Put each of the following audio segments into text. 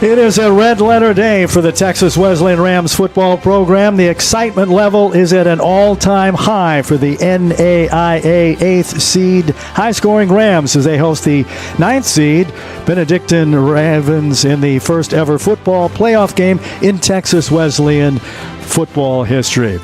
It is a red-letter day for the Texas Wesleyan Rams football program. The excitement level is at an all-time high for the NAIA 8th seed high-scoring Rams as they host the 9th seed Benedictine Ravens in the first-ever football playoff game in Texas Wesleyan football history.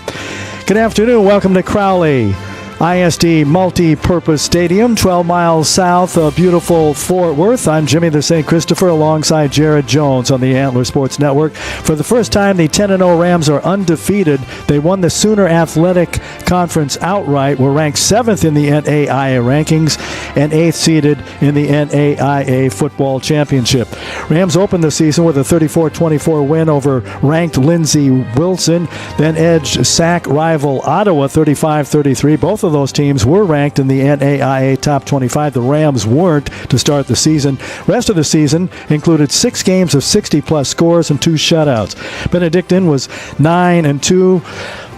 Good afternoon. Welcome to Crowley ISD Multi-Purpose Stadium, 12 miles south of beautiful Fort Worth. I'm Jimmy the St. Christopher alongside Jared Jones on the Antler Sports Network. For the first time, the 10-0 Rams are undefeated. They won the Sooner Athletic Conference outright, were ranked 7th in the NAIA rankings and 8th seeded in the NAIA Football Championship. Rams opened the season with a 34-24 win over ranked Lindsey Wilson, then edged SAC rival Ottawa 35-33. Both of those teams were ranked in the NAIA Top 25. The Rams weren't to start the season. Rest of the season included 6 games of 60-plus scores and 2 shutouts. Benedictine was 9-2.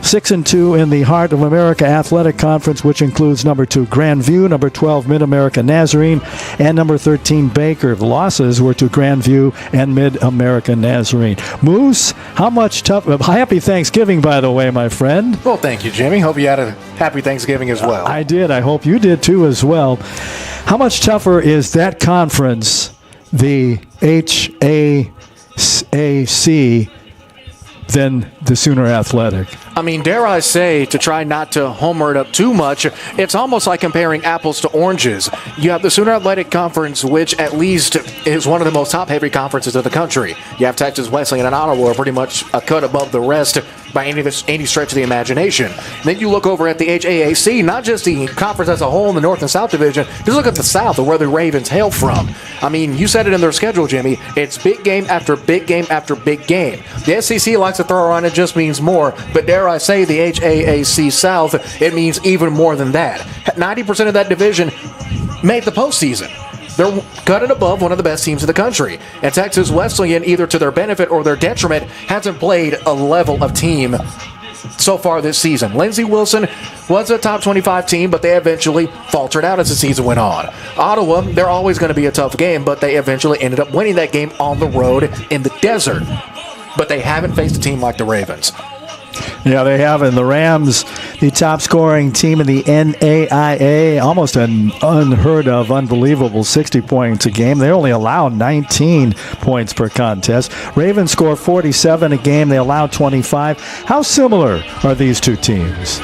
6-2 in the Heart of America Athletic Conference, which includes number 2 Grandview, number 12 Mid-America Nazarene, and number 13 Baker. The losses were to Grandview and Mid-America Nazarene. Moose, how much tough... Happy Thanksgiving, by the way, my friend. Well, thank you, Jimmy. Hope you had a happy Thanksgiving as well. I did. I hope you did, too, as well. How much tougher is that conference, the HAAC, than the Sooner Athletic? I mean, dare I say, to try not to homer it up too much, it's almost like comparing apples to oranges. You have the Sooner Athletic Conference, which at least is one of the most top-heavy conferences of the country. You have Texas Wesleyan and Ottawa are pretty much a cut above the rest by any stretch of the imagination. Then you look over at the HAAC, not just the conference as a whole in the North and South Division, just look at the South and where the Ravens hail from. I mean, you said it in their schedule, Jimmy. It's big game after big game after big game. The SEC likes to throw around it just means more, but dare I say the HAAC South, it means even more than that. 90% of that division made the postseason. They're cutting above one of the best teams in the country. And Texas Wesleyan, either to their benefit or their detriment, hasn't played a level of team so far this season. Lindsey Wilson was a top 25 team, but they eventually faltered out as the season went on. Ottawa, they're always going to be a tough game, but they eventually ended up winning that game on the road in the desert. But they haven't faced a team like the Ravens. Yeah, they haven't. The Rams, the top-scoring team in the NAIA, almost an unheard-of, unbelievable 60 points a game. They only allow 19 points per contest. Ravens score 47 a game. They allow 25. How similar are these two teams?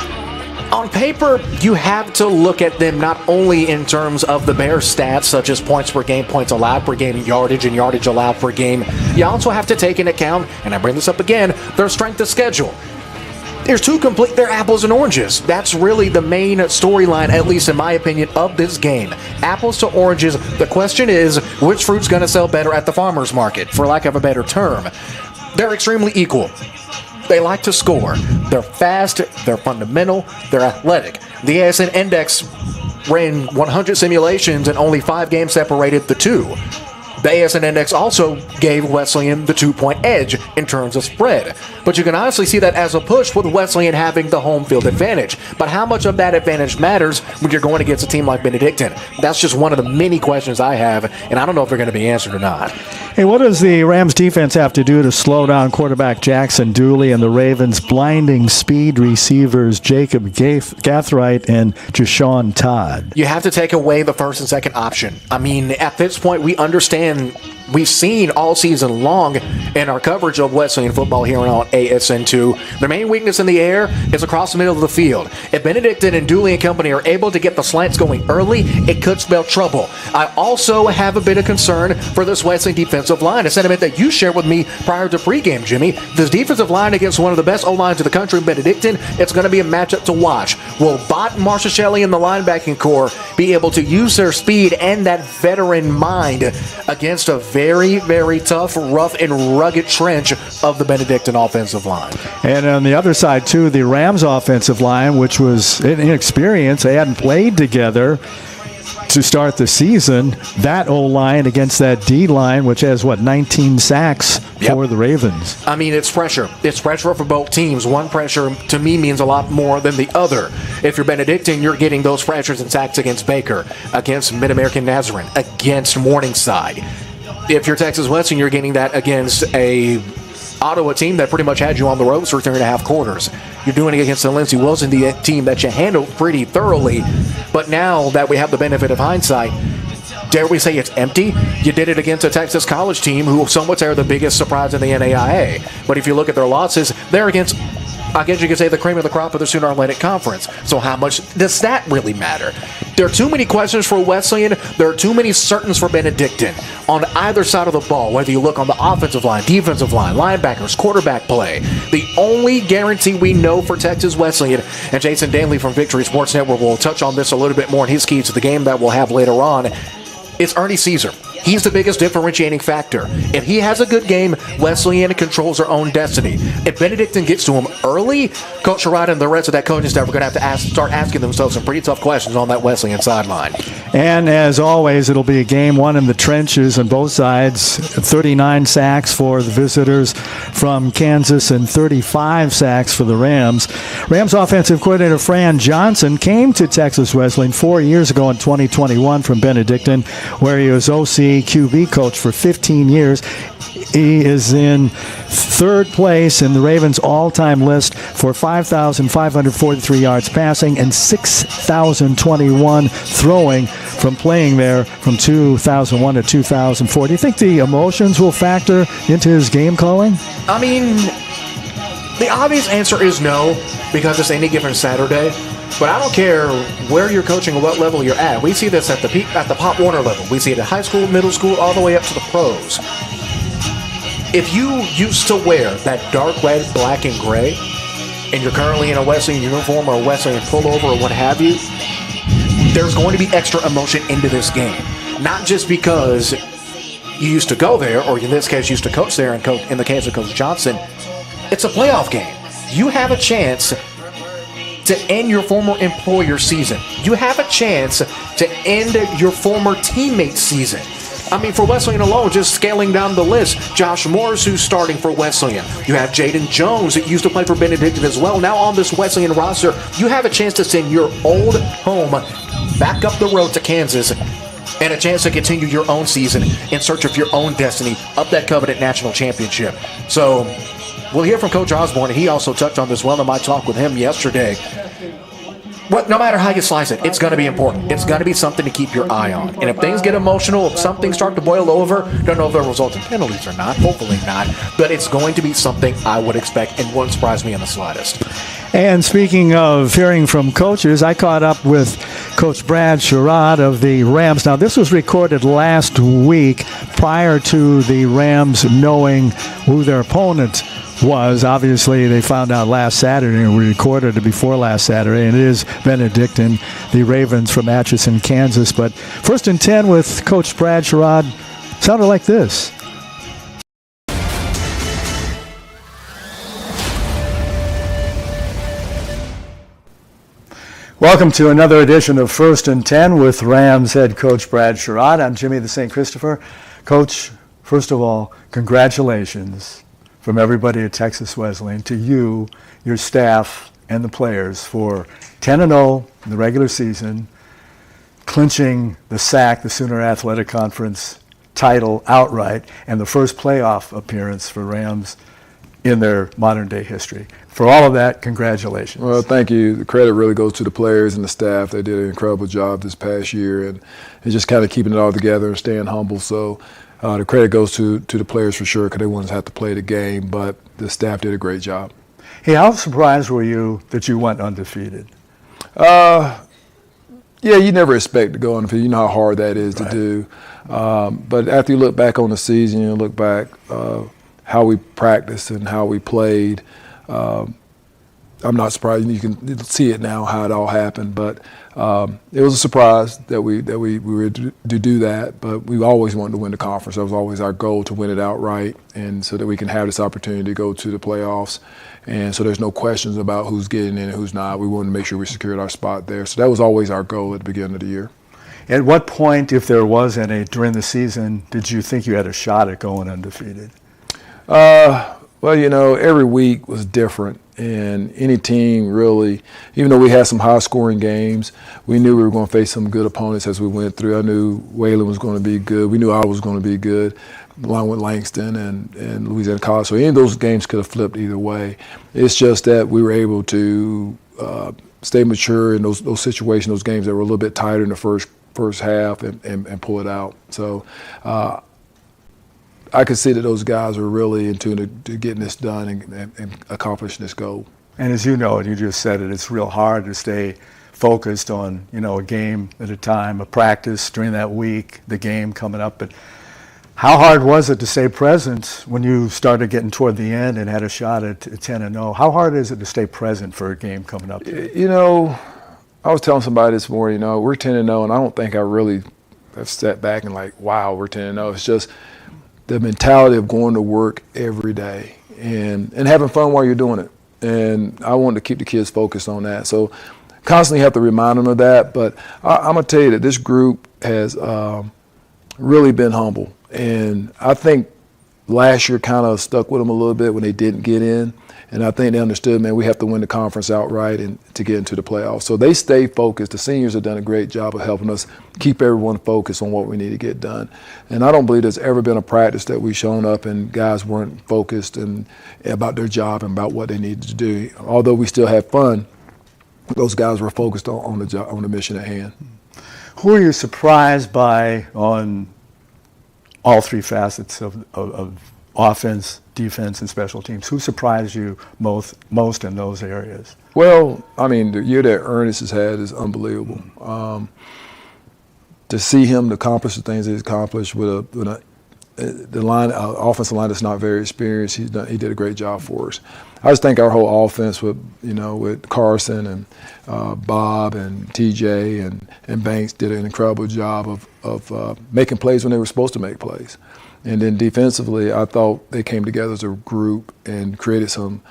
On paper, you have to look at them not only in terms of the bare stats, such as points per game, points allowed per game, and yardage allowed per game. You also have to take into account, and I bring this up again, their strength of schedule. They're apples and oranges. That's really the main storyline, at least in my opinion, of this game. Apples to oranges. The question is, which fruit's going to sell better at the farmer's market, for lack of a better term? They're extremely equal. They like to score. They're fast, they're fundamental, they're athletic. The ASN Index ran 100 simulations and only 5 games separated the two. The ASN Index also gave Wesleyan the 2-point edge in terms of spread. But you can honestly see that as a push with Wesleyan having the home field advantage. But how much of that advantage matters when you're going against a team like Benedictine? That's just one of the many questions I have, and I don't know if they're going to be answered or not. Hey, what does the Rams defense have to do to slow down quarterback Jackson Dooley and the Ravens' blinding speed receivers Jacob Gathright and Jashawn Todd? You have to take away the first and second option. I mean, at this point, we understand. We've seen all season long in our coverage of Wesleyan football here on ASN2, their main weakness in the air is across the middle of the field. If Benedictine and Dooley and company are able to get the slants going early, it could spell trouble. I also have a bit of concern for this Wesleyan defensive line, a sentiment that you shared with me prior to pregame, Jimmy. This defensive line against one of the best O-lines of the country, Benedictine, it's going to be a matchup to watch. Will Bott, Marshall Shelley, and the linebacking core be able to use their speed and that veteran mind against a very, very tough, rough, and rugged trench of the Benedictine offensive line? And on the other side, too, the Rams offensive line, which was inexperienced. They hadn't played together to start the season. That O-line against that D-line, which has, 19 sacks for the Ravens. I mean, it's pressure. It's pressure for both teams. One pressure, to me, means a lot more than the other. If you're Benedictine, you're getting those pressures and sacks against Baker, against Mid-American Nazarene, against Morningside. if you're Texas Wesleyan, you're getting that against a Ottawa team that pretty much had you on the ropes for 3.5 quarters. You're doing it against the Lindsey Wilson team that you handled pretty thoroughly. But now that we have the benefit of hindsight, dare we say it's empty? You did it against a Texas college team who some would say are the biggest surprise in the NAIA. But if you look at their losses, they're against, I guess you could say, the cream of the crop of the Sooner Athletic Conference. So how much does that really matter? There are too many questions for Wesleyan. There are too many certains for Benedictine on either side of the ball, whether you look on the offensive line, defensive line, linebackers, quarterback play. The only guarantee we know for Texas Wesleyan, and Jason Danley from Victory Sports Network will touch on this a little bit more in his keys to the game that we'll have later on, it's Ernie Caesar. He's the biggest differentiating factor. If he has a good game, Wesleyan controls their own destiny. If Benedictine gets to him early, Coach Sherrod and the rest of that coaching staff are going to have to start asking themselves some pretty tough questions on that Wesleyan sideline. And as always, it'll be a game won in the trenches on both sides. 39 sacks for the visitors from Kansas and 35 sacks for the Rams. Rams offensive coordinator Fran Johnson came to Texas Wesleyan 4 years ago in 2021 from Benedictine, where he was OC QB coach for 15 years. He is in third place in the Ravens' all-time list for 5,543 yards passing and 6,021 throwing from playing there from 2001 to 2004. Do you think the emotions will factor into his game calling? I mean, the obvious answer is no, because it's any given Saturday. But I don't care where you're coaching or what level you're at. We see this at the Pop Warner level. We see it at high school, middle school, all the way up to the pros. If you used to wear that dark red, black, and gray, and you're currently in a Wesleyan uniform or a Wesleyan pullover or what have you, there's going to be extra emotion into this game. Not just because you used to go there, or in this case, used to coach there, and in the case of Coach Johnson, it's a playoff game. You have a chance to end your former employer's season. You have a chance to end your former teammate's season. I mean, for Wesleyan alone, just scaling down the list, Josh Morris, who's starting for Wesleyan. You have Jaden Jones, that used to play for Benedictine as well. Now on this Wesleyan roster, you have a chance to send your old home back up the road to Kansas and a chance to continue your own season in search of your own destiny up that coveted national championship. So we'll hear from Coach Osborne, and he also touched on this well in my talk with him yesterday. No matter how you slice it, it's going to be important. It's going to be something to keep your eye on. And if things get emotional, if some things start to boil over, don't know if they'll result in penalties or not, hopefully not, but it's going to be something I would expect and wouldn't surprise me in the slightest. And speaking of hearing from coaches, I caught up with Coach Brad Sherrod of the Rams. Now, this was recorded last week prior to the Rams knowing who their opponent was. Obviously, they found out last Saturday, and we recorded it before last Saturday, and it is Benedictine, the Ravens from Atchison, Kansas. But 1st and 10 with Coach Brad Sherrod sounded like this. Welcome to another edition of 1st and 10 with Rams head coach Brad Sherrod. I'm Jimmy the St. Christopher. Coach, first of all, congratulations from everybody at Texas Wesleyan to you, your staff, and the players for 10-0 in the regular season, clinching the SAC, the Sooner Athletic Conference title outright, and the first playoff appearance for Rams in their modern-day history. For all of that, congratulations. Well, thank you. The credit really goes to the players and the staff. They did an incredible job this past year, and just kind of keeping it all together and staying humble. So the credit goes to the players for sure, because they wouldn't have to play the game, but the staff did a great job. Hey, how surprised were you that you went undefeated? Yeah, you never expect to go undefeated. You know how hard that is to do. But after you look back on the season, you look back how we practiced and how we played, I'm not surprised. You can see it now how it all happened, but it was a surprise that we were to do that. But we always wanted to win the conference. That was always our goal, to win it outright, and so that we can have this opportunity to go to the playoffs. And so there's no questions about who's getting in and who's not. We wanted to make sure we secured our spot there. So that was always our goal at the beginning of the year. At what point, if there was any during the season, did you think you had a shot at going undefeated? Well, every week was different, and any team really, even though we had some high-scoring games, we knew we were going to face some good opponents as we went through. I knew Wesleyan was going to be good. We knew I was going to be good, along with Langston and Louisiana College. So any of those games could have flipped either way. It's just that we were able to stay mature in those situations, those games that were a little bit tighter in the first half, and pull it out. So I could see that those guys were really in tune to getting this done and accomplishing this goal. And as you know, and you just said it, it's real hard to stay focused on, a game at a time, a practice during that week, the game coming up. But how hard was it to stay present when you started getting toward the end and had a shot at 10-0? How hard is it to stay present for a game coming up? I was telling somebody this morning, we're 10-0, and I don't think I really have stepped back and wow, we're 10-0. It's just the mentality of going to work every day and having fun while you're doing it. And I wanted to keep the kids focused on that. So constantly have to remind them of that. But I'm going to tell you that this group has really been humble. And I think last year kind of stuck with them a little bit when they didn't get in. And I think they understood, man, we have to win the conference outright and to get into the playoffs. So they stay focused. The seniors have done a great job of helping us keep everyone focused on what we need to get done. And I don't believe there's ever been a practice that we've shown up and guys weren't focused and about their job and about what they needed to do. Although we still had fun, those guys were focused on the job, on the mission at hand. Who are you surprised by on all three facets of offense, defense, and special teams? Who surprised you most in those areas? Well, the year that Ernest has had is unbelievable. To see him accomplish the things that he's accomplished with the offensive line that's not very experienced, he did a great job for us. I just think our whole offense with Carson and Bob and TJ and Banks did an incredible job of making plays when they were supposed to make plays. And then defensively, I thought they came together as a group and created some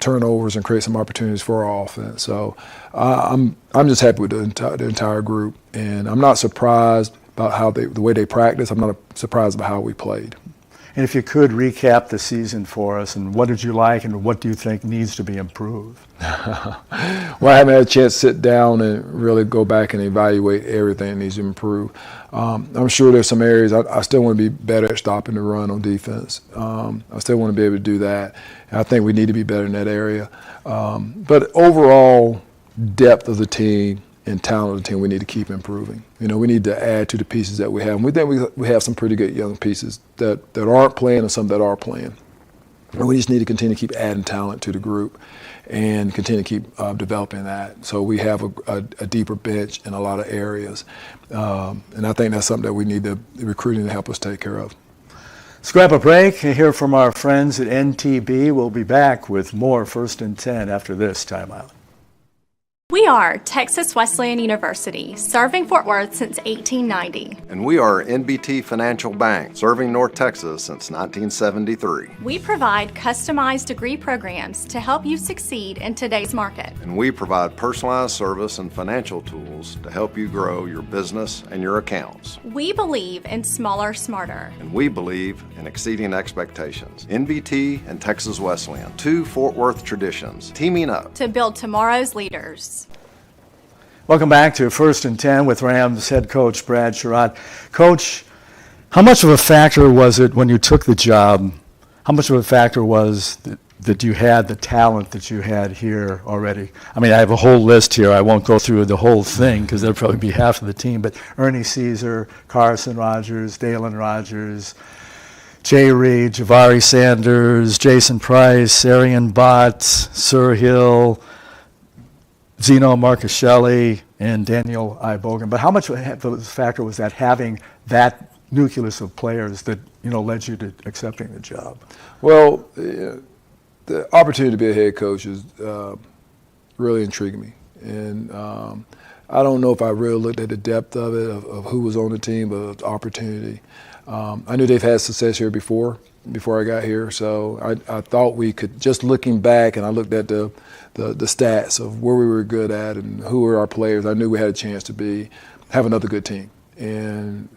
turnovers and created some opportunities for our offense. So I'm just happy with the entire group, and I'm not surprised about the way they practice. I'm not surprised about how we played. And if you could recap the season for us, and what did you like, and what do you think needs to be improved? Well, I haven't had a chance to sit down and really go back and evaluate everything that needs to improve. I'm sure there's some areas I still want to be better at stopping the run on defense. I still want to be able to do that. And I think we need to be better in that area. But overall depth of the team and talent of the team, we need to keep improving. We need to add to the pieces that we have. And we think we have some pretty good young pieces that aren't playing and some that are playing. And we just need to continue to keep adding talent to the group and continue to keep developing that. So we have a deeper bench in a lot of areas. And I think that's something that we need the recruiting to help us take care of. Let's grab a break and hear from our friends at NTB. We'll be back with more First and 10 after this timeout. We are Texas Wesleyan University, serving Fort Worth since 1890. And we are NBT Financial Bank, serving North Texas since 1973. We provide customized degree programs to help you succeed in today's market. And we provide personalized service and financial tools to help you grow your business and your accounts. We believe in smaller, smarter. And we believe in exceeding expectations. NBT and Texas Wesleyan, two Fort Worth traditions, teaming up to build tomorrow's leaders. Welcome back to First and 10 with Rams head coach Brad Sherrod. Coach, how much of a factor was it when you took the job? How much of a factor was that you had the talent that you had here already? I have a whole list here. I won't go through the whole thing because there'll probably be half of the team. But Ernie Caesar, Carson Rogers, Dalen Rogers, Jay Reed, Javari Sanders, Jason Price, Arian Bott, Sir Hill, Zeno Marcuscelli, and Daniel I. Bogan. But how much of a factor was that, having that nucleus of players that led you to accepting the job? Well, the opportunity to be a head coach is really intriguing me. And I don't know if I really looked at the depth of it, of who was on the team, but the opportunity. I knew they've had success here before I got here, so I thought we could, just looking back, and I looked at the stats of where we were good at and who were our players, I knew we had a chance to have another good team. And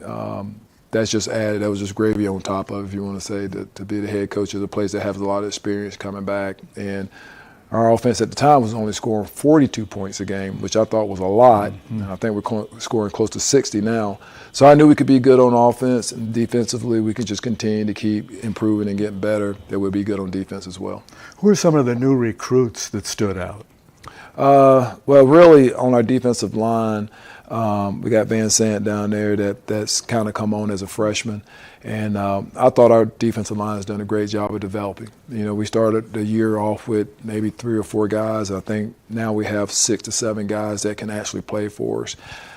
that's just added. That was just gravy on top of, if you want to say, to be the head coach of a place that has a lot of experience coming back. And our offense at the time was only scoring 42 points a game, which I thought was a lot. Mm-hmm. I think we're scoring close to 60 now. So I knew we could be good on offense, and defensively we could just continue to keep improving and getting better. That would be good on defense as well. Who are some of the new recruits that stood out? Well, really on our defensive line, we got Van Sant down there that's kind of come on as a freshman. And I thought our defensive line has done a great job of developing. You know, we started the year off with maybe 3 or 4 guys. I think now we have 6 to 7 guys that can actually play for us.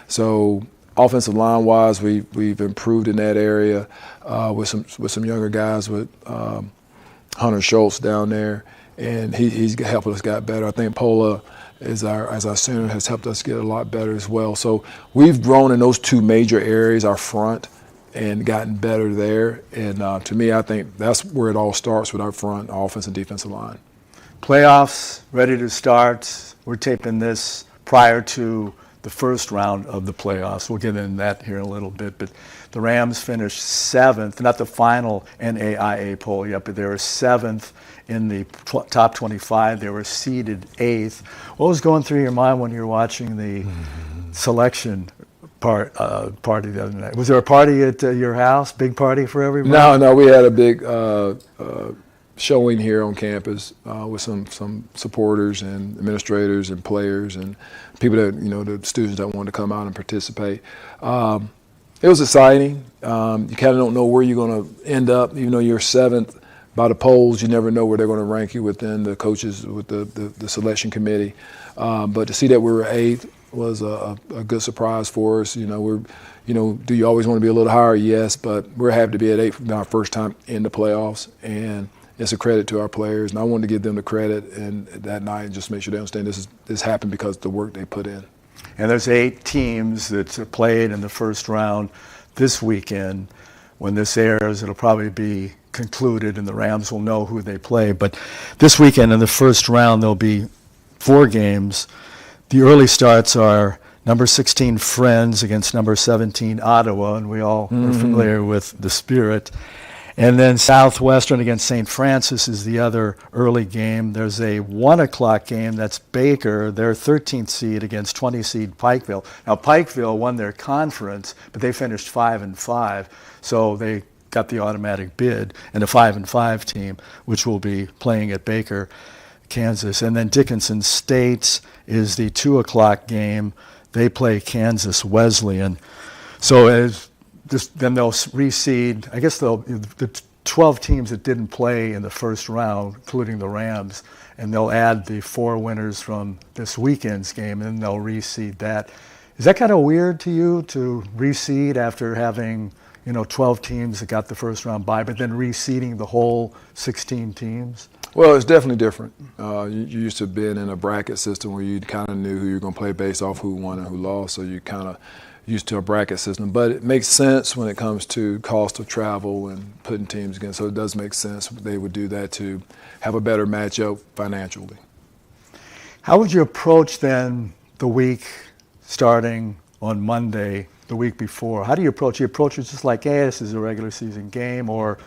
So offensive line-wise, we've improved in that area with some younger guys, with Hunter Schultz down there, and he's helping us get better. I think Pola as our center has helped us get a lot better as well. So we've grown in those 2 major areas, our front, and gotten better there. And to me, I think that's where it all starts, with our front, offense and defensive line. Playoffs ready to start. We're taping this prior to the first round of the playoffs. We'll get into that here in a little bit. But the Rams finished 7th, not the final NAIA poll yet, but they were 7th in the top 25. They were seeded 8th. What was going through your mind when you were watching the selection party the other night? Was there a party at your house? Big party for everybody? No, we had a big showing here on campus with some supporters and administrators and players and people that, the students that wanted to come out and participate. It was exciting. You kind of don't know where you're going to end up. Even though you're 7th by the polls, you never know where they're going to rank you within the coaches, with the selection committee. But to see that we were 8th was a good surprise for us. Do you always want to be a little higher? Yes, but we're happy to be at 8th for our first time in the playoffs, and it's a credit to our players. And I wanted to give them the credit and that night and just make sure they understand this happened because of the work they put in. And there's 8 teams that played in the first round this weekend. When this airs, it'll probably be concluded and the Rams will know who they play. But this weekend in the first round, there'll be 4 games. The early starts are number 16 Friends against number 17 Ottawa, and we all are familiar with the Spirit. And then Southwestern against St. Francis is the other early game. There's a 1 o'clock game, that's Baker, their 13th seed against 20 seed Pikeville. Now Pikeville won their conference, but they finished 5-5, so they got the automatic bid, and a 5-5 team, which will be playing at Baker, Kansas. And then Dickinson State is the 2 o'clock game. They play Kansas Wesleyan. So then they'll reseed. I guess the 12 teams that didn't play in the first round, including the Rams, and they'll add the 4 winners from this weekend's game, and then they'll reseed that. Is that kind of weird to you, to reseed after having 12 teams that got the first round bye, but then reseeding the whole 16 teams? Well, it's definitely different. You used to being in a bracket system where you kind of knew who you were going to play based off who won and who lost, so you kind of used to a bracket system. But it makes sense when it comes to cost of travel and putting teams against, so it does make sense they would do that to have a better matchup financially. How would you approach then the week starting on Monday, the week before? How do you approach it? You approach it just like, hey, this is a regular season game, or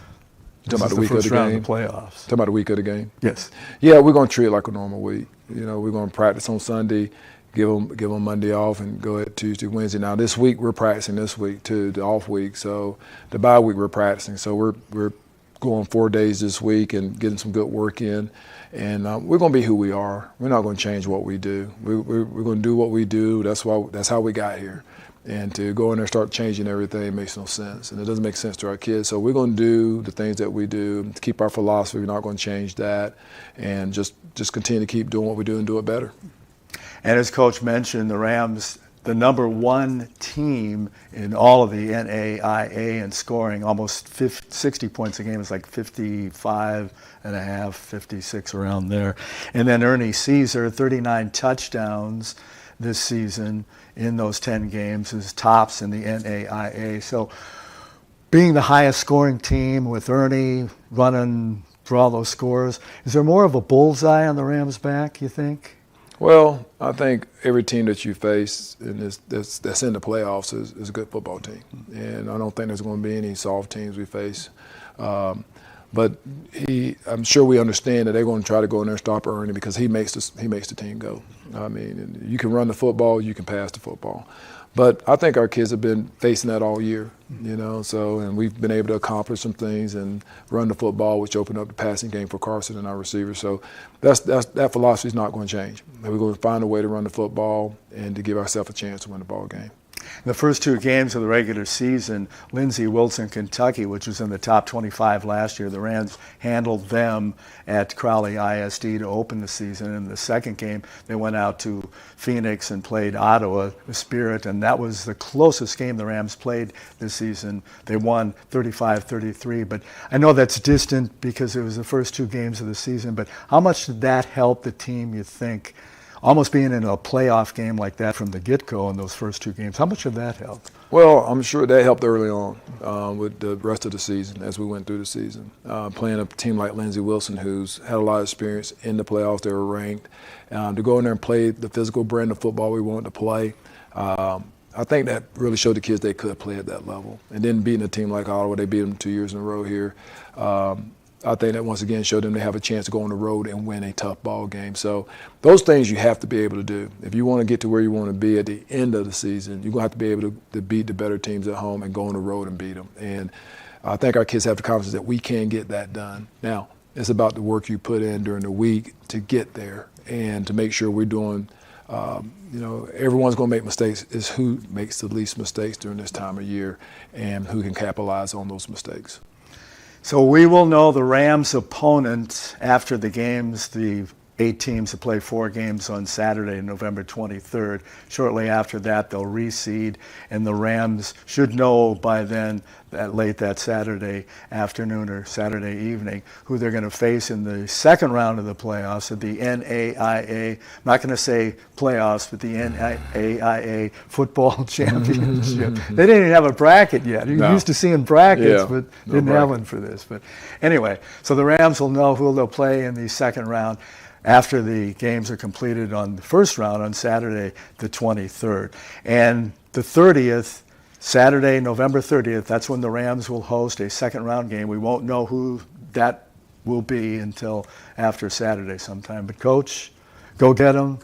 talking about the week of the game? Of the playoffs. Talking about the week of the game? Yes. Yeah, we're going to treat it like a normal week. We're going to practice on Sunday, give them Monday off, and go at Tuesday, Wednesday. Now this week we're practicing this week too, the off week. So the bye week we're practicing. So we're going 4 days this week and getting some good work in. And we're going to be who we are. We're not going to change what we do. We're going to do what we do. That's how we got here. And to go in there and start changing everything makes no sense. And it doesn't make sense to our kids. So we're going to do the things that we do, to keep our philosophy. We're not going to change that. And just continue to keep doing what we do and do it better. And as Coach mentioned, the Rams, the number 1 team in all of the NAIA in scoring, almost 60 points a game. It's like 55 and a half, 56 around there. And then Ernie Caesar, 39 touchdowns this season in those 10 games, is tops in the NAIA. So being the highest scoring team with Ernie running for all those scores, is there more of a bullseye on the Rams' back, you think? Well, I think every team that you face that's in the playoffs is a good football team. And I don't think there's going to be any soft teams we face. But I'm sure we understand that they're going to try to go in there and stop Ernie because he makes the team go. I mean, you can run the football, you can pass the football. But I think our kids have been facing that all year, and we've been able to accomplish some things and run the football, which opened up the passing game for Carson and our receivers. So that philosophy is not going to change. We're going to find a way to run the football and to give ourselves a chance to win the ball game. In the first 2 games of the regular season, Lindsey, Wilson, Kentucky, which was in the top 25 last year, the Rams handled them at Crowley ISD to open the season. In the second game, they went out to Phoenix and played Ottawa, the Spirit, and that was the closest game the Rams played this season. They won 35-33, but I know that's distant because it was the first 2 games of the season, but how much did that help the team, you think, almost being in a playoff game like that from the get-go in those first 2 games? How much did that help? Well, I'm sure that helped early on with the rest of the season as we went through the season. Playing a team like Lindsey Wilson, who's had a lot of experience in the playoffs, they were ranked. To go in there and play the physical brand of football we wanted to play, I think that really showed the kids they could play at that level. And then beating a team like Ottawa, they beat them 2 years in a row here. I think that once again showed them they have a chance to go on the road and win a tough ball game. So those things you have to be able to do. If you want to get to where you want to be at the end of the season, you're going to have to be able to beat the better teams at home and go on the road and beat them. And I think our kids have the confidence that we can get that done. Now, it's about the work you put in during the week to get there and to make sure we're doing everyone's going to make mistakes. It's who makes the least mistakes during this time of year and who can capitalize on those mistakes. So we will know the Rams' opponent after the games, the 8 teams that play 4 games on Saturday, November 23rd. Shortly after that, they'll reseed, and the Rams should know by then, late that Saturday afternoon or Saturday evening, who they're going to face in the second round of the playoffs of the NAIA. I'm not going to say playoffs, but the NAIA football championship. They didn't even have a bracket yet. You're used to seeing brackets, but didn't have one for this. But anyway, so the Rams will know who they'll play in the second round after the games are completed on the first round on Saturday, the 23rd. And the 30th, Saturday, November 30th, that's when the Rams will host a second round game. We won't know who that will be until after Saturday sometime. But Coach, go get them,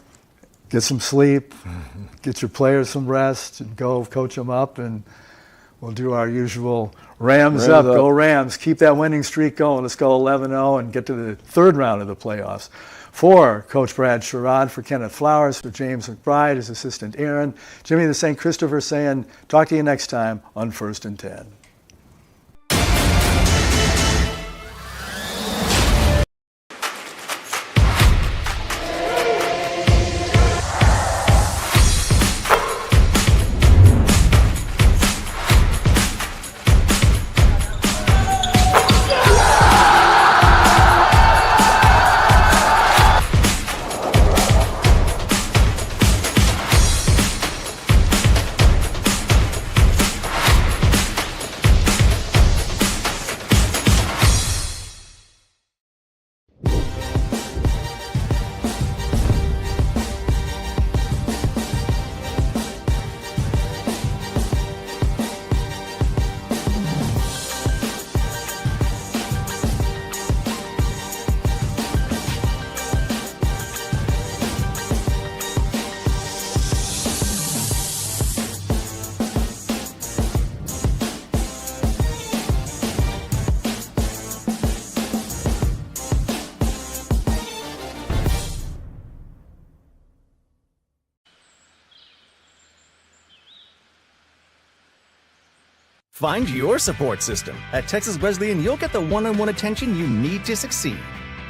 get some sleep, get your players some rest, and go coach them up, and we'll do our usual Rams up, go Rams. Keep that winning streak going. Let's go 11-0 and get to the third round of the playoffs. For Coach Brad Sherrod, for Kenneth Flowers, for James McBride, his assistant Aaron, Jimmy the St. Christopher saying, talk to you next time on 1st and 10. Find your support system. At Texas Wesleyan, you'll get the one-on-one attention you need to succeed.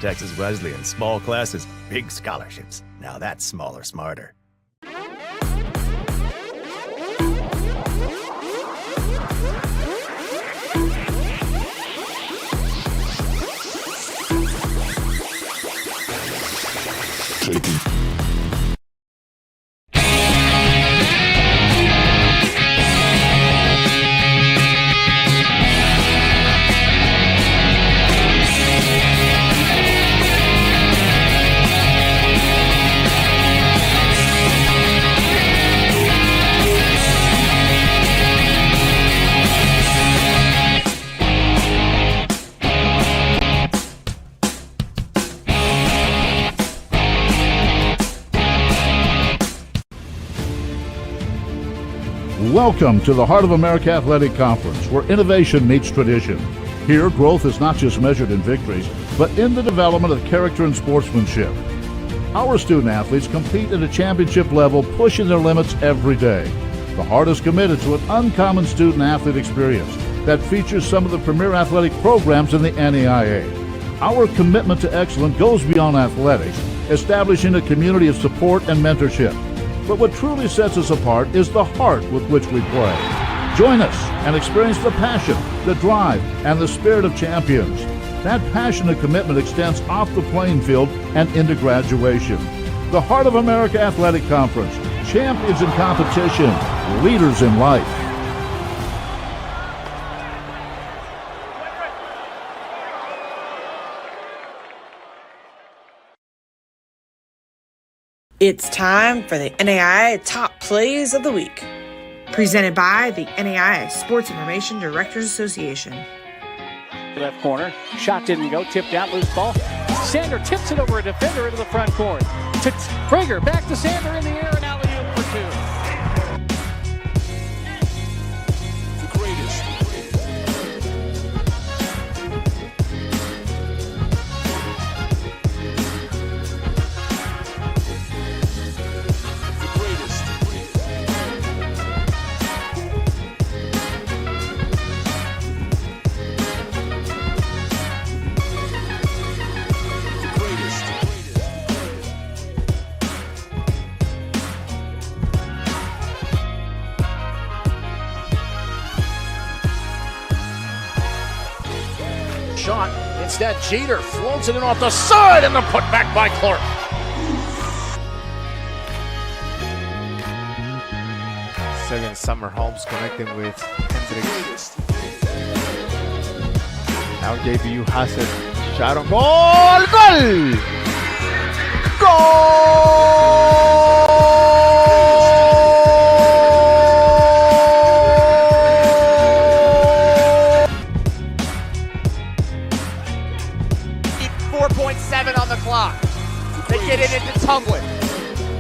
Texas Wesleyan, small classes, big scholarships. Now that's smaller, smarter. Welcome to the Heart of America Athletic Conference, where innovation meets tradition. Here, growth is not just measured in victories, but in the development of character and sportsmanship. Our student athletes compete at a championship level, pushing their limits every day. The Heart is committed to an uncommon student athlete experience that features some of the premier athletic programs in the NAIA. Our commitment to excellence goes beyond athletics, establishing a community of support and mentorship. But what truly sets us apart is the heart with which we play. Join us and experience the passion, the drive, and the spirit of champions. That passion and commitment extends off the playing field and into graduation. The Heart of America Athletic Conference, champions in competition, leaders in life. It's time for the NAIA Top Plays of the Week, presented by the NAIA Sports Information Directors Association. Left corner, shot didn't go, tipped out, loose ball. Sander tips it over a defender into the front court. To Krieger, back to Sander in the air, and alley-oop for two. The greatest. Shot. Instead, Jeter floats it in off the side, and the putback by Clark. Second, Summer Holmes connecting with Hendricks. Now JBU has it. Shot on goal! Goal! Goal! 4.7 on the clock. They get it into Tumblin.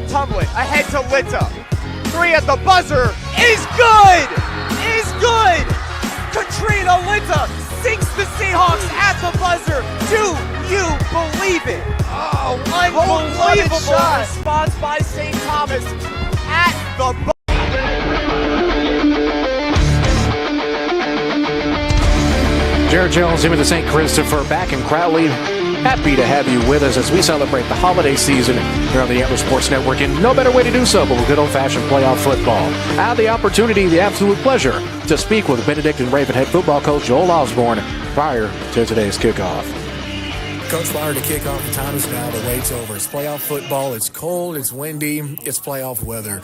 Tumblin ahead to Litta. 3 at the buzzer is good! Is good! Katrina Litta sinks the Seahawks at the buzzer. Do you believe it? Oh, unbelievable response by St. Thomas at the buzzer. Jared Jones in with the St. Christopher back in Crowley. Happy to have you with us as we celebrate the holiday season here on the Antler Sports Network, and no better way to do so but with good old-fashioned playoff football. I had the opportunity, the absolute pleasure, to speak with Benedictine Raven head football coach Joel Osborne prior to today's kickoff. Coach, prior to kickoff, the time is now. The wait's over. It's playoff football. It's cold. It's windy. It's playoff weather.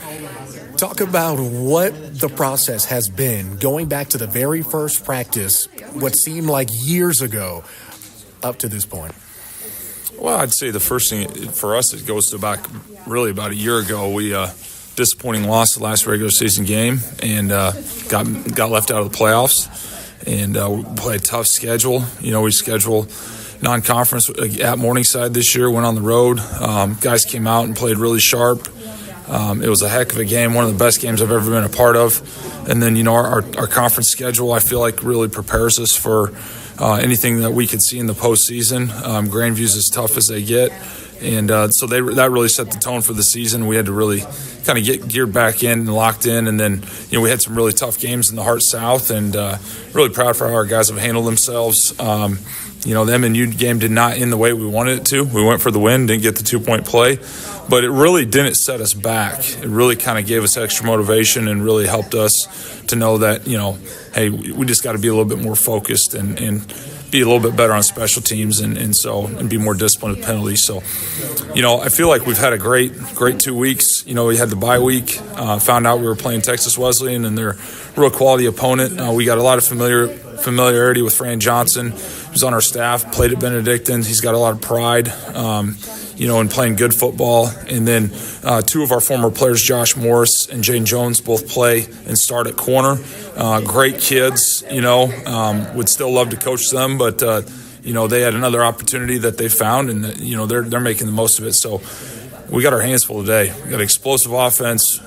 Talk about what the process has been going back to the very first practice, what seemed like years ago, up to this point. Well, I'd say the first thing for us, it goes to back really about a year ago. We disappointing loss the last regular season game and got left out of the playoffs. And we played a tough schedule. You know, we schedule non-conference at Morningside this year, went on the road. Guys came out and played really sharp. It was a heck of a game, one of the best games I've ever been a part of. And then, you know, our conference schedule, I feel like, really prepares us for anything that we could see in the postseason. Grandview's as tough as they get. And so that really set the tone for the season. We had to really kind of get geared back in and locked in. And then, you know, we had some really tough games in the Heart South, and really proud for how our guys have handled themselves. You know, the MNU game did not end the way we wanted it to. We went for the win, didn't get the 2-point play, but it really didn't set us back. It really kind of gave us extra motivation and really helped us to know that, you know, hey, we just got to be a little bit more focused and be a little bit better on special teams and be more disciplined with penalties. So, you know, I feel like we've had a great 2 weeks. You know, we had the bye week, found out we were playing Texas Wesleyan, and they're a real quality opponent. We got a lot of familiarity with Fran Johnson, who's on our staff, played at Benedictine. He's got a lot of pride, you know, in playing good football. And then 2 of our former players, Josh Morris and Jane Jones, both play and start at corner. Great kids, you know, would still love to coach them, but, you know, they had another opportunity that they found, and, you know, they're making the most of it. So we got our hands full today. We got explosive offense,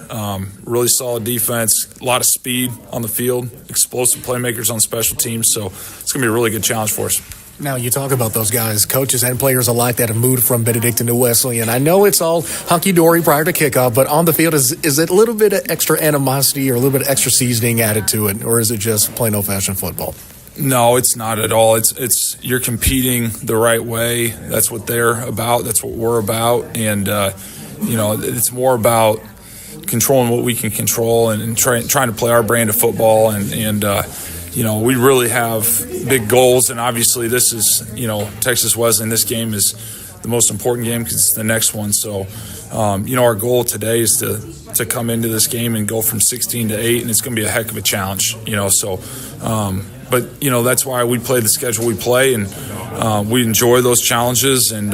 really solid defense, a lot of speed on the field, explosive playmakers on special teams. So it's going to be a really good challenge for us. Now, you talk about those guys, coaches and players alike that have moved from Benedictine to Wesleyan. I know it's all hunky-dory prior to kickoff, but on the field, is it a little bit of extra animosity or a little bit of extra seasoning added to it, or is it just plain old-fashioned football? No, it's not at all. It's you're competing the right way. That's what they're about. That's what we're about. And, it's more about controlling what we can control and trying to play our brand of football. We really have big goals, and obviously this is, Texas Wesleyan. This game is the most important game because it's the next one. So, our goal today is to come into this game and go from 16 to 8, and it's going to be a heck of a challenge. But that's why we play the schedule we play, and we enjoy those challenges. And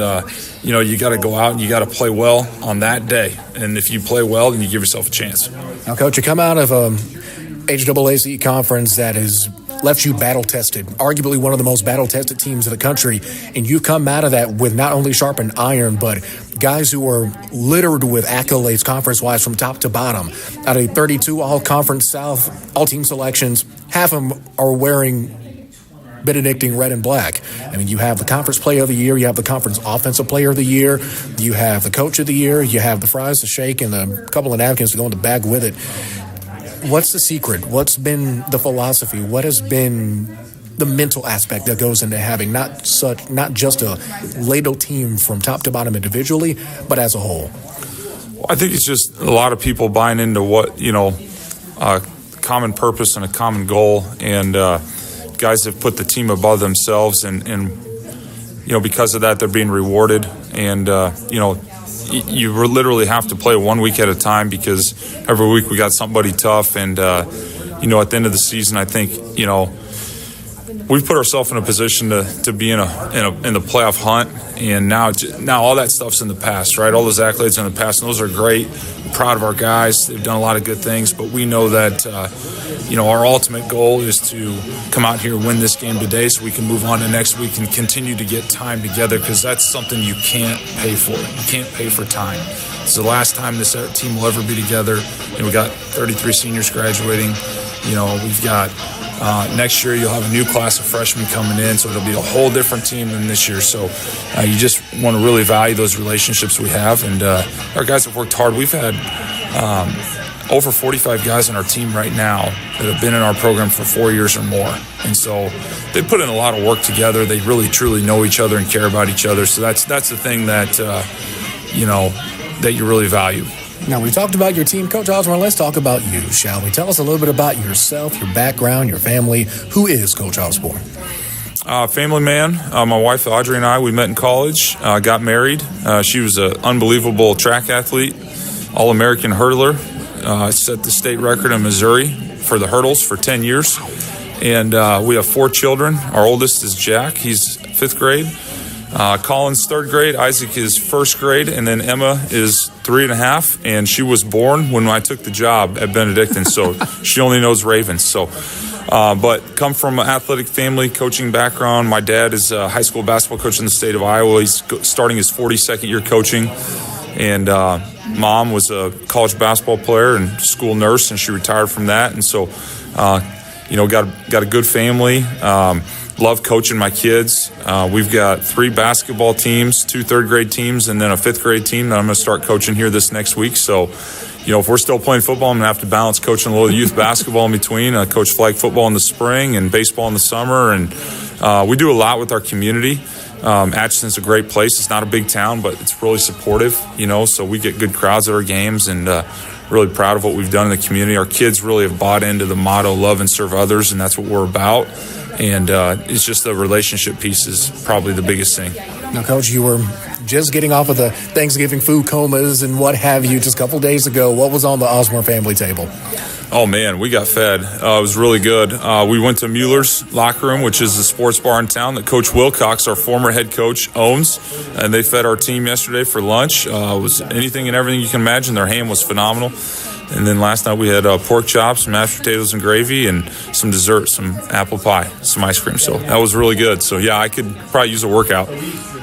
you got to go out and you got to play well on that day. And if you play well, then you give yourself a chance. Now, Coach, you come out of HAAC conference that has left you battle-tested, arguably one of the most battle-tested teams in the country, and you come out of that with not only sharpened iron, but guys who are littered with accolades conference-wise from top to bottom. Out of 32 all-conference South, all-team selections, half of them are wearing Benedictine red and black. I mean, you have the conference player of the year, you have the conference offensive player of the year, you have the coach of the year, you have the fries, the shake, and a couple of napkins to go in the bag with it. What's the secret? What's been the philosophy? What has been the mental aspect that goes into having not just a ladle team from top to bottom individually, but as a whole? Well, I think it's just a lot of people buying into what, a common purpose and a common goal, and guys have put the team above themselves, and because of that, they're being rewarded. And, you literally have to play 1 week at a time because every week we got somebody tough. And, at the end of the season, I think, we've put ourselves in a position to be in the playoff hunt. And now all that stuff's in the past, right? All those accolades in the past, and those are great. I'm proud of our guys. They've done a lot of good things, but we know that, our ultimate goal is to come out here and win this game today so we can move on to next week and continue to get time together, because that's something you can't pay for. You can't pay for time. It's the last time this team will ever be together. We got 33 seniors graduating. We've got next year you'll have a new class of freshmen coming in, so it'll be a whole different team than this year. So you just want to really value those relationships we have. And our guys have worked hard. We've had over 45 guys on our team right now that have been in our program for 4 years or more. And so they put in a lot of work together. They really, truly know each other and care about each other. So that's the thing that, that you really value. Now, we talked about your team. Coach Osborne, let's talk about you, shall we? Tell us a little bit about yourself, your background, your family. Who is Coach Osborne? Family man. My wife, Audrey, and I, we met in college, got married. She was an unbelievable track athlete, All-American hurdler. Set the state record in Missouri for the hurdles for 10 years. And we have 4 children. Our oldest is Jack. He's 5th grade. Colin's 3rd grade. Isaac is 1st grade. And then Emma is 3.5. And she was born when I took the job at Benedictine. So she only knows Ravens. So, but come from an athletic family, coaching background. My dad is a high school basketball coach in the state of Iowa. He's starting his 42nd year coaching. And mom was a college basketball player and school nurse, and she retired from that. And so, got a good family. Love coaching my kids. We've got 3 basketball teams, 2 3rd grade teams, and then a 5th grade team that I'm going to start coaching here this next week. So, if we're still playing football, I'm going to have to balance coaching a little youth basketball in between. I coach flag football in the spring and baseball in the summer. And we do a lot with our community. Atchison's a great place. It's not a big town, but it's really supportive, so we get good crowds at our games, and really proud of what we've done in the community. Our kids really have bought into the motto, love and serve others, and that's what we're about. And it's just the relationship piece is probably the biggest thing. Now, Coach, you were just getting off of the Thanksgiving food comas and what have you just a couple days ago. What was on the Osborne family table? Oh, man, we got fed. It was really good. We went to Mueller's Locker Room, which is the sports bar in town that Coach Wilcox, our former head coach, owns. And they fed our team yesterday for lunch. It was anything and everything you can imagine. Their ham was phenomenal. And then last night we had pork chops, mashed potatoes and gravy, and some dessert, some apple pie, some ice cream. So that was really good. So yeah, I could probably use a workout.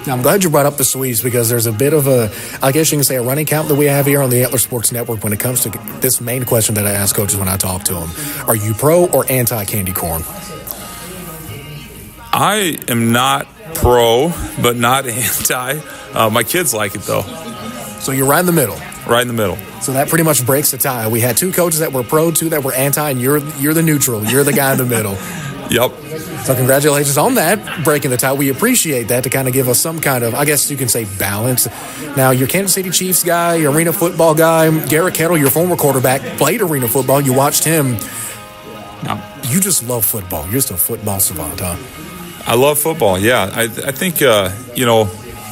Now, I'm glad you brought up the sweets because there's a bit of a, I guess you can say, a running count that we have here on the Antler Sports Network when it comes to this main question that I ask coaches when I talk to them. Are you pro or anti-candy corn? I am not pro, but not anti. My kids like it, though. So you're right in the middle. Right in the middle. So that pretty much breaks the tie. We had 2 coaches that were pro, 2 that were anti, and you're the neutral. You're the guy in the middle. Yep. So congratulations on that, breaking the tie. We appreciate that to kind of give us some kind of, I guess you can say, balance. Now, you're Kansas City Chiefs guy, your arena football guy, Garrett Kettle, your former quarterback, played arena football. You watched him. Now, you just love football. You're just a football savant, huh? I love football, yeah. I think,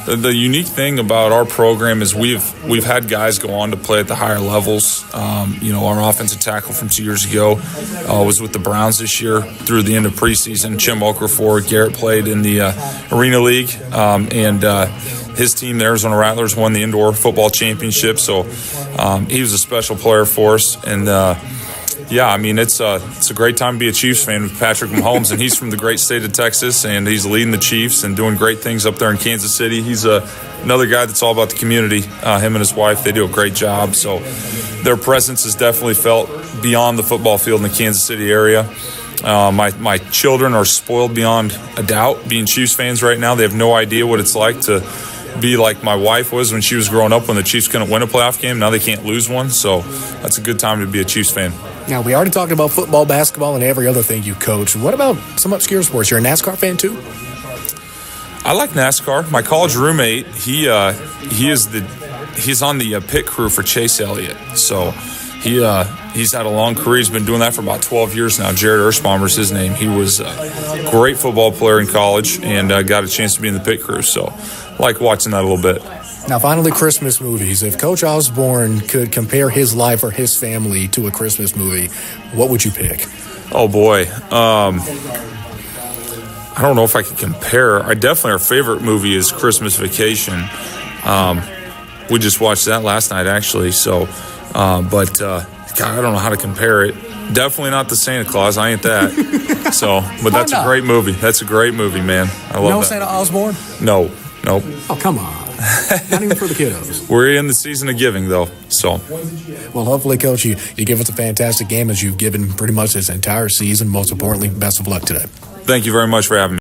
the unique thing about our program is we've had guys go on to play at the higher levels. Our offensive tackle from 2 years ago was with the Browns this year through the end of preseason. Jim Okafor, Garrett played in the Arena League, and his team, the Arizona Rattlers, won the indoor football championship. So he was a special player for us, and it's a great time to be a Chiefs fan with Patrick Mahomes, and he's from the great state of Texas, and he's leading the Chiefs and doing great things up there in Kansas City. He's another guy that's all about the community. Him and his wife, they do a great job. So their presence is definitely felt beyond the football field in the Kansas City area. My children are spoiled beyond a doubt being Chiefs fans right now. They have no idea what it's like to be like my wife was when she was growing up when the Chiefs couldn't win a playoff game. Now they can't lose one. So that's a good time to be a Chiefs fan. Now, we already talked about football, basketball, and every other thing you coach. What about some obscure sports? You're a NASCAR fan, too? I like NASCAR. My college roommate, he's on the pit crew for Chase Elliott. So he's had a long career. He's been doing that for about 12 years now. Jared Ershbomber's his name. He was a great football player in college and got a chance to be in the pit crew. So I like watching that a little bit. Now, finally, Christmas movies. If Coach Osborne could compare his life or his family to a Christmas movie, what would you pick? Oh, boy. I don't know if I could compare. Our favorite movie is Christmas Vacation. We just watched that last night, actually. So, God, I don't know how to compare it. Definitely not the Santa Claus. I ain't that. But that's a great movie. That's a great movie, man. I love that. No Santa Osborne? No. Nope. Oh, come on. Not even for the kiddos. We're in the season of giving, though. So, well, hopefully, Coach, you give us a fantastic game as you've given pretty much this entire season. Most importantly, best of luck today. Thank you very much for having me.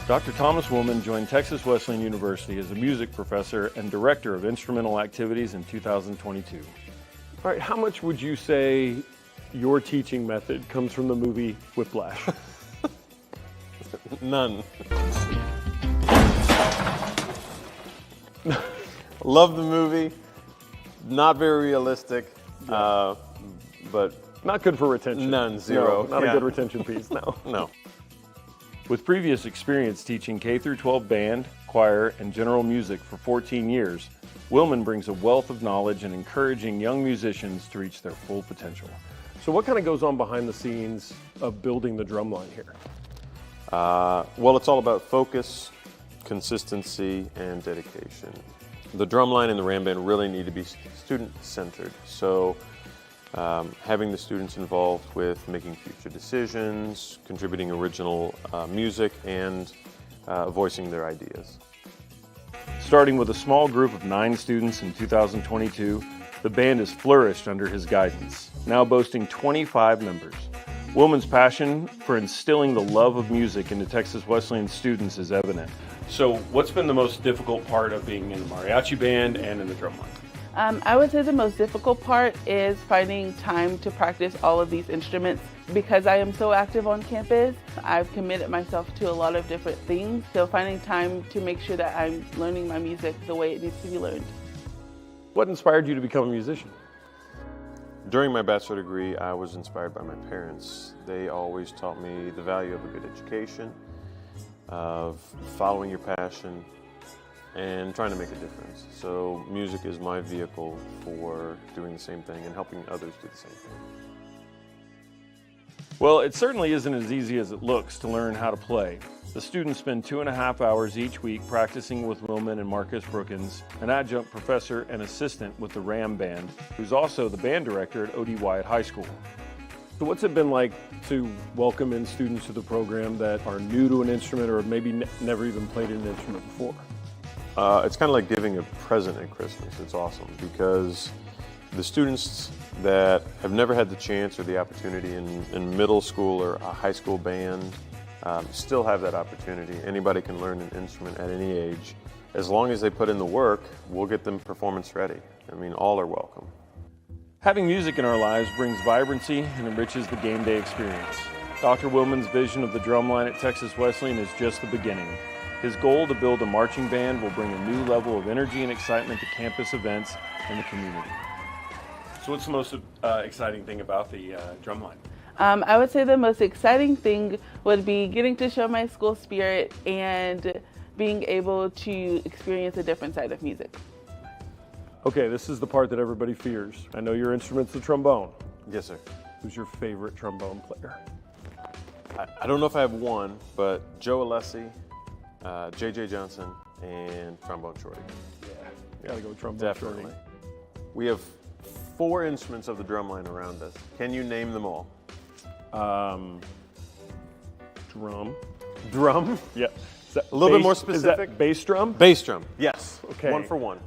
Dr. Thomas Woolman joined Texas Wesleyan University as a music professor and director of instrumental activities in 2022. All right, how much would you say your teaching method comes from the movie Whiplash? None. Love the movie. Not very realistic, but not good for retention. None, zero. No, not a good retention piece, no. No. With previous experience teaching K-12 band, choir, and general music for 14 years, Willman brings a wealth of knowledge in encouraging young musicians to reach their full potential. So what kind of goes on behind the scenes of building the drumline here? Well, it's all about focus, consistency, and dedication. The drumline and the Ram Band really need to be student-centered. So having the students involved with making future decisions, contributing original music, and voicing their ideas. Starting with a small group of 9 students in 2022, the band has flourished under his guidance, now boasting 25 members. Willman's passion for instilling the love of music into Texas Wesleyan students is evident. So what's been the most difficult part of being in the mariachi band and in the drumline? I would say the most difficult part is finding time to practice all of these instruments. Because I am so active on campus, I've committed myself to a lot of different things. So finding time to make sure that I'm learning my music the way it needs to be learned. What inspired you to become a musician? During my bachelor degree, I was inspired by my parents. They always taught me the value of a good education, of following your passion, and trying to make a difference. So music is my vehicle for doing the same thing and helping others do the same thing. Well, it certainly isn't as easy as it looks to learn how to play. The students spend 2.5 hours each week practicing with Wilman and Marcus Brookins, an adjunct professor and assistant with the Ram Band, who's also the band director at O.D. Wyatt High School. So what's it been like to welcome in students to the program that are new to an instrument or maybe never even played an instrument before? It's kind of like giving a present at Christmas. It's awesome because the students that have never had the chance or the opportunity in middle school or a high school band still have that opportunity. Anybody can learn an instrument at any age. As long as they put in the work, we'll get them performance ready. I mean, all are welcome. Having music in our lives brings vibrancy and enriches the game day experience. Dr. Wilman's vision of the drumline at Texas Wesleyan is just the beginning. His goal to build a marching band will bring a new level of energy and excitement to campus events and the community. So what's the most exciting thing about the drumline? I would say the most exciting thing would be getting to show my school spirit and being able to experience a different side of music. Okay, this is the part that everybody fears. I know your instrument's the trombone. Yes, sir. Who's your favorite trombone player? I don't know if I have one, but Joe Alessi, J.J. Johnson, and trombone shorty. Yeah, you gotta go with trombone Definitely. shorty. We have 4 instruments of the drumline around us. Can you name them all? Drum. Drum? Yeah. A little bit more specific. Is that bass drum? Bass drum, yes. Okay. 1 for 1.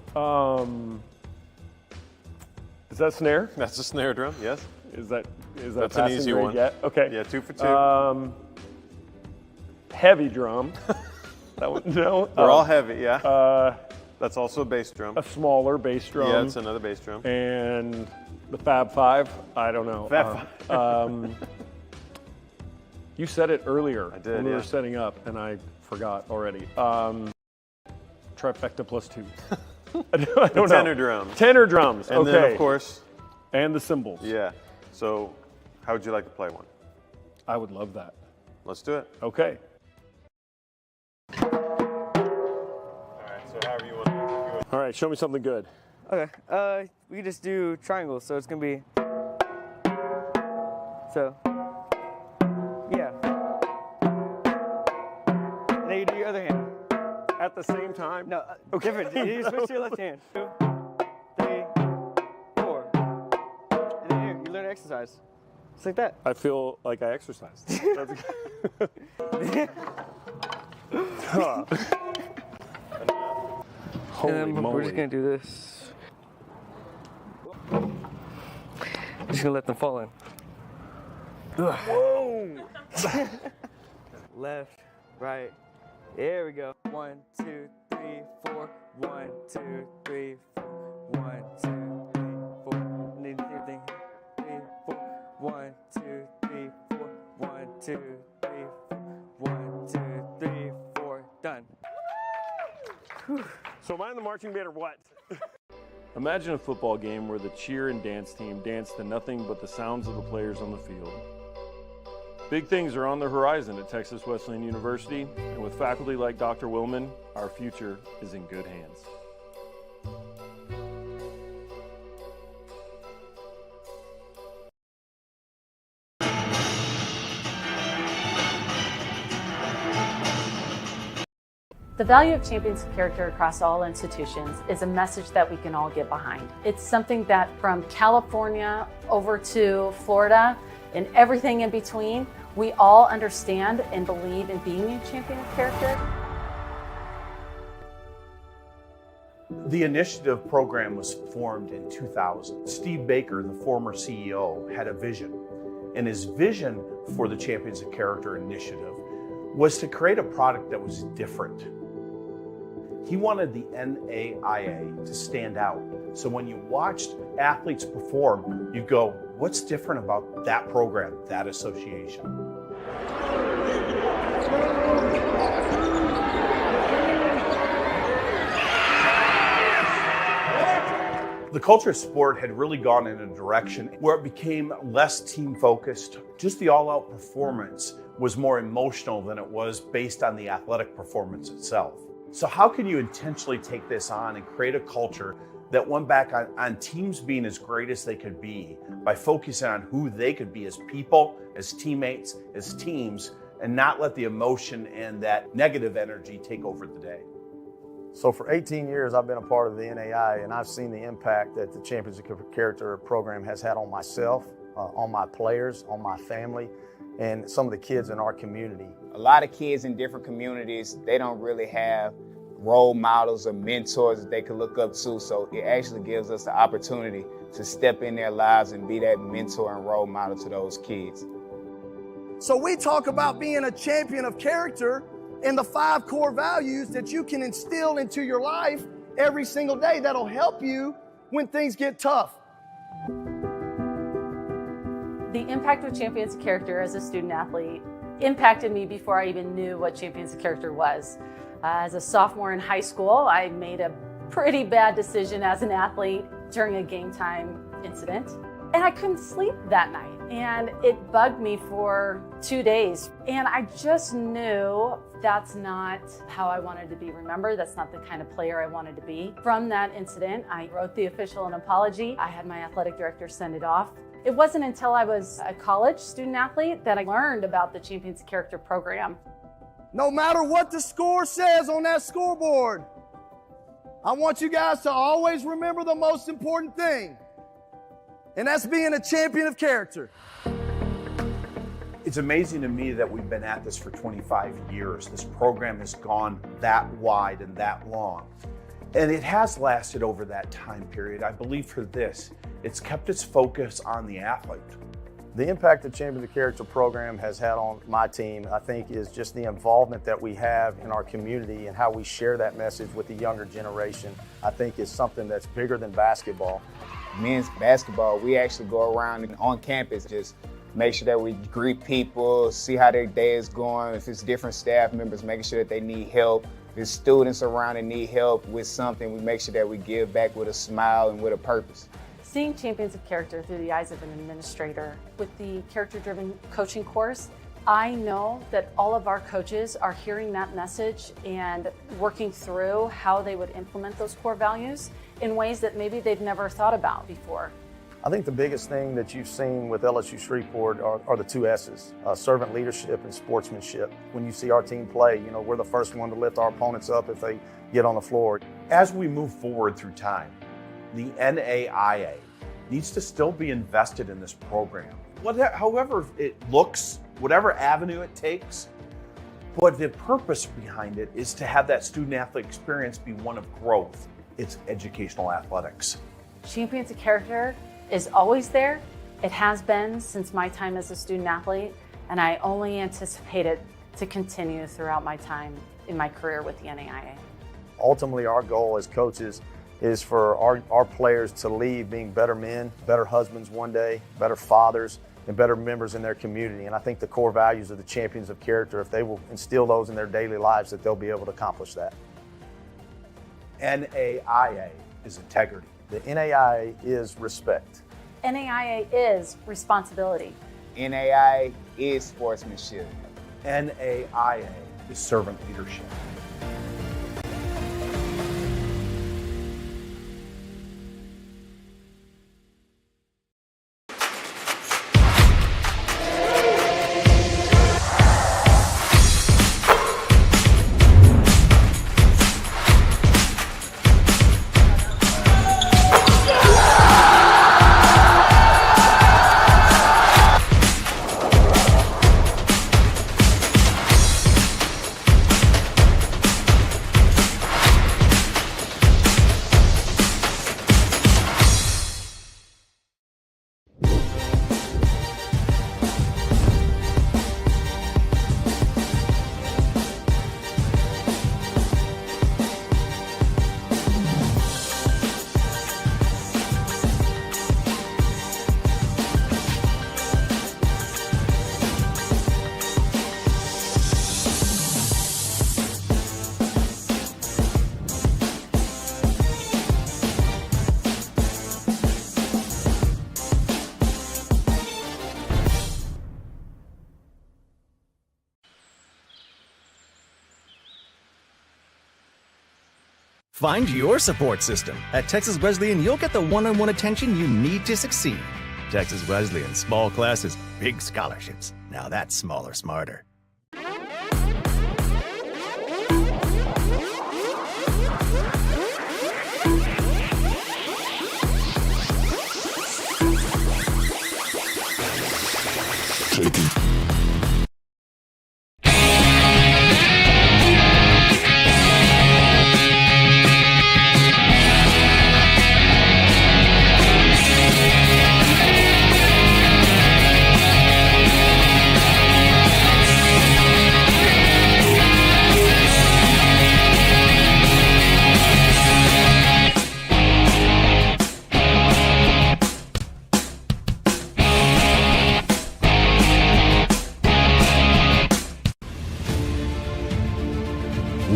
Is that snare? That's a snare drum, yes. Is that That's an easy one. Yet? Okay. Yeah, 2 for 2. Heavy drum. That one, no. They're all heavy, yeah. That's also a bass drum. A smaller bass drum. Yeah, it's another bass drum. And the Fab Five. I don't know. Fab Five. You said it earlier. I did, when we yeah. were setting up, and I forgot already. Trifecta plus 2. I don't know. Tenor drums. Tenor drums. And okay. then, of course. And the cymbals. Yeah. So, how would you like to play one? I would love that. Let's do it. Okay. All right. So, however you want. All right. Show me something good. Okay. We just do triangles, so it's gonna be. So. Yeah. And then you do your other hand. At the same time? No, different. You switch to your left hand. 2, 3, 4. And then here, you learn to exercise. Just like that. I feel like I exercised. That's Holy and then moly. we're just gonna do this. Just gonna let them fall in. Whoa! Left, right. There we go. 1, 2, 3, 4. 1, 2, 3, 4. 1, 2, 3, 4. And then everything. 3, 4. 1, 2, 3, 4. 1, 2, 3, 4. 1, 2, 3, 4. Done. Whew. So am I in the marching band or what? Imagine a football game where the cheer and dance team dance to nothing but the sounds of the players on the field. Big things are on the horizon at Texas Wesleyan University, and with faculty like Dr. Wilman, our future is in good hands. The value of champions of character across all institutions is a message that we can all get behind. It's something that from California over to Florida and everything in between, we all understand and believe in being a champion of character. The initiative program was formed in 2000. Steve Baker, the former CEO, had a vision. And his vision for the Champions of Character initiative was to create a product that was different. He wanted the NAIA to stand out. So when you watched athletes perform, you'd go, what's different about that program, that association? The culture of sport had really gone in a direction where it became less team-focused. Just the all-out performance was more emotional than it was based on the athletic performance itself. So how can you intentionally take this on and create a culture that went back on teams being as great as they could be by focusing on who they could be as people, as teammates, as teams, and not let the emotion and that negative energy take over the day? So for 18 years, I've been a part of the NAIA, and I've seen the impact that the Champions of Character program has had on myself, on my players, on my family, and some of the kids in our community. A lot of kids in different communities, they don't really have role models or mentors that they can look up to, so it actually gives us the opportunity to step in their lives and be that mentor and role model to those kids. So we talk about being a champion of character and the 5 core values that you can instill into your life every single day that'll help you when things get tough. The impact of Champions of Character as a student athlete impacted me before I even knew what Champions of Character was. As a sophomore in high school, I made a pretty bad decision as an athlete during a game time incident. And I couldn't sleep that night. And it bugged me for 2 days. And I just knew that's not how I wanted to be remembered. That's not the kind of player I wanted to be. From that incident, I wrote the official an apology. I had my athletic director send it off. It wasn't until I was a college student athlete that I learned about the Champions of Character program. No matter what the score says on that scoreboard, I want you guys to always remember the most important thing, and that's being a champion of character. It's amazing to me that we've been at this for 25 years. This program has gone that wide and that long. And it has lasted over that time period. I believe for this, it's kept its focus on the athlete. The impact the Champions of Character program has had on my team, I think, is just the involvement that we have in our community and how we share that message with the younger generation. I think is something that's bigger than basketball. Men's basketball, we actually go around on campus, just make sure that we greet people, see how their day is going. If it's different staff members, making sure that they need help. If it's students around and need help with something, we make sure that we give back with a smile and with a purpose. Seeing Champions of Character through the eyes of an administrator with the character-driven coaching course, I know that all of our coaches are hearing that message and working through how they would implement those core values in ways that maybe they've never thought about before. I think the biggest thing that you've seen with LSU Shreveport are the 2 S's, servant leadership and sportsmanship. When you see our team play, you know, we're the first one to lift our opponents up if they get on the floor. As we move forward through time, the NAIA needs to still be invested in this program. However it looks, whatever avenue it takes, but the purpose behind it is to have that student-athlete experience be one of growth. It's educational athletics. Champions of Character is always there. It has been since my time as a student athlete, and I only anticipate it to continue throughout my time in my career with the NAIA. Ultimately, our goal as coaches is for our players to leave being better men, better husbands one day, better fathers, and better members in their community. And I think the core values of the Champions of Character, if they will instill those in their daily lives, that they'll be able to accomplish that. NAIA is integrity. The NAIA is respect. NAIA is responsibility. NAIA is sportsmanship. NAIA is servant leadership. Find your support system. At Texas Wesleyan, you'll get the one-on-one attention you need to succeed. Texas Wesleyan, small classes, big scholarships. Now that's smaller, smarter.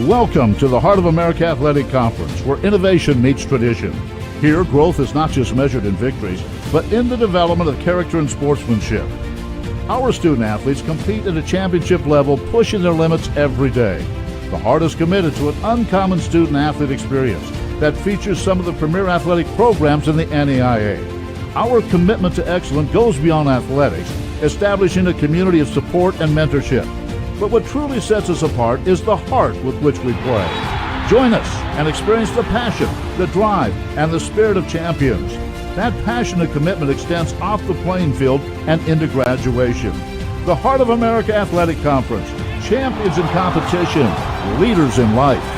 Welcome to the Heart of America Athletic Conference, where innovation meets tradition. Here, growth is not just measured in victories, but in the development of character and sportsmanship. Our student athletes compete at a championship level, pushing their limits every day. The Heart is committed to an uncommon student athlete experience that features some of the premier athletic programs in the NAIA. Our commitment to excellence goes beyond athletics, establishing a community of support and mentorship. But what truly sets us apart is the heart with which we play. Join us and experience the passion, the drive, and the spirit of champions. That passion and commitment extends off the playing field and into graduation. The Heart of America Athletic Conference, champions in competition, leaders in life.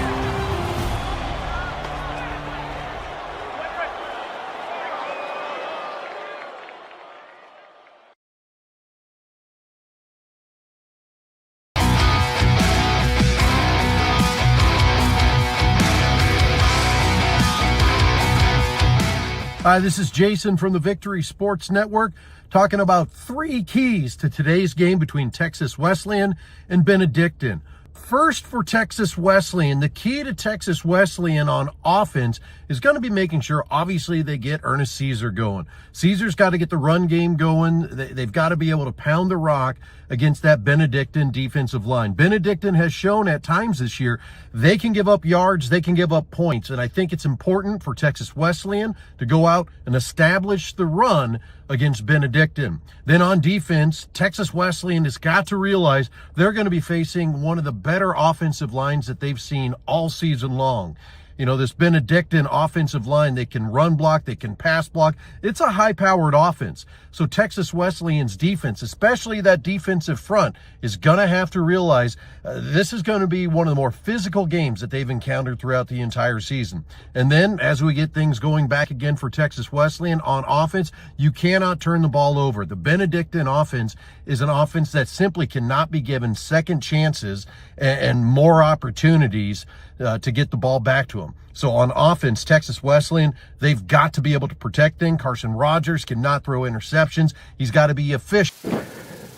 Hi, this is Jason from the Victory Sports Network talking about 3 keys to today's game between Texas Wesleyan and Benedictine. First, for Texas Wesleyan, the key to Texas Wesleyan on offense is going to be making sure, obviously, they get Ernest Caesar going. Caesar's got to get the run game going. They've got to be able to pound the rock against that Benedictine defensive line. Benedictine has shown at times this year they can give up yards, they can give up points, and I think it's important for Texas Wesleyan to go out and establish the run against Benedictine. Then on defense, Texas Wesleyan has got to realize they're going to be facing one of the better offensive lines that they've seen all season long. You know, this Benedictine offensive line, they can run block, they can pass block. It's a high-powered offense. So Texas Wesleyan's defense, especially that defensive front, is going to have to realize this is going to be one of the more physical games that they've encountered throughout the entire season. And then as we get things going back again for Texas Wesleyan on offense, you cannot turn the ball over. The Benedictine offense is an offense that simply cannot be given second chances and more opportunities to get the ball back to them. So on offense, Texas Wesleyan, they've got to be able to protect things. Carson Rogers cannot throw interceptions. He's got to be efficient.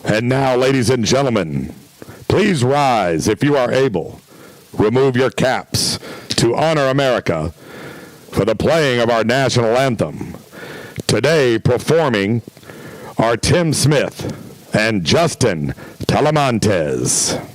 And now, ladies and gentlemen, please rise if you are able. Remove your caps to honor America for the playing of our national anthem. Today performing are Tim Smith and Justin Talamantes.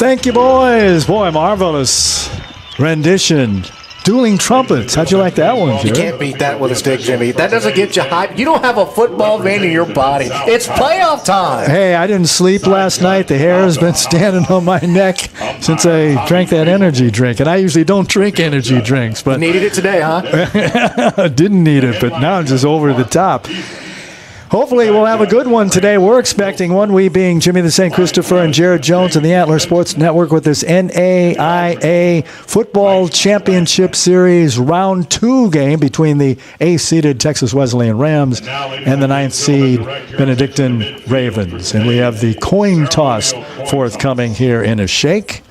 Thank you, boys. Boy, marvelous rendition. Dueling trumpets. How'd you like that one, Jared? You can't beat that with a stick, Jimmy. That doesn't get you hyped. You don't have a football vein in your body. It's playoff time. Hey, I didn't sleep last night. The hair has been standing on my neck since I drank that energy drink. And I usually don't drink energy drinks. But needed it today, huh? Didn't need it, but now I'm just over the top. Hopefully we'll have a good one today. We're expecting one, we being Jimmy the St. Christopher and Jared Jones and the Antler Sports Network with this NAIA Football Championship Series Round 2 game between the 8th-seeded Texas Wesleyan Rams and the 9th-seed Benedictine Ravens. And we have the coin toss forthcoming here in a shake.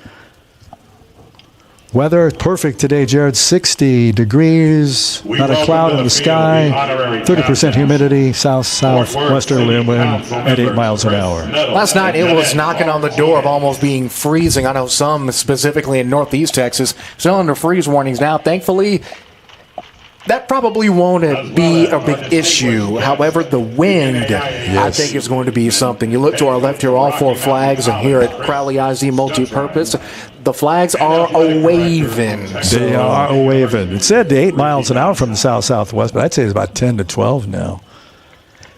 Weather perfect today, Jared. 60 degrees, not a cloud in the sky, 30% humidity, south-southwesterly wind at 8 miles an hour. Last night it was knocking on the door of almost being freezing. I know some, specifically in northeast Texas, still under freeze warnings now. Thankfully, that probably won't be a big issue. However, the wind, I think, is going to be something. You look to our left here, all 4 flags, and here at Crowley IZ Multipurpose, the flags are a-waving. They are a-waving. It said 8 miles an hour from the south-southwest, but I'd say it's about 10 to 12 now.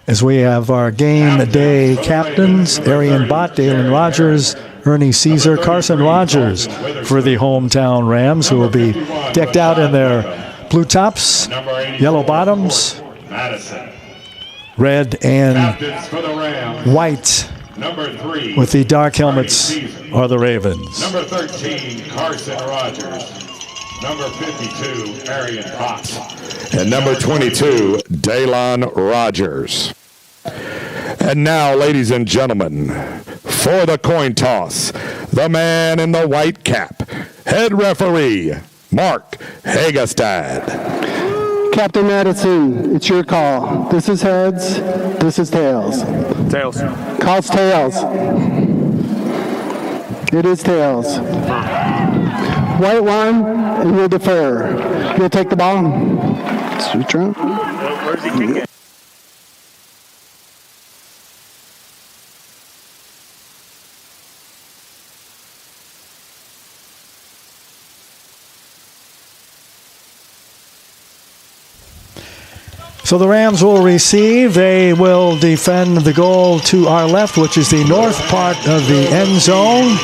As we have our game day captains, Arian Bott, Dalen Rogers, Ernie Caesar, Carson Rogers for the hometown Rams, who will be decked out in their blue tops, yellow bottoms, red and white. With the dark helmets are the Ravens. Number 13, Carson Rogers. Number 52, Arian Bott. And number 22, Dalen Rogers. And now, ladies and gentlemen, for the coin toss, the man in the white cap, head referee, Mark Hagestad. Captain Madison, it's your call. This is heads, this is tails. Tails. Calls tails. It is tails. White one, and we'll defer. You'll take the ball. Switch around. Where's he kicking? So the Rams will receive. They will defend the goal to our left, which is the north part of the end zone.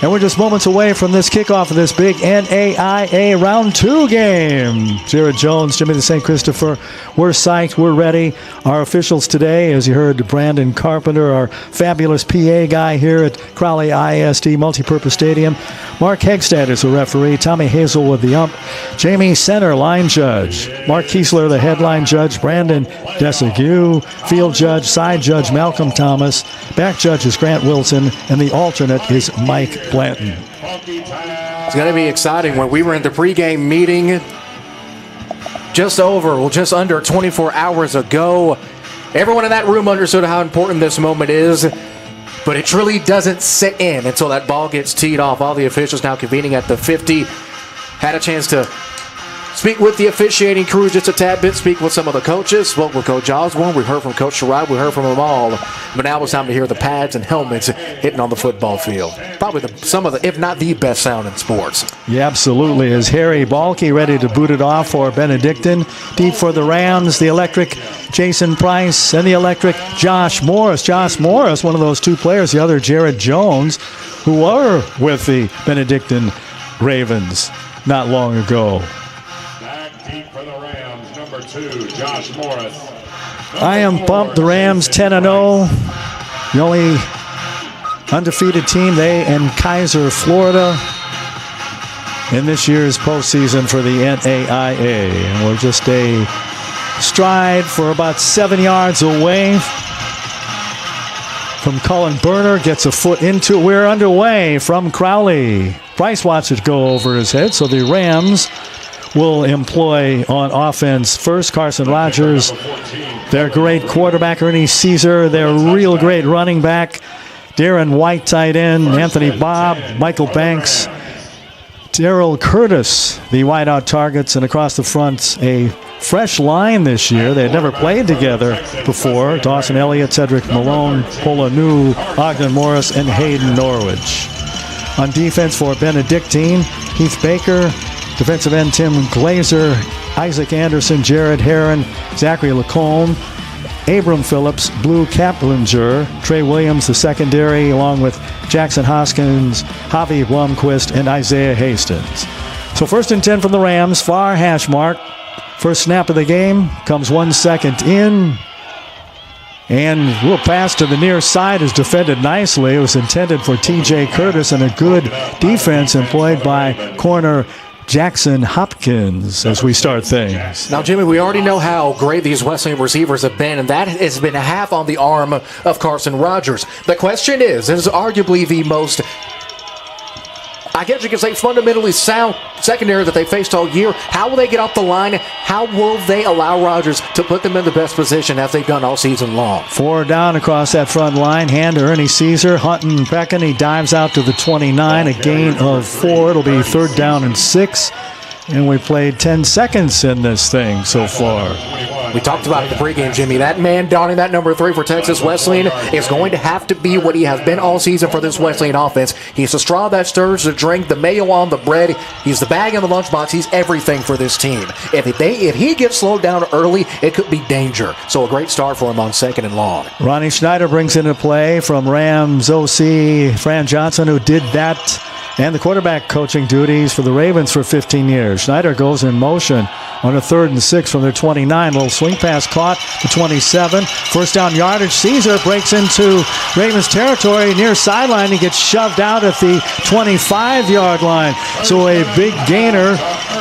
And we're just moments away from this kickoff of this big NAIA Round 2 game. Jared Jones, Jimmy the St. Christopher, we're psyched, we're ready. Our officials today, as you heard, Brandon Carpenter, our fabulous PA guy here at Crowley ISD Multipurpose Stadium. Mark Hegstad is the referee. Tommy Hazel with the ump. Jamie Center, line judge. Mark Kiesler, the headline judge. Brandon Desague, field judge. Side judge Malcolm Thomas. Back judge is Grant Wilson. And the alternate is Mike Blanton. It's going to be exciting. When we were in the pregame meeting just under 24 hours ago, everyone in that room understood how important this moment is. But it truly doesn't sit in until that ball gets teed off. All the officials now convening at the 50. Had a chance to speak with the officiating crew just a tad bit, speak with some of the coaches, spoke with Coach Osborne. We heard from Coach Sherrod. We heard from them all. But now it's time to hear the pads and helmets hitting on the football field. Probably some of the, if not the best sound in sports. Yeah, absolutely. As Harry Balke ready to boot it off for Benedictine. Deep for the Rams, the electric Jason Price, and the electric Josh Morris. Josh Morris, one of those 2 players, the other Jared Jones, who were with the Benedictine Ravens not long ago. Deep for the Rams, number 2, Josh Morris. I am pumped. The Rams 10-0. The only undefeated team, they and Kaiser, Florida, in this year's postseason for the NAIA. And we're just a stride for about 7 yards away from Cullen Berner. Gets a foot into it. We're underway from Crowley. Price watched it go over his head, so the Rams will employ on offense first Carson Rogers, their great quarterback Ernie Caesar, their real great running back Darren White, tight end Anthony Bobb, Michael Banks, Darrell Curtis, the wideout targets, and across the front a fresh line this year. They had never played together before. Dawson Elliott, Cedric Malone, Pola New, Ogden Morris, and Hayden Norwich. On defense for Benedictine, Heath Baker, defensive end Tim Glazer, Isaac Anderson, Jared Herron, Zachary Lacombe, Abram Phillips, Blue Kaplinger, Trey Williams, the secondary, along with Jackson Hoskins, Javi Blomquist, and Isaiah Hastings. So 1st and 10 from the Rams, far hash mark. First snap of the game comes 1 second in. And little pass to the near side is defended nicely. It was intended for T.J. Curtis, and a good defense employed by corner Jackson Hopkins as we start things. Now, Jimmy, we already know how great these Wesleyan receivers have been, and that has been half on the arm of Carson Rogers. The question is arguably the most, I guess you could say, fundamentally sound secondary that they faced all year. How will they get off the line? How will they allow Rogers to put them in the best position as they've done all season long? 4 down across that front line. Hand to Ernie Caesar. Hunting Peckin. He dives out to the 29. A gain of 4. It'll be 3rd down and 6. And we played 10 seconds in this thing so far. We talked about it in the pregame, Jimmy. That man donning that number 3 for Texas Wesleyan is going to have to be what he has been all season for this Wesleyan offense. He's the straw that stirs the drink, the mayo on the bread. He's the bag in the lunchbox. He's everything for this team. If he gets slowed down early, it could be danger. So a great start for him on 2nd and long. Ronnie Schneider brings into play from Rams OC Fran Johnson, who did that and the quarterback coaching duties for the Ravens for 15 years. Schneider goes in motion on a 3rd and 6 from their 29. Little swing pass caught to 27. 1st down yardage. Caesar breaks into Ravens territory near sideline. He gets shoved out at the 25-yard line. So a big gainer,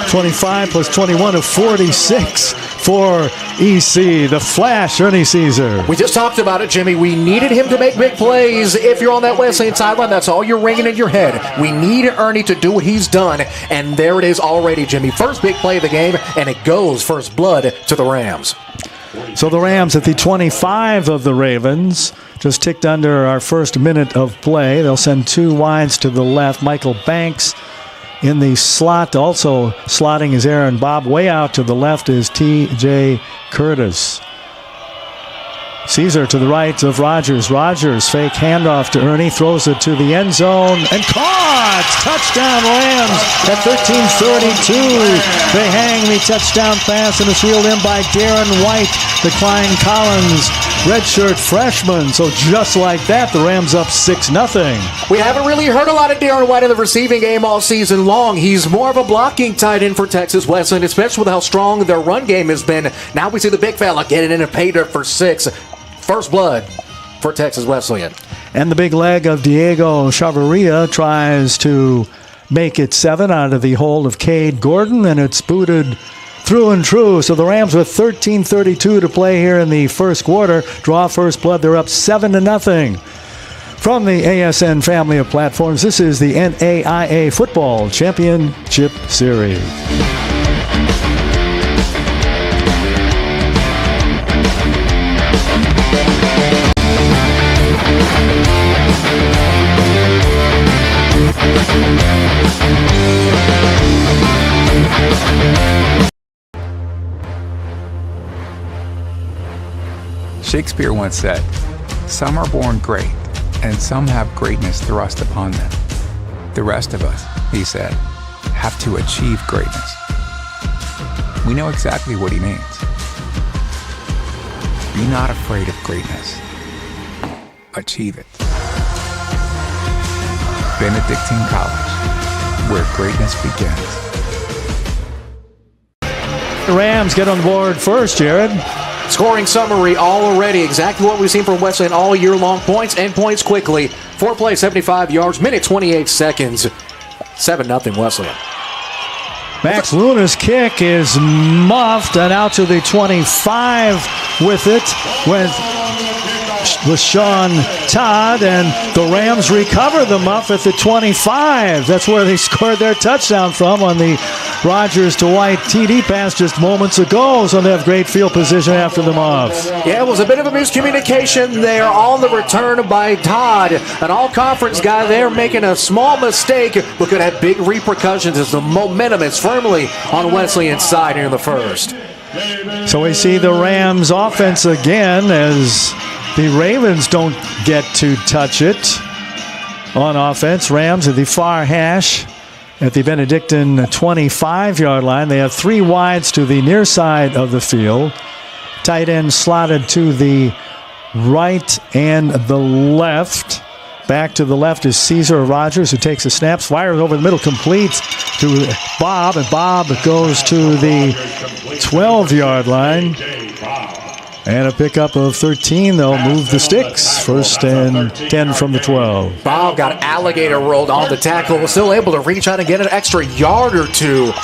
25 plus 21 of 46 for EC. The flash, Ernie Caesar. We just talked about it, Jimmy. We needed him to make big plays. If you're on that Wesleyan sideline, that's all you're ringing in your head. We need Ernie to do what he's done, and there it is already, Jimmy. First big play of the game, and it goes first blood to the Rams. So the Rams at the 25 of the Ravens, just ticked under our first minute of play. They'll send 2 wides to the left. Michael Banks in the slot, also slotting is Aaron Bob. Way out to the left is T.J. Curtis. Caesar to the right of Rogers. Rogers, fake handoff to Ernie, throws it to the end zone, and caught! Touchdown Rams at 13:32. They hang the touchdown pass, and it's reeled in by Darren White, the Klein Collins redshirt freshman. So just like that, the Rams up 6-0. We haven't really heard a lot of Darren White in the receiving game all season long. He's more of a blocking tight end for Texas Wesleyan, especially with how strong their run game has been. Now we see the big fella getting in a pay dirt for 6. First blood for Texas Wesleyan. And the big leg of Diego Chavarria tries to make it 7 out of the hole of Cade Gordon, and it's booted through and true. So the Rams with 13:32 to play here in the first quarter draw first blood. They're up 7-0. From the ASN family of platforms, this is the NAIA Football Championship Series. Shakespeare once said, "Some are born great, and some have greatness thrust upon them. The rest of us," he said, "have to achieve greatness." We know exactly what he means. Be not afraid of greatness. Achieve it. Benedictine College, where greatness begins. The Rams get on board first, Jared. Scoring summary already. Exactly what we've seen from Wesleyan all year long. Points and points quickly. 4 plays, 75 yards, minute 28 seconds. 7-0 Wesleyan. Max Luna's kick is muffed and out to the 25 with it. Went Sean Todd, and the Rams recover the muff at the 25. That's where they scored their touchdown from on the Rogers to White TD pass just moments ago. So they have great field position after the muff. Yeah, it was a bit of a miscommunication there on the return by Todd. An all-conference guy there making a small mistake, but could have big repercussions as the momentum is firmly on Wesleyan's side here in the first. So we see the Rams offense again as the Ravens don't get to touch it. on offense. Rams at the far hash at the Benedictine 25-yard line. They have 3 wides to the near side of the field. Tight end slotted to the right and the left. Back to the left is Caesar Rogers, who takes the snaps, fires over the middle, completes to Bob, and Bob goes to the 12-yard line. And a pickup of 13. They'll move the sticks. First and 10 from the 12. Bob got alligator rolled on the tackle, was still able to reach out and get an extra yard or two.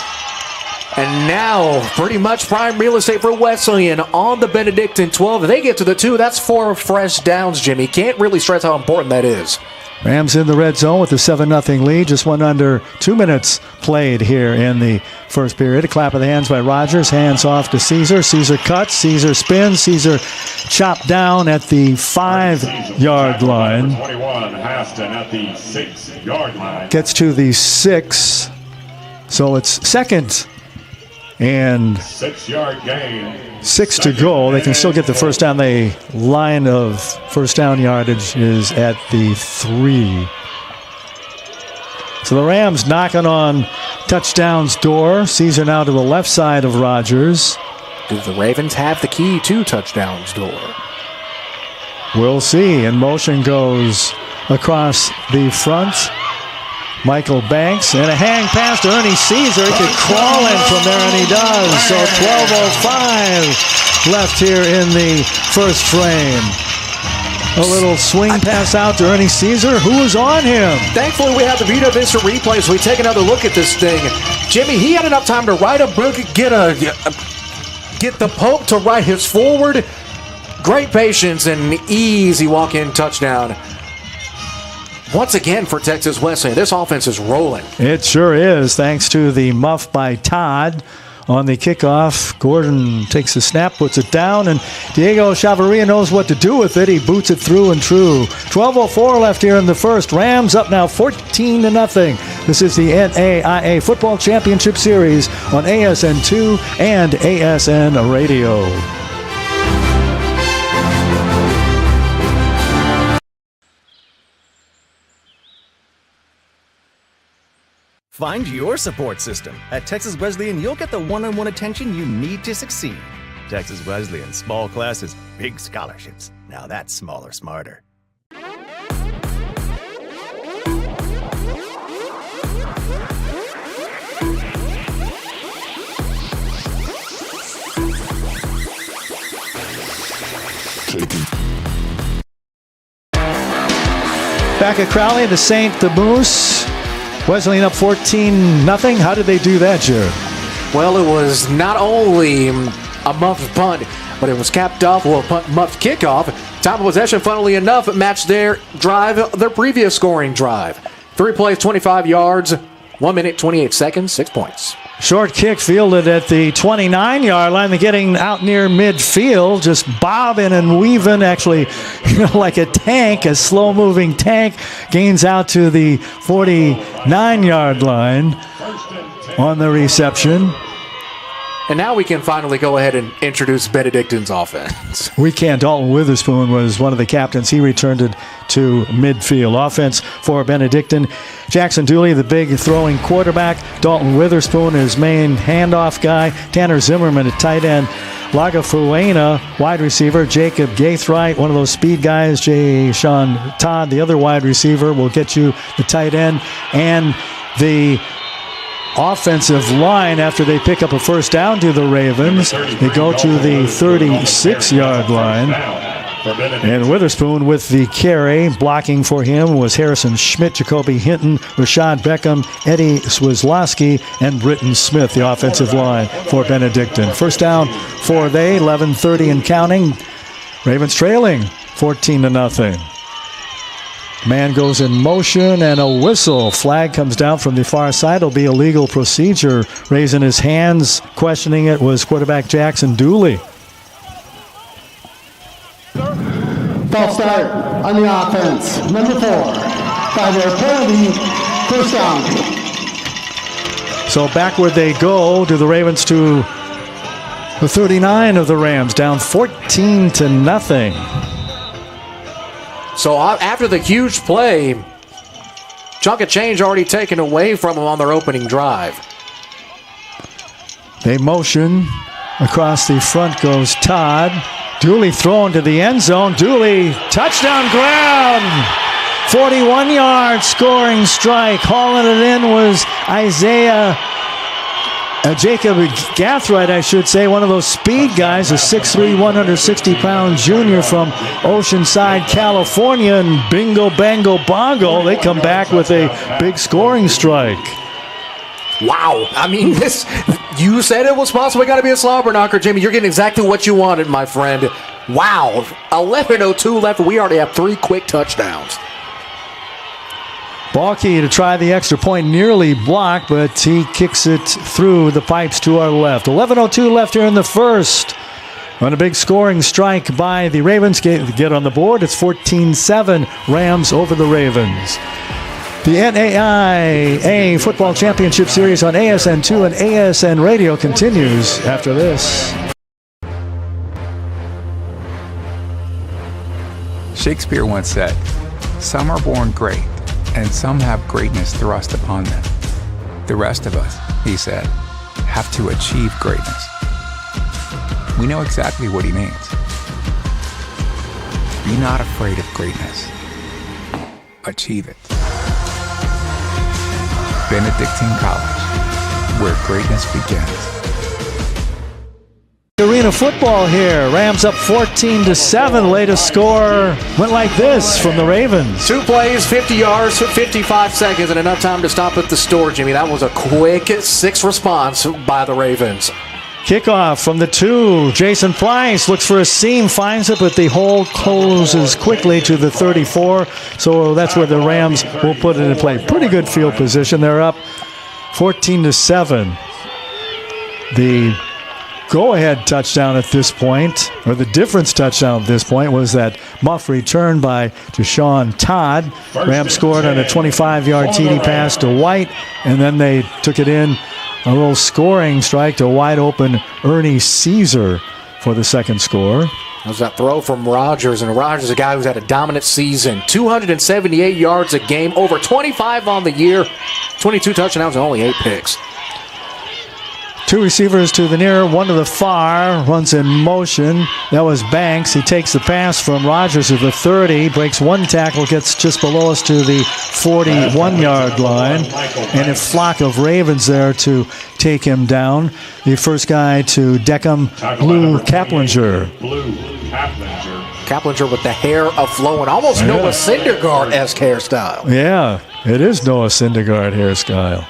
And now, pretty much prime real estate for Wesleyan on the Benedictine 12. If they get to the 2, that's 4 fresh downs, Jimmy. Can't really stress how important that is. Rams in the red zone with a 7-0 lead. Just went under 2 minutes played here in the first period. A clap of the hands by Rogers. Hands off to Caesar. Caesar cuts. Caesar spins. Caesar chopped down at the 5-yard line. 21, Haston at the 6-yard line. Gets to the 6. So it's second and 6-yard gain. 6 to go. They can still get the first down. The line of first down yardage is at the 3. So the Rams knocking on touchdown's door. Caesar now to the left side of Rogers. Do the Ravens have the key to touchdown's door? We'll see. And motion goes across the front. Michael Banks, and a hang pass to Ernie Caesar. He could crawl in from there, and he does. So 12:05 left here in the first frame. A little swing pass out to Ernie Caesar. Who was on him? Thankfully, we have the Vita Vista replay, so we take another look at this thing. Jimmy, he had enough time to write a book, get the Pope to write his forward. Great patience and easy walk-in touchdown. Once again for Texas Wesleyan, this offense is rolling. It sure is, thanks to the muff by Todd on the kickoff. Gordon takes the snap, puts it down, and Diego Chavarria knows what to do with it. He boots it through and true. 12:04 left here in the first. Rams up now 14-0. This is the NAIA Football Championship Series on ASN2 and ASN Radio. Find your support system. At Texas Wesleyan, you'll get the one-on-one attention you need to succeed. Texas Wesleyan, small classes, big scholarships. Now that's smaller, smarter. Back at Crowley, the St. Moose. Wesleyan up 14-0. How did they do that, Jared? Well, it was not only a muffed punt, but it was capped off with a muffed kickoff. Time of possession, funnily enough, matched their drive, their previous scoring drive. 3 plays, 25 yards, 1 minute, 28 seconds, 6 points. Short kick fielded at the 29-yard line. They're getting out near midfield, just bobbing and weaving, actually, like a tank, a slow-moving tank. Gains out to the 49-yard line on the reception. And now we can finally go ahead and introduce Benedictine's offense. We can. Dalton Witherspoon was one of the captains. He returned it to midfield. Offense for Benedictine. Jackson Dooley, the big throwing quarterback. Dalton Witherspoon, his main handoff guy. Tanner Zimmerman, a tight end. Lagafuena, wide receiver. Jacob Gaithright, one of those speed guys. Jay Sean Todd, the other wide receiver, will get you the tight end. And the offensive line, after they pick up a first down to the Ravens, they go to the 36-yard line. And Witherspoon with the carry. Blocking for him was Harrison Schmidt, Jacoby Hinton, Rashad Beckham, Eddie Swislowski, and Britton Smith, the offensive line for Benedictine. First down for they, 11:30 and counting. Ravens trailing 14-0. Man goes in motion and a whistle. Flag comes down from the far side. It'll be a legal procedure. Raising his hands, questioning it, was quarterback Jackson Dooley. False start on the offense. Number 4. 5-yard penalty. First down. So backward they go to the Ravens to the 39 of the Rams, down 14-0. So after the huge play, chunk of change already taken away from them on their opening drive. They motion. Across the front goes Todd. Dooley thrown to the end zone. Dooley, touchdown grab. 41-yard scoring strike. Hauling it in was Jacob Gathright, I should say, one of those speed guys, a 6'3", 160-pound junior from Oceanside, California, and bingo, bango, bongo, they come back with a big scoring strike. Wow. I mean, you said it was possible. Got to be a slobber knocker, Jimmy. You're getting exactly what you wanted, my friend. Wow. 11:02 left. We already have 3 quick touchdowns. Balky to try the extra point, nearly blocked, but he kicks it through the pipes to our left. 11:02 left here in the first. On a big scoring strike by the Ravens, get on the board. It's 14-7 Rams over the Ravens. The NAIA Football Championship Series on ASN2 and ASN Radio continues after this. Shakespeare once said, "Some are born great, and some have greatness thrust upon them. The rest of us," he said, "have to achieve greatness." We know exactly what he means. Be not afraid of greatness. Achieve it. Benedictine College, where greatness begins. Arena football here. Rams up 14-7. Latest score went like this from the Ravens. 2 plays, 50 yards, 55 seconds, and enough time to stop at the store, Jimmy. That was a quick 6 response by the Ravens. Kickoff from the 2. Jason Price looks for a seam, finds it, but the hole closes quickly to the 34. So that's where the Rams will put it in play. Pretty good field position. They're up 14-7. The go-ahead touchdown at this point, or the difference touchdown at this point, was that muff return by Deshaun Todd. Rams scored on a 25-yard TD pass to White, and then they took it in a little scoring strike to wide-open Ernie Caesar for the second score. That was that throw from Rodgers, and Rodgers is a guy who's had a dominant season. 278 yards a game, over 25 on the year, 22 touchdowns and only 8 picks. 2 receivers to the near, 1 to the far, runs in motion. That was Banks. He takes the pass from Rodgers to the 30, breaks 1 tackle, gets just below us to the 41-yard line. And a flock of Ravens there to take him down. The first guy to deck him, Blue Kaplinger. Kaplinger with the hair a-flowing, almost Noah Syndergaard-esque hairstyle. Yeah, it is Noah Syndergaard hairstyle.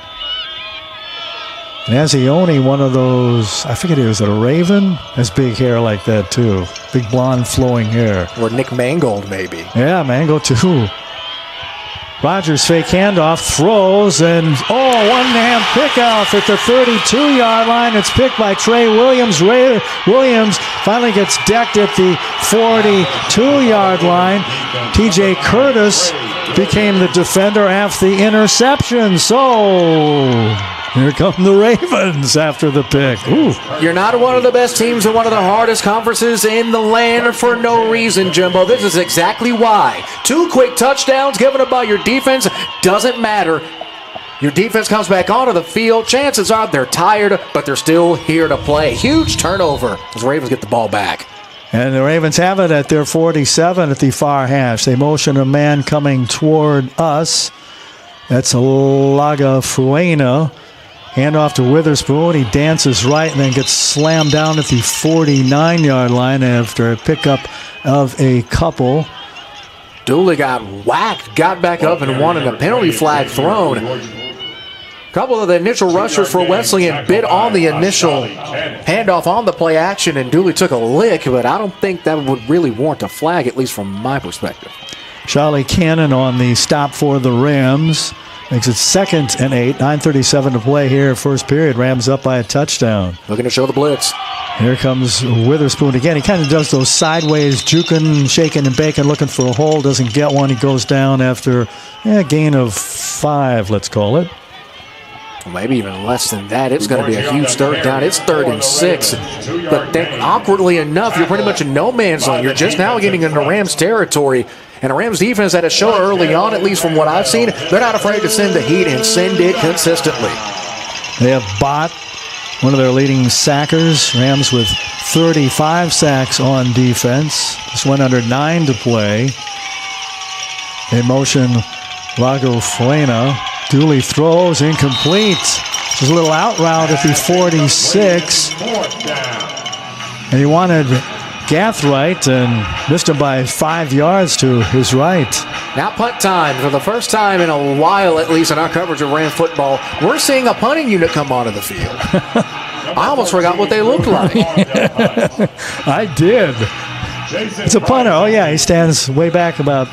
Nazione, one of those, I forget, was it a Raven? Has big hair like that too. Big blonde flowing hair. Or Nick Mangold maybe. Yeah, Mangold too. Rodgers fake handoff, throws, and one-hand pickoff at the 32-yard line. It's picked by Trey Williams. Williams finally gets decked at the 42-yard line. TJ Curtis became the defender after the interception. So here come the Ravens after the pick. Ooh. You're not one of the best teams in one of the hardest conferences in the land for no reason, Jimbo. This is exactly why. 2 quick touchdowns given up by your defense doesn't matter. Your defense comes back onto the field. Chances are they're tired, but they're still here to play. Huge turnover as the Ravens get the ball back. And the Ravens have it at their 47 at the far hash. They motion a man coming toward us. That's Lagafuena. Hand off to Witherspoon. He dances right and then gets slammed down at the 49-yard line after a pickup of a couple. Dooley got whacked, got back up and wanted a penalty flag thrown. A couple of the initial rushers for Wesleyan bid on the initial handoff on the play action, and Dooley took a lick, but I don't think that would really warrant a flag, at least from my perspective. Charlie Cannon on the stop for the Rams. Makes it 2nd and 8. 9:37 to play here. First period. Rams up by a touchdown. Looking to show the blitz. Here comes Witherspoon again. He kind of does those sideways, juking, shaking, and baking, looking for a hole. Doesn't get one. He goes down after a gain of 5, let's call it. Well, maybe even less than that. It's going to be a huge third down. It's 3rd and 6. But then, awkwardly enough, you're pretty much in no man's land. You're just now getting into Rams territory. And a Rams defense that has shown early on, at least from what I've seen, they're not afraid to send the heat and send it consistently. They have Bott, one of their leading sackers. Rams with 35 sacks on defense. Just went under 9 to play. In motion, Lago Fuena. Dooley throws, incomplete. Just a little out route at the 46. And he wanted Gathright and missed him by 5 yards to his right. Now punt time. For the first time in a while, at least in our coverage of Ram football, we're seeing a punting unit come onto the field. I almost forgot what they looked like. I did. It's a punter. Oh, yeah, he stands way back about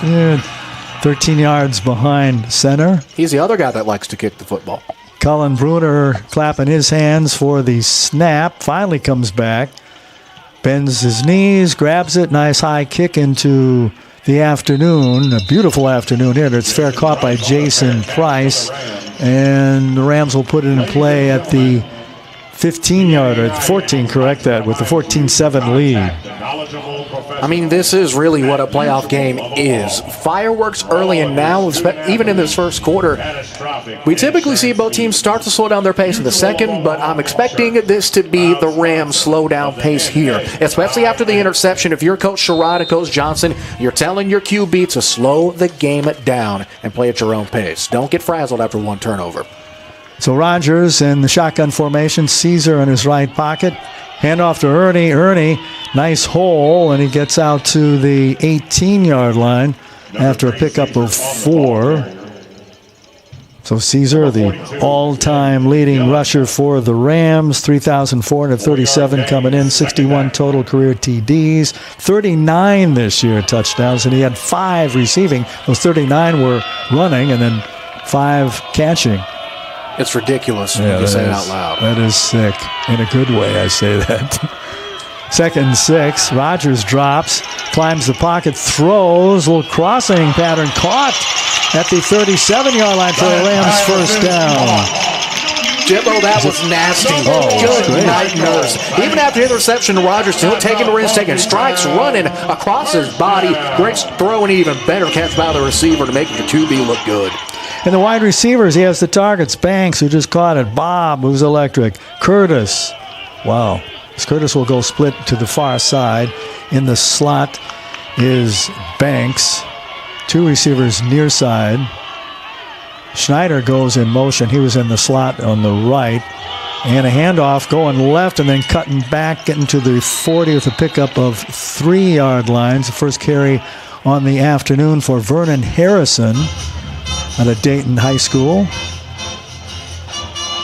13 yards behind center. He's the other guy that likes to kick the football. Cullen Bruner clapping his hands for the snap. Finally comes back. Bends his knees, grabs it. Nice high kick into the afternoon. A beautiful afternoon here. It's fair caught by Jason Price. And the Rams will put it in play at the 15-yard, or 14, correct that, with the 14-7 lead. I mean, this is really what a playoff game is. Fireworks early and now, even in this first quarter. We typically see both teams start to slow down their pace in the second, but I'm expecting this to be the Rams' slow down pace here, especially after the interception. If you're Coach Sherrod and Coach Johnson, you're telling your QB to slow the game down and play at your own pace. Don't get frazzled after one turnover. So Rodgers in the shotgun formation, Caesar in his right pocket. Handoff to Ernie. Ernie, nice hole, and he gets out to the 18-yard line after a pickup of 4. So Caesar, the all-time leading rusher for the Rams, 3,437 coming in, 61 total career TDs, 39 this year touchdowns, and he had 5 receiving. Those 39 were running, and then 5 catching. It's ridiculous when you say it out loud. That is sick. In a good way, I say that. 2nd and 6. Rodgers drops, climbs the pocket, throws. A little crossing pattern caught at the 37-yard line for the Rams' first down. Jimbo, that was nasty. Good night, nurse. Even after the interception, Rodgers still taking the risk, taking strikes, running across his body. Great throw, and even better catch by the receiver to make the QB look good. And the wide receivers, he has the targets. Banks, who just caught it. Bob, who's electric. Curtis. Wow. Curtis will go split to the far side. In the slot is Banks. 2 receivers near side. Schneider goes in motion. He was in the slot on the right. And a handoff going left and then cutting back, getting to the 40 with a pickup of 3-yard lines. The first carry on the afternoon for Vernon Harrison out of Dayton High School.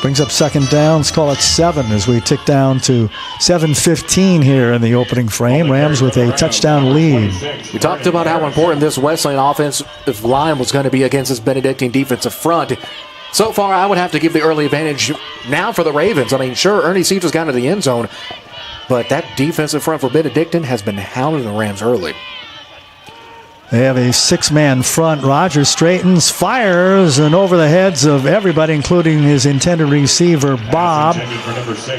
Brings up 2nd down. Let's call it 7 as we tick down to 7:15 here in the opening frame. Rams with a touchdown lead. We talked about how important this Wesleyan offensive line was going to be against this Benedictine defensive front. So far, I would have to give the early advantage now for the Ravens. I mean, sure, Ernie Caesar's got into the end zone, but that defensive front for Benedictine has been hounding the Rams early. They have a 6-man front. Rodgers straightens, fires, and over the heads of everybody, including his intended receiver, Bob.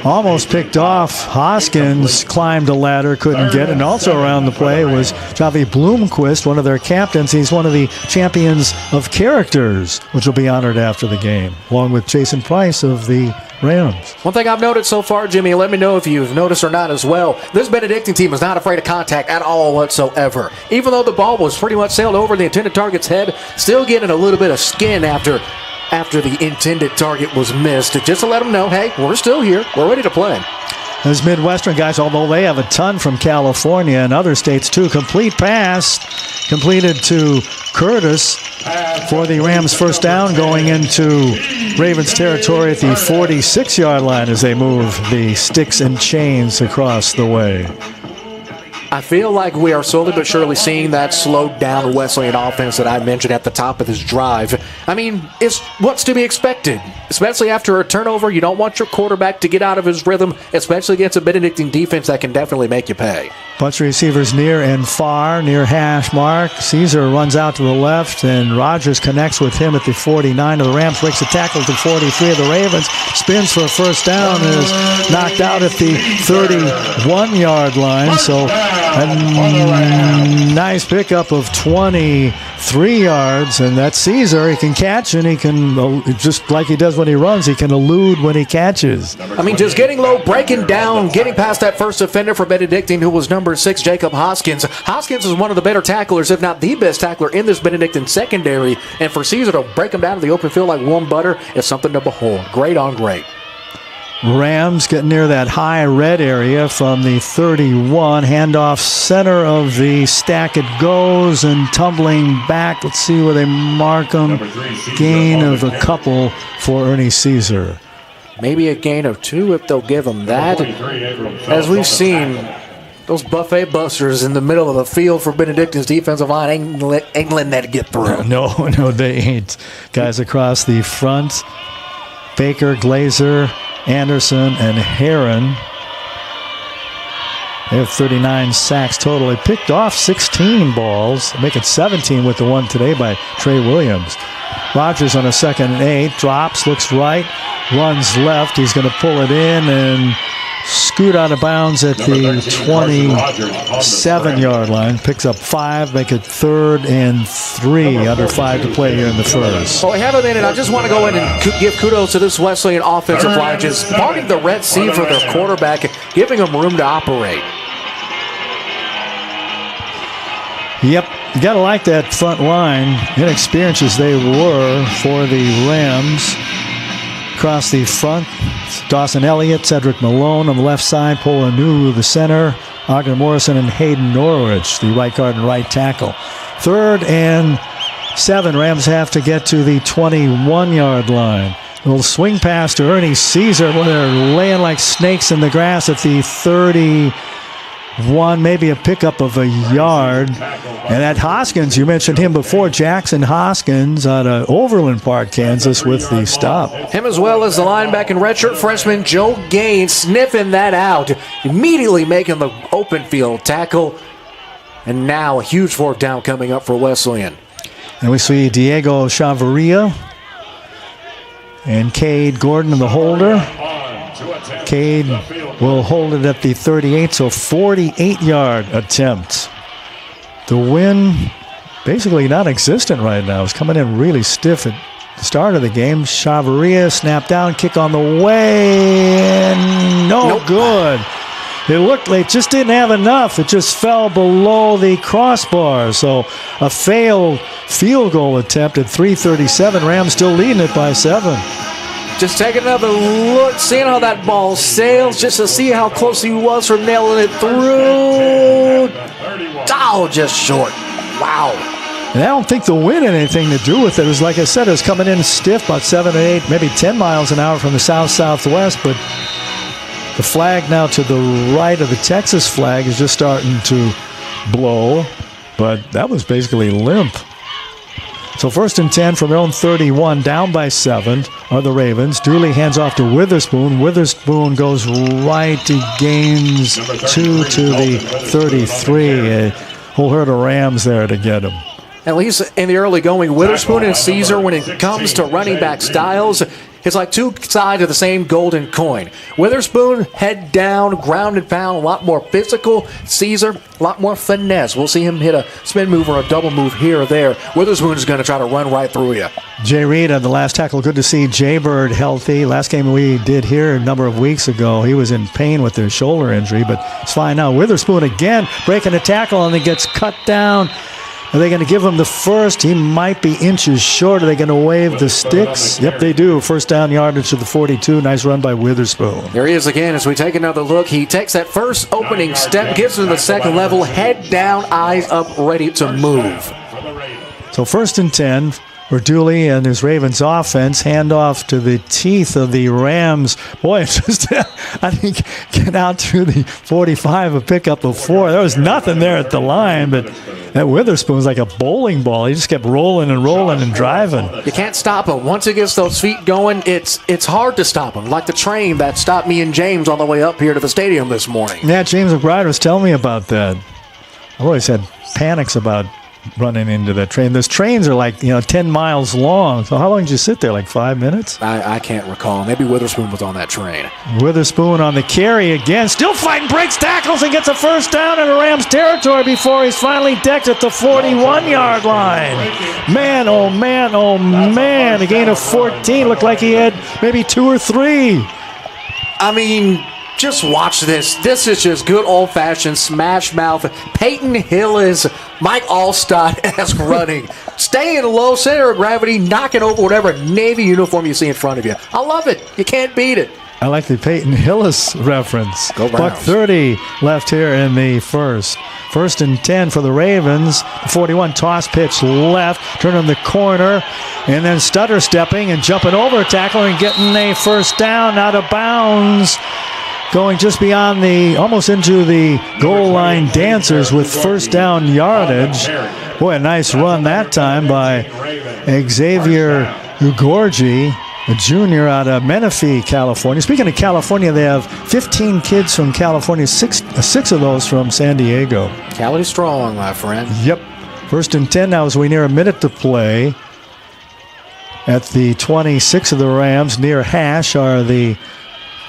Almost picked off. Hoskins climbed a ladder, couldn't get it. And also around the play was Javi Bloomquist, one of their captains. He's one of the champions of characters, which will be honored after the game, along with Jason Price of the Rams. One thing I've noted so far, Jimmy, let me know if you've noticed or not as well, this Benedictine team is not afraid of contact at all whatsoever. Even though the ball was pretty much sailed over the intended target's head, still getting a little bit of skin after the intended target was missed, just to let them know, hey, we're still here. We're ready to play. Those Midwestern guys, although they have a ton from California and other states too, complete pass completed to Curtis for the Rams' first down, going into Ravens territory at the 46-yard line as they move the sticks and chains across the way. I feel like we are slowly but surely seeing that slowed down Wesleyan offense that I mentioned at the top of this drive. I mean, it's what's to be expected, especially after a turnover. You don't want your quarterback to get out of his rhythm, especially against a Benedictine defense that can definitely make you pay. Bunch of receivers near and far, near hash mark. Caesar runs out to the left, and Rodgers connects with him at the 49 of the Rams, breaks a tackle at the 43 of the Ravens, spins for a first down, and is knocked out at the 31-yard line. So A nice pickup of 23 yards, and that's Caesar. He can catch, and he can, just like he does when he runs, he can elude when he catches. I mean, just getting low, breaking down, getting past that first defender for Benedictine, who was number 6, Jacob Hoskins. Hoskins is one of the better tacklers, if not the best tackler in this Benedictine secondary, and for Caesar to break him down to the open field like warm butter is something to behold. Great on great. Rams getting near that high red area from the 31. Handoff center of the stack. It goes and tumbling back. Let's see where they mark him. Gain of a couple for Ernie Caesar. Maybe a gain of 2 if they'll give him that. As we've seen, those buffet busters in the middle of the field for Benedictine's defensive line ain't letting that get through. No, they ain't. Guys across the front. Baker, Glazer, Anderson, and Heron. They have 39 sacks total. They picked off 16 balls, make it 17 with the one today by Trey Williams. Rogers on a 2nd and 8, drops, looks right, runs left. He's going to pull it in and scoot out of bounds at the 27-yard line. Picks up 5, make it 3rd and 3. Under 5 to play here in the first. Well, we have a minute. I just want to go in and give kudos to this Wesleyan offensive line, just parting the Red Sea for their quarterback, giving them room to operate. Yep, you got to like that front line. Inexperienced as they were for the Rams. Across the front, Dawson Elliott, Cedric Malone on the left side, Paul Anu, the center, Ogden Morrison, and Hayden Norwich, the right guard and right tackle. 3rd and 7. Rams have to get to the 21-yard line. A little swing pass to Ernie Caesar when they're laying like snakes in the grass at the 31, maybe a pickup of a yard. And that Hoskins, you mentioned him before, Jackson Hoskins out of Overland Park, Kansas, with the stop. Him as well as the linebacker and redshirt freshman Joe Gaines sniffing that out, immediately making the open field tackle. And now a huge 4th down coming up for Wesleyan. And we see Diego Chavarria and Cade Gordon in the holder. Cade will hold it at the 38, so 48-yard attempt. The wind basically non-existent right now. It's coming in really stiff at the start of the game. Chavarria snap down, kick on the way, and no good. It looked like it just didn't have enough. It just fell below the crossbar. So a failed field goal attempt at 3:37. Rams still leading it by 7. Just taking another look, seeing how that ball sails, just to see how close he was from nailing it through. Oh, just short. Wow. And I don't think the wind had anything to do with it. It was, like I said, it was coming in stiff, about 7 or 8, maybe 10 miles an hour from the south-southwest. But the flag now to the right of the Texas flag is just starting to blow. But that was basically limp. So 1st and 10 from their own 31, down by 7 are the Ravens. Dooley hands off to Witherspoon. Witherspoon goes right. He gains 2 to the 33. A whole herd of Rams there to get him. At least in the early going, Witherspoon and Caesar, when it comes to running back styles, it's like two sides of the same golden coin. Witherspoon, head down, ground and pound, a lot more physical. Caesar, a lot more finesse. We'll see him hit a spin move or a double move here or there. Witherspoon is going to try to run right through you. Jay Reed on the last tackle. Good to see Jay Bird healthy. Last game we did here a number of weeks ago, he was in pain with his shoulder injury, but it's fine now. Witherspoon again breaking a tackle, and he gets cut down. Are they going to give him the first? He might be inches short. Are they going to wave the sticks? Yep, they do. 1st down yardage to the 42. Nice run by Witherspoon. There he is again as we take another look. He takes that first opening step, gets to the second level, head down, eyes up, ready to move. So 1st and 10 for Dooley and his Ravens offense. Handoff to the teeth of the Rams. Boy, it's just, I think, get out through the 45, a pickup of 4. There was nothing there at the line, but that Witherspoon was like a bowling ball. He just kept rolling and rolling and driving. You can't stop him. Once he gets those feet going, it's hard to stop him. Like the train that stopped me and James on the way up here to the stadium this morning. Yeah, James McBride was telling me about that. I've always had panics about running into that train. Those trains are like 10 miles long. So how long did you sit there? Like 5 minutes? I can't recall. Maybe Witherspoon was on that train. Witherspoon on the carry again. Still fighting, breaks tackles, and gets a first down in the Rams territory before he's finally decked at the 41-yard line. Man, oh man, oh man. A gain of 14. Looked like he had maybe 2 or 3. I mean, just watch this. This is just good old-fashioned smash mouth. Peyton Hillis, Mike Allstott-esque running. Staying low, center of gravity, knocking over whatever Navy uniform you see in front of you. I love it. You can't beat it. I like the Peyton Hillis reference. Go Browns. $1:30 left here in the first. 1st and 10 for the Ravens. 41 toss pitch left, turning the corner, and then stutter stepping and jumping over a tackler and getting a first down out of bounds. Going just beyond almost into the goal line dancers with first down yardage. Boy, a nice run that time by Xavier Ugorji, a junior out of Menifee, California. Speaking of California, they have 15 kids from California, six of those from San Diego. Cali strong, my friend. Yep. 1st and 10 now as we near a minute to play. At the 26 of the Rams, near hash are the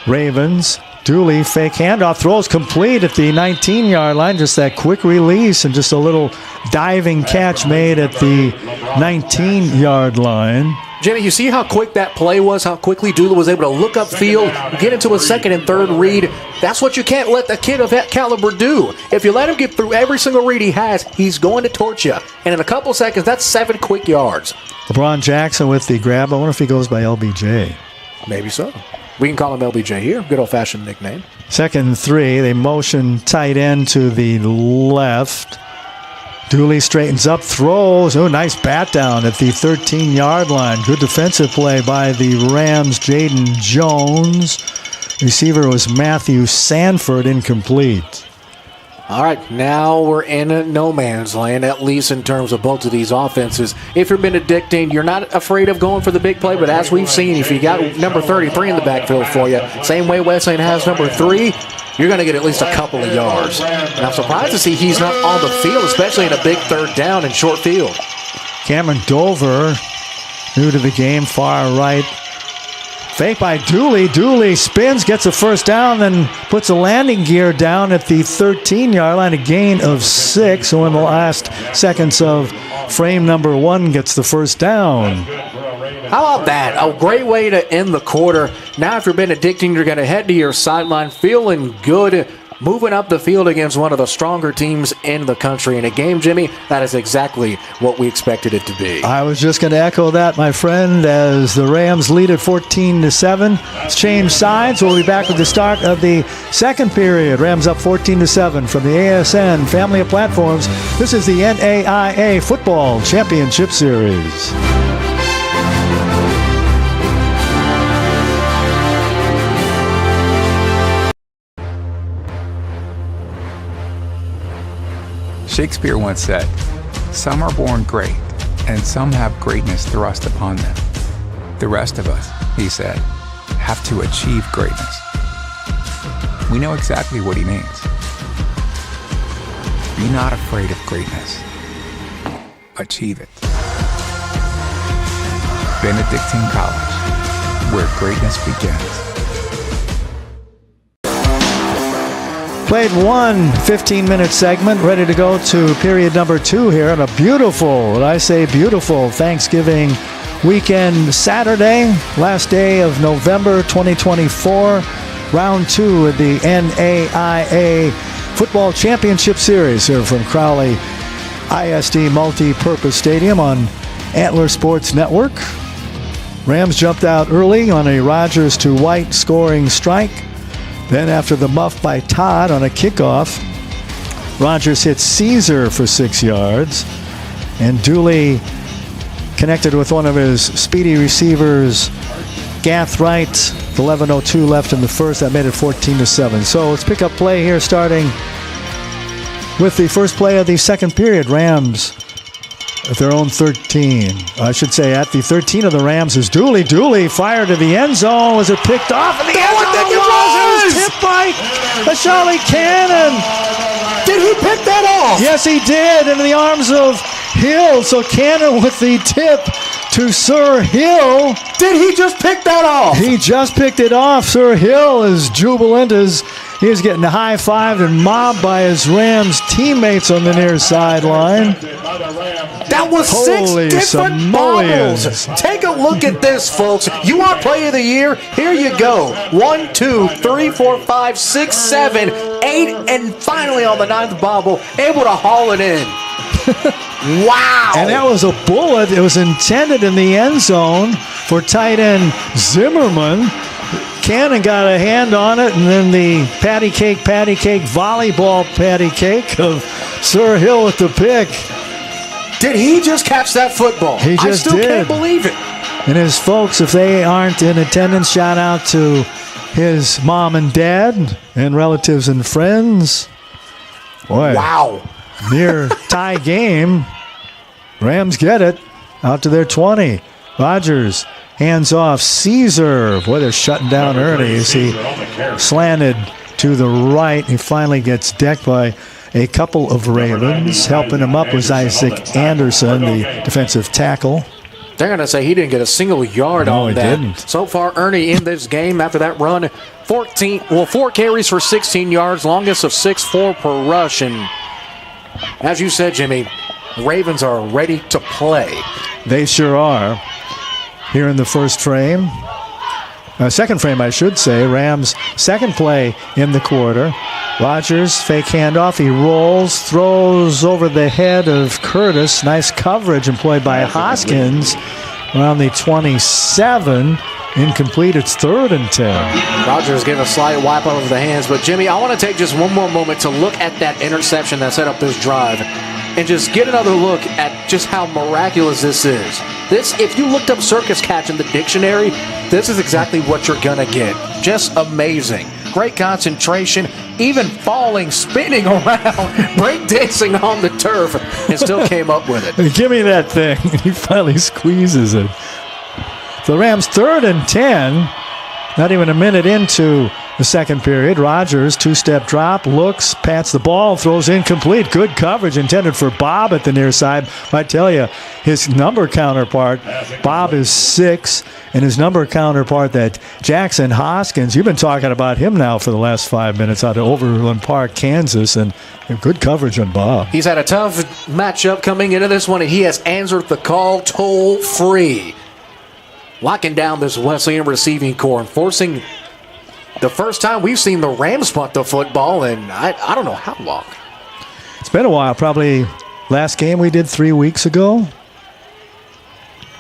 Ravens. Dooley, fake handoff, throws complete at the 19-yard line. Just that quick release and just a little diving catch made at the 19-yard line. Jimmy, you see how quick that play was, how quickly Dooley was able to look upfield, get into a second and third read. That's what you can't let the kid of that caliber do. If you let him get through every single read he has, he's going to torch you. And in a couple seconds, that's 7 quick yards. LeBron Jackson with the grab. I wonder if he goes by LBJ. Maybe so. We can call him LBJ here. Good old-fashioned nickname. 2nd and 3. They motion tight end to the left. Dooley straightens up, throws. Oh, nice bat down at the 13-yard line. Good defensive play by the Rams, Jaden Jones. Receiver was Matthew Sanford, incomplete. All right, now we're in no man's land, at least in terms of both of these offenses. If you're Benedictine, you're not afraid of going for the big play, but as we've seen, if you got number 33 in the backfield for you, same way Wesleyan has number 3, you're going to get at least a couple of yards. And I'm surprised to see he's not on the field, especially in a big third down and short field. Cameron Dover, new to the game, far right. Fake by Dooley. Dooley spins, gets a first down, then puts a landing gear down at the 13-yard line, a gain of 6. So in the last seconds of frame number 1 gets the first down. How about that? A great way to end the quarter. Now if you're Benedictine, you're going to head to your sideline feeling good, moving up the field against one of the stronger teams in the country. In a game, Jimmy, that is exactly what we expected it to be. I was just going to echo that, my friend, as the Rams lead at 14-7. It's changed sides. We'll be back with the start of the second period. Rams up 14-7 from the ASN family of platforms. This is the NAIA Football Championship Series. Shakespeare once said, "Some are born great, and some have greatness thrust upon them. The rest of us," he said, "have to achieve greatness." We know exactly what he means. Be not afraid of greatness. Achieve it. Benedictine College, where greatness begins. Played one 15-minute segment, ready to go to period number 2 here on a beautiful, when I say beautiful, Thanksgiving weekend Saturday, last day of November 2024, round 2 of the NAIA Football Championship Series here from Crowley ISD Multi-Purpose Stadium on Antler Sports Network. Rams jumped out early on a Rodgers to White scoring strike. Then after the muff by Todd on a kickoff, Rodgers hit Caesar for 6 yards, and Dooley connected with one of his speedy receivers, Gath Wright. 11:02 left in the first. That made it 14-7. So let's pick up play here, starting with the first play of the second period. Rams at their own 13. I should say at the 13 of the Rams is Dooley. Dooley fired to the end zone. Was it picked off? And the end zone was tipped by a Charlie Cannon. Did he pick that off? Yes, he did. Into the arms of Hill. So Cannon with the tip to Sir Hill. Did he just pick that off? He just picked it off. Sir Hill is jubilant as he's getting high-fived and mobbed by his Rams teammates on the near sideline. That was Holy 6 different Samoans. bobbles. Take a look at this, folks. You want Play of the Year? Here you go. 1, 2, 3, 4, 5, 6, 7, 8, and finally on the 9th bobble, able to haul it in. Wow. And that was a bullet. It was intended in the end zone for tight end Zimmerman. Cannon got a hand on it, and then the patty cake volleyball patty cake of Sir Hill with the pick. Did he just catch that football? He just I still did. can't believe it. And his folks, if they aren't in attendance, shout out to his mom and dad and relatives and friends. Boy, wow. Near tie game. Rams get it out to their 20. Rodgers hands off Caesar. Boy, they're shutting down Ernie as he slanted to the right. He finally gets decked by a couple of Ravens. Helping him up was Isaac Anderson, the defensive tackle. They're going to say he didn't get a single yard on that. No, he didn't. So far, Ernie in this game after that run, 4 carries for 16 yards, longest of 6-4 per rush. And as you said, Jimmy, Ravens are ready to play. They sure are. Here in the first frame. Second frame, I should say. Rams' second play in the quarter. Rodgers, fake handoff. He rolls, throws over the head of Curtis. Nice coverage employed by Hoskins around the 27. Incomplete. It's 3rd and 10. Rodgers gave a slight wipe over the hands. But, Jimmy, I want to take just one more moment to look at that interception that set up this drive and just get another look at just how miraculous this is. This, if you looked up circus catch in the dictionary, this is exactly what you're going to get. Just amazing. Great concentration, even falling, spinning around, break dancing on the turf, and still came up with it. Give me that thing. He finally squeezes it. The Rams 3rd and 10. Not even a minute into the second period. Rodgers, 2-step drop, looks, pats the ball, throws incomplete. Good coverage intended for Bob at the near side. I tell you, his number counterpart, Bob is 6, and his number counterpart, that Jackson Hoskins, you've been talking about him now for the last 5 minutes out of Overland Park, Kansas, and good coverage on Bob. He's had a tough matchup coming into this one, and he has answered the call toll-free. Locking down this Wesleyan receiving core and forcing the first time we've seen the Rams punt the football in I don't know how long. It's been a while. Probably last game we did 3 weeks ago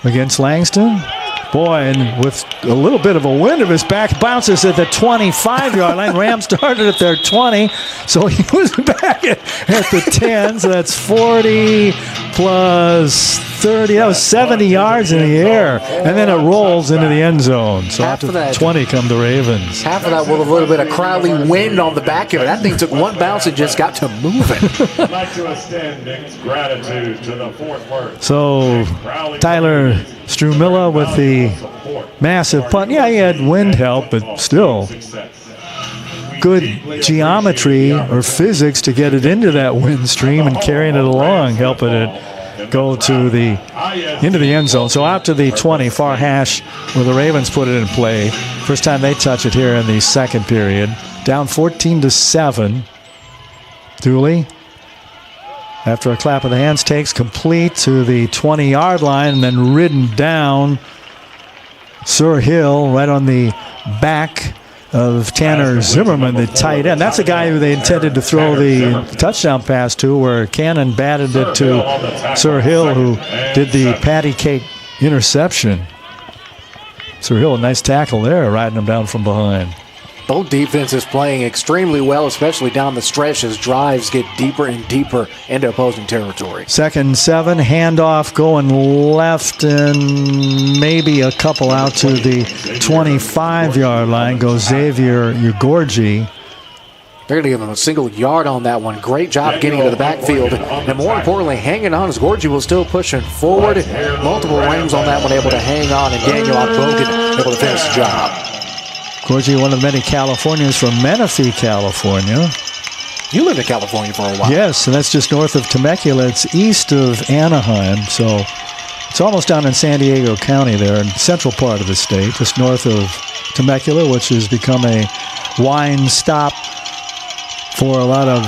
against Langston. Boy, and with a little bit of a wind of his back, bounces at the 25-yard line. Rams started at their 20, so he was back at the 10. So that's 40 plus 30. That was 70 yards in the air, and then it rolls into the end zone. So after the 20 come the Ravens. Half of that with a little bit of Crowley wind on the back of it. That thing took one bounce and just got to moving. I'd like to extend Nick's gratitude to the Fort Worth. So Tyler Strumilla with the massive punt. Yeah, he had wind help, but still good geometry or physics to get it into that wind stream and carrying it along, helping it go to into the end zone. So out to the 20, far hash where the Ravens put it in play. First time they touch it here in the second period. Down 14-7. Dooley, after a clap of the hands, takes complete to the 20-yard line and then ridden down. Sir Hill right on the back of Tanner Zimmerman, the tight end. That's a guy who they intended to throw the touchdown pass to, where Cannon batted it to Sir Hill, who did the patty cake interception. Sir Hill, a nice tackle there, riding him down from behind. Both defenses playing extremely well, especially down the stretch as drives get deeper and deeper into opposing territory. 2nd and 7, handoff going left and maybe a couple out to the 25-yard line. Goes Xavier Ugorji. They're going to give him a single yard on that one. Great job getting into the backfield. And more importantly, hanging on as Gorgie was still pushing forward. Multiple Rams on that one able to hang on, and Daniel Bogan able to finish the job. Gorgie, one of many Californians from Menifee, California. You lived in California for a while. Yes, and that's just north of Temecula. It's east of Anaheim, so it's almost down in San Diego County there, in the central part of the state, just north of Temecula, which has become a wine stop for a lot of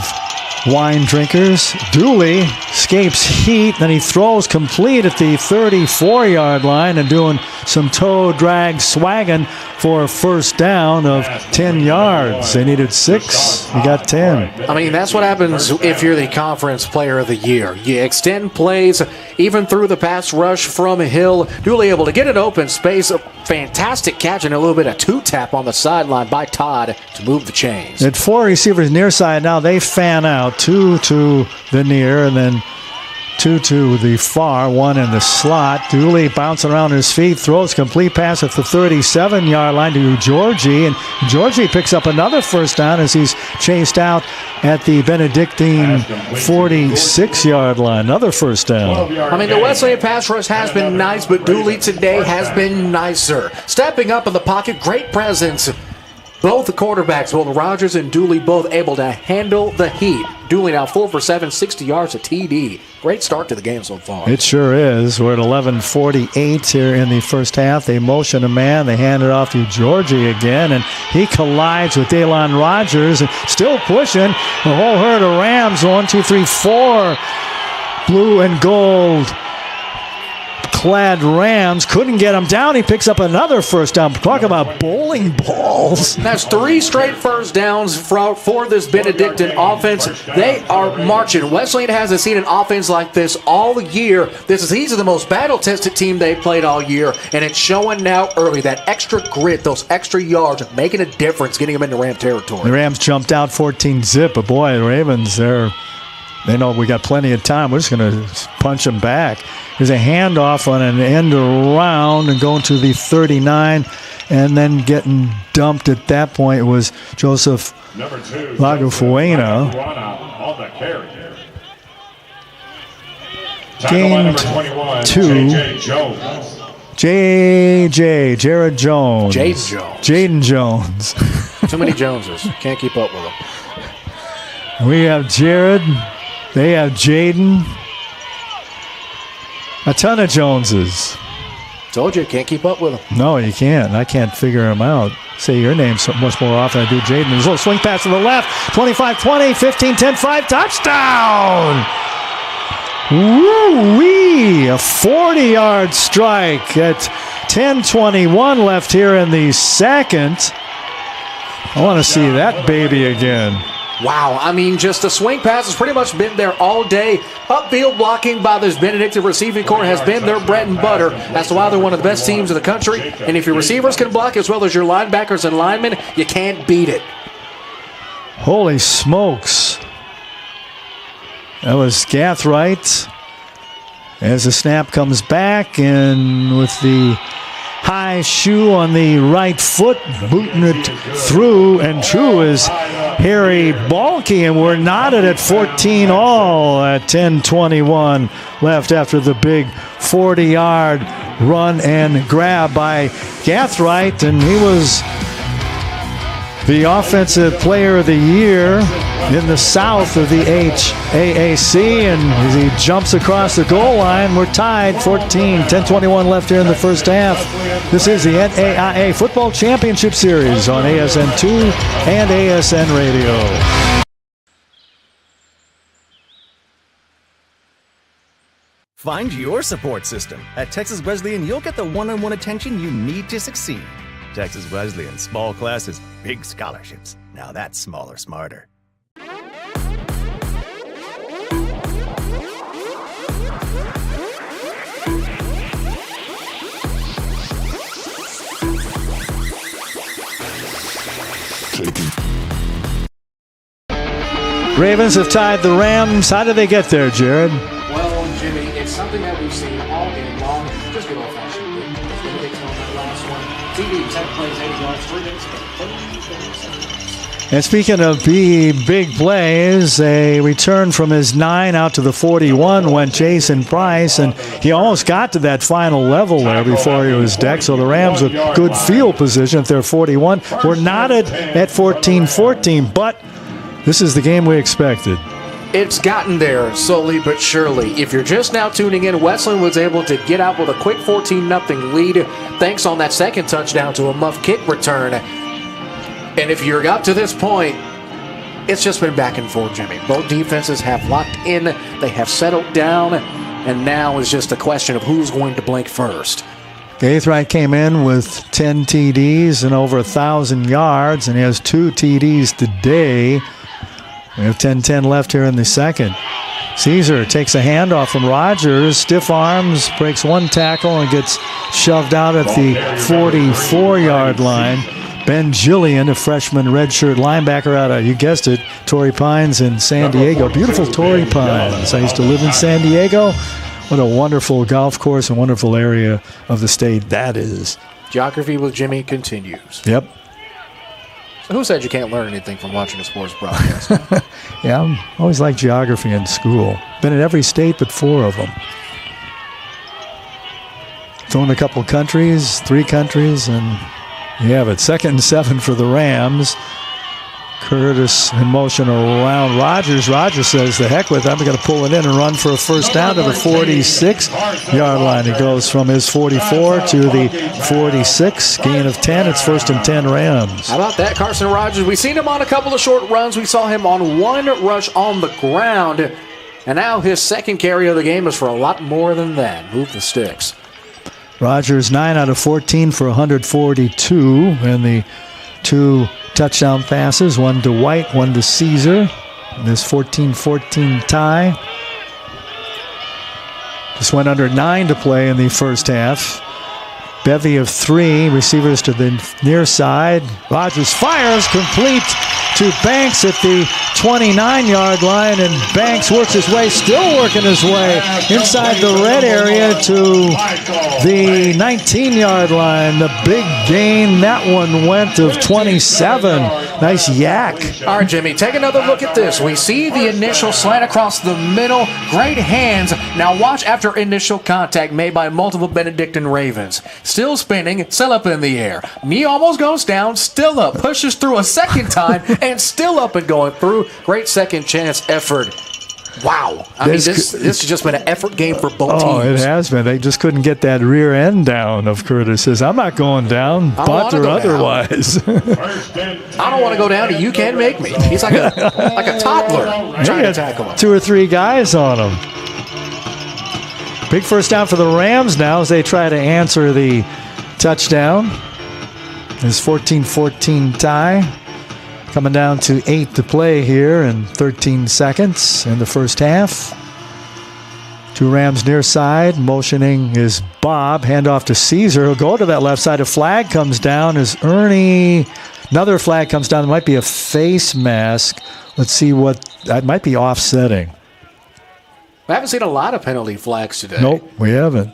wine drinkers. Dooley escapes heat, then he throws complete at the 34-yard line and doing some toe drag swagging for a first down of 10 yards. They needed 6. He got 10. I mean, that's what happens if you're the conference player of the year. You extend plays even through the pass rush from Hill. Dooley able to get an open space. A fantastic catch and a little bit of two-tap on the sideline by Todd to move the chains. At 4 receivers near side now, they fan out. 2 to the near and then 2 to the far, 1 in the slot. Dooley bouncing around his feet, throws complete pass at the 37-yard line to Georgie, and Georgie picks up another first down as he's chased out at the Benedictine 46-yard line. Another first down. I mean, the Wesleyan pass rush has been nice, but Dooley today has been nicer. Stepping up in the pocket, great presence. Both the quarterbacks, both Rogers and Dooley, both able to handle the heat. Dooley now 4 for 7, 60 yards to TD. Great start to the game so far. It sure is. We're at 11:48 here in the first half. They motion a man. They hand it off to Georgie again, and he collides with Daylon Rogers and still pushing. A whole herd of Rams, 1, 2, 3, 4 blue and gold clad Rams couldn't get him down. He picks up another first down. Talk about bowling balls. That's 3 straight first downs for this Benedictine offense. They are marching. Wesleyan hasn't seen an offense like this all year. These are the most battle-tested team they've played all year, and it's showing now early. That extra grit, those extra yards, making a difference, getting them into Ram territory. The Rams jumped out 14-zip, but boy, the Ravens, they know we got plenty of time. We're just going to punch them back. There's a handoff on an end around and going to the 39, and then getting dumped at that point was Joseph Lagufuena. Gained 2. Jared Jones. Jaden Jones. Too many Joneses. Can't keep up with them. We have Jared. They have Jaden. A ton of Joneses. Told you, can't keep up with them. No, you can't. I can't figure them out. Say your name so much more often than I do Jaden. There's a little swing pass to the left. 25-20, 15-10-5, touchdown! Woo-wee! A 40-yard strike at 10:21 left here in the second. I want to see that baby again. Wow, I mean, just the swing pass has pretty much been there all day. Upfield blocking by this Benedictine receiving corps has been their bread and butter. That's why they're one of the best teams in the country. And if your receivers can block as well as your linebackers and linemen, you can't beat it. Holy smokes. That was Gathright. As the snap comes back, and with the high shoe on the right foot, booting it through and true is Harry Balke, and we're knotted at 14 all at 10:21 left after the big 40-yard run and grab by Gathright, and he was the offensive player of the year in the south of the AAC, and as he jumps across the goal line, we're tied 10:21 left here in the first half. This is the NAIA Football Championship Series on ASN2 and ASN Radio. Find your support system. At Texas Wesleyan, you'll get the one-on-one attention you need to succeed. Texas Wesleyan, small classes, big scholarships. Now that's smaller, smarter. Ravens have tied the Rams. How did they get there, Jared? Well, Jimmy, it's something that we've seen all game long. Just good old-fashioned. Benedictine on that last one. TD, 10 plays, 80 yards, 3 minutes. And speaking of big plays, a return from his 9 out to the 41 went Jason Price, and he almost got to that final level there before he was decked. So the Rams with good field position at their 41. We're knotted at 14-14, but This is the game we expected. It's gotten there slowly but surely. If you're just now tuning in, Wesleyan was able to get out with a quick 14-0 lead thanks on that second touchdown to a muff kick return. And if you're up to this point, it's just been back and forth, Jimmy. Both defenses have locked in, they have settled down, and now is just a question of who's going to blink first. Gaithright came in with 10 TDs and over 1,000 yards, and he has 2 TDs today. We have 10-10 left here in the second. Caesar takes a handoff from Rogers, stiff arms, breaks one tackle, and gets shoved out at the 44-yard line. Ben Gillian, a freshman redshirt linebacker out of, you guessed it, Torrey Pines in San Diego. Beautiful Torrey Pines. I used to live in San Diego. What a wonderful golf course and wonderful area of the state that is. Geography with Jimmy continues. Yep. So who said you can't learn anything from watching a sports broadcast? Yeah, I always liked geography in school. Been in every state but 4 of them. Thrown a couple countries, 3 countries, and you have it. 2nd and 7 for the Rams. Curtis in motion around Rogers. Rogers says, the heck with it. I'm going to pull it in and run for a first down to the 46-yard line. He goes from his 44 to the 46. Gain of 10. It's 1st and 10 Rams. How about that, Carson Rogers? We've seen him on a couple of short runs. We saw him on one rush on the ground. And now his second carry of the game is for a lot more than that. Move the sticks. Rogers 9 out of 14 for 142. And the 2 touchdown passes, one to White, one to Caesar. This 14-14 tie. Just went under 9 to play in the first half. Bevy of 3, receivers to the near side. Rogers fires, complete to Banks at the 29-yard line, and Banks works his way, still working his way inside the red area to the 19-yard line. The big gain, that one went of 27. Nice yak. All right, Jimmy, take another look at this. We see the initial slant across the middle. Great hands. Now watch after initial contact made by multiple Benedictine Ravens. Still spinning, still up in the air. Knee almost goes down, still up. Pushes through a second time, and still up and going through. Great second chance effort. Wow. I mean, this has just been an effort game for both teams. Oh, it has been. They just couldn't get that rear end down of Curtis. Says, I'm not going down, bunt or otherwise. I don't want to go down, and you can't make me. He's like a toddler trying to tackle him. 2 or 3 guys on him. Big first down for the Rams now as they try to answer the touchdown. This 14-14 tie. Coming down to 8 to play here in 13 seconds in the first half. 2 Rams near side. Motioning is Bob. Handoff to Caesar. He'll go to that left side. A flag comes down as Ernie. Another flag comes down. It might be a face mask. Let's see what. That might be offsetting. I haven't seen a lot of penalty flags today. Nope, we haven't.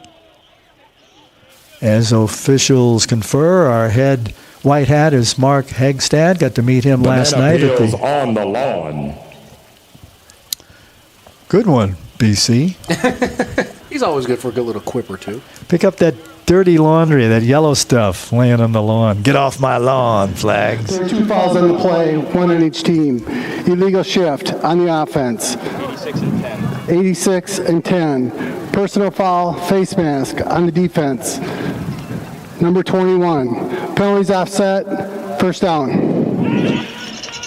As officials confer, our head white hat is Mark Hegstad. Got to meet him last night at the on the lawn. Good one, BC. He's always good for a good little quip or two. Pick up that dirty laundry, that yellow stuff laying on the lawn. Get off my lawn, flags. There are 2 fouls on the play, 1 on each team. Illegal shift on the offense. 86 and 10. Personal foul, face mask on the defense. Number 21. Penalties offset, first down.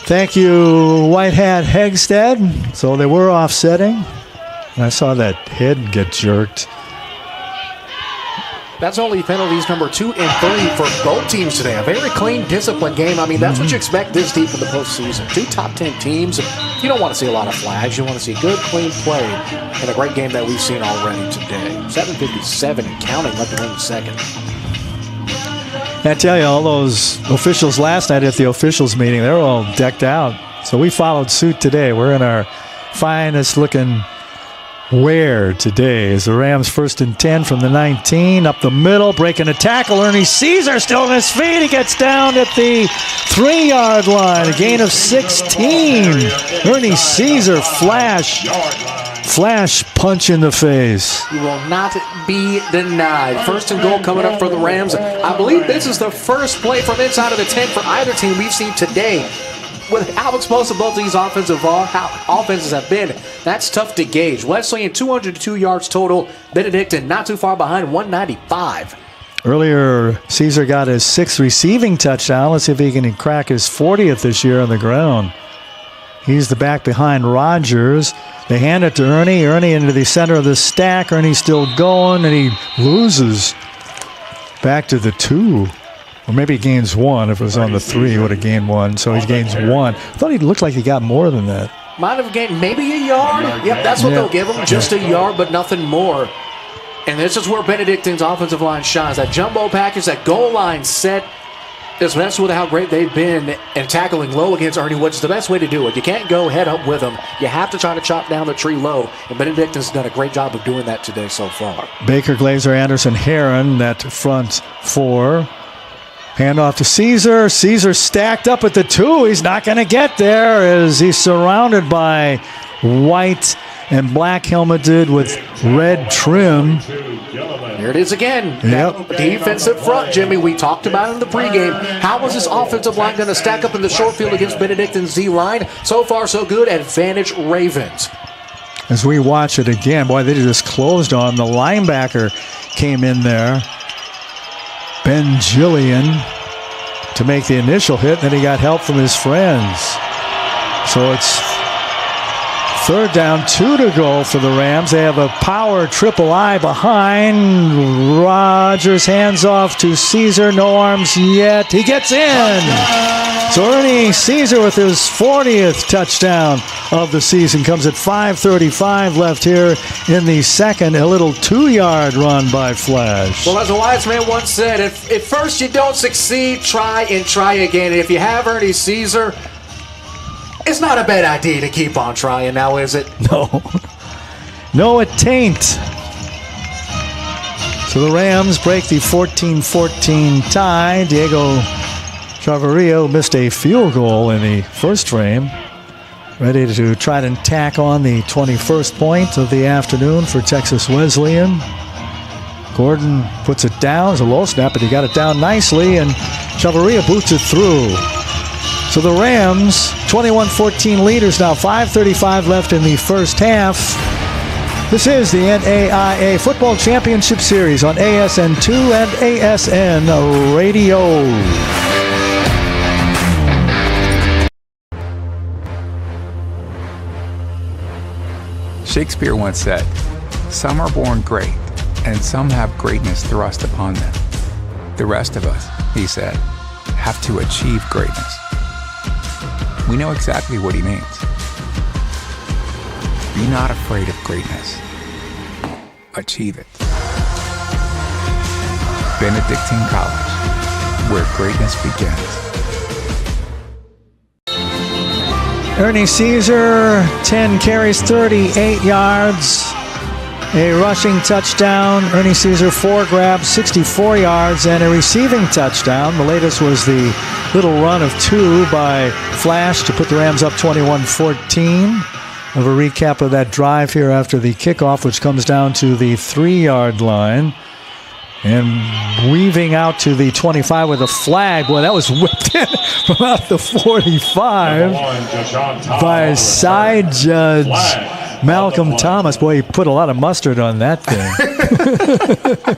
Thank you, White Hat Hegstad. So they were offsetting. And I saw that head get jerked. That's only penalties number 2 and 3 for both teams today. A very clean, disciplined game. I mean, that's what you expect this deep in the postseason. 2 top 10 teams. You don't want to see a lot of flags. You want to see good, clean play and a great game that we've seen already today. 7:57 and counting left in the second. I tell you, all those officials last night at the officials meeting, they're all decked out. So we followed suit today. We're in our finest looking wear today as the Rams 1st and 10 from the 19. Up the middle, breaking a tackle. Ernie Caesar still on his feet. He gets down at the 3-yard line. A gain of 16. Ernie Caesar flash punch in the face. You will not be denied. 1st and goal coming up for the Rams. I believe this is the first play from inside of the 10 for either team we've seen today. with how explosive both these offenses have been, that's tough to gauge. Wesleyan 202 yards total. Benedictine not too far behind, 195. Earlier, Caesar got his 6th receiving touchdown. Let's see if he can crack his 40th this year on the ground. He's the back behind Rogers. They hand it to Ernie. Ernie into the center of the stack. Ernie's still going, and he loses back to the 2. Or maybe he gains 1. If it was on the 3, he would have gained 1. So he gains 1. I thought he looked like he got more than that. Might have gained maybe a yard. Yep, that's what they'll give him. Just a yard, but nothing more. And this is where Benedictine's offensive line shines. That jumbo package, that goal line set, is messed with how great they've been in tackling low against Ernie, which is the best way to do it. You can't go head up with them. You have to try to chop down the tree low. And Benedictine's done a great job of doing that today so far. Baker, Glazer, Anderson, Heron, that front 4. Hand off to Caesar. Caesar stacked up at the 2. He's not going to get there as he's surrounded by white and black helmeted with red trim. Here it is again. Yep. That defensive front, Jimmy, we talked about in the pregame. How was this offensive line going to stack up in the short field against Benedictine's D-line? So far, so good. Advantage Ravens. As we watch it again, boy, they just closed on. The linebacker came in there. Ben Gillian to make the initial hit, then he got help from his friends. So it's 3rd down, 2 to go for the Rams. They have a power triple I behind. Rogers hands off to Caesar. No arms yet. He gets in. So Ernie Caesar with his 40th touchdown of the season comes at 5:35 left here in the second. A little 2-yard run by Flash. Well, as a wise man once said, if first you don't succeed, try and try again. And if you have Ernie Caesar, it's not a bad idea to keep on trying now, is it? No. No, it tain't. So the Rams break the 14-14 tie. Diego Chavarria missed a field goal in the first frame. Ready to try to tack on the 21st point of the afternoon for Texas Wesleyan. Gordon puts it down. It's a low snap, but he got it down nicely, and Chavarria boots it through. So the Rams, 21-14 leaders now, 5:35 left in the first half. This is the NAIA Football Championship Series on ASN2 and ASN Radio. Shakespeare once said, "Some are born great, and some have greatness thrust upon them. The rest of us," he said, "have to achieve greatness." We know exactly what he means. Be not afraid of greatness. Achieve it. Benedictine College, where greatness begins. Ernie Caesar, 10 carries, 38 yards. A rushing touchdown. Ernie Caesar, 4 grabs, 64 yards, and a receiving touchdown. The latest was the little run of 2 by Flash to put the Rams up 21-14. Of a recap of that drive here after the kickoff, which comes down to the 3-yard line. And weaving out to the 25 with a flag. Boy, that was whipped in from out the 45 by side judge Malcolm Thomas. Boy, he put a lot of mustard on that thing.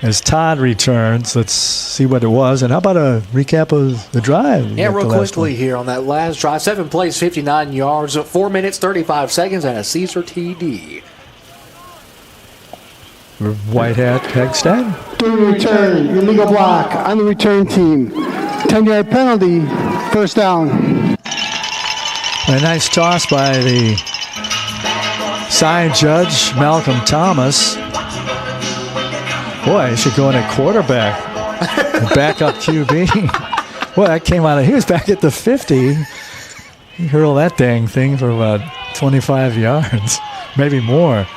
As Todd returns, let's see what it was. And how about a recap of the drive? Yeah, real quickly here on that last drive. 7 plays, 59 yards, 4 minutes, 35 seconds, and a Caesar TD. White hat, Hegstad. During return, illegal block on the return team. 10-yard penalty, 1st down. A nice toss by the side judge, Malcolm Thomas. Boy, he should go in at quarterback. Backup QB. Boy, that came out of, he was back at the 50. He hurled that dang thing for about 25 yards, maybe more.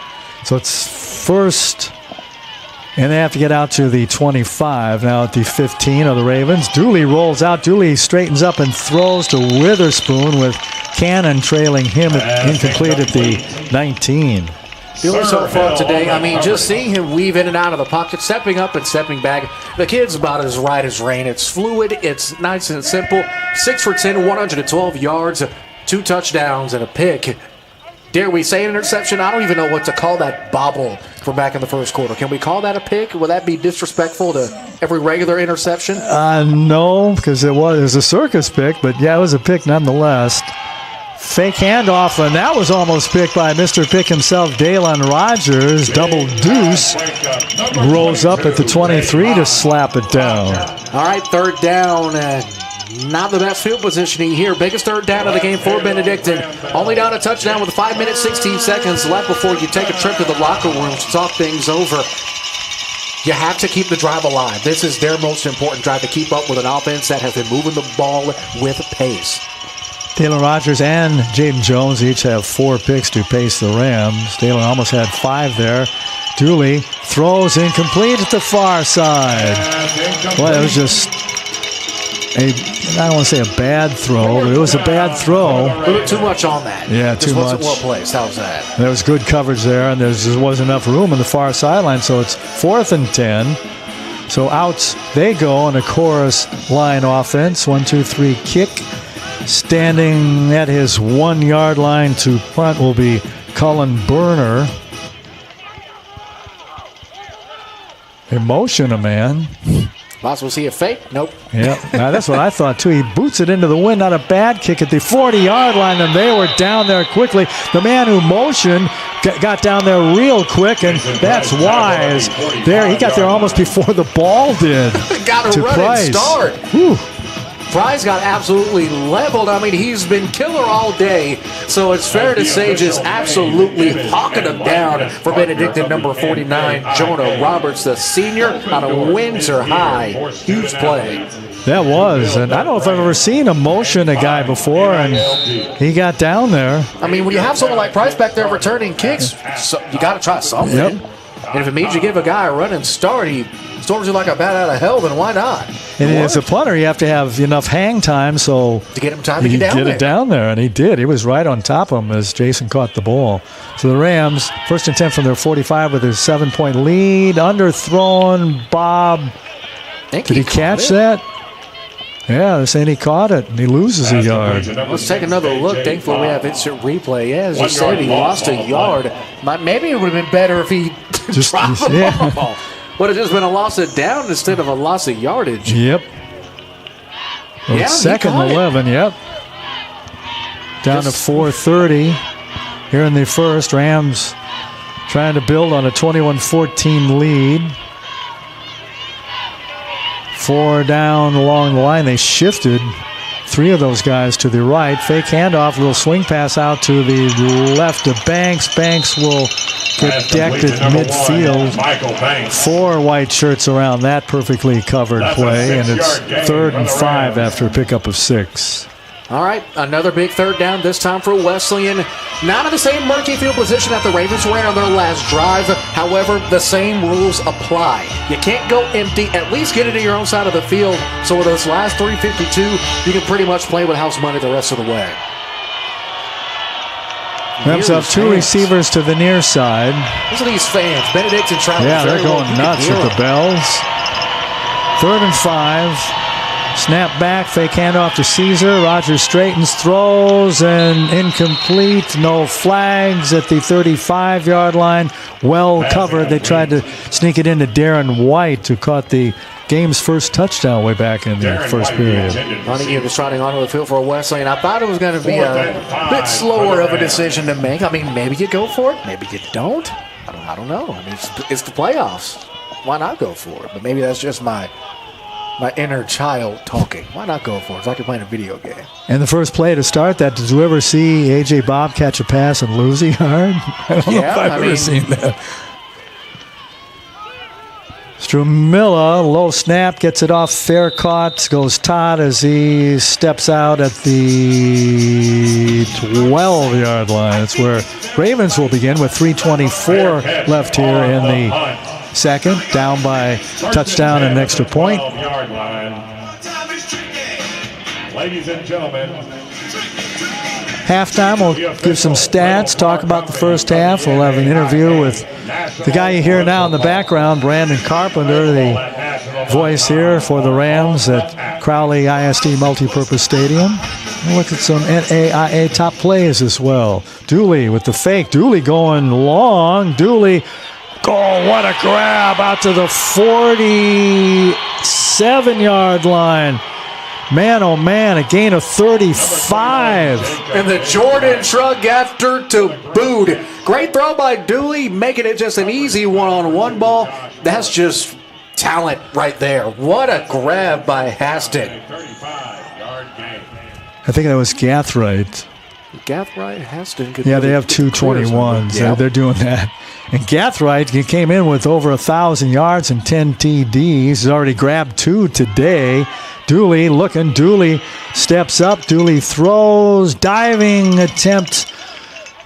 So it's 1st, and they have to get out to the 25 now at the 15 of the Ravens. Dooley rolls out. Dooley straightens up and throws to Witherspoon with Cannon trailing him incomplete at the 19. Doing so far today. I mean, just seeing him weave in and out of the pocket, stepping up and stepping back. The kid's about as right as rain. It's fluid. It's nice and simple. 6 for 10, 112 yards, 2 touchdowns, and a pick. Dare we say an interception? I don't even know what to call that bobble from back in the first quarter. Can we call that a pick? Would that be disrespectful to every regular interception? No, because it was a circus pick, but yeah, it was a pick nonetheless. Fake handoff, and that was almost picked by Mr. Pick himself, Dalen Rogers. Double deuce. Rolls up at the 23 to slap it down. All right, third down. Not the best field positioning here. Biggest third down of the game for Benedictine. Only down a touchdown with 5 minutes, 16 seconds left before you take a trip to the locker room to talk things over. You have to keep the drive alive. This is their most important drive, to keep up with an offense that has been moving the ball with pace. Dalen Rogers and Jaden Jones each have 4 picks to pace the Rams. Dalen almost had 5 there. Dooley throws incomplete at the far side. Well, it was just I don't want to say a bad throw, but it was a bad throw. A little too much on that. Yeah, too much. Just wasn't well placed. How's that? There was good coverage there, and there wasn't enough room on the far sideline, so it's 4th and 10. So outs they go on a chorus line offense. 1-2-3 kick. Standing at his 1-yard line to punt will be Cullen Burner. Emotion, a man. Possible see a fake? Nope. Yeah, that's what I thought too. He boots it into the wind. Not a bad kick at the 40-yard line, and they were down there quickly. The man who motioned got down there real quick, and that's wise. There, he got there almost before the ball did. Got a running start. Whew. Price got absolutely leveled. I mean, he's been killer all day, so it's fair to say just absolutely hawking him down for Benedictine number 49, Jonah Roberts, the senior, on a Windsor high. Huge play. That was, and I don't know if I've ever seen a motion a guy before, and he got down there. I mean, when you have someone like Price back there returning kicks, you got to try something. Yep. And if it means you give a guy a running start, he storms you like a bat out of hell, then why not? And as a punter, you have to have enough hang time so to get him time to get it down there, and he did. He was right on top of him as Jason caught the ball. So the Rams, 1st and 10 from their 45 with a 7-point lead. Underthrown, Bob. Did he catch that? Yeah, they're saying he caught it, and he loses a yard. Let's take another look. Thankfully, we have instant replay. Yeah, as you said, he lost a yard. Maybe it would have been better if he just dropped the ball. Would have just been a loss of down instead of a loss of yardage. Yep. Well, 2nd and 11, yep. Down to 4:30 here in the first. Rams trying to build on a 21-14 lead. 4 down along the line. They shifted 3 of those guys to the right. Fake handoff, little swing pass out to the left of Banks. Banks will get decked at midfield. 4 white shirts around that perfectly covered play, and it's 3rd and 5 after a pickup of 6. All right, another big third down, this time for Wesleyan. Not in the same murky field position that the Ravens were in on their last drive. However, the same rules apply. You can't go empty. At least get into your own side of the field. So with this last 3:52, you can pretty much play with house money the rest of the way. Rams have 2 receivers to the near side. Listen to these fans. Benedictine trying to they're going nuts with the bells. 3rd and 5. Snap back, fake handoff to Caesar. Rogers straightens, throws, and incomplete. No flags at the 35-yard line. Well covered. They tried to sneak it into Darren White, who caught the game's first touchdown way back in the first period. Montague was trotting onto the field for Wesleyan. I thought it was going to be a bit slower of a decision to make. I mean, maybe you go for it, maybe you don't. I don't know. I mean, it's the playoffs. Why not go for it? But maybe that's just my inner child talking. Why not go for it? It's like you're playing a video game. And the first play to start that, did you ever see A.J. Bob catch a pass and lose a yard? I don't know if I've ever seen that. Strumilla, low snap, gets it off, fair caught, goes Todd as he steps out at the 12-yard line. That's where Ravens will begin with 3:24 left here in the second, down by touchdown and an extra point. Ladies and gentlemen, halftime. We'll give some stats, talk about the first half. We'll have an interview with the guy you hear now in the background, Brandon Carpenter, the voice here for the Rams at Crowley ISD Multipurpose Stadium. We'll look at some NAIA top plays as well. Dooley with the fake. Dooley going long. Dooley, oh, what a grab out to the 47-yard line. Man, oh man, a gain of 35. And the Jordan shrug after to boot. Great throw by Dooley, making it just an easy one-on-one ball. That's just talent right there. What a grab by Haston. I think that was Gathright. Gathright, Haston. Yeah, they have two 21s. Yeah. They're doing that. And Gathright, he came in with over 1,000 yards and 10 TDs. He's already grabbed 2 today. Dooley looking. Dooley steps up. Dooley throws. Diving attempt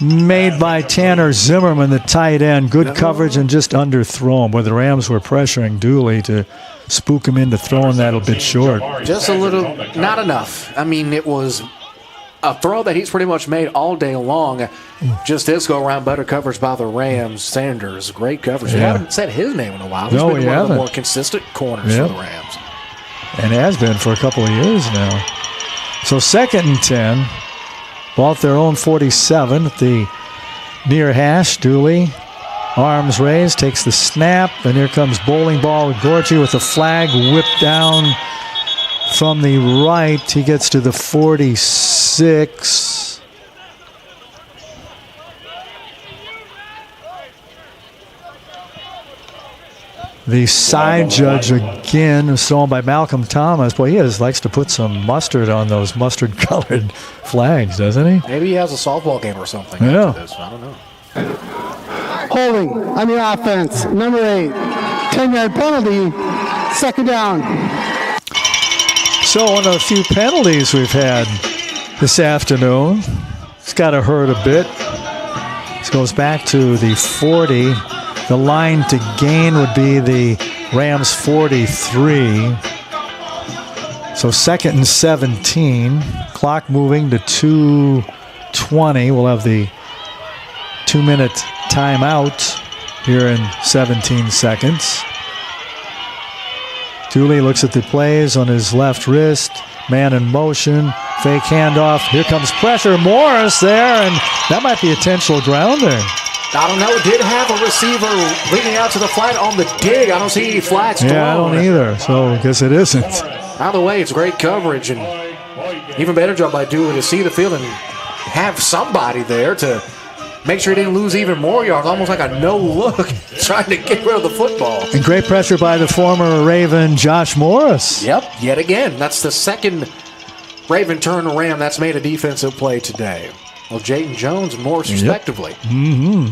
made by Tanner Zimmerman, the tight end. Good coverage and just underthrown, where the Rams were pressuring Dooley to spook him into throwing that a bit short. Just a little, not enough. I mean, it was a throw that he's pretty much made all day long. Just this go around, better coverage by the Rams. Sanders, great coverage. We haven't said his name in a while. He's No, been we one of the haven't. more consistent corners for the Rams. And has been for a couple of years now. So 2nd and 10. Ball at their own 47 at the near hash. Dooley, arms raised, takes the snap, and here comes bowling ball. Gorgie with the flag whipped down from the right. He gets to the 46. The side judge again is thrown by Malcolm Thomas. Boy, he likes to put some mustard on those mustard-colored flags, doesn't he? Maybe he has a softball game or something Yeah. after this. I don't know. Holding on the offense, number 8. 10-yard penalty, 2nd down. So one of the few penalties we've had this afternoon. It's got to hurt a bit. This goes back to the 40. The line to gain would be the Rams 43. So 2nd and 17. Clock moving to 2:20. We'll have the 2-minute timeout here in 17 seconds. Dooley looks at the plays on his left wrist. Man in motion. Fake handoff. Here comes pressure. Morris there, and that might be intentional grounding. I don't know. Did have a receiver leading out to the flat on the dig. I don't see any flags thrown. Yeah, I don't either, so I guess it isn't. Either way, it's great coverage, and even better job by Dooley to see the field and have somebody there to make sure he didn't lose even more yards, almost like a no-look, trying to get rid of the football. And great pressure by the former Raven, Josh Morris. Yep, yet again. That's the second Raven turn Ram that's made a defensive play today. Well, Jayden Jones and Morris respectively. Mm-hmm.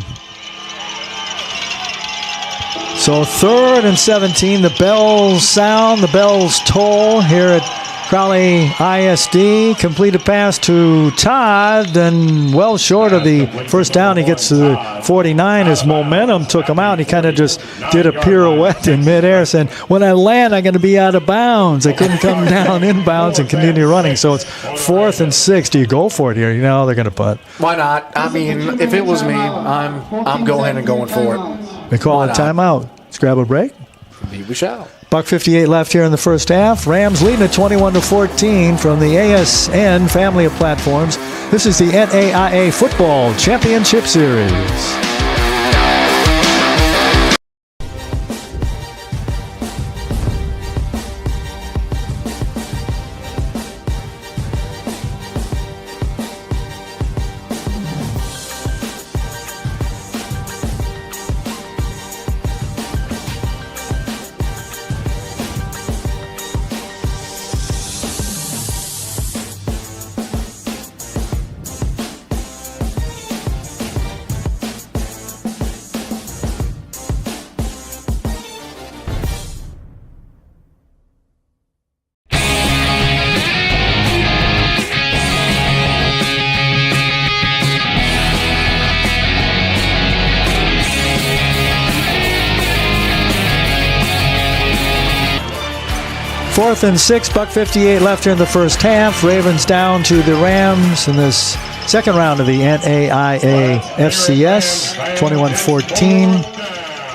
So 3rd and 17, the bells sound, the bells toll here at Crowley ISD. Completed pass to Todd, and well short of the first down. He gets to the 49. His momentum took him out. He kind of just did a pirouette in midair, saying, when I land, I'm going to be out of bounds. I couldn't come down inbounds and continue running. So it's 4th and 6. Do you go for it here? You know they're going to punt. Why not? I mean, if it was me, I'm going and going for it. They call it timeout. Let's grab a break. Indeed we shall. $1:58 left here in the first half. Rams leading at 21-14 from the ASN family of platforms. This is the NAIA Football Championship Series. Fourth and 6, $1:58 left here in the first half. Ravens down to the Rams in this second round of the NAIA FCS, 21-14.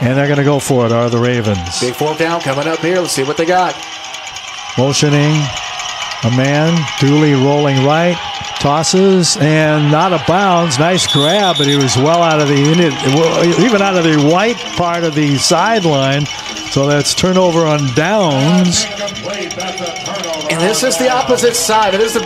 And they're going to go for it, are the Ravens. Big fourth down coming up here. Let's see what they got. Motioning a man, Dooley rolling right, tosses, and not out of bounds. Nice grab, but he was well out of even out of the white part of the sideline. So that's turnover on downs. And this is the opposite side. It is the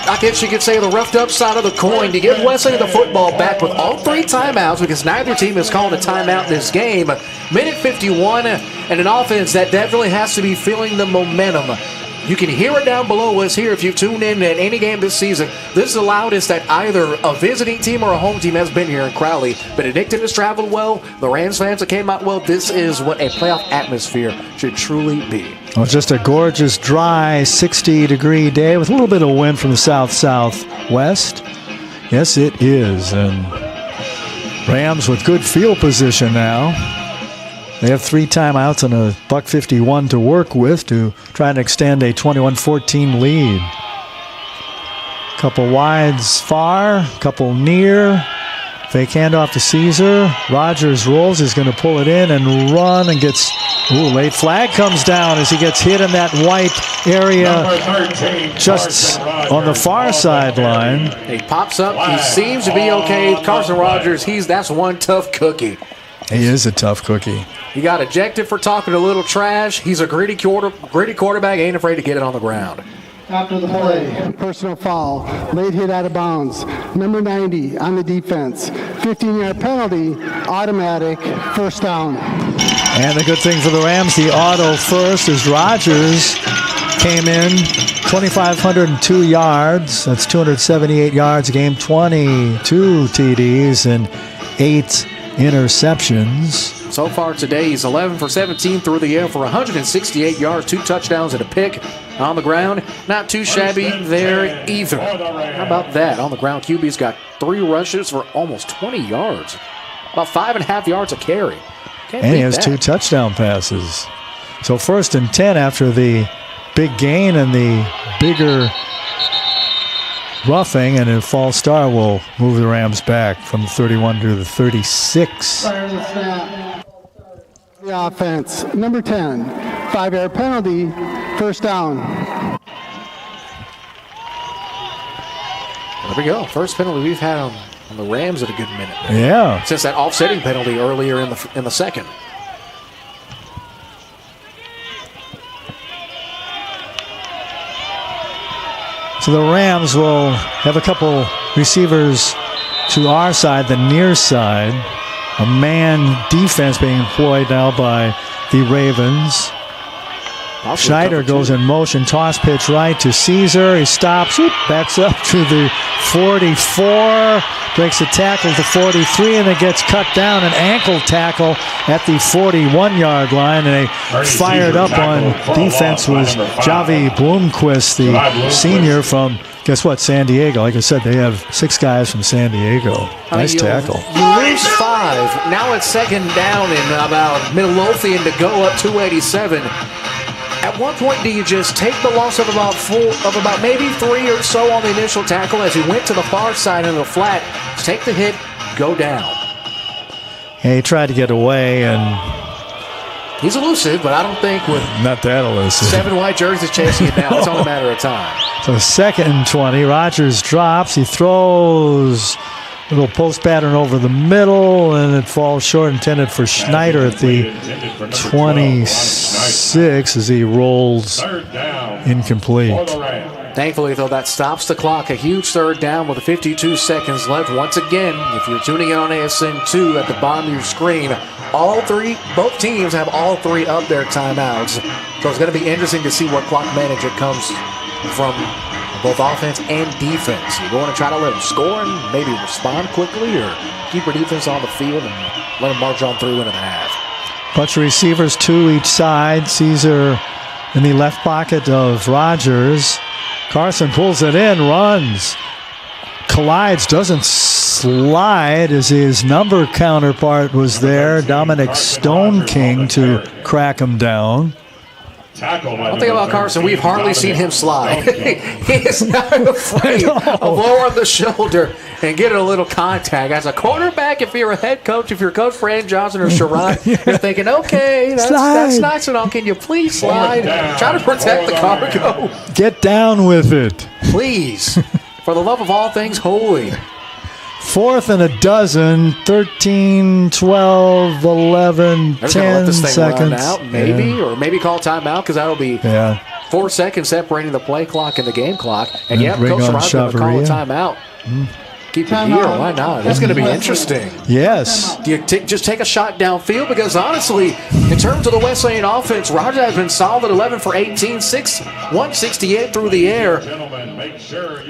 I guess you could say, the roughed up side of the coin to give Wesleyan the football back with all 3 timeouts, because neither team has called a timeout in this game. Minute 51, and an offense that definitely has to be feeling the momentum. You can hear it down below us here if you've tuned in at any game this season. This is the loudest that either a visiting team or a home team has been here in Crowley. Benedictine has traveled well. The Rams fans that came out well. This is what a playoff atmosphere should truly be. Well, just a gorgeous, dry, 60-degree day with a little bit of wind from the south-southwest. Yes, it is. And Rams with good field position now. They have 3 timeouts and a $151 to work with to try and extend a 21-14 lead. Couple wides far, couple near. Fake handoff to Caesar. Rogers rolls, he's going to pull it in and run and gets, late flag comes down as he gets hit in that white area just on the far sideline. He pops up, he seems to be okay. Carson Rogers, that's one tough cookie. He is a tough cookie. He got ejected for talking a little trash. He's a gritty quarterback, ain't afraid to get it on the ground. After the play, personal foul, late hit out of bounds, number 90 on the defense, 15-yard penalty, automatic, first down. And the good thing for the Rams, the auto first, is Rogers came in 2,502 yards. That's 278 yards a game, 22 TDs, and 8 interceptions. So far today, he's 11 for 17 through the air for 168 yards, 2 touchdowns and a pick. On the ground, not too shabby there either. How about that? On the ground, QB's got 3 rushes for almost 20 yards. About 5.5 yards a carry. And he has 2 touchdown passes. So 1st and 10 after the big gain and the bigger roughing, and a false start will move the Rams back from the 31 to the 36. The offense, number 10, 5-yard penalty, first down. There we go. First penalty we've had on the Rams in a good minute. Yeah. Since that offsetting penalty earlier in the second. So the Rams will have a couple receivers to our side, the near side. A man defense being employed now by the Ravens. Schneider goes in motion, toss pitch right to Caesar. He stops, backs up to the 44, breaks a tackle to 43, and then gets cut down, an ankle tackle at the 41-yard line. And they fired up on defense was Javi Bloomquist, the senior from, guess what, San Diego. Like I said, they have 6 guys from San Diego. Nice tackle. You lose 5. Now it's second down in about Midlothian to go up 287. At what point do you just take the loss of about maybe 3 or so on the initial tackle as he went to the far side in the flat, take the hit, go down? And he tried to get away, and he's elusive, but I don't think with not that elusive. 7 white jerseys chasing it down, it's only a matter of time. So 2nd and 20, Rogers drops, he throws a little post pattern over the middle, and it falls short, intended for Schneider at the 26 as he rolls incomplete. Thankfully, though, that stops the clock. A huge third down with 52 seconds left. Once again, if you're tuning in on ASN2 at the bottom of your screen, both teams have all 3 of their timeouts. So it's going to be interesting to see what clock management comes from both offense and defense. You're going to try to let them score and maybe respond quickly, or keep your defense on the field and let them march on through into the half. Bunch of receivers, 2 each side. Caesar in the left pocket of Rogers. Carson pulls it in, runs, collides, doesn't slide as his number counterpart was there, Dominic Stoneking, to crack him down. One thing about Carson, we've hardly seen him slide. He is not afraid of lowering the shoulder and getting a little contact. As a quarterback, if you're a head coach, if you're Coach Fran Johnson or Sherrod, you're thinking, okay, that's nice and all. Can you please slide? Try to protect the cargo. Get down with it. Please. For the love of all things holy. 4th and a dozen, 13, 12, 11, They're 10 let this thing seconds. Run out, maybe, or maybe call timeout because that'll be 4 seconds separating the play clock and the game clock. And And bring Coach on Sherrod's going to call a Chavaria. timeout. Keep it here. Why not? It's going to be interesting. Yes. Do you just take a shot downfield? Because honestly, in terms of the Wesleyan offense, Roger has been solid 11 for 18, 168 through the air.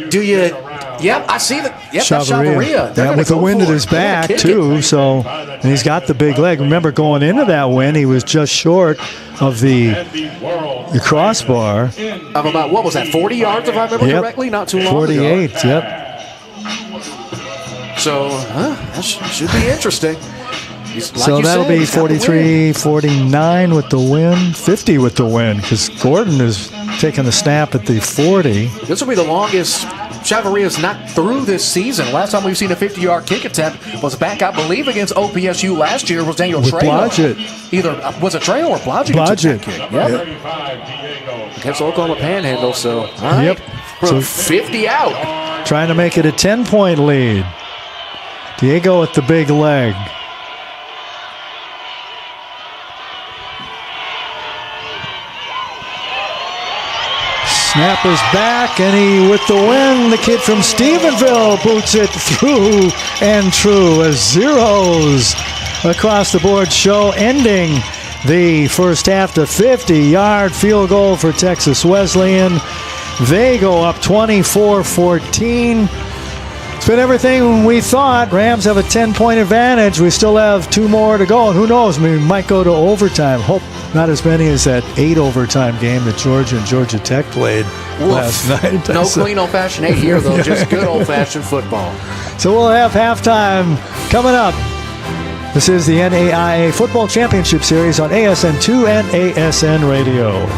Do you? Yep, I see that. Yep, that's Chavaria. Yeah, with the wind at his back, too. So, and he's got the big leg. Remember, going into that wind, he was just short of the crossbar. Of about, what was that, 40 yards, if I remember correctly? Not too long 48, ago. yep. So, that should be interesting. So that'll be 43, 49 with the win, 50 with the win, because Gordon is taking the snap at the 40. This will be the longest Chavaria's not through this season. Last time we've seen a 50-yard kick attempt was back, I believe, against OPSU last year. Was Daniel With Trejo. Blodgett. Either was it Trejo or Blodgett? Blodgett. Kick. Yep. Against Oklahoma Panhandle. So, all right. Yep. So 50 out. Trying to make it a 10-point lead. Diego with the big leg. Snap is back, and he, with the win, the kid from Stephenville boots it through and true as zeros across the board show, ending the first half. The 50-yard field goal for Texas Wesleyan. They go up 24-14. It's been everything we thought. Rams have a 10-point advantage. We still have 2 more to go, and who knows, we might go to overtime. Hope not as many as that 8 overtime game that Georgia and Georgia Tech played last night. No clean old-fashioned 8 here, though. Just good old-fashioned football. So we'll have halftime coming up. This is the NAIA Football Championship Series on ASN2 and ASN Radio.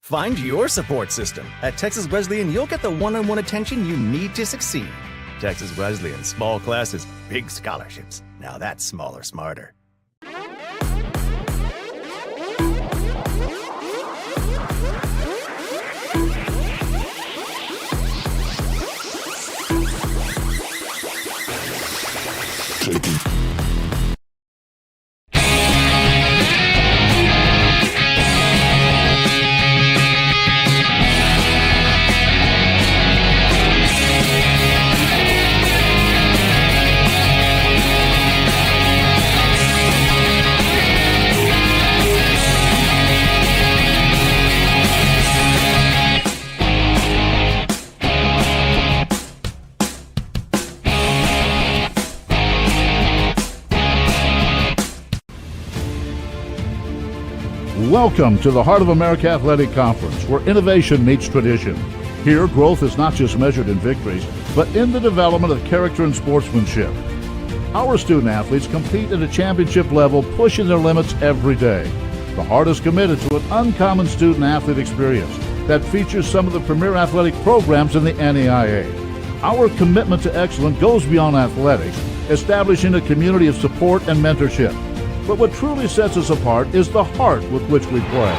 Find your support system. At Texas Wesleyan, you'll get the one-on-one attention you need to succeed. Texas Wesleyan, small classes, big scholarships. Now that's smaller, smarter. Welcome to the Heart of America Athletic Conference, where innovation meets tradition. Here, growth is not just measured in victories, but in the development of character and sportsmanship. Our student athletes compete at a championship level, pushing their limits every day. The Heart is committed to an uncommon student athlete experience that features some of the premier athletic programs in the NAIA. Our commitment to excellence goes beyond athletics, establishing a community of support and mentorship. But what truly sets us apart is the heart with which we play.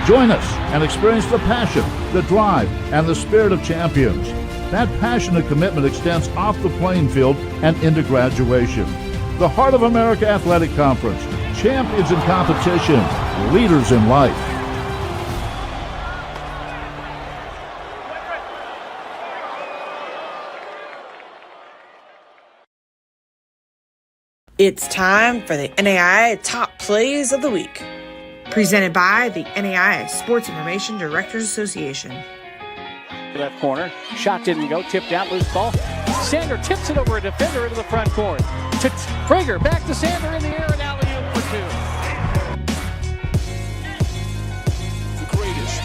Join us and experience the passion, the drive, and the spirit of champions. That passion and commitment extends off the playing field and into graduation. The Heart of America Athletic Conference, champions in competition, leaders in life. It's time for the NAIA Top Plays of the Week, presented by the NAIA Sports Information Directors Association. Left corner, shot didn't go, tipped out, loose ball. Sander tips it over a defender into the front court. To Prager, back to Sander in the air, and alley-oop for two. The greatest.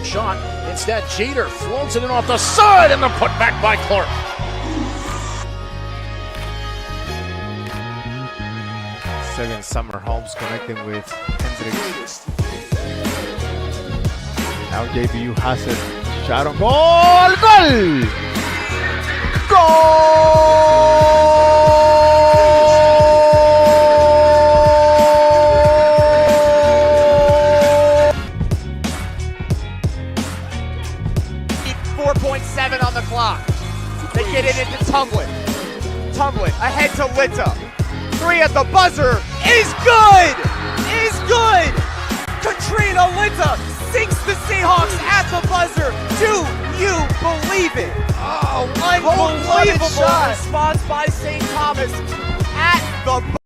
Shot. Instead, Jeter floats it in off the side, and the putback by Clark. Second Summer Holmes connecting with Hendricks. Now JBU has it. Shot on goal! Goal! Goal! 4.7 on the clock. They get it into Tumblin. Tumblin ahead to Litta. 3 at the buzzer is good! Is good! Katrina Litta sinks the Seahawks at the buzzer. Do you believe it? Oh, unbelievable response by St. Thomas at the buzzer.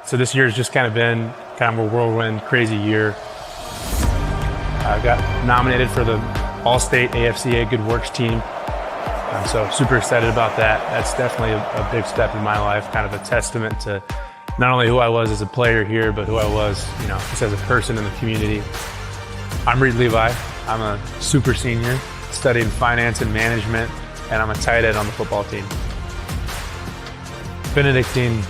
So this year has just kind of been kind of a whirlwind, crazy year. I got nominated for the All-State AFCA Good Works team. So super excited about that. That's definitely a big step in my life, kind of a testament to not only who I was as a player here, but who I was, just as a person in the community. I'm Reed Levi. I'm a super senior, studying finance and management, and I'm a tight end on the football team. Benedictine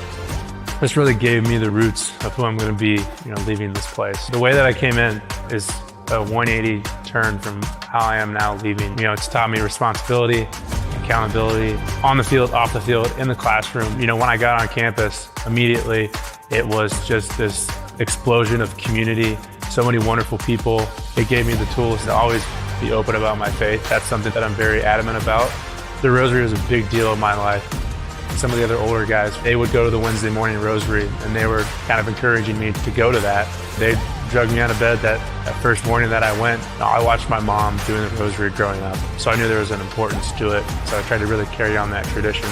this really gave me the roots of who I'm going to be, leaving this place. The way that I came in is a 180 turn from how I am now leaving. It's taught me responsibility, accountability, on the field, off the field, in the classroom. When I got on campus, immediately, it was just this explosion of community, so many wonderful people. It gave me the tools to always be open about my faith. That's something that I'm very adamant about. The rosary was a big deal in my life. Some of the other older guys, they would go to the Wednesday morning rosary, and they were kind of encouraging me to go to that. They drugged me out of bed that first morning that I went. I watched my mom doing the rosary growing up, so I knew there was an importance to it. So I tried to really carry on that tradition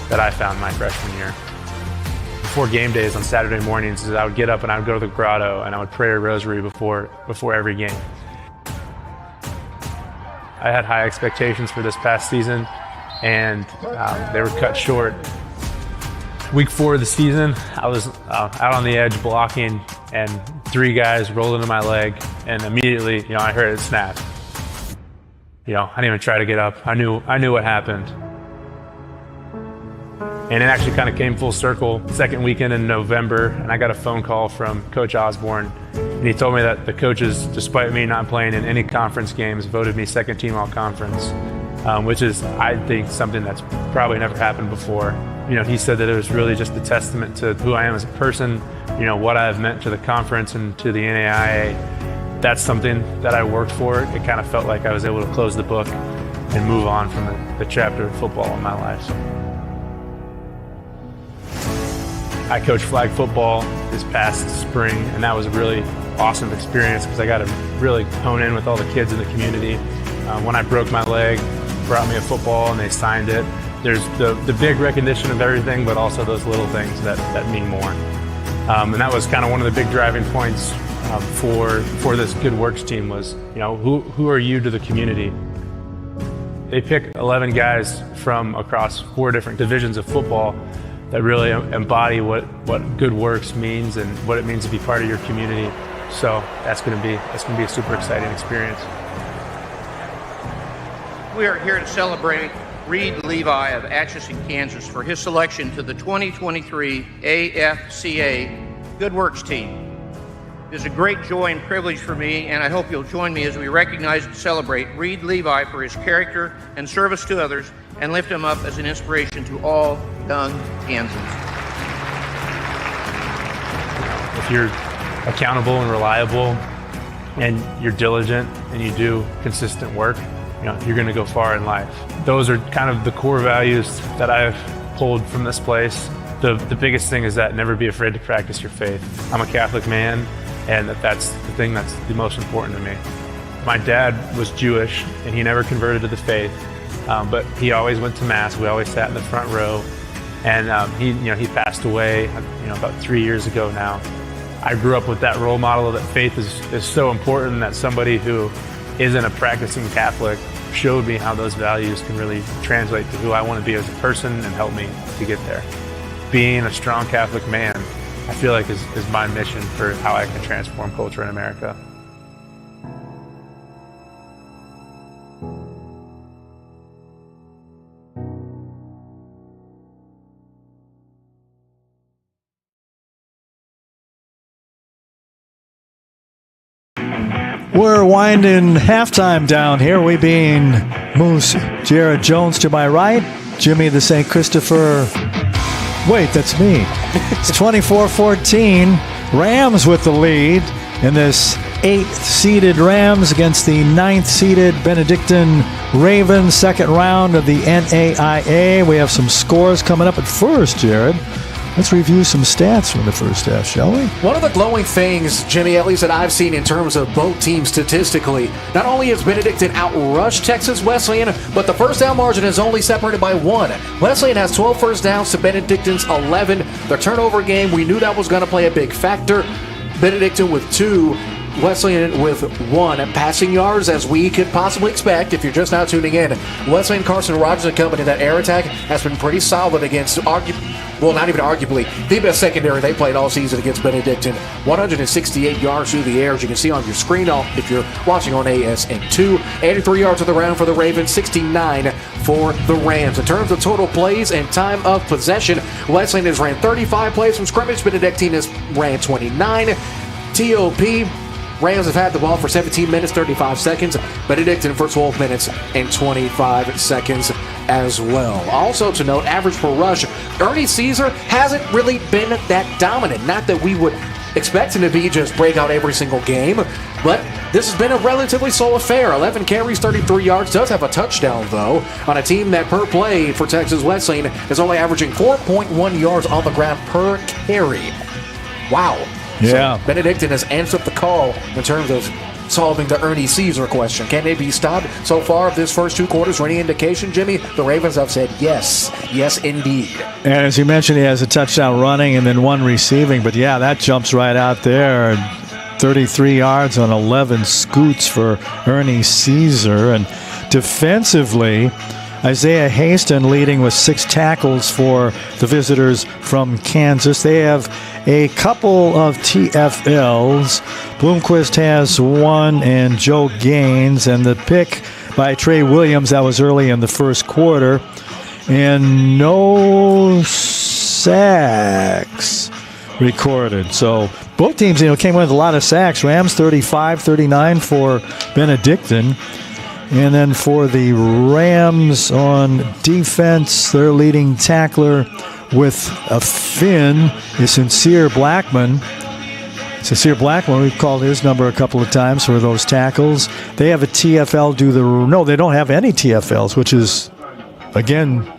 that I found my freshman year. Before game days on Saturday mornings, I would get up and I would go to the grotto and I would pray a rosary before every game. I had high expectations for this past season, and they were cut short. Week 4 of the season, I was out on the edge blocking, and 3 guys rolled into my leg, and immediately, I heard it snap. I didn't even try to get up. I knew what happened. And it actually kind of came full circle. Second weekend in November, and I got a phone call from Coach Osborne, and he told me that the coaches, despite me not playing in any conference games, voted me second team all conference. Which is, I think, something that's probably never happened before. He said that it was really just a testament to who I am as a person, what I've meant to the conference and to the NAIA. That's something that I worked for. It kind of felt like I was able to close the book and move on from the chapter of football in my life. So. I coached flag football this past spring, and that was a really awesome experience because I got to really hone in with all the kids in the community. When I broke my leg, brought me a football and they signed it. There's the big recognition of everything, but also those little things that mean more. And that was kind of one of the big driving points for this Good Works team was, who are you to the community? They pick 11 guys from across 4 different divisions of football that really embody what Good Works means and what it means to be part of your community. So that's going to be a super exciting experience. We are here to celebrate Reed Levi of Atchison, Kansas for his selection to the 2023 AFCA Good Works team. It is a great joy and privilege for me, and I hope you'll join me as we recognize and celebrate Reed Levi for his character and service to others and lift him up as an inspiration to all young Kansans. If you're accountable and reliable and you're diligent and you do consistent work, you're going to go far in life. Those are kind of the core values that I've pulled from this place. The biggest thing is that never be afraid to practice your faith. I'm a Catholic man, and that's the thing that's the most important to me. My dad was Jewish, and he never converted to the faith, but he always went to Mass. We always sat in the front row, and he passed away about 3 years ago now. I grew up with that role model that faith is so important, that somebody who isn't a practicing Catholic showed me how those values can really translate to who I want to be as a person and help me to get there. Being a strong Catholic man, I feel like is my mission for how I can transform culture in America. We're winding halftime down here. We being Moose Jared Jones to my right, Jimmy the St. Christopher. Wait, that's me. It's 24-14. Rams with the lead in this 8th-seeded Rams against the 9th-seeded Benedictine Ravens, second round of the NAIA. We have some scores coming up at first, Jared. Let's review some stats from the first half, shall we? One of the glowing things, Jimmy, at least that I've seen in terms of both teams statistically, not only has Benedictine outrushed Texas Wesleyan, but the first down margin is only separated by 1. Wesleyan has 12 first downs to Benedictine's 11. The turnover game, we knew that was going to play a big factor. Benedictine with 2. Wesleyan with 1 passing yards, as we could possibly expect if you're just now tuning in. Wesleyan, Carson Rogers and company, that air attack has been pretty solid against, not even arguably, the best secondary they played all season against Benedictine. 168 yards through the air, as you can see on your screen if you're watching on ASN2. 83 yards of the round for the Ravens, 69 for the Rams. In terms of total plays and time of possession, Wesleyan has ran 35 plays from scrimmage. Benedictine has ran 29. TOP, Rams have had the ball for 17 minutes, 35 seconds. Benedictine for 12 minutes and 25 seconds as well. Also to note, average per rush, Ernie Caesar hasn't really been that dominant. Not that we would expect him to be just break out every single game, but this has been a relatively slow affair. 11 carries, 33 yards, does have a touchdown though, on a team that per play for Texas Wesleyan is only averaging 4.1 yards on the ground per carry. Wow. Yeah. So Benedictine has answered the call in terms of solving the Ernie Caesar question. Can they be stopped? So far, this first 2 quarters, for any indication, Jimmy, the Ravens have said yes. Yes, indeed. And as you mentioned, he has a touchdown running and then 1 receiving. But yeah, that jumps right out there. 33 yards on 11 scoots for Ernie Caesar. And defensively, Isaiah Haston leading with 6 tackles for the visitors from Kansas. They have a couple of TFLs. Bloomquist has 1 and Joe Gaines, and the pick by Trey Williams, that was early in the first quarter. And no sacks recorded. So both teams came in with a lot of sacks. Rams 35, 39 for Benedictine. And then for the Rams on defense, their leading tackler with a fin is Sincere Blackman. Sincere Blackmore, we've called his number a couple of times for those tackles. They have a TFL no, they don't have any TFLs, which is, again,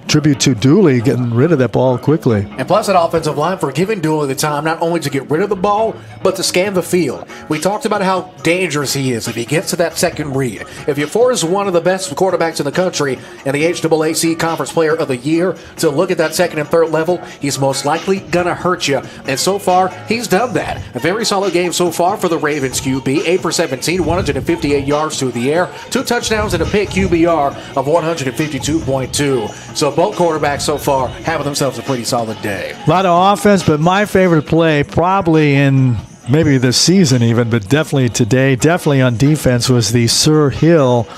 tribute to Dooley getting rid of that ball quickly. And plus that offensive line for giving Dooley the time not only to get rid of the ball, but to scan the field. We talked about how dangerous he is if he gets to that second read. If you force one of the best quarterbacks in the country and the HAAC Conference Player of the Year to look at that second and third level, he's most likely going to hurt you. And so far, he's done that. A very solid game so far for the Ravens QB. 8 for 17, 158 yards through the air, 2 touchdowns and a pick, QBR of 152.2. So both quarterbacks so far having themselves a pretty solid day. A lot of offense, but my favorite play probably in maybe this season even, but definitely today, definitely on defense, was the Sir Hill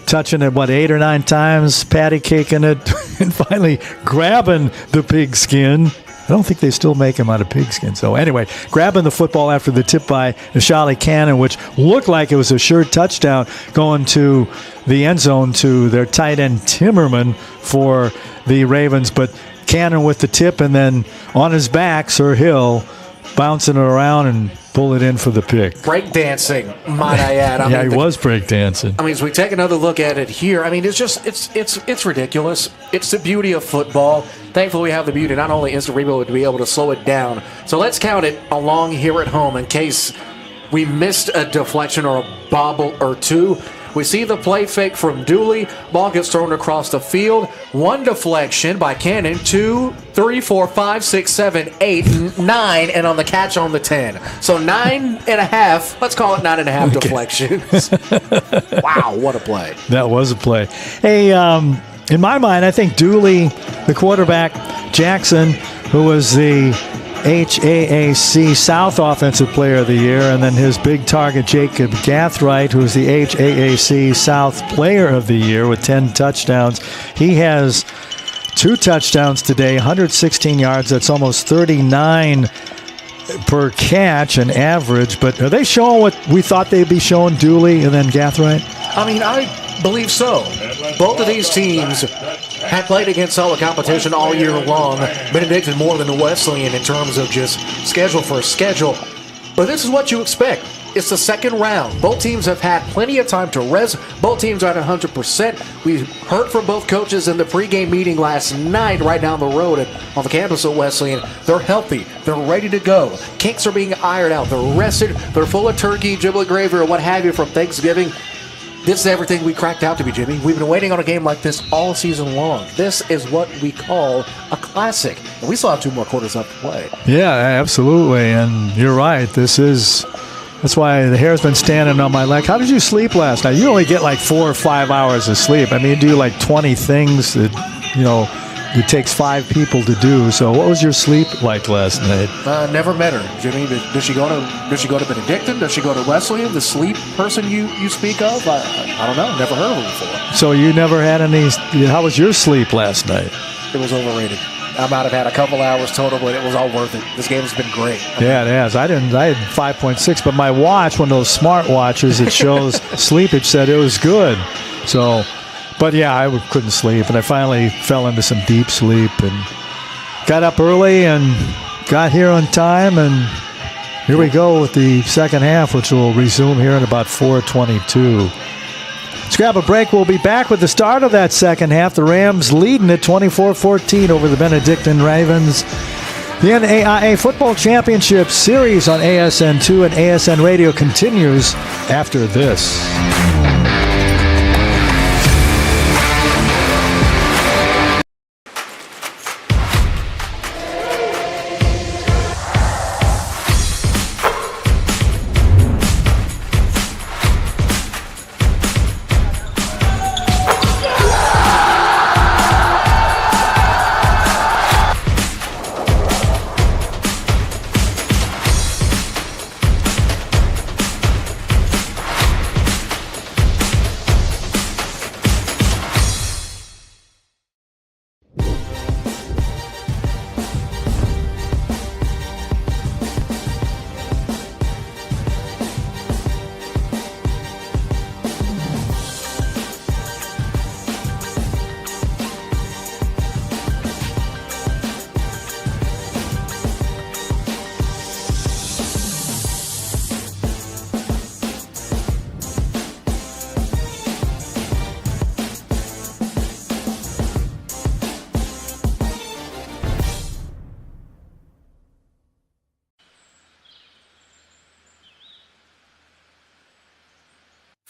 touching it, 8 or 9 times, patty caking it, and finally grabbing the pigskin. I don't think they still make them out of pigskin. So anyway, grabbing the football after the tip by Nashali Cannon, which looked like it was a sure touchdown, going to the end zone to their tight end Timmerman for the Ravens. But Cannon with the tip, and then on his back, Sir Hill bouncing it around and pull it in for the pick. Break dancing, might I add. He was break dancing. I mean, as we take another look at it here, I mean, it's ridiculous. It's the beauty of football. Thankfully, we have the beauty not only instant rebuild, but to be able to slow it down. So let's count it along here at home in case we missed a deflection or a bobble or two. We see the play fake from Dooley. Ball gets thrown across the field. 1 deflection by Cannon. 2, 3, 4, 5, 6, 7, 8, 9, and on the catch on the 10. So 9.5. Let's call it 9.5 deflections. Wow, what a play. That was a play. Hey, in my mind, I think Dooley, the quarterback, Jackson, who was the HAAC South Offensive Player of the Year, and then his big target, Jacob Gathright, who is the HAAC South Player of the Year with 10 touchdowns. He has 2 touchdowns today, 116 yards. That's almost 39 per catch, an average. But are they showing what we thought they'd be showing, Dooley and then Gathright? I mean, I believe so. Both of these teams have played against solid competition all year long. Benedictine more than Wesleyan in terms of just schedule for schedule. But this is what you expect. It's the second round. Both teams have had plenty of time to rest. Both teams are at 100%. We heard from both coaches in the pregame meeting last night right down the road on the campus of Wesleyan. They're healthy. They're ready to go. Kinks are being ironed out. They're rested. They're full of turkey, giblet gravy, or what have you from Thanksgiving. This is everything we cracked out to be, Jimmy. We've been waiting on a game like this all season long. This is what we call a classic. And we still have 2 more quarters left to play. Yeah, absolutely. And you're right. That's why the hair's been standing on my leg. How did you sleep last night? You only get like 4 or 5 hours of sleep. I mean, you do like 20 things that, it takes 5 people to do. So what was your sleep like last night? Never met her, Jimmy. Does she go to Benedictine? Does she go to Wesleyan? The sleep person you speak of? I don't know. Never heard of her before. So you never had any? How was your sleep last night? It was overrated. I might have had a couple hours total, but it was all worth it. This game has been great. Yeah, it has. I had 5.6, but my watch, one of those smart watches, it shows sleep. It said it was good. So. But yeah, I couldn't sleep, and I finally fell into some deep sleep and got up early and got here on time, and here we go with the second half, which will resume here in about 4:22. Let's grab a break. We'll be back with the start of that second half. The Rams leading at 24-14 over the Benedictine Ravens. The NAIA Football Championship Series on ASN2 and ASN Radio continues after this.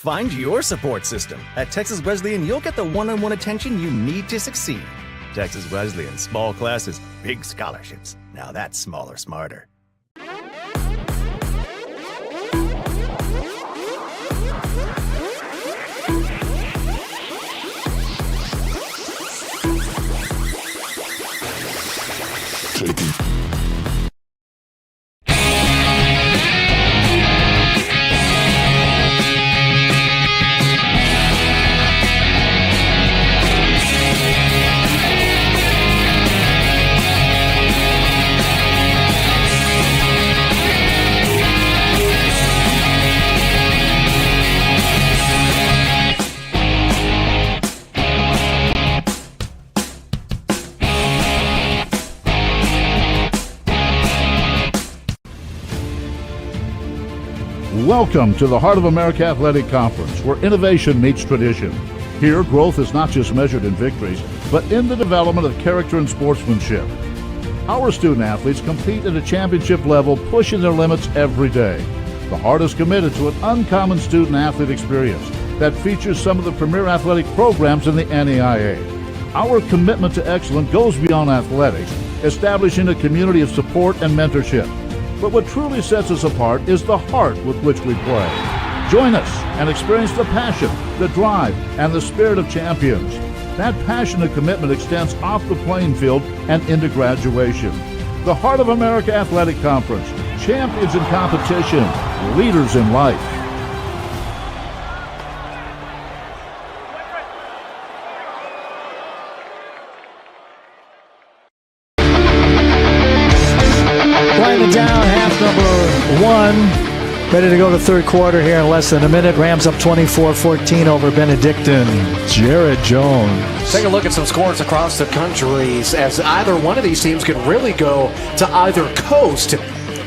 Find your support system. At Texas Wesleyan, you'll get the one-on-one attention you need to succeed. Texas Wesleyan, small classes, big scholarships. Now that's smaller, smarter. Welcome to the Heart of America Athletic Conference, where innovation meets tradition. Here, growth is not just measured in victories, but in the development of character and sportsmanship. Our student athletes compete at a championship level, pushing their limits every day. The Heart is committed to an uncommon student athlete experience that features some of the premier athletic programs in the NAIA. Our commitment to excellence goes beyond athletics, establishing a community of support and mentorship. But what truly sets us apart is the heart with which we play. Join us and experience the passion, the drive, and the spirit of champions. That passion and commitment extends off the playing field and into graduation. The Heart of America Athletic Conference, champions in competition, leaders in life. Down, half number one. Ready to go to third quarter here in less than a minute. Rams up 24-14 over Benedictine. Jared Jones. Take a look at some scores across the country as either one of these teams could really go to either coast.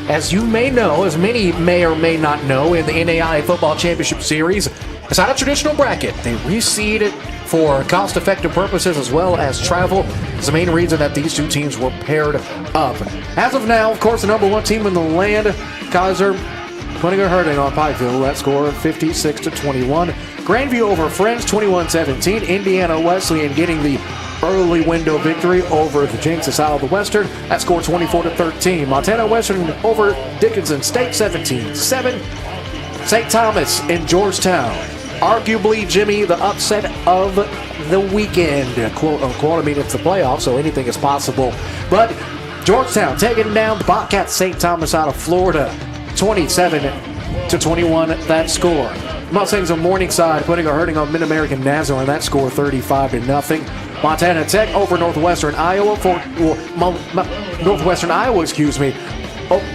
As you may know, as many may or may not know, in the NAIA Football Championship Series, it's not a traditional bracket. They reseed it for cost-effective purposes as well as travel. It's the main reason that these two teams were paired up. As of now, of course, the number one team in the land, Kaiser, putting a hurting on Pikeville. That score 56-21. Grandview over Friends 21-17. Indiana Wesleyan getting the early window victory over the Jinxes out of the Western. That score 24-13. Montana Western over Dickinson State 17-7. St. Thomas in Georgetown. Arguably, Jimmy, the upset of the weekend, quote unquote. I mean, it's the playoffs, so anything is possible. But Georgetown taking down the Bobcats St. Thomas out of Florida, 27-21. That score. Mustangs of Morningside putting a hurting on Mid-American Nazarene. That score 35-0. Montana Tech over Northwestern Iowa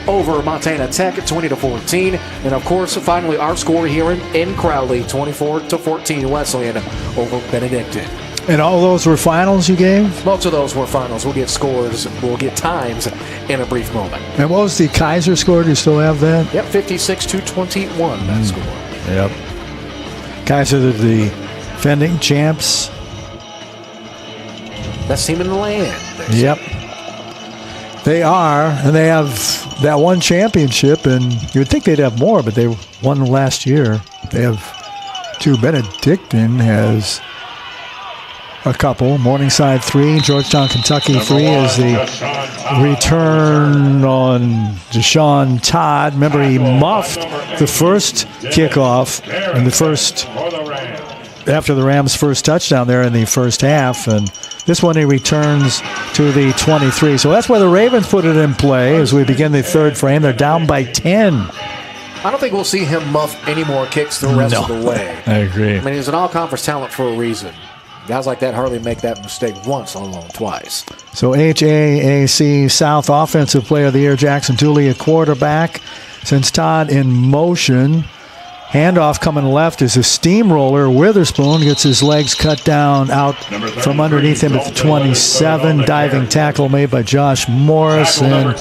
over Montana Tech at 20-14. And of course, finally our score here in Crowley, 24-14 Wesleyan over Benedictine. And all those were finals you gave? Most of those were finals. We'll get scores, we'll get times in a brief moment. And what was the Kaiser score? Do you still have that? Yep, 56-21 that score. Yep. Kaiser, the defending champs. Best team in the land. Yep. They are, and they have that one championship, and you would think they'd have more, but they won last year. They have two. Benedictine has a couple. Morningside 3, Georgetown, Kentucky 3 is the return on Deshaun Todd. Remember, he muffed the first kickoff in the first, after the Rams' first touchdown there in the first half, and this one he returns to the 23. So that's where the Ravens put it in play as we begin the third frame. They're down by 10. I don't think we'll see him muff any more kicks the rest of the way. I agree. I mean, he's an all-conference talent for a reason. Guys like that hardly make that mistake once, let alone twice. So HAAC South Offensive Player of the Year, Jackson Dooley, a quarterback. Since Todd in motion. Handoff coming left is a steamroller. Witherspoon gets his legs cut down out from underneath him at the 27. Diving tackle made by Josh Morris. And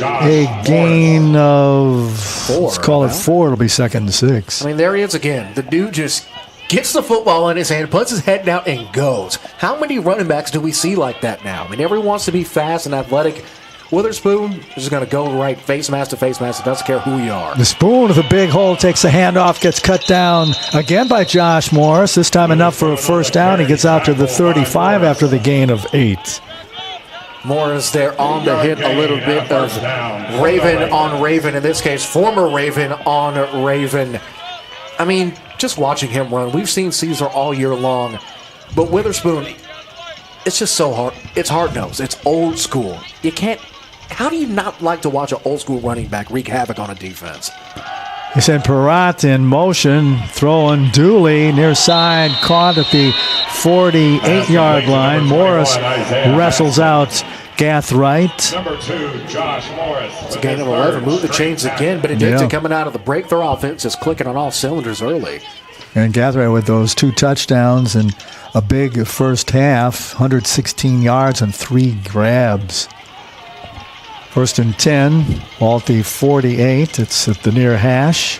a gain of 4. Let's call it 4. It'll be 2nd and 6. I mean, there he is again. The dude just gets the football in his hand, puts his head down, and goes. How many running backs do we see like that now? I mean, everyone wants to be fast and athletic. Witherspoon is going to go right face mask to face mask. It doesn't care who you are. The Spoon with a big hole takes the handoff, gets cut down again by Josh Morris. This time enough for a first down. He gets out to the 35 after the gain of 8. Morris there on the hit, a little bit of Raven on Raven. In this case, former Raven on Raven. I mean, just watching him run. We've seen Caesar all year long. But Witherspoon, it's just so hard. It's hard-nosed. It's old school. You can't... How do you not like to watch an old school running back wreak havoc on a defense? He sent Peratt in motion, throwing Dooley near side, caught at the 48-yard line. Morris wrestles out Gathright. Number 2, Josh Morris. It's a gain of 11. Move the chains again. Benedictine coming out of the break. Their offense is clicking on all cylinders early. And Gathright with those 2 touchdowns and a big first half, 116 yards and 3 grabs. First and 10, ball at the 48. It's at the near hash.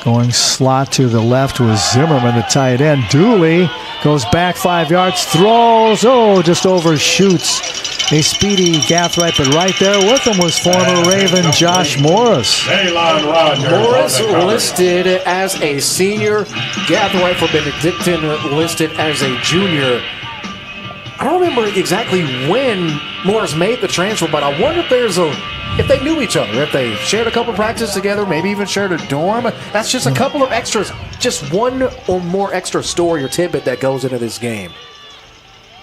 Going slot to the left was Zimmerman, the tight end. Dooley goes back 5 yards, throws, just overshoots a speedy Gathright, but right there with him was former Raven Josh Morris. Morris listed as a senior. Gathright for Benedictine listed as a junior. I don't remember exactly when Morris made the transfer, but I wonder if they knew each other, if they shared a couple practices together, maybe even shared a dorm. That's just a couple of extras, just one or more extra story or tidbit that goes into this game.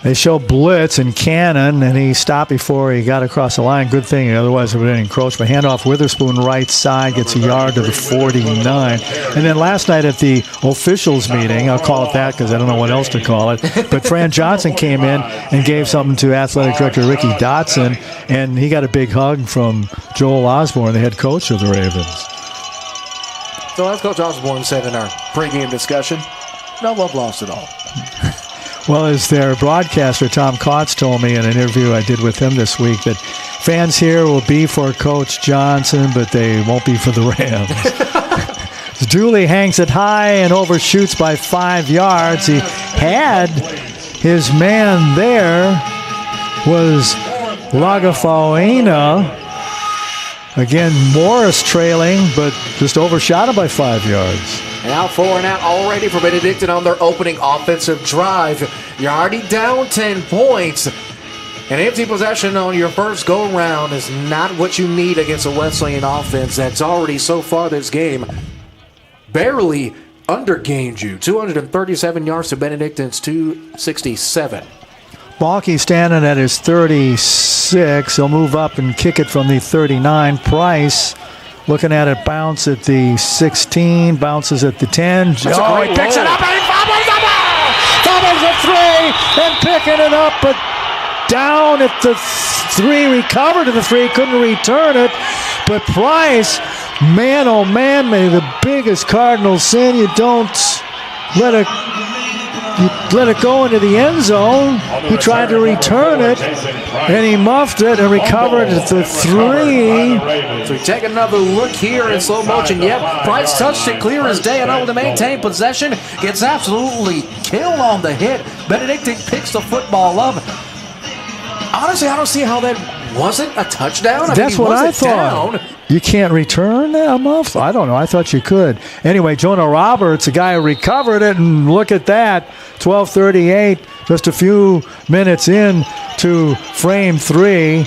They show blitz and Cannon, and he stopped before he got across the line. Good thing, otherwise it would have been encroachment. Handoff Witherspoon right side, gets a yard to the 49. And then last night at the officials meeting, I'll call it that because I don't know what else to call it, but Fran Johnson came in and gave something to athletic director Ricky Dotson, and he got a big hug from Joel Osborne, the head coach of the Ravens. So as Coach Osborne said in our pregame discussion, no love lost at all. Well, as their broadcaster, Tom Kautz, told me in an interview I did with him this week that fans here will be for Coach Johnson, but they won't be for the Rams. Dooley hangs it high and overshoots by 5 yards. He had his man there was Lagafaina. Again, Morris trailing, but just overshot him by 5 yards. Now 4 and out already for Benedictine on their opening offensive drive. You're already down 10 points. An empty possession on your first go-round is not what you need against a Wesleyan offense that's already so far this game barely undergained you. 237 yards to Benedictine's 267. Balky standing at his 36. He'll move up and kick it from the 39. Price looking at it, bounce at the 16, bounces at the 10. He picks it up and he fumbles the ball! Fumbles at 3 and picking it up, but down at the 3, recovered at the 3, couldn't return it. But Price, man oh man, may the biggest cardinal sin, you don't let it go into the end zone. He tried to return it, and he muffed it and recovered at the 3. So we take another look here in slow motion. Yep, Price touched it clear as day and able to maintain possession. Gets absolutely killed on the hit. Benedictine picks the football up. Honestly, I don't see how that wasn't a touchdown. That's what I thought. Down. You can't return that muff? I don't know. I thought you could. Anyway, Jonah Roberts, a guy who recovered it, and look at that. 12:38, just a few minutes in to frame 3.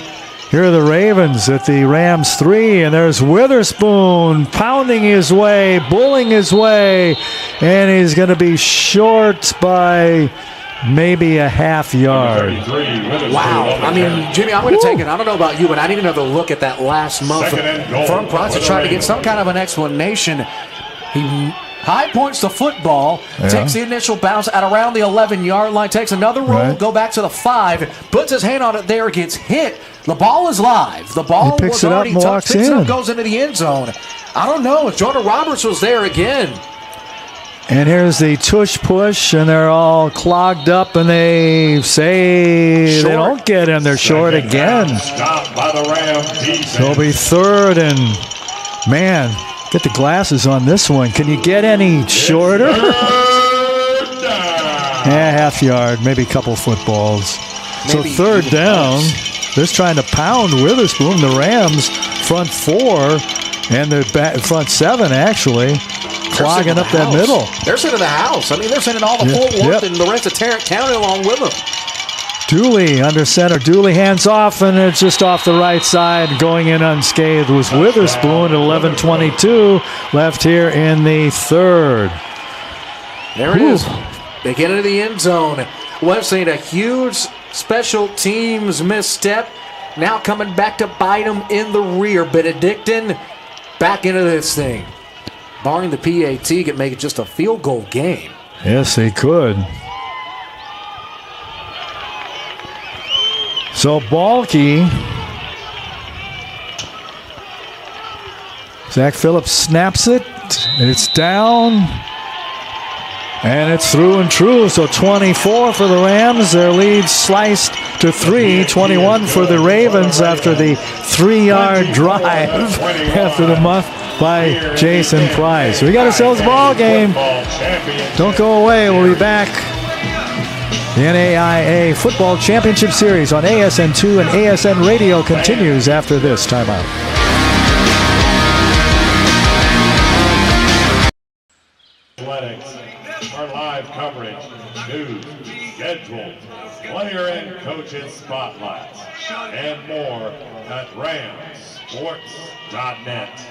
Here are the Ravens at the Rams 3, and there's Witherspoon pounding his way, bulling his way, and he's going to be short by maybe a half yard. Wow. I mean, Jimmy, I'm going to take it. I don't know about you, but I need another look at that last month from Price to try to get some kind of an explanation. He high points the football, takes the initial bounce at around the 11-yard line, takes another roll, go back to the 5, puts his hand on it there, gets hit. The ball is live. The ball was already touched, picks it up, goes into the end zone. I don't know if Jordan Roberts was there again. And here's the tush push, and they're all clogged up, and they say they don't get in. They're short again. Stopped by the Rams. It'll be 3rd, and man, get the glasses on this one. Can you get any shorter? Half yard, maybe a couple footballs. So 3rd down. Just trying to pound Witherspoon. The Rams front 4 and the front 7 actually clogging up that middle. They're sending the house. I mean, they're sending all the Fort Worth and the rest of Tarrant County along with them. Dooley under center. Dooley hands off, and it's just off the right side. Going in unscathed was Witherspoon at 11:22 left here in the third. There it is. They get into the end zone. Wesleyan, a huge special teams misstep. Now coming back to bite them in the rear. Benedictine back into this thing. Barring the PAT, could make it just a field goal game. Yes, they could. So Balke, Zach Phillips snaps it, and it's down, and it's through and true. So 24 for the Rams. Their lead sliced to 3. 21 for the Ravens after the 3-yard drive after the muff by Jason Price. We got ourselves a ball game. Don't go away. We'll be back. The NAIA Football Championship Series on ASN2 and ASN Radio continues after this timeout. Athletics, our live coverage, news, scheduled, player and coaches spotlights, and more at ramsports.net.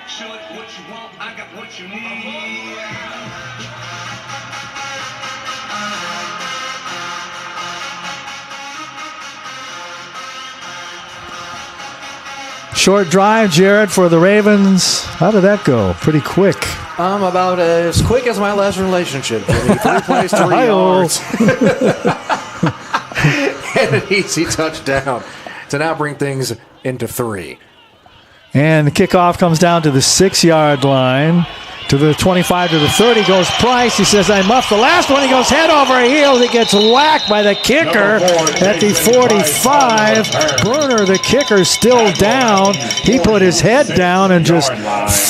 Show it what you want, I got what you need. Short drive, Jared, for the Ravens. How did that go? Pretty quick. About as quick as my last relationship. 3 plays, 3 yards. And an easy touchdown to now bring things into 3. And the kickoff comes down to the 6-yard line. To the 25 to the 30 goes Price. He says, I muffed the last one. He goes head over heels. He gets whacked by the kicker at the 45. Burner, the kicker, still down. He put his head down and just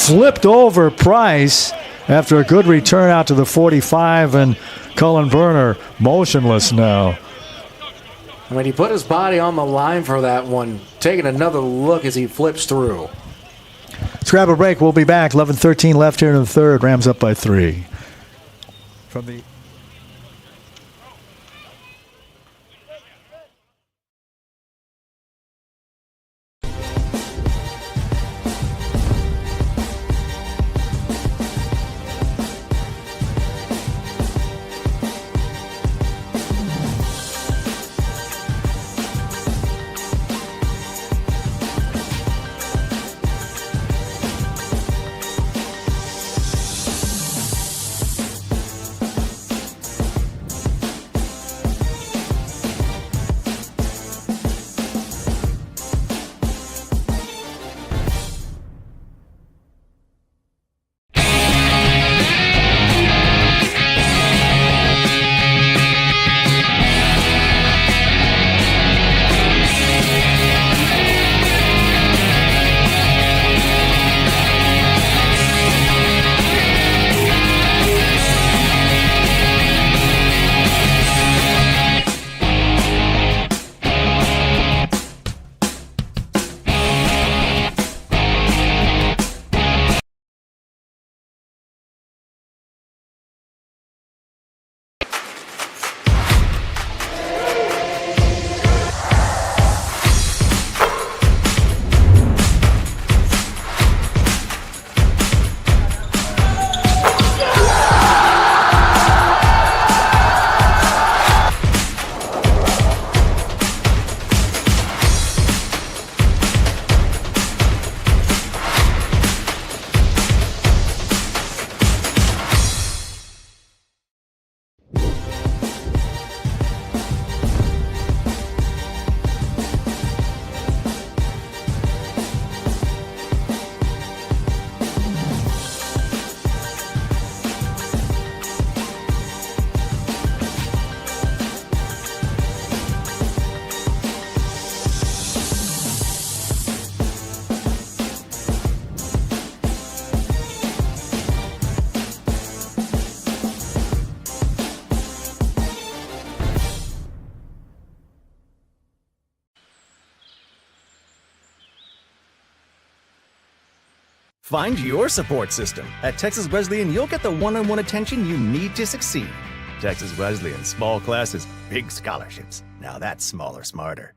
flipped over Price after a good return out to the 45. And Cullen Burner motionless now. I mean, he put his body on the line for that one, taking another look as he flips through. Let's grab a break. We'll be back. 11:13 left here in the third. Rams up by 3. From the Find your support system. At Texas Wesleyan, you'll get the one-on-one attention you need to succeed. Texas Wesleyan, small classes, big scholarships. Now that's smaller, smarter.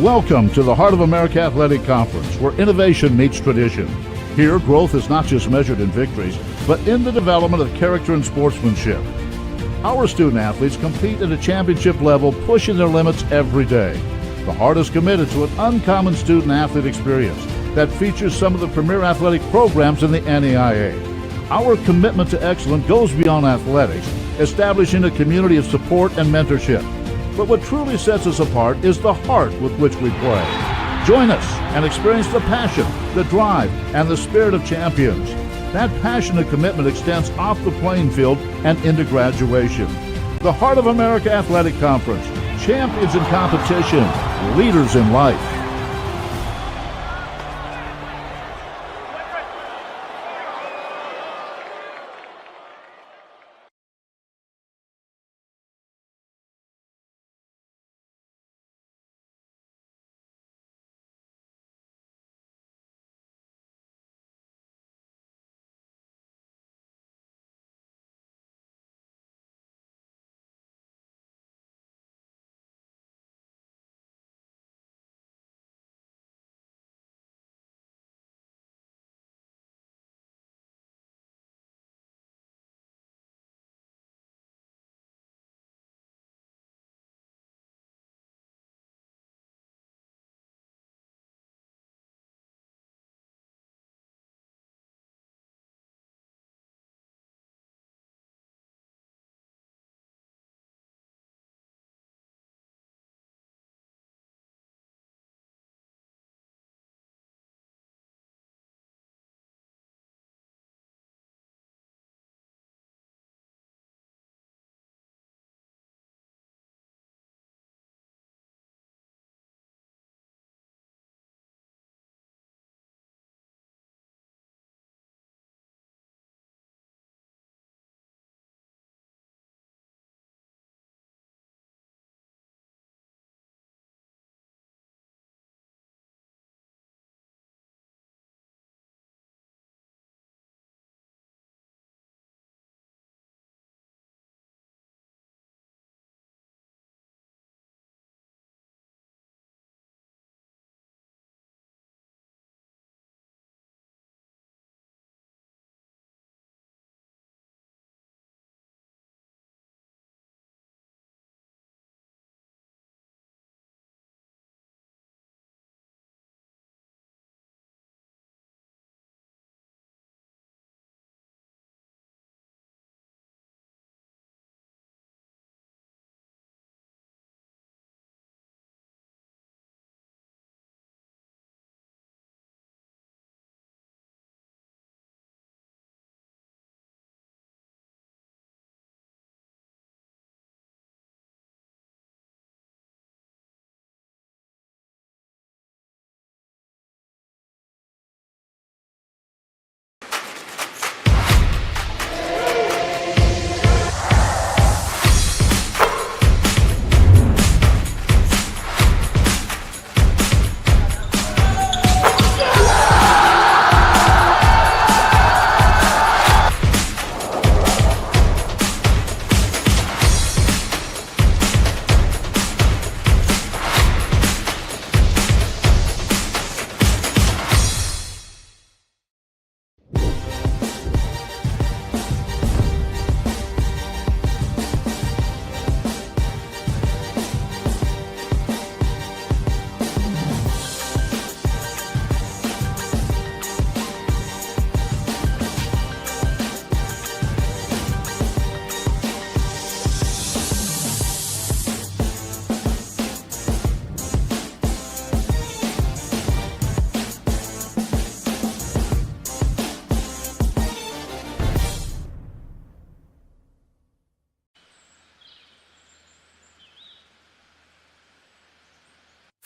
Welcome to the Heart of America Athletic Conference, where innovation meets tradition. Here, growth is not just measured in victories, but in the development of character and sportsmanship. Our student athletes compete at a championship level, pushing their limits every day. The Heart is committed to an uncommon student athlete experience that features some of the premier athletic programs in the NAIA. Our commitment to excellence goes beyond athletics, establishing a community of support and mentorship. But what truly sets us apart is the heart with which we play. Join us and experience the passion, the drive, and the spirit of champions. That passion and commitment extends off the playing field and into graduation. The Heart of America Athletic Conference, champions in competition, leaders in life.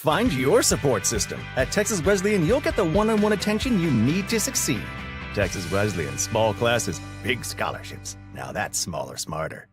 Find your support system. At Texas Wesleyan, you'll get the one-on-one attention you need to succeed. Texas Wesleyan, small classes, big scholarships. Now that's smaller, smarter.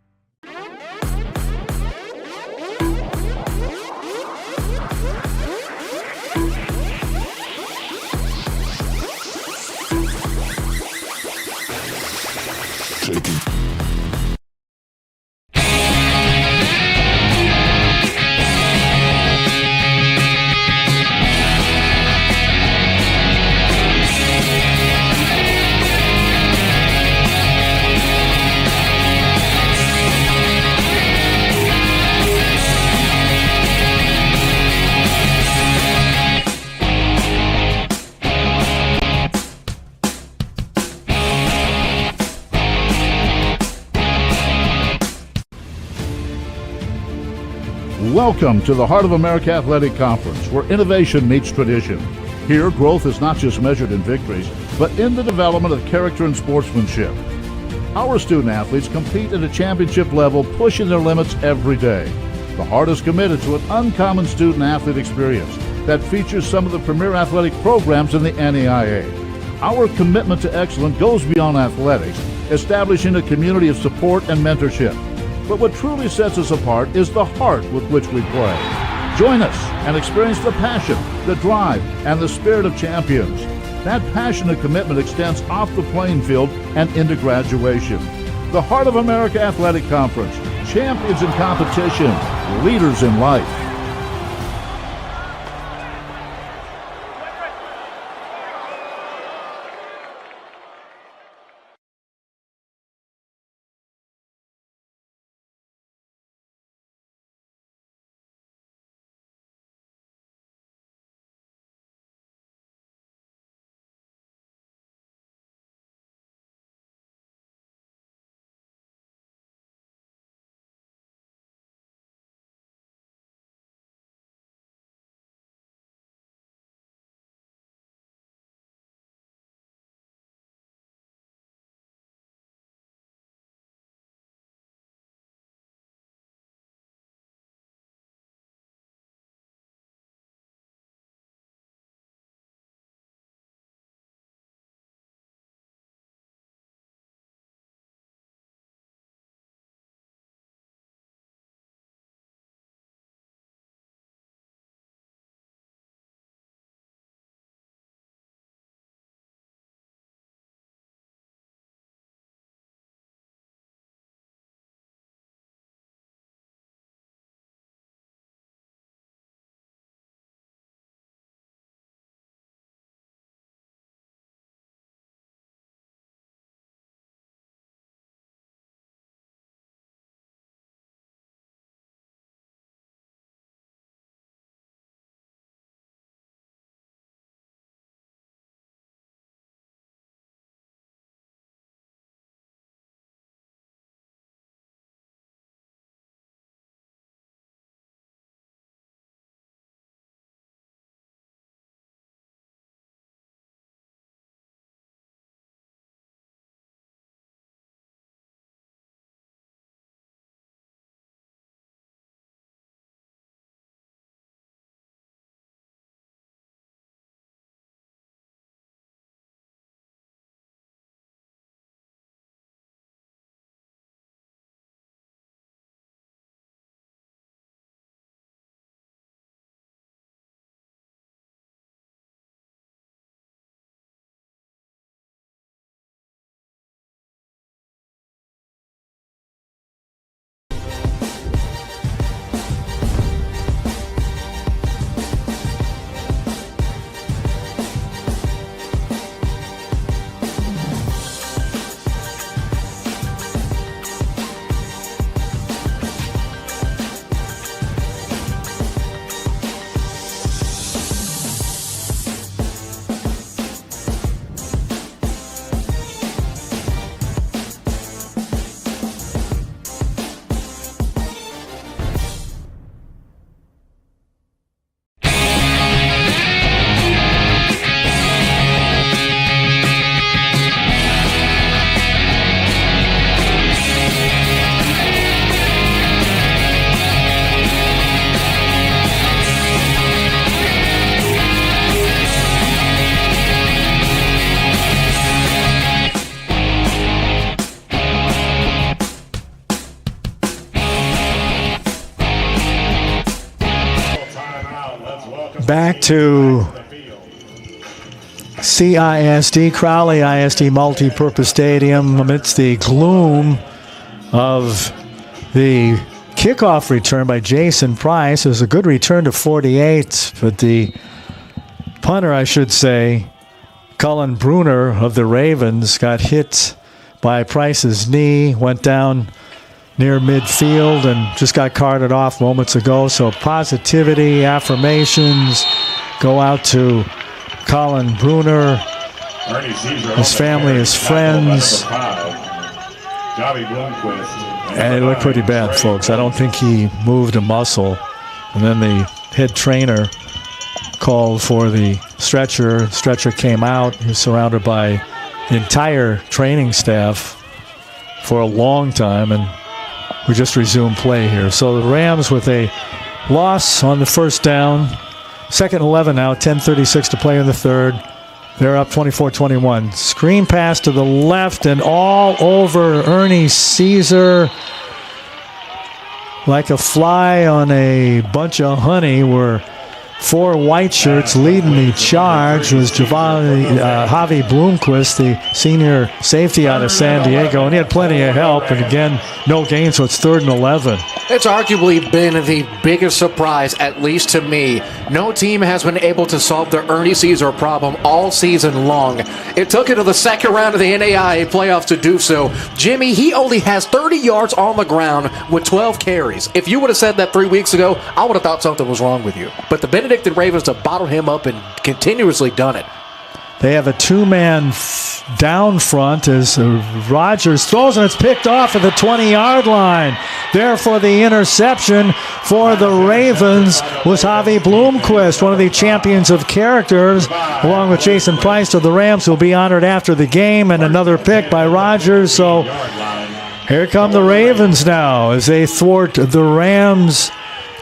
Welcome to the Heart of America Athletic Conference, where innovation meets tradition. Here, growth is not just measured in victories, but in the development of character and sportsmanship. Our student athletes compete at a championship level, pushing their limits every day. The Heart is committed to an uncommon student athlete experience that features some of the premier athletic programs in the NAIA. Our commitment to excellence goes beyond athletics, establishing a community of support and mentorship. But what truly sets us apart is the heart with which we play. Join us and experience the passion, the drive, and the spirit of champions. That passion and commitment extends off the playing field and into graduation. The Heart of America Athletic Conference, champions in competition, leaders in life. back to CISD, Crowley ISD Multi-Purpose Stadium, amidst the gloom of the kickoff return by Jason Price. It was a good return to 48, but the punter, I should say, Cullen Bruner of the Ravens, got hit by Price's knee, went down near midfield and just got carted off moments ago. So positivity, affirmations go out to Cullen Bruner, his family, his friends. And it looked pretty bad, folks. I don't think he moved a muscle. And then the head trainer called for the stretcher. Stretcher came out. He was surrounded by the entire training staff for a long time, and we just resumed play here. So the Rams with a loss on the first down. Second 11 now, 10:36 to play in the third. They're up 24-21. Screen pass to the left and all over Ernie Caesar. Like a fly on a bunch of honey were four white shirts. Leading the charge was Javi Bloomquist, the senior safety out of San Diego, and he had plenty of help. And again, no gain, so it's 3rd and 11. It's arguably been the biggest surprise, at least to me. No team has been able to solve the Ernie Caesar problem all season long. It took it to the second round of the NAIA playoffs to do so. Jimmy, he only has 30 yards on the ground with 12 carries. If you would have said that 3 weeks ago, I would have thought something was wrong with you. But the Benedictine Ravens have bottled him up and continuously done it. They have a two-man down front as Rogers throws, and it's picked off at the 20-yard line. There for the interception for the Ravens was Javi Bloomquist, one of the champions of characters, along with Jason Price of the Rams, who will be honored after the game, and another pick by Rogers. So here come the Ravens now as they thwart the Rams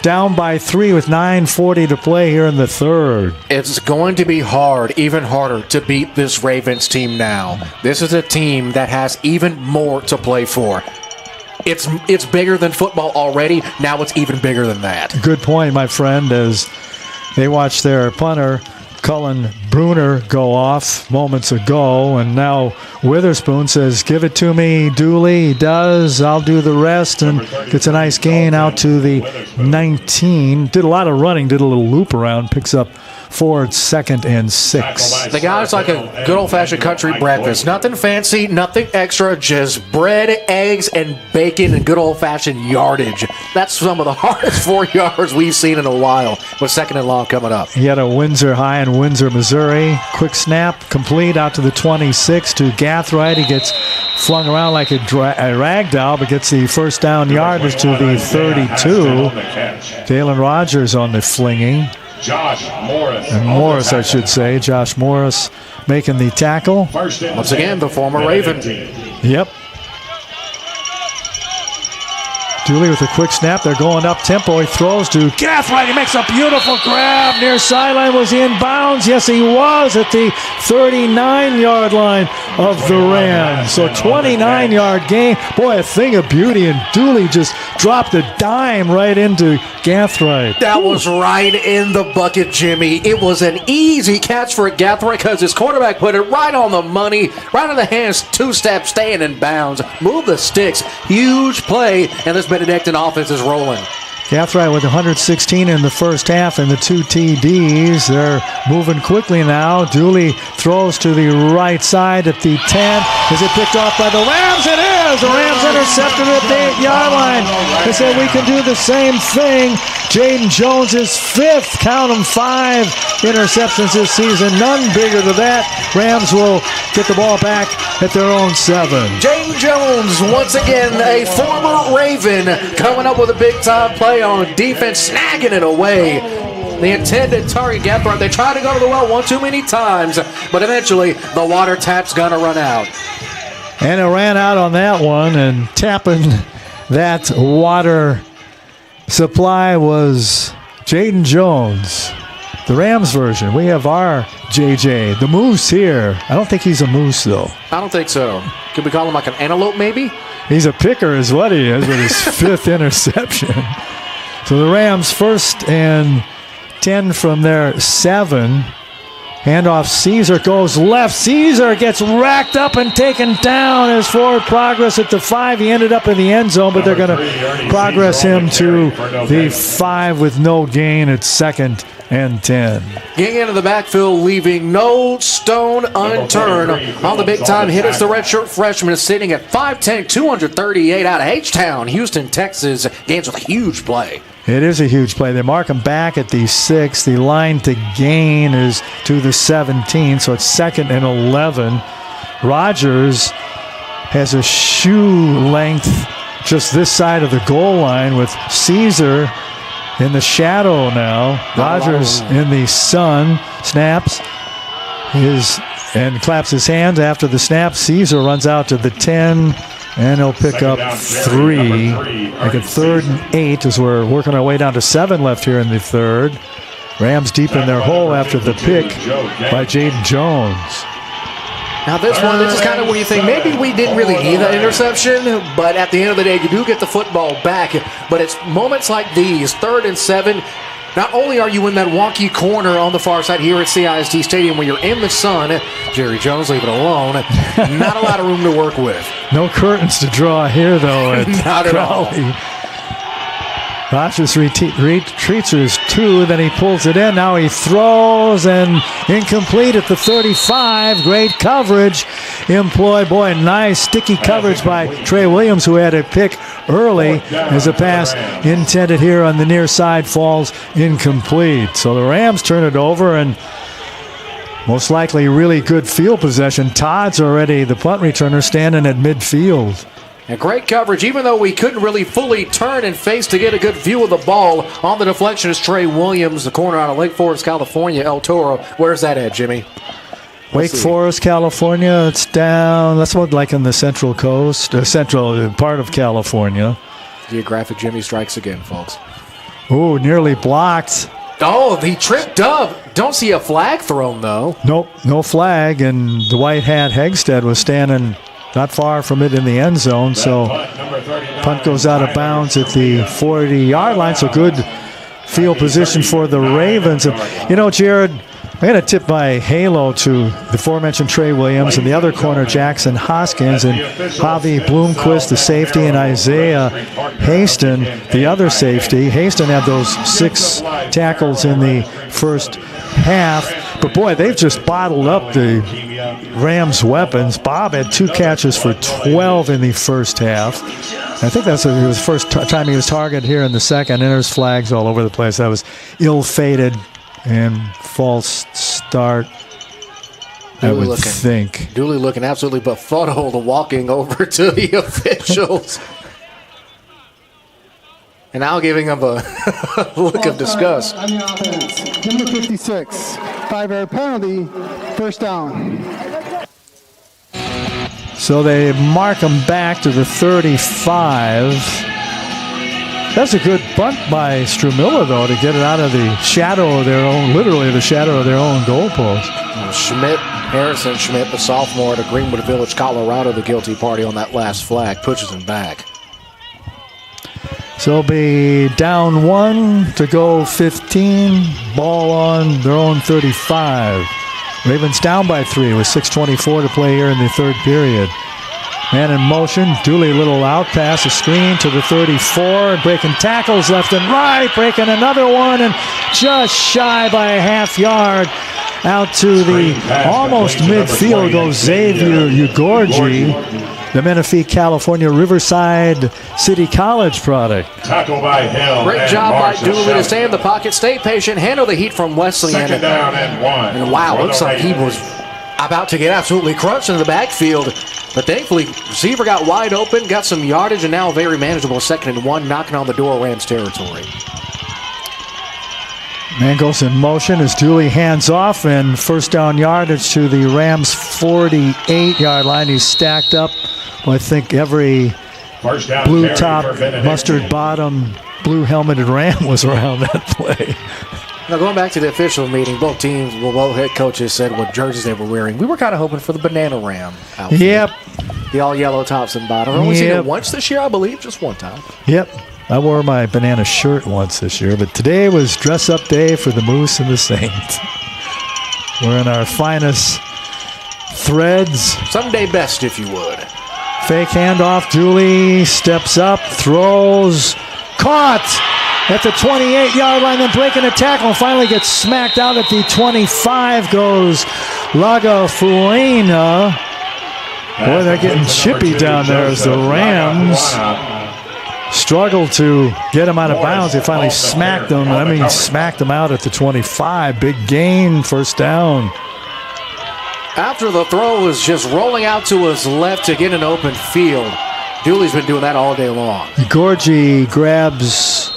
down by 3 with 9:40 to play here in the third. It's going to be hard, even harder, to beat this Ravens team now. This is a team that has even more to play for. It's bigger than football already. Now it's even bigger than that. Good point, my friend, as they watch their punter, Cullen Bruner, go off moments ago, and now Witherspoon says, give it to me, Dooley. He does. I'll do the rest, and gets a nice gain out to the 19. Did a lot of running, did a little loop around, picks up Ford, 2nd and 6. The guy's like a good old-fashioned country breakfast. Nothing fancy, nothing extra, just bread, eggs, and bacon and good old-fashioned yardage. That's some of the hardest 4 yards we've seen in a while with 2nd and long coming up. He had a Windsor High in Windsor, Missouri. Quick snap, complete out to the 26 to Gathright. He gets flung around like a rag doll, but gets the first down yardage to the 32. Dalen Rogers on the flinging. Josh Morris. And Morris, I should say. Josh Morris making the tackle. Once again, the former Raven. Yep. Dooley with a quick snap. They're going up tempo. He throws to Gathright. He makes a beautiful grab. Near sideline. Was he in bounds? Yes, he was at the 39-yard line of the Rams. So 29-yard gain. Boy, a thing of beauty. And Dooley just dropped a dime right into Gathright. That was right in the bucket, Jimmy. It was an easy catch for Gathright because his quarterback put it right on the money, right in the hands, 2-step, staying in bounds. Move the sticks. Huge play, and this Benedictine offense is rolling. Gathright with 116 in the first half and the 2 TDs. They're moving quickly now. Dooley throws to the right side at the 10. Is it picked off by the Rams? It is! The Rams intercepted at the 8-yard line. They said we can do the same thing. Jaden Jones is 5th, count them, 5 interceptions this season. None bigger than that. Rams will get the ball back at their own 7. Jaden Jones, once again, a former Raven, coming up with a big-time play on defense, snagging it away. The intended target Gathright. They tried to go to the well one too many times, but eventually the water tap's going to run out. And it ran out on that one, and tapping that water supply was Jaden Jones, the Rams version. We have our JJ, the Moose here. I don't think he's a moose, though. I don't think so. Could we call him like an antelope, maybe? He's a picker is what he is with his 5th interception. So the Rams 1st and 10 from their 7. Handoff, Caesar goes left. Caesar gets racked up and taken down as forward progress at the 5. He ended up in the end zone, but they're going to progress him to the 5 with no gain at 2nd and 10. Getting into the backfield, leaving no stone unturned on the big-time hit. It's the redshirt freshman sitting at 5'10", 238 out of H-Town, Houston, Texas. Gains with a huge play. It is a huge play. They mark him back at the 6. The line to gain is to the 17, so it's 2nd and 11. Rogers has a shoe length just this side of the goal line with Caesar in the shadow now. Rogers in the sun, snaps and claps his hands after the snap. Caesar runs out to the 10. And he'll pick up 3. Like at 3rd and 8 as we're working our way down to 7 left here in the 3rd. Rams deep in their hole after the pick by Jaden Jones. Now this is kind of where you think maybe we didn't really need that interception, but at the end of the day, you do get the football back. But it's moments like these, 3rd and 7. Not only are you in that wonky corner on the far side here at CISD Stadium where you're in the sun, Jerry Jones, leave it alone, not a lot of room to work with. No curtains to draw here, though, at not at Crowley. Rogers retreats to his 2, then he pulls it in. Now he throws and incomplete at the 35. Great coverage employed. Boy, nice sticky coverage by Trey Williams, who had a pick early as a pass intended here on the near side falls incomplete. So the Rams turn it over and most likely really good field possession. Todd's already the punt returner standing at midfield. And great coverage, even though we couldn't really fully turn and face to get a good view of the ball. On the deflection is Trey Williams, the corner out of Lake Forest, California, El Toro. Where's that at, Jimmy? Wake Forest, California. It's down. That's what, like in the central coast, central part of California. Geographic Jimmy strikes again, folks. Oh, nearly blocked. Oh, he tripped up. Don't see a flag thrown, though. Nope, no flag. And the white hat Hegstead was standing not far from it in the end zone. So punt goes out of bounds at the 40-yard line. So good field position for the Ravens. And, you know, Jared, I'm going to tip my halo to the aforementioned Trey Williams and the other corner, Jackson Hoskins, and Javi Bloomquist, the safety, and Isaiah Haston, the other safety. Haston had those 6 tackles in the first half. But, boy, they've just bottled up the Rams' weapons. Bob had 2 catches for 12 in the first half. I think that's the first time he was targeted here in the second. And there's flags all over the place. That was ill-fated and false start, I would think. Duly looking absolutely befuddled, walking over to the officials. And now giving him a look of disgust. On the offense, number 56, 5-yard penalty, first down. So they mark him back to the 35. That's a good bunt by Strumilla, though, to get it out of the shadow of their own, literally the shadow of their own goalpost. Harrison Schmidt, the sophomore at Greenwood Village, Colorado, the guilty party on that last flag, pushes him back. So be down 1 to go 15. Ball on their own 35. Ravens down by 3 with 6:24 to play here in the third period. Man in motion, Dooley little out pass, a screen to the 34, breaking tackles left and right, breaking another one, and just shy by a half yard out to the almost midfield goes Xavier Ugorji, the Menifee, California Riverside City College product. Tackle by Hill. Great job by Dooley to stay in the pocket, stay patient, handle the heat from Wesleyan. 2nd down and 1. And wow, looks like he was about to get absolutely crunched in the backfield. But thankfully, receiver got wide open, got some yardage, and now a very manageable 2nd and 1, knocking on the door Rams territory. Man goes in motion as Dooley hands off, and first down yardage to the Rams' 48-yard line. He's stacked up, I think, every blue top, mustard bottom, blue helmeted Ram was around that play. Now, going back to the official meeting, both teams, both head coaches said what jerseys they were wearing. We were kind of hoping for the Banana Ram outfit. Yep. The all yellow tops and bottoms. I've only seen it once this year, I believe, just one time. Yep. I wore my banana shirt once this year, but today was dress-up day for the Moose and the Saints. We're in our finest threads. Sunday best, if you would. Fake handoff. Dooley steps up, throws, caught at the 28-yard line, then breaking a tackle, and finally gets smacked out at the 25. Goes Lagafuena. Boy, they're getting chippy down there as the Rams struggle to get him out of bounds. They finally smacked him. Smacked him out at the 25. Big gain, first down. After the throw was just rolling out to his left to get an open field. Dooley's been doing that all day long. Gorgie grabs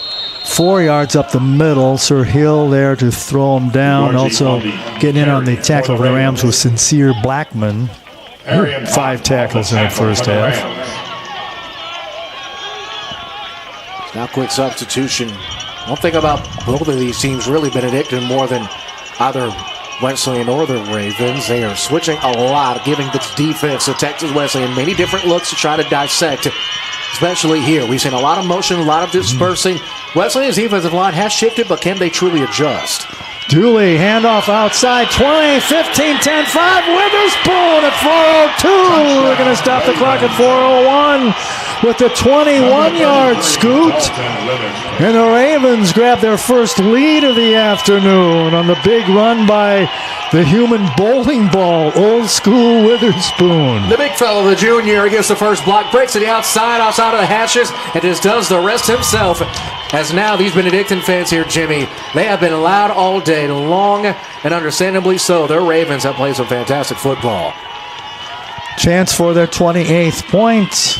4 yards up the middle. Sir Hill there to throw him down. Also getting in on the tackle for the Rams was Sincere Blackman. 5 tackles in the first half. Now quick substitution. One thing about both of these teams, really Benedictine more than either Wesleyan or the Ravens, they are switching a lot, giving the defense of Texas Wesleyan many different looks to try to dissect, especially here. We've seen a lot of motion, a lot of dispersing. Wesleyan's defensive line has shifted, but can they truly adjust? Dooley, handoff outside, 20, 15, 10, 5, Witherspoon at 4:02. They're going to stop the clock at 4:01 with the 21-yard scoot. And the Ravens grab their first lead of the afternoon on the big run by the human bowling ball, old school Witherspoon. The big fellow, the junior, gets the first block, breaks to the outside of the hashes, and just does the rest himself. As now these Benedictine fans here, Jimmy, they have been loud all day long, and understandably so. Their Ravens have played some fantastic football. Chance for their 28th point.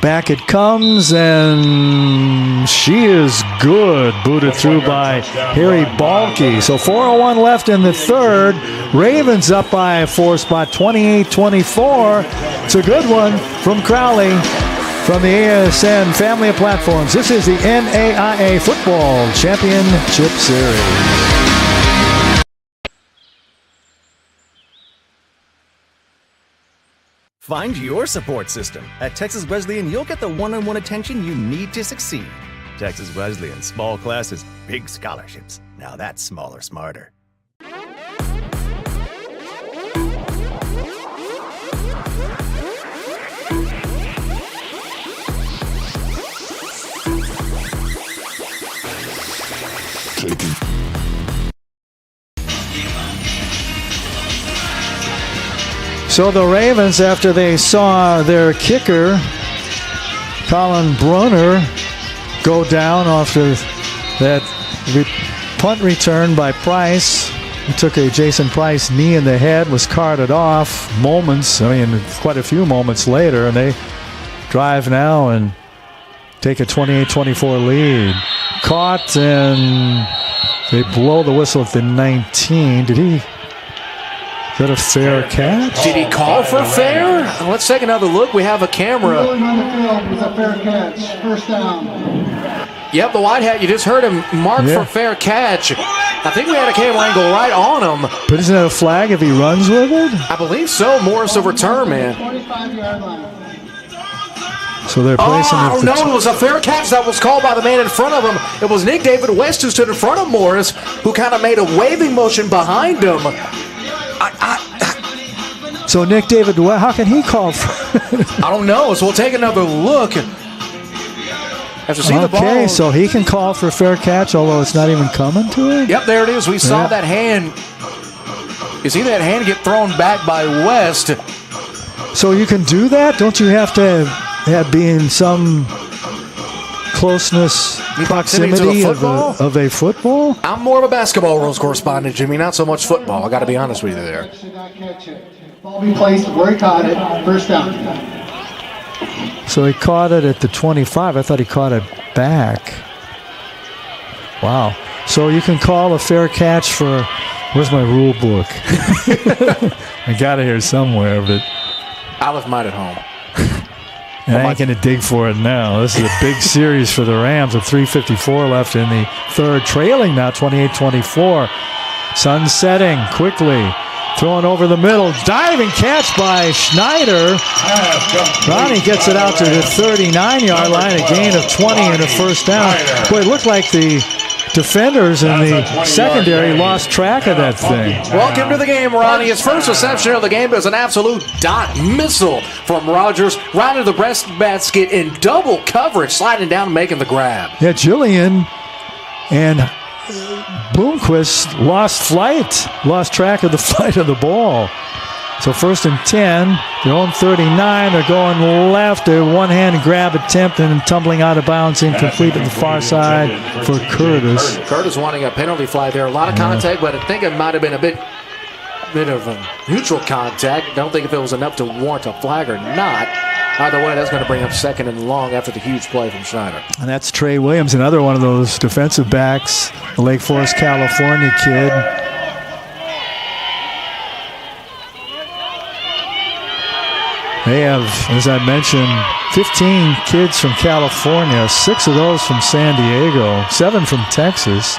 Back it comes, and she is good. Booted through by Harry Balke. So 4:01 left in the third. Ravens up by a 4 spot, 28-24. It's a good one from Crowley. From the ASN family of platforms, this is the NAIA Football Championship Series. Find your support system. At Texas Wesleyan, you'll get the one-on-one attention you need to succeed. Texas Wesleyan, small classes, big scholarships. Now that's smaller, smarter. So the Ravens, after they saw their kicker, Colin Brunner, go down after that punt return by Price. He took a Jason Price knee in the head, was carted off quite a few moments later, and they drive now and take a 28-24 lead. Caught, and they blow the whistle at the 19. Is that a fair catch? Did he call for fair? Let's take another look. We have a camera. Rolling on the field was a fair catch. First down. Yep, the white hat, you just heard him mark for fair catch. I think we had a camera angle right on him. But isn't that a flag if he runs with it? I believe so. Morris of return, man. 25-yard line. So they're placing it. Oh, no, it was a fair catch that was called by the man in front of him. It was Nick David West who stood in front of Morris, who kind of made a waving motion behind him. So Nick David, how can he call for I don't know. So we'll take another look. After seeing the ball. Okay, so he can call for a fair catch, although it's not even coming to it? Yep, there it is. We saw that hand. You see that hand get thrown back by West. So you can do that? Don't you have to be in some closeness, proximity of a football? I'm more of a basketball rules correspondent, Jimmy, not so much football. I got to be honest with you there. Ball be placed where he caught it. First down. So he caught it at the 25. I thought he caught it back. Wow. So you can call a fair catch for... Where's my rule book? I got it here somewhere, but... I left mine at home. And I ain't going to dig for it now. This is a big series for the Rams with 3:54 left in the third. Trailing now 28-24. Sun setting quickly. Throwing over the middle. Diving catch by Schneider. Ronnie gets it out to the 39-yard line. A gain of 20 and a first down. Boy, it looked like the defenders in the secondary lost track of that thing. Welcome to the game, Ronnie. His first reception of the game is an absolute dot missile from Rogers. Right into the breast basket in double coverage, sliding down and making the grab. Yeah, Jillian and Bloomquist lost track of the flight of the ball. So 1st and 10, their own 39. They're going left. A one-hand grab attempt and tumbling out of bounds, incomplete at the far side for Curtis. Curtis wanting a penalty flag there. A lot of contact, but I think it might have been a bit of a neutral contact. Don't think if it was enough to warrant a flag or not. Either way, that's going to bring up 2nd and long after the huge play from Schneider. And that's Trey Williams, another one of those defensive backs, the Lake Forest, California kid. They have, as I mentioned, 15 kids from California, 6 of those from San Diego, 7 from Texas,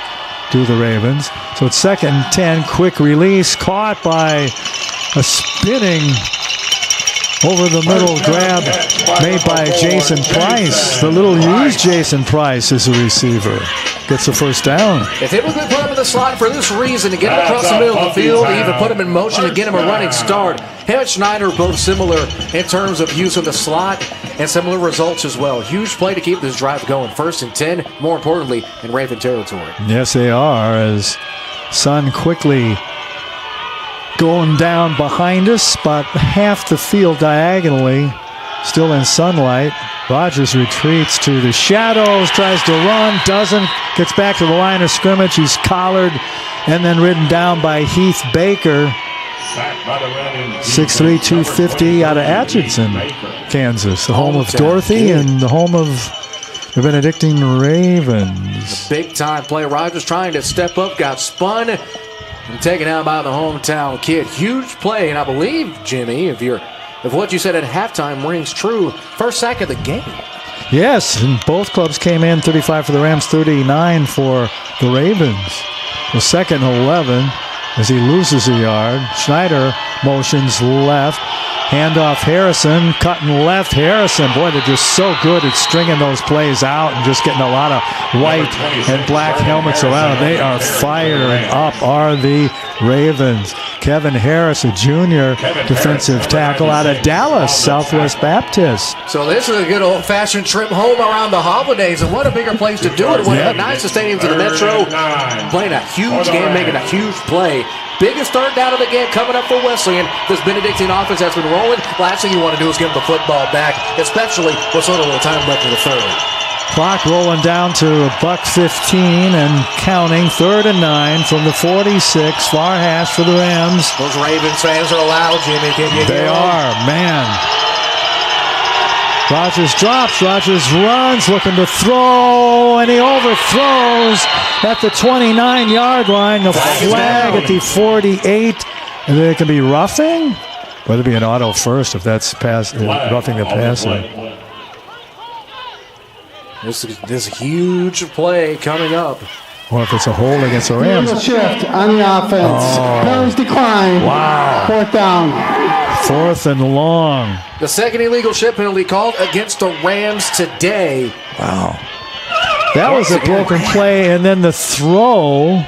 to the Ravens. So it's 2nd and 10, quick release, caught by a spinning over the middle grab made by Jason Price. The little used Jason Price is a receiver. Gets the first down. They typically put him in the slot for this reason, to get him across the middle of the field, even put him in motion to get him a running start. Him and Schneider both similar in terms of use of the slot and similar results as well. Huge play to keep this drive going. 1st and 10, more importantly, in Raven territory. Yes, they are, as Sun quickly going down behind us, about half the field diagonally, still in sunlight. Rogers retreats to the shadows, tries to run, doesn't, gets back to the line of scrimmage. He's collared and then ridden down by Heath Baker. 6'3", 250 out of Atchison, Kansas, the home of Dorothy and the home of the Benedictine Ravens. Big time play. Rogers trying to step up, got spun and taken out by the hometown kid. Huge play, and I believe, Jimmy, if what you said at halftime rings true, first sack of the game. Yes, and both clubs came in, 35 for the Rams, 39 for the Ravens. The 2nd and 11 as he loses a yard. Schneider motions left. Handoff Harrison, cutting left. Harrison, boy, they're just so good at stringing those plays out and just getting a lot of white and black helmets around. They are firing up, are the Ravens. Kevin Harris, a junior defensive tackle out of Dallas, Southwest Baptist. So this is a good old-fashioned trip home around the holidays, and what a bigger place to do it. One of the nicest stadiums in the Metro, playing a huge game, making a huge play. Biggest third down of the game coming up for Wesleyan. This Benedictine offense has been rolling. Last thing you want to do is give them the football back, especially with so little time left in the third. Clock rolling down to $1:15 and counting. 3rd and 9 from the 46. Far hash for the Rams. Those Ravens fans are loud, Jimmy. They are, man. Rogers drops, Rogers runs, looking to throw, and he overthrows at the 29-yard line. A flag at the 48. And then it can be roughing? Whether it be an auto first if that's roughing the passer. This is a huge play coming up. Or if it's a hold against the Rams. Shift on the offense. Penalties decline. Wow. 4th down. 4th and long. The 2nd illegal shift penalty called against the Rams today. Wow. That was a broken play, and then the throw.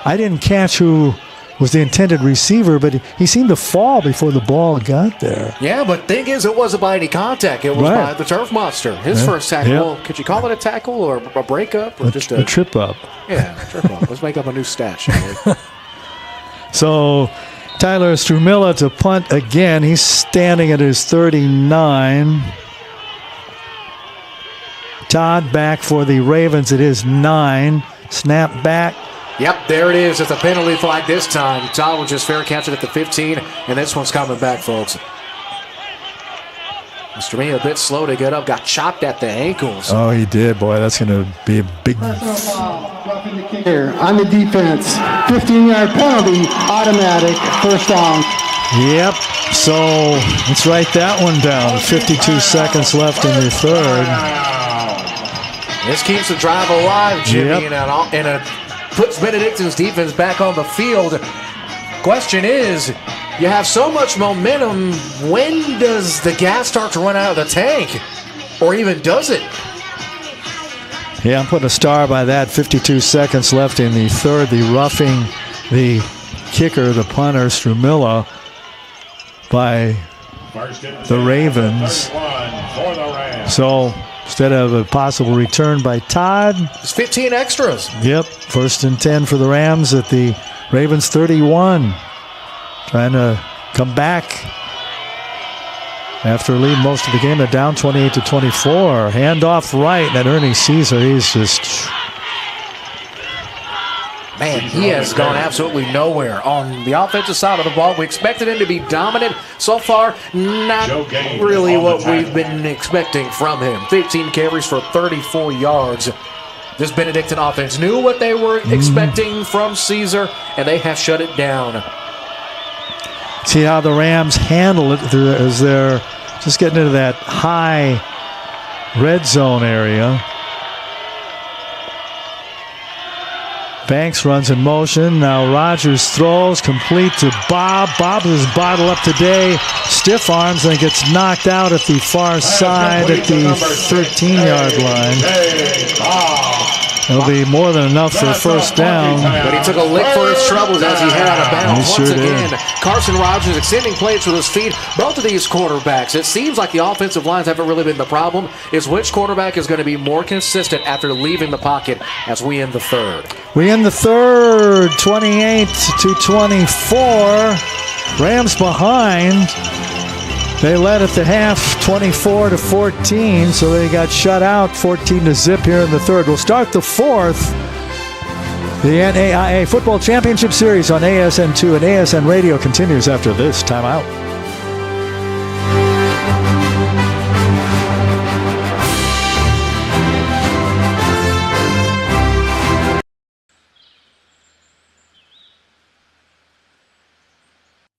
I didn't catch who was the intended receiver, but he seemed to fall before the ball got there. Yeah, but thing is, it wasn't by any contact. It was by the turf monster. His first tackle. Well, could you call it a tackle or a breakup or just a trip up? Yeah, trip up. Let's make up a new stat, shall we? So Tyler Strumilla to punt again. He's standing at his 39. Todd back for the Ravens at his 9. Snap back. Yep, there it is. It's a penalty flag this time. Todd will just fair catch it at the 15, and this one's coming back, folks. Mr. Me a bit slow to get up, got chopped at the ankles. Oh, he did. Boy, that's going to be a big... Here on the defense, 15-yard penalty, automatic, first down. Yep, so let's write that one down. 52 seconds left in the third. This keeps the drive alive, Jimmy, and it puts Benedictine's defense back on the field. Of question is, you have so much momentum, when does the gas start to run out of the tank? Or even does it? Yeah, I'm putting a star by that. 52 seconds left in the third. The roughing the kicker, the punter, Strumilla, by the Ravens. So instead of a possible return by Todd, it's 15 extras. Yep, 1st and 10 for the Rams at the Ravens 31. Trying to come back after leading most of the game. They're down 28-24. Handoff right, and Ernie Caesar, he's just... Man, he has gone absolutely nowhere on the offensive side of the ball. We expected him to be dominant. So far, not really what we've been expecting from him. 15 carries for 34 yards. This Benedictine offense knew what they were expecting from Caesar, and they have shut it down. See how the Rams handle it as they're just getting into that high red zone area. Banks runs in motion. Now Rogers throws complete to Bob. Bob is bottled up today. Stiff arms and gets knocked out at the far side at the 13-yard line. It'll be more than enough for a first down. But he took a lick for his troubles as he head out of bounds. Once again, Carson Rogers extending plays with his feet. Both of these quarterbacks, it seems like the offensive lines haven't really been the problem. Is which quarterback is going to be more consistent after leaving the pocket as we end the third. We end the third, 28-24. Rams behind. They led at the half 24-14, so they got shut out 14-0 here in the third. We'll start the fourth. The NAIA Football Championship Series on ASN2 and ASN Radio continues after this timeout.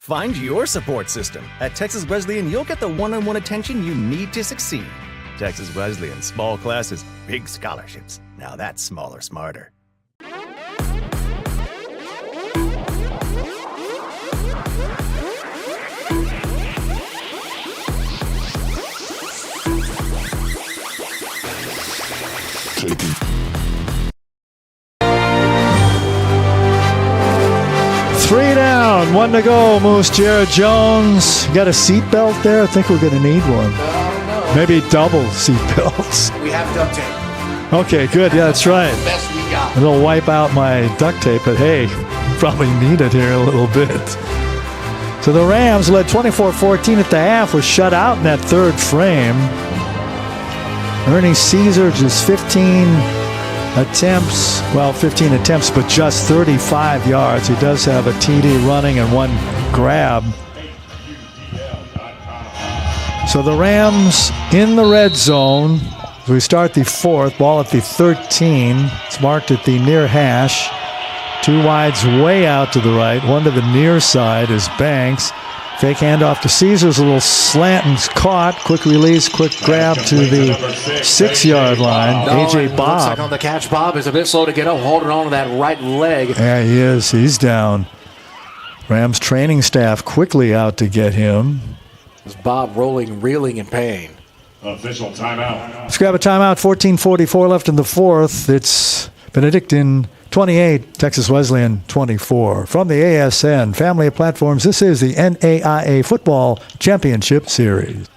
Find your support system. At Texas Wesleyan, you'll get the one-on-one attention you need to succeed. Texas Wesleyan, small classes, big scholarships. Now that's smaller, smarter. Three down, 1 to go. Moose Jared Jones. Got a seatbelt there? I think we're going to need one. Maybe double seatbelts. We have duct tape. Okay, good. Yeah, that's right. Best we got. It'll wipe out my duct tape, but hey, probably need it here a little bit. So the Rams led 24-14 at the half, was shut out in that third frame. Ernie Caesar just 15 attempts, but just 35 yards. He does have a TD running and one grab. So the Rams in the red zone. We start the fourth, ball at the 13. It's marked at the near hash. Two wides way out to the right. One to the near side is Banks. Fake handoff to Caesar's a little slant and caught. Quick release, quick grab to the 6-yard line. A.J. Bob. Looks like on the catch, Bob is a bit slow to get up, holding on to that right leg. Yeah, he is. He's down. Rams training staff quickly out to get him. Is Bob rolling, reeling in pain. Official timeout. Let's grab a timeout. 14:44 left in the fourth. It's Benedictine 28, Texas Wesleyan 24. From the ASN family of platforms, this is the NAIA Football Championship Series.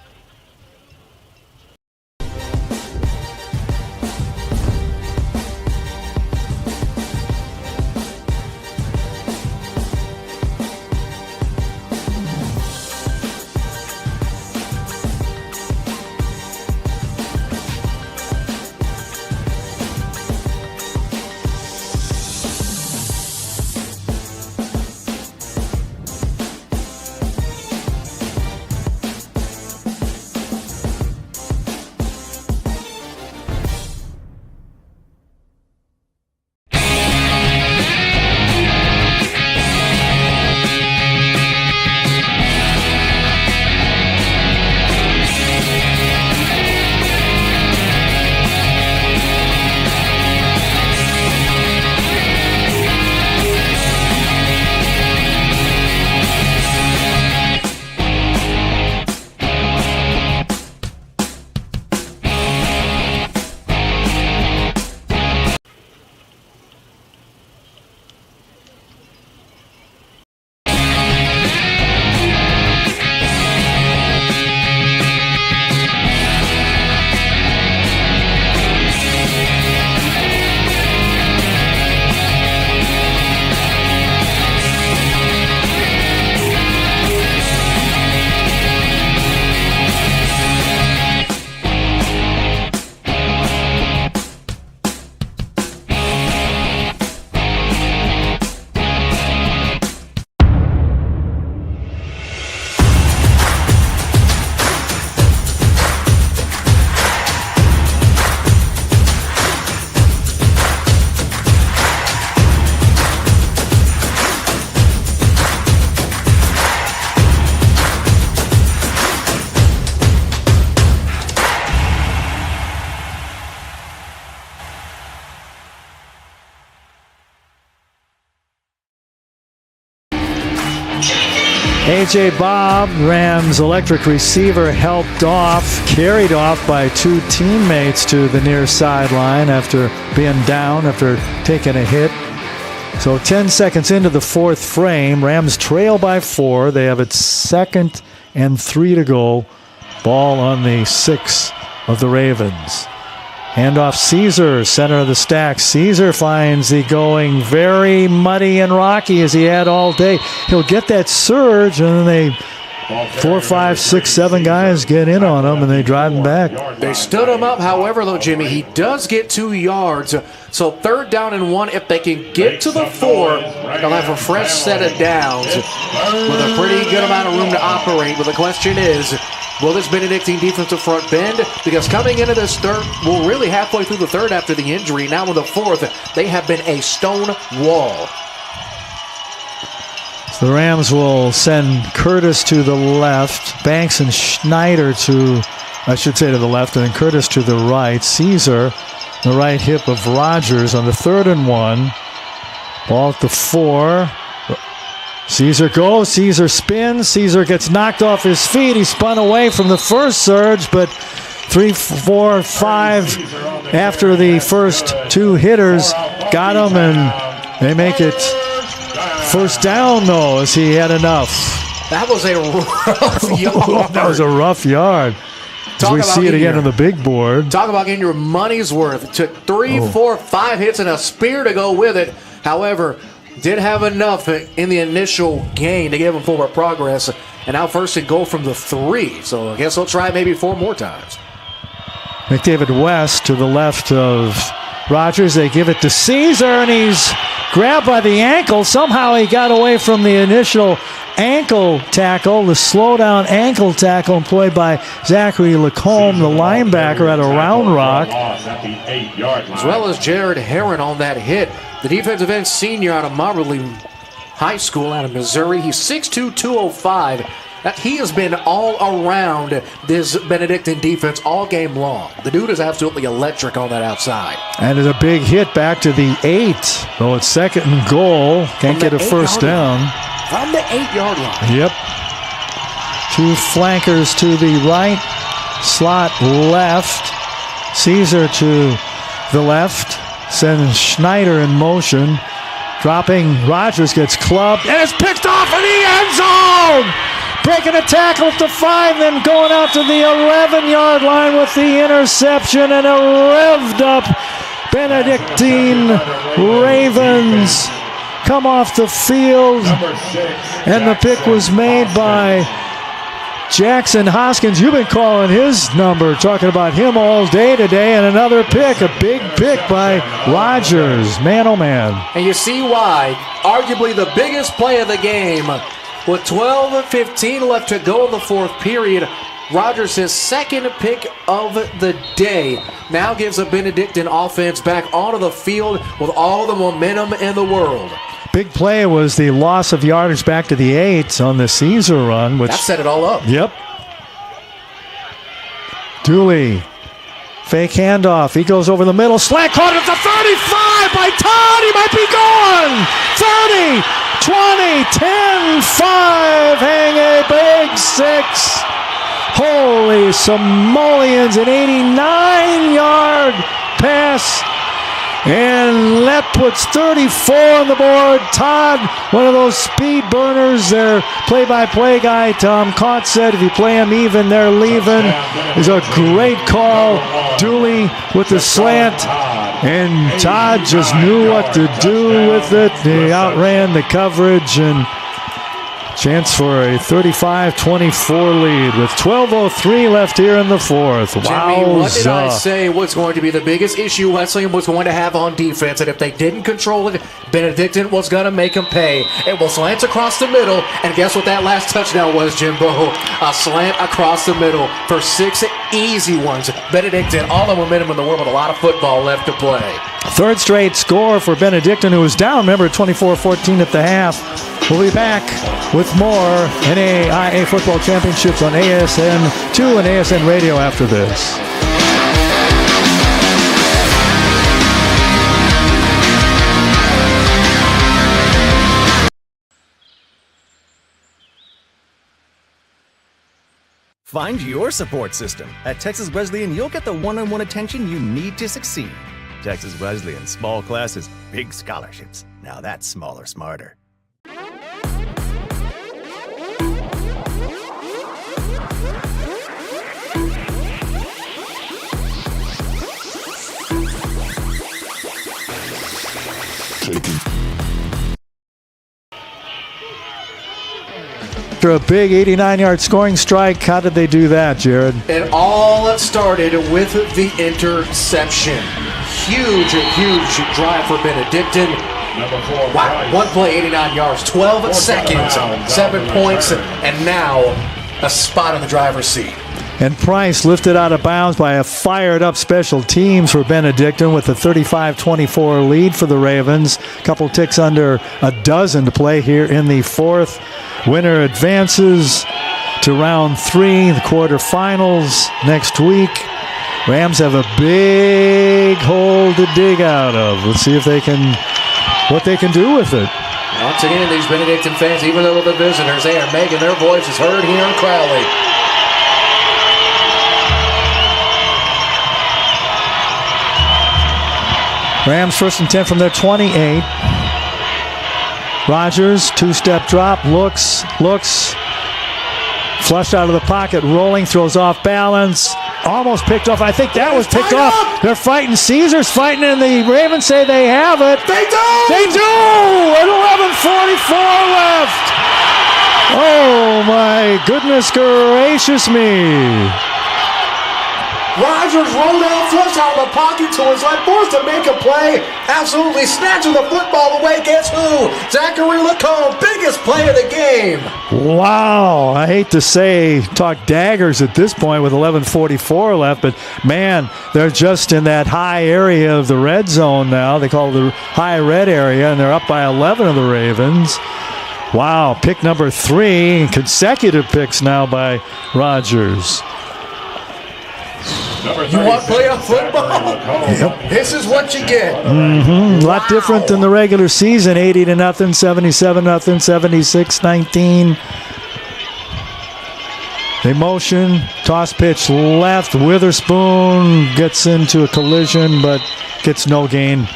A.J. Bob, Rams electric receiver, helped off, carried off by two teammates to the near sideline after being down, after taking a hit. So 10 seconds into the fourth frame, Rams trail by 4. They have it 2nd and 3 to go. Ball on the 6 of the Ravens. Handoff Caesar, center of the stack. Caesar finds the going very muddy and rocky as he had all day. He'll get that surge, and then 4, 5, 6, 7 guys get in on him, and they drive him back. They stood him up. However, though, Jimmy, he does get 2 yards. So 3rd down and 1. If they can get to the 4, they'll have a fresh set of downs with a pretty good amount of room to operate. But the question is, will this Benedictine defensive front bend? Because coming into this third, well, really halfway through the third after the injury, now with the 4th, they have been a stone wall. So the Rams will send Curtis to the left, Banks and Schneider to the left, and then Curtis to the right. Caesar, the right hip of Rogers on the 3rd and 1. Ball at the 4. Caesar goes, Caesar spins, Caesar gets knocked off his feet. He spun away from the first surge, but 3, 4, 5 after the first 2 hitters got him, and they make it first down, though, as he had enough. That was a rough yard. That was a rough yard. As we see it again on the big board. Talk about getting your money's worth. It took 3, 4, 5 hits and a spear to go with it. However, did have enough in the initial gain to give him forward progress. And now 1st and goal from the 3. So I guess they'll try it maybe 4 more times. McDavid West to the left of Rogers. They give it to Caesar, and he's grabbed by the ankle. Somehow he got away from the initial ankle tackle, the slow-down ankle tackle employed by Zachary Lacombe, the linebacker at a Round Rock. As well as Jared Herron on that hit. The defensive end senior out of Moberly High School out of Missouri. He's 6'2", 205. He has been all around this Benedictine defense all game long. The dude is absolutely electric on that outside. And it's a big hit back to the 8. So it's 2nd and goal. Can't get a first down. From the 8-yard line. Yep. 2 flankers to the right. Slot left. Caesar to the left. Sends Schneider in motion. Dropping. Rogers gets clubbed. And it's picked off in the end zone! Breaking a tackle at the 5, then going out to the 11-yard line with the interception, and a revved up Benedictine Ravens come off the field, and the pick was made by Jackson Hoskins. You've been calling his number, talking about him all day today, and another pick, a big pick by Rogers. Man, oh man. And you see why. Arguably the biggest play of the game. With 12 and 15 left to go in the 4th period, Rogers, his 2nd pick of the day, now gives a Benedictine offense back onto the field with all the momentum in the world. Big play was the loss of yardage back to the 8 on the Caesar run. Which that set it all up. Yep. Dooley, fake handoff. He goes over the middle. Slant caught at the 35 by Todd. He might be gone. 30. 20, 10, 5, hang a big 6. Holy simoleons, an 89-yard pass. And that puts 34 on the board. Todd, one of those speed burners. Their play-by-play guy, Tom Cott, said if you play them even, they're leaving. It's a great call. Dooley with the slant. And Todd just knew what to do with it. He outran the coverage, and chance for a 35-24 lead with 12:03 left here in the 4th. Wow! Jimmy, what did I say was going to be the biggest issue Wesleyan was going to have on defense? And if they didn't control it, Benedictine was going to make them pay. It was slants across the middle, and guess what that last touchdown was, Jimbo? A slant across the middle for 6 easy ones. Benedictine, all the momentum in the world with a lot of football left to play. 3rd straight score for Benedictine, who was down, remember, 24-14 at the half. We'll be back with more NAIA Football Championships on ASN 2 and ASN Radio after this. Find your support system. At Texas Wesleyan, you'll get the one-on-one attention you need to succeed. Texas Wesleyan, small classes, big scholarships. Now that's smaller, smarter. After a big 89-yard scoring strike, how did they do that, Jared? It all started with the interception. Huge drive for Benedictine. Wow, one play, 89 yards, 12 seconds, 7 points, and now a spot in the driver's seat. And Price lifted out of bounds by a fired-up special teams for Benedictine with a 35-24 lead for the Ravens. A couple ticks under a dozen to play here in the fourth. Winner advances to round 3, the quarterfinals next week. Rams have a big hole to dig out of. Let's see if what they can do with it. Once again, these Benedictine fans, even though they're the visitors, they are making their voices heard here in Crowley. Rams 1st and 10 from their 28. Rodgers, two-step drop, looks, flushed out of the pocket, rolling, throws off balance, almost picked off. I think that was picked off. They're fighting. Caesar's fighting, and the Ravens say they have it. They do! They do! At 11:44 left. Oh, my goodness gracious me. Rodgers rolled out, flushed out of the pocket to his left, forced to make a play. Absolutely snatching the football away. Guess who? Zachary Lacombe, biggest play of the game. Wow. I hate to talk daggers at this point with 11:44 left, but man, they're just in that high area of the red zone now. They call it the high red area, and they're up by 11 of the Ravens. Wow. Pick number 3, consecutive picks now by Rodgers. You want playoff football? Yep. This is what you get. A lot different than the regular season. 80-0, 77-0, 76-19. They motion, toss pitch left. Witherspoon gets into a collision, but gets no gain.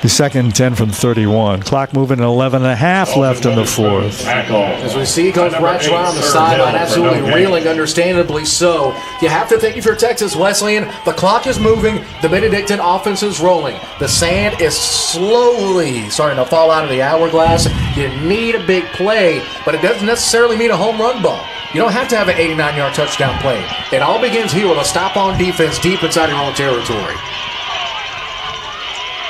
The 2nd and 10 from 31. Clock moving at 11.5 left in the fourth. As we see Coach Brad Sherrod on the sideline, absolutely reeling, understandably so. You have to think if you're Texas Wesleyan, the clock is moving, the Benedictine offense is rolling. The sand is slowly starting to fall out of the hourglass. You need a big play, but it doesn't necessarily mean a home run ball. You don't have to have an 89-yard touchdown play. It all begins here with a stop on defense deep inside your own territory.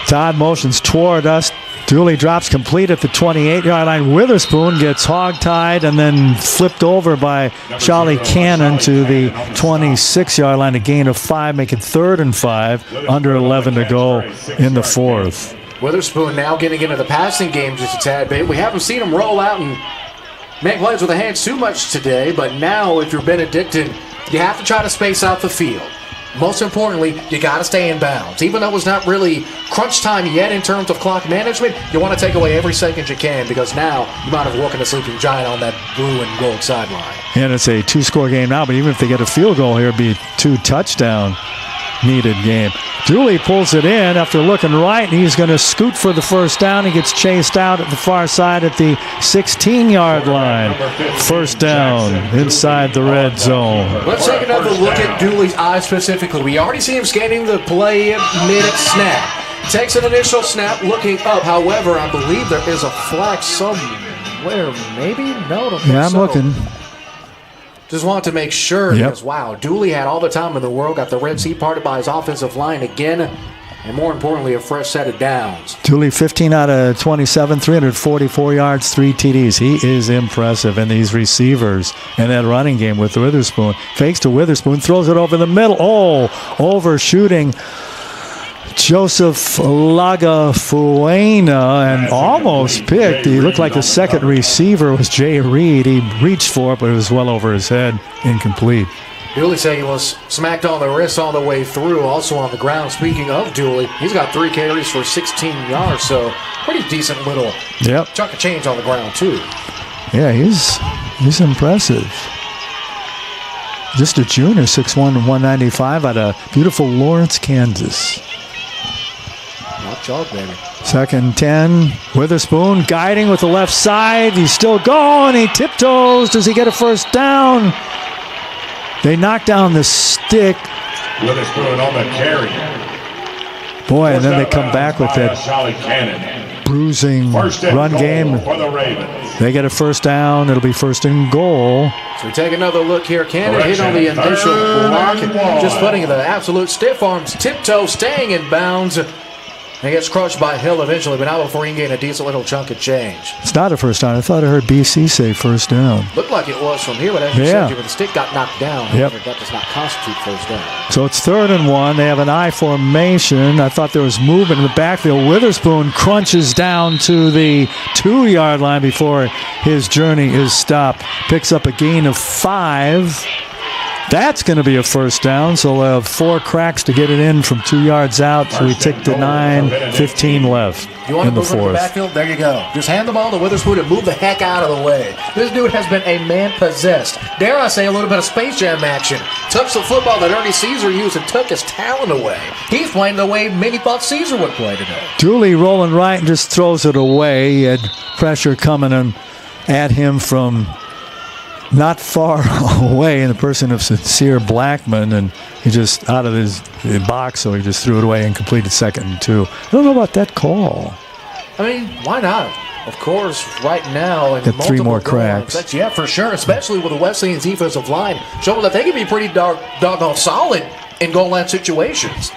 Todd motions toward us. Dooley drops complete at the 28-yard line. Witherspoon gets hog-tied and then flipped over by Charlie Cannon to the 26-yard line. A gain of 5, making 3rd and 5. Under 11 to go in the fourth. Witherspoon now getting into the passing game just a tad bit. We haven't seen him roll out and make plays with the hands too much today, but now if you're Benedictine, you have to try to space out the field. Most importantly, you got to stay in bounds. Even though it's not really crunch time yet in terms of clock management, you want to take away every second you can because now you might have woken a sleeping giant on that blue and gold sideline. And it's a 2-score game now, but even if they get a field goal here, it'd be 2 touchdown needed game. Dooley pulls it in after looking right, and he's going to scoot for the first down. He gets chased out at the far side at the 16-yard line. First down inside the red zone. Let's take another look at Dooley's eye specifically. We already see him scanning the play mid-snap. Takes an initial snap, looking up. However, I believe there is a flag somewhere. Maybe? No, don't think I'm so. looking. Just want to make sure because, wow, Dooley had all the time in the world, got the Red Sea parted by his offensive line again, and more importantly, a fresh set of downs. Dooley 15 out of 27, 344 yards, 3 TDs. He is impressive. And these receivers and that running game with Witherspoon. Fakes to Witherspoon, throws it over the middle. Oh, overshooting Joseph Lagafuena and almost picked. He looked like the second receiver was Jay Reed. He reached for it, but it was well over his head. Incomplete. Dooley saying he was smacked on the wrist all the way through, also on the ground. Speaking of Dooley, he's got 3 carries for 16 yards, so pretty decent little chunk of change on the ground, too. Yeah, he's impressive. just a junior, 6'1", 195, out of beautiful Lawrence, Kansas. Not chalk, baby. 2nd and 10. Witherspoon guiding with the left side. He's still going. He tiptoes. Does he get a first down? They knock down the stick. Witherspoon on the carry. Boy, and then they come back with that bruising run game. They get a first down. It'll be 1st and goal. So we take another look here. Cannon hit on the initial block, just putting the absolute stiff arms, tiptoe, staying in bounds. And gets crushed by Hill eventually, but not before he can gain a decent little chunk of change. It's not a first down. I thought I heard BC say first down. Looked like it was from here, but as you said, when the stick got knocked down, Yep. that does not constitute first down. So it's 3rd and 1. They have an I formation. I thought there was movement in the backfield. Witherspoon crunches down to the 2-yard line before his journey is stopped. Picks up a gain of 5. That's going to be a first down, so we'll have 4 cracks to get it in from 2 yards out. So we take the 9:15 left You want in to the move in the 4th. backfield? There you go. Just hand the ball to Witherspoon and move the heck out of the way. This dude has been a man-possessed. Dare I say a little bit of Space Jam action. Touched the football that Ernie Caesar used and took his talent away. He's playing the way many thought Caesar would play today. Dooley rolling right and just throws it away. He had pressure coming at him from not far away in the person of Sincere Blackman, and he just out of his box, so he just threw it away and completed 2nd and 2. I don't know about that call. I mean, why not? Of course, right now, and Got 3 more cracks. Yeah, for sure, especially with the Wesleyan's defensive line, showing that they can be pretty doggone solid in goal line situations.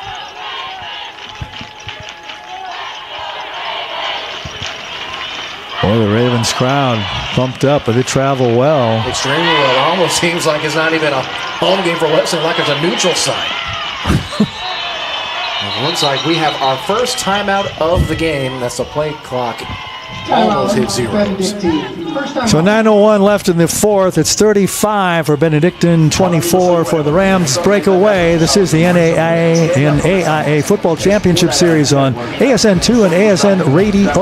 Boy, the Ravens crowd pumped up, but they travel well. Extremely well. It almost seems like it's not even a home game for Wesleyan, like it's a neutral site. It looks like we have our first timeout of the game. That's the play clock. Almost hit zeros. So 9:01 left in the 4th. It's 35 for Benedictine, 24 for the Rams. Breakaway. This is the NAIA and AIA Football Championship Series on ASN2 and ASN Radio.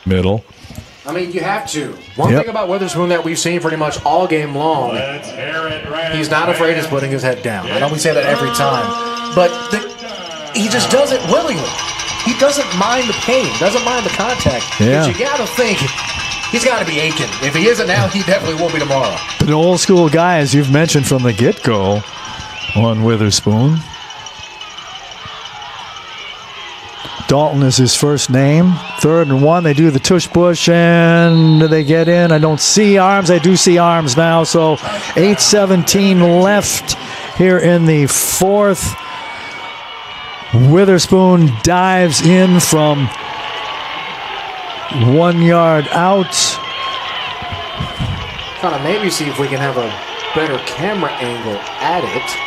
Middle. I mean, you have to. One thing about Witherspoon that we've seen pretty much all game long, he's not afraid of putting his head down. I know we say that every time, but he just does it willingly. He doesn't mind the pain, doesn't mind the contact. Yeah. But you got to think he's got to be aching. If he isn't now, he definitely will be tomorrow. An old school guy, as you've mentioned from the get-go on Witherspoon. Dalton is his first name. 3rd and 1. They do the tush push, and they get in. I don't see arms. I do see arms now. So 8:17 left here in the 4th. Witherspoon dives in from 1 yard out. Kind of maybe see if we can have a better camera angle at it.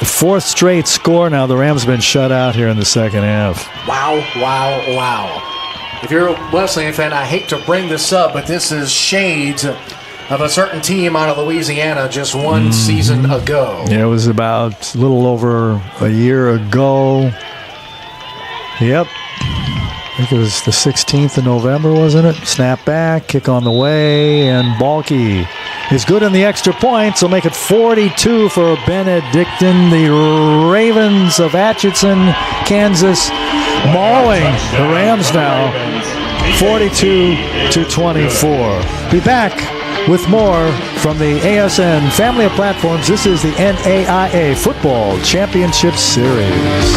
The 4th straight score now. The Rams have been shut out here in the second half. Wow, wow, wow. If you're a Wesleyan fan, I hate to bring this up, but this is shades of a certain team out of Louisiana just one season ago. Yeah, it was about a little over a year ago. Yep. I think it was the 16th of November, wasn't it? Snap back, kick on the way, and Balky is good in the extra points. Will make it 42 for Benedictine. The Ravens of Atchison, Kansas, mauling the Rams now, 42-24. Be back with more from the ASN family of platforms. This is the NAIA Football Championship Series.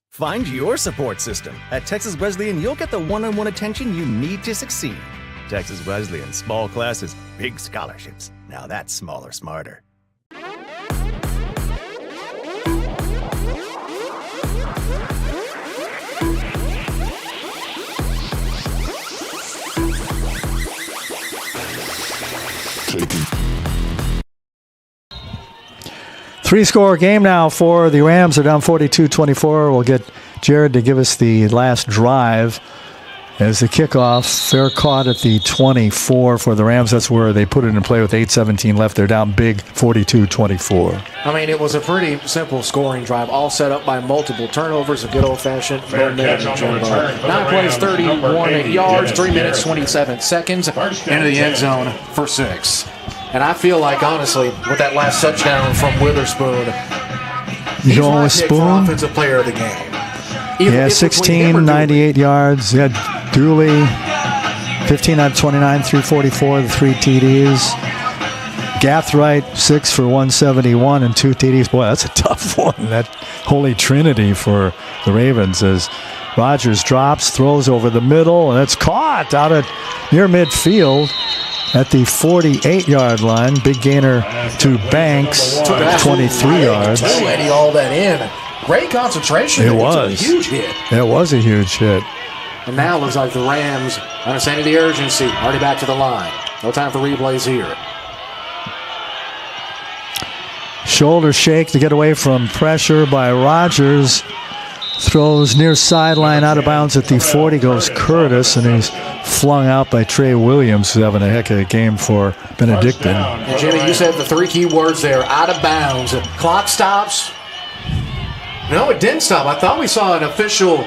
Find your support system. At Texas Wesleyan, you'll get the one-on-one attention you need to succeed. Texas Wesleyan, small classes, big scholarships. Now that's smaller, smarter. Three-score game now for the Rams. They're down 42-24. We'll get Jared to give us the last drive as the kickoff. They're caught at the 24 for the Rams. That's where they put it in play with 8:17 left. They're down big, 42-24. I mean, it was a pretty simple scoring drive, all set up by multiple turnovers, a good old-fashioned momentum. 9 plays, 31 yards, 3 minutes, 27 seconds, into the end zone for 6. And I feel like, honestly, with that last touchdown from Witherspoon, Joel Osborne, offensive player of the game. Yeah, 16, 98 yards. You had Dooley, 15 out of 29, 344, the 3 TDs. Gathright, 6 for 171 and 2 TDs. Boy, that's a tough one. That holy trinity for the Ravens as Rodgers drops, throws over the middle, and it's caught out at near midfield at the 48-yard line. Big gainer to Banks, 23 yards. Letting all that in. Great concentration. It was. A huge hit. It was a huge hit. And now it looks like the Rams, understanding the urgency, already back to the line. No time for replays here. Shoulder shake to get away from pressure by Rodgers. Throws near sideline, out of bounds at the 40 goes Curtis, and he's flung out by Trey Williams, who's having a heck of a game for Benedictine. And Jimmy, you said the 3 key words there, out of bounds. Clock stops. No, it didn't stop. I thought we saw an official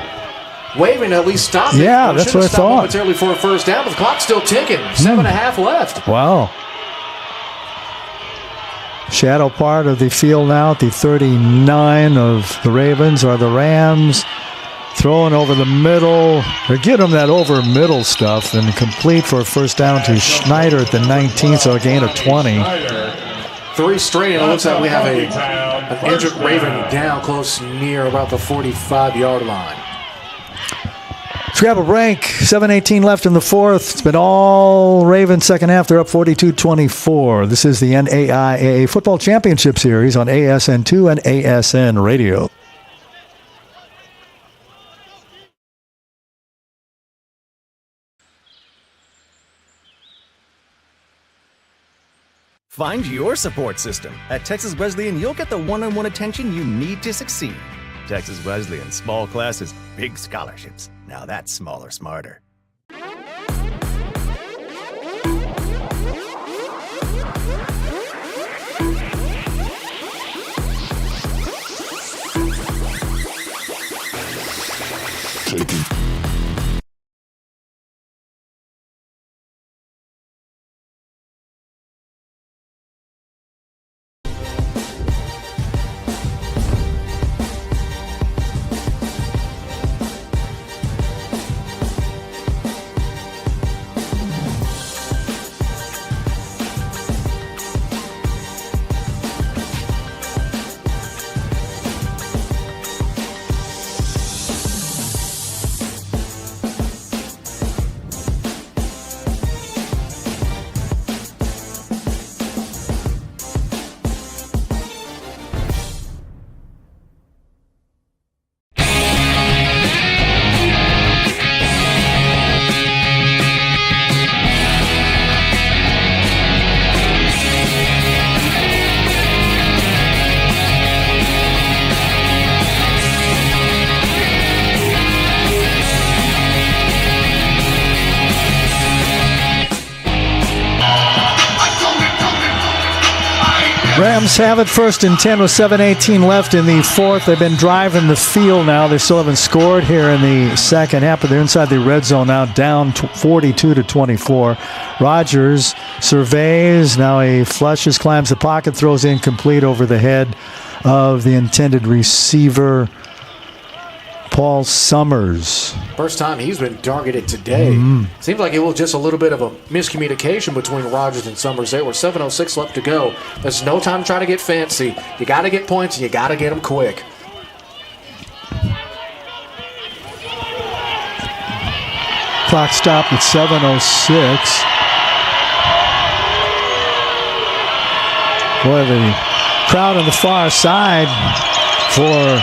waving to at least stop it. Yeah, that's what I thought. Momentarily for a first down, but the clock's still ticking. 7.5 left. Wow. Shadow part of the field now at the 39 of the Ravens are the Rams. Throwing over the middle. They're getting them that over middle stuff and complete for a first down to Schneider at the 19, so a gain of 20. 3 straight, and it looks like we have an injured Raven down close near about the 45-yard line. Grab a break. 7:18 left in the fourth. It's been all Ravens second half. They're up 42-24. This is the NAIA Football Championship Series on ASN2 and ASN Radio. Find your support system. At Texas Wesleyan, you'll get the one-on-one attention you need to succeed. Texas Wesleyan, small classes, big scholarships. Now that's smaller, smarter. Rams have it 1st and 10 with 7:18 left in the fourth. They've been driving the field now. They still haven't scored here in the second half, but they're inside the red zone now, down 42-24. Rodgers surveys. Now he flushes, climbs the pocket, throws incomplete over the head of the intended receiver, Paul Summers. First time he's been targeted today. Seems like it was just a little bit of a miscommunication between Rodgers and Summers there. With 7:06 left to go. There's no time to try to get fancy. You got to get points, and you got to get them quick. Clock stopped at 7:06. Boy, the crowd on the far side for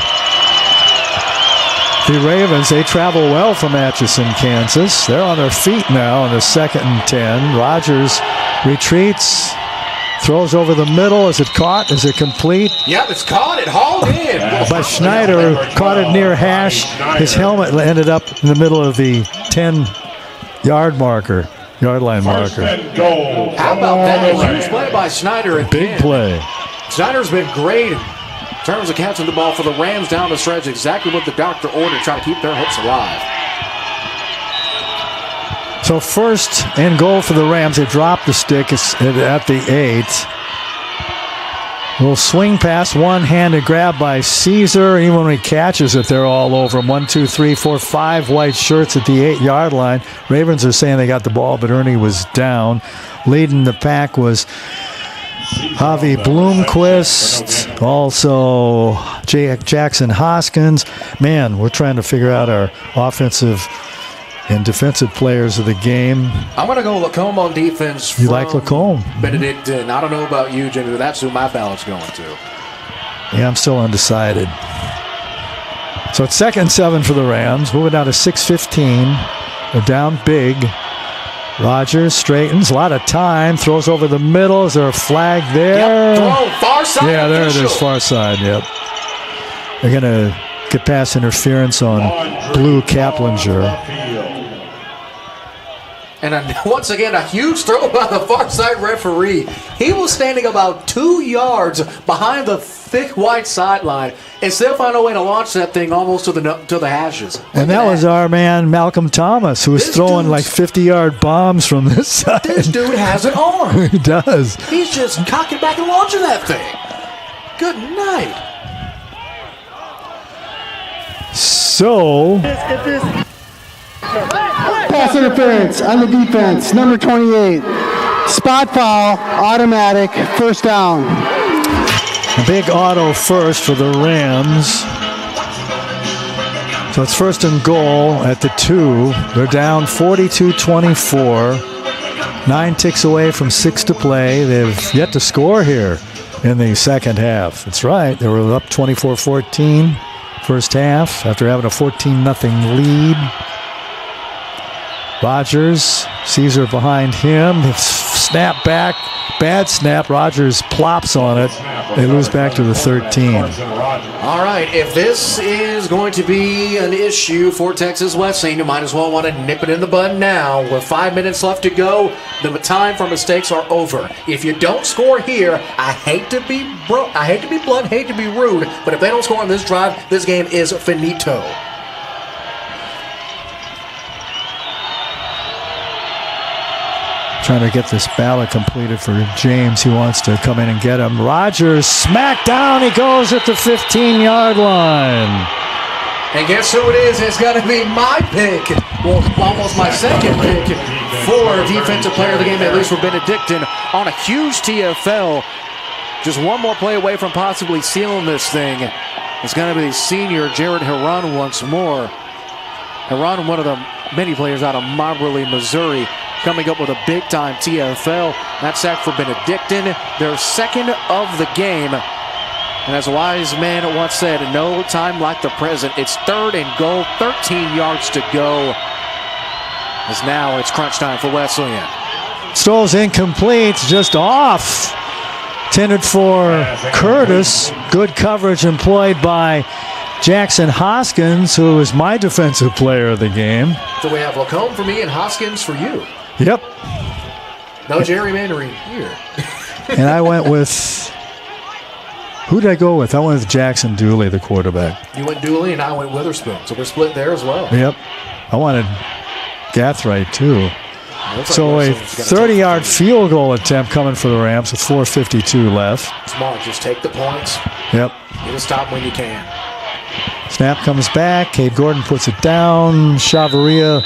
the Ravens, they travel well from Atchison, Kansas. They're on their feet now on the 2nd and 10. Rodgers retreats, throws over the middle. Is it caught? Is it complete? Yep, it's caught. It hauled in. But Schneider caught it near hash. His helmet ended up in the middle of the 10-yard marker, yard line marker. How about that? A huge play by Schneider again. Big play. Schneider's been great in terms of catching the ball for the Rams down the stretch. Exactly what the doctor ordered, trying to keep their hopes alive. So 1st and goal for the Rams. They dropped the stick at the 8. Little swing pass, one-handed grab by Caesar. Even when he catches it, they're all over him. 1, 2, 3, 4, 5 white shirts at the 8-yard line. Ravens are saying they got the ball, but Ernie was down. Leading the pack was Javi Bloomquist, also Jackson Hoskins. Man, we're trying to figure out our offensive and defensive players of the game. I'm going to go Lacombe on defense. You like Lacombe? Benedictine. I don't know about you, Jimmy, but that's who my ballot's going to. Yeah, I'm still undecided. So it's 2nd and 7 for the Rams. Moving down to 6:15. They're down big. Rodgers straightens, a lot of time, throws over the middle. Is there a flag there? Yep, throw, far side. Yeah, there it is, far side, yep. They're going to get past interference on Blue Kaplinger. And once again, a huge throw by the far side referee. He was standing about 2 yards behind the thick white sideline and still found a way to launch that thing almost to the hashes. And that was our man Malcolm Thomas, who was throwing like 50-yard bombs from this side. This dude has an arm. He does. He's just cocking back and launching that thing. Good night. So Pass interference on the defense, number 28. Spot foul, automatic, 1st down. A big auto first for the Rams. So it's 1st and goal at the 2. They're down 42-24. 9 ticks away from 6 to play. They've yet to score here in the second half. That's right. They were up 24-14 first half after having a 14-0 lead. Rodgers, Caesar behind him. Snap back, bad snap. Rodgers plops on it. They lose back to the 13. All right, if this is going to be an issue for Texas Wesleyan, you might as well want to nip it in the bud now. With 5 minutes left to go, the time for mistakes are over. If you don't score here, I hate to be blunt, hate to be rude, but if they don't score on this drive, this game is finito. Trying to get this ballot completed for James. He wants to come in and get him. Rodgers, smack down. He goes at the 15-yard line. And guess who it is? It's got to be my pick. Well, almost my second pick for defensive player of the game, at least for Benedictine, on a huge TFL. Just one more play away from possibly sealing this thing. It's going to be senior Jared Heron once more. Heron, one of the many players out of Moberly, Missouri, coming up with a big-time TFL. That sack for Benedictine, their second of the game. And as a wise man once said, no time like the present. It's 3rd and goal, 13 yards to go. As now it's crunch time for Wesleyan. Throw's incomplete, just off. Intended for Curtis. Good coverage employed by Jackson Hoskins, who is my defensive player of the game. So we have Lacombe for me and Hoskins for you. Yep. No gerrymandering here. And I went with Who did I go with? I went with Jackson Dooley, the quarterback. You went Dooley, and I went Witherspoon. So we're split there as well. Yep. I wanted Gathright, too. So a 30-yard field goal attempt coming for the Rams with 4:52 left. Smart, just take the points. Yep. Get a stop when you can. Snap comes back. Cade Gordon puts it down. Chavarria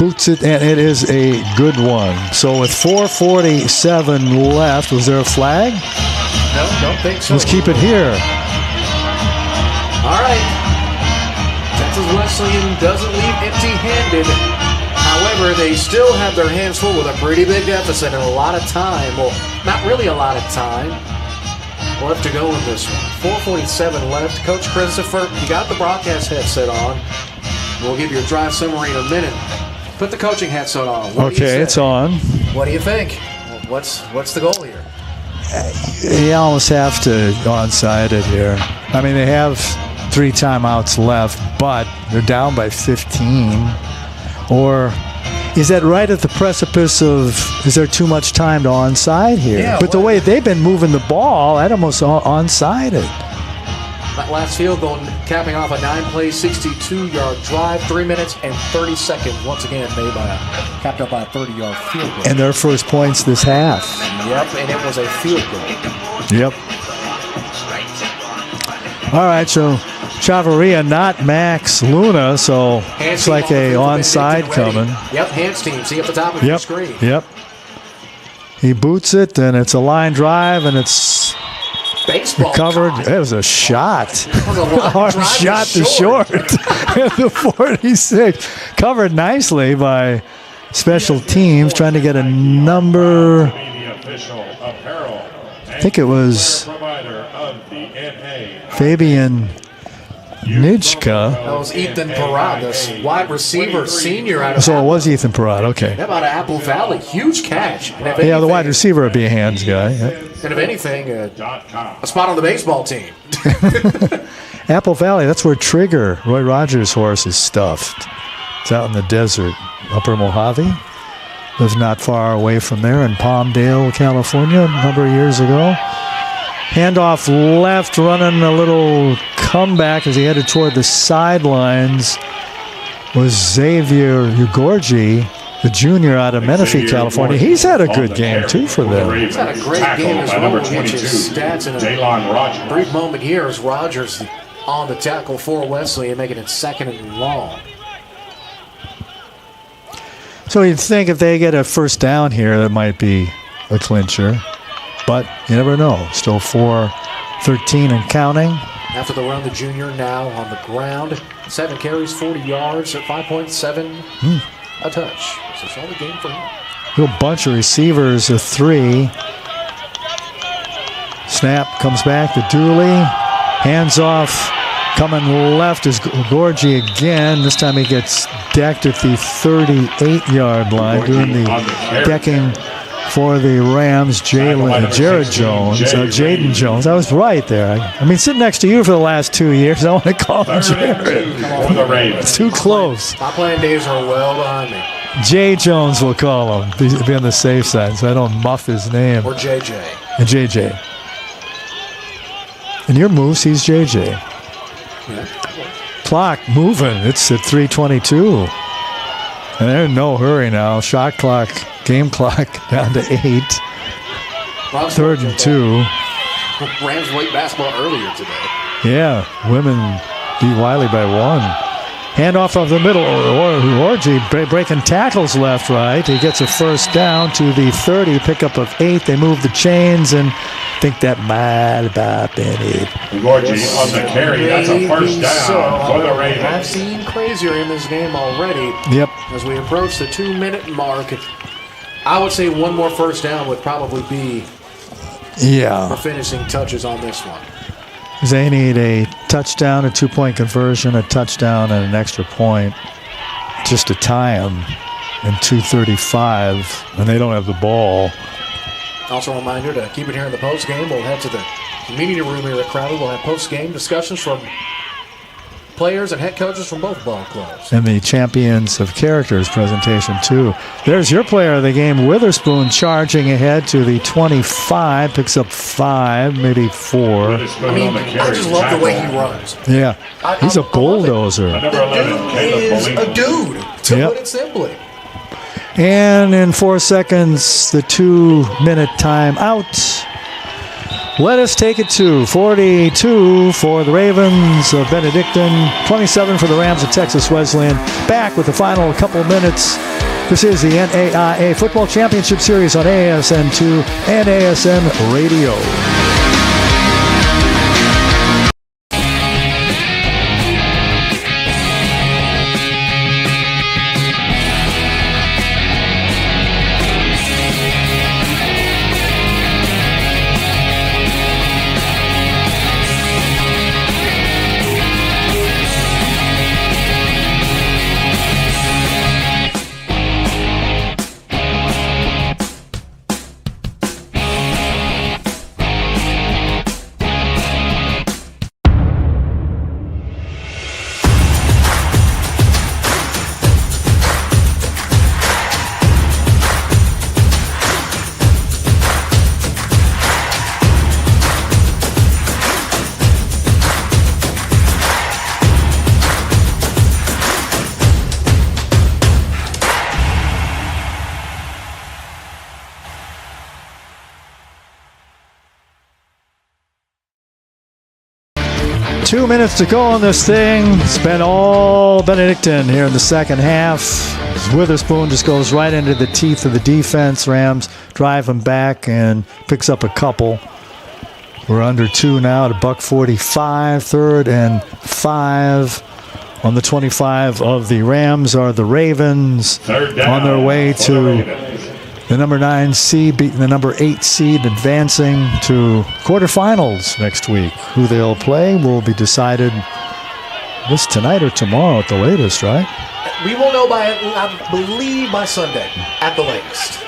boots it, and it is a good one. So with 4:47 left, was there a flag? No, don't think so. Let's keep it here. All right. Texas Wesleyan doesn't leave empty-handed. However, they still have their hands full with a pretty big deficit and a lot of time. Well, not really a lot of time left to go in this one. 4:47 left. Coach Christopher, you got the broadcast headset on. We'll give you a drive summary in a minute. Put the coaching headset on. Okay, it's on. What do you think? What's the goal here? You almost have to onside it here. I mean, they have 3 timeouts left, but they're down by 15. Or is that right at the precipice of, is there too much time to onside here? Yeah, but the way they've been moving the ball, I'd almost onside it. That last field goal capping off a 9-play, 62-yard drive, 3 minutes and 30 seconds. Once again, capped up by a 30-yard field goal. And their first points this half. Yep, and it was a field goal. Yep. All right, so Chavarria, not Max Luna, so it's like a onside coming. Yep, hands team. See at the top of your screen. Yep. He boots it, and it's a line drive, and it's baseball recovered. caught. It was a shot. It was a line Arm drive shot to short. The 46. Covered nicely by special teams, trying to get a number. I think it was Fabian Nijka. That was Ethan Parrott, this wide receiver senior out of So it was Ethan Parrott, okay. How about Apple Valley? Huge catch. And if Yeah, the wide receiver would be a hands guy. Yep. And if anything, a spot on the baseball team. Apple Valley, that's where Trigger, Roy Rogers' horse, is stuffed. It's out in the desert. Upper Mojave. Lives not far away from there in Palmdale, California, a number of years ago. Handoff left, running a little comeback as he headed toward the sidelines was Xavier Ugorji, the junior out of Menifee, California. He's had a good game, too, for them. He's had a great game as well. We'll get his stats in a brief moment here as Rogers on the tackle for Wesleyan, making it 2nd and long. So you'd think if they get a first down here, that might be a clincher. But you never know. Still 4-13 and counting. After the run, the junior now on the ground. 7 carries, 40 yards at 5.7 a touch. So it's all the game for him. Little bunch of receivers, a 3. Snap comes back to Dooley. Hands off. Coming left is Gorgie again. This time he gets decked at the 38-yard line, doing the decking for the Rams. Jaden Jones. I was right there. I mean, sitting next to you for the last 2 years, I want to call him Jared. It's too close. My playing days are well behind me. Jay Jones, we'll call him. Be on the safe side so I don't muff his name. Or JJ. And JJ. In your moves, he's JJ. Clock moving. It's at 3:22. And they're in no hurry now. Shot clock, game clock down to 8. 3rd and 2. Rams late basketball earlier today. Yeah, women beat Wiley by 1. Handoff of the middle. Orgy breaking tackles left, right. He gets a first down to the 30. Pickup of 8. They move the chains and think that might have been it. Orgy on the carry. That's a first down for the Ravens. I've seen crazier in this game already. Yep. As we approach the 2-minute mark, I would say one more first down would probably be the finishing touches on this one. They need a touchdown, a 2-point conversion, a touchdown, and an extra point just to tie them in 2:35, and they don't have the ball. Also a reminder to keep it here in the post game. We'll head to the community room here at Crowley. We'll have post game discussions from players and head coaches from both ball clubs. And the Champions of Characters presentation, too. There's your player of the game, Witherspoon, charging ahead to the 25, picks up 5, maybe 4. I mean, I just love the way he runs. Yeah, he's a bulldozer. The dude is a dude, to put it simply. And in 4 seconds, the 2-minute timeout. Let us take it to 42 for the Ravens of Benedictine, 27 for the Rams of Texas Wesleyan. Back with the final couple minutes. This is the NAIA Football Championship Series on ASN2 and ASN Radio. 2 minutes to go on this thing. It's been all Benedictine here in the second half. Witherspoon just goes right into the teeth of the defense. Rams drive him back and picks up a couple. We're under 2 now at $1:45. 3rd and 5. On the 25 of the Rams are the Ravens on their way to the number 9 seed, beating the number 8 seed, advancing to quarterfinals next week. Who they'll play will be decided this tonight or tomorrow at the latest, right? We will know I believe by Sunday at the latest.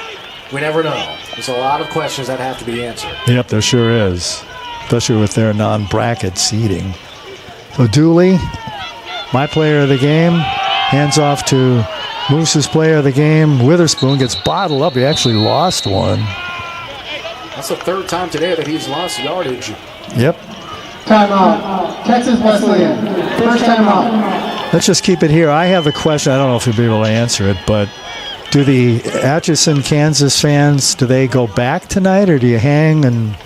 We never know. There's a lot of questions that have to be answered. Yep, there sure is, especially with their non-bracket seeding. So Dooley, my player of the game, hands off to Moose's player of the game. Witherspoon gets bottled up. He actually lost one. That's the 3rd time today that he's lost yardage. Yep. Timeout. Texas Wesleyan. First timeout. Let's just keep it here. I have a question. I don't know if you'll be able to answer it, but do the Atchison, Kansas fans, do they go back tonight, or do you hang and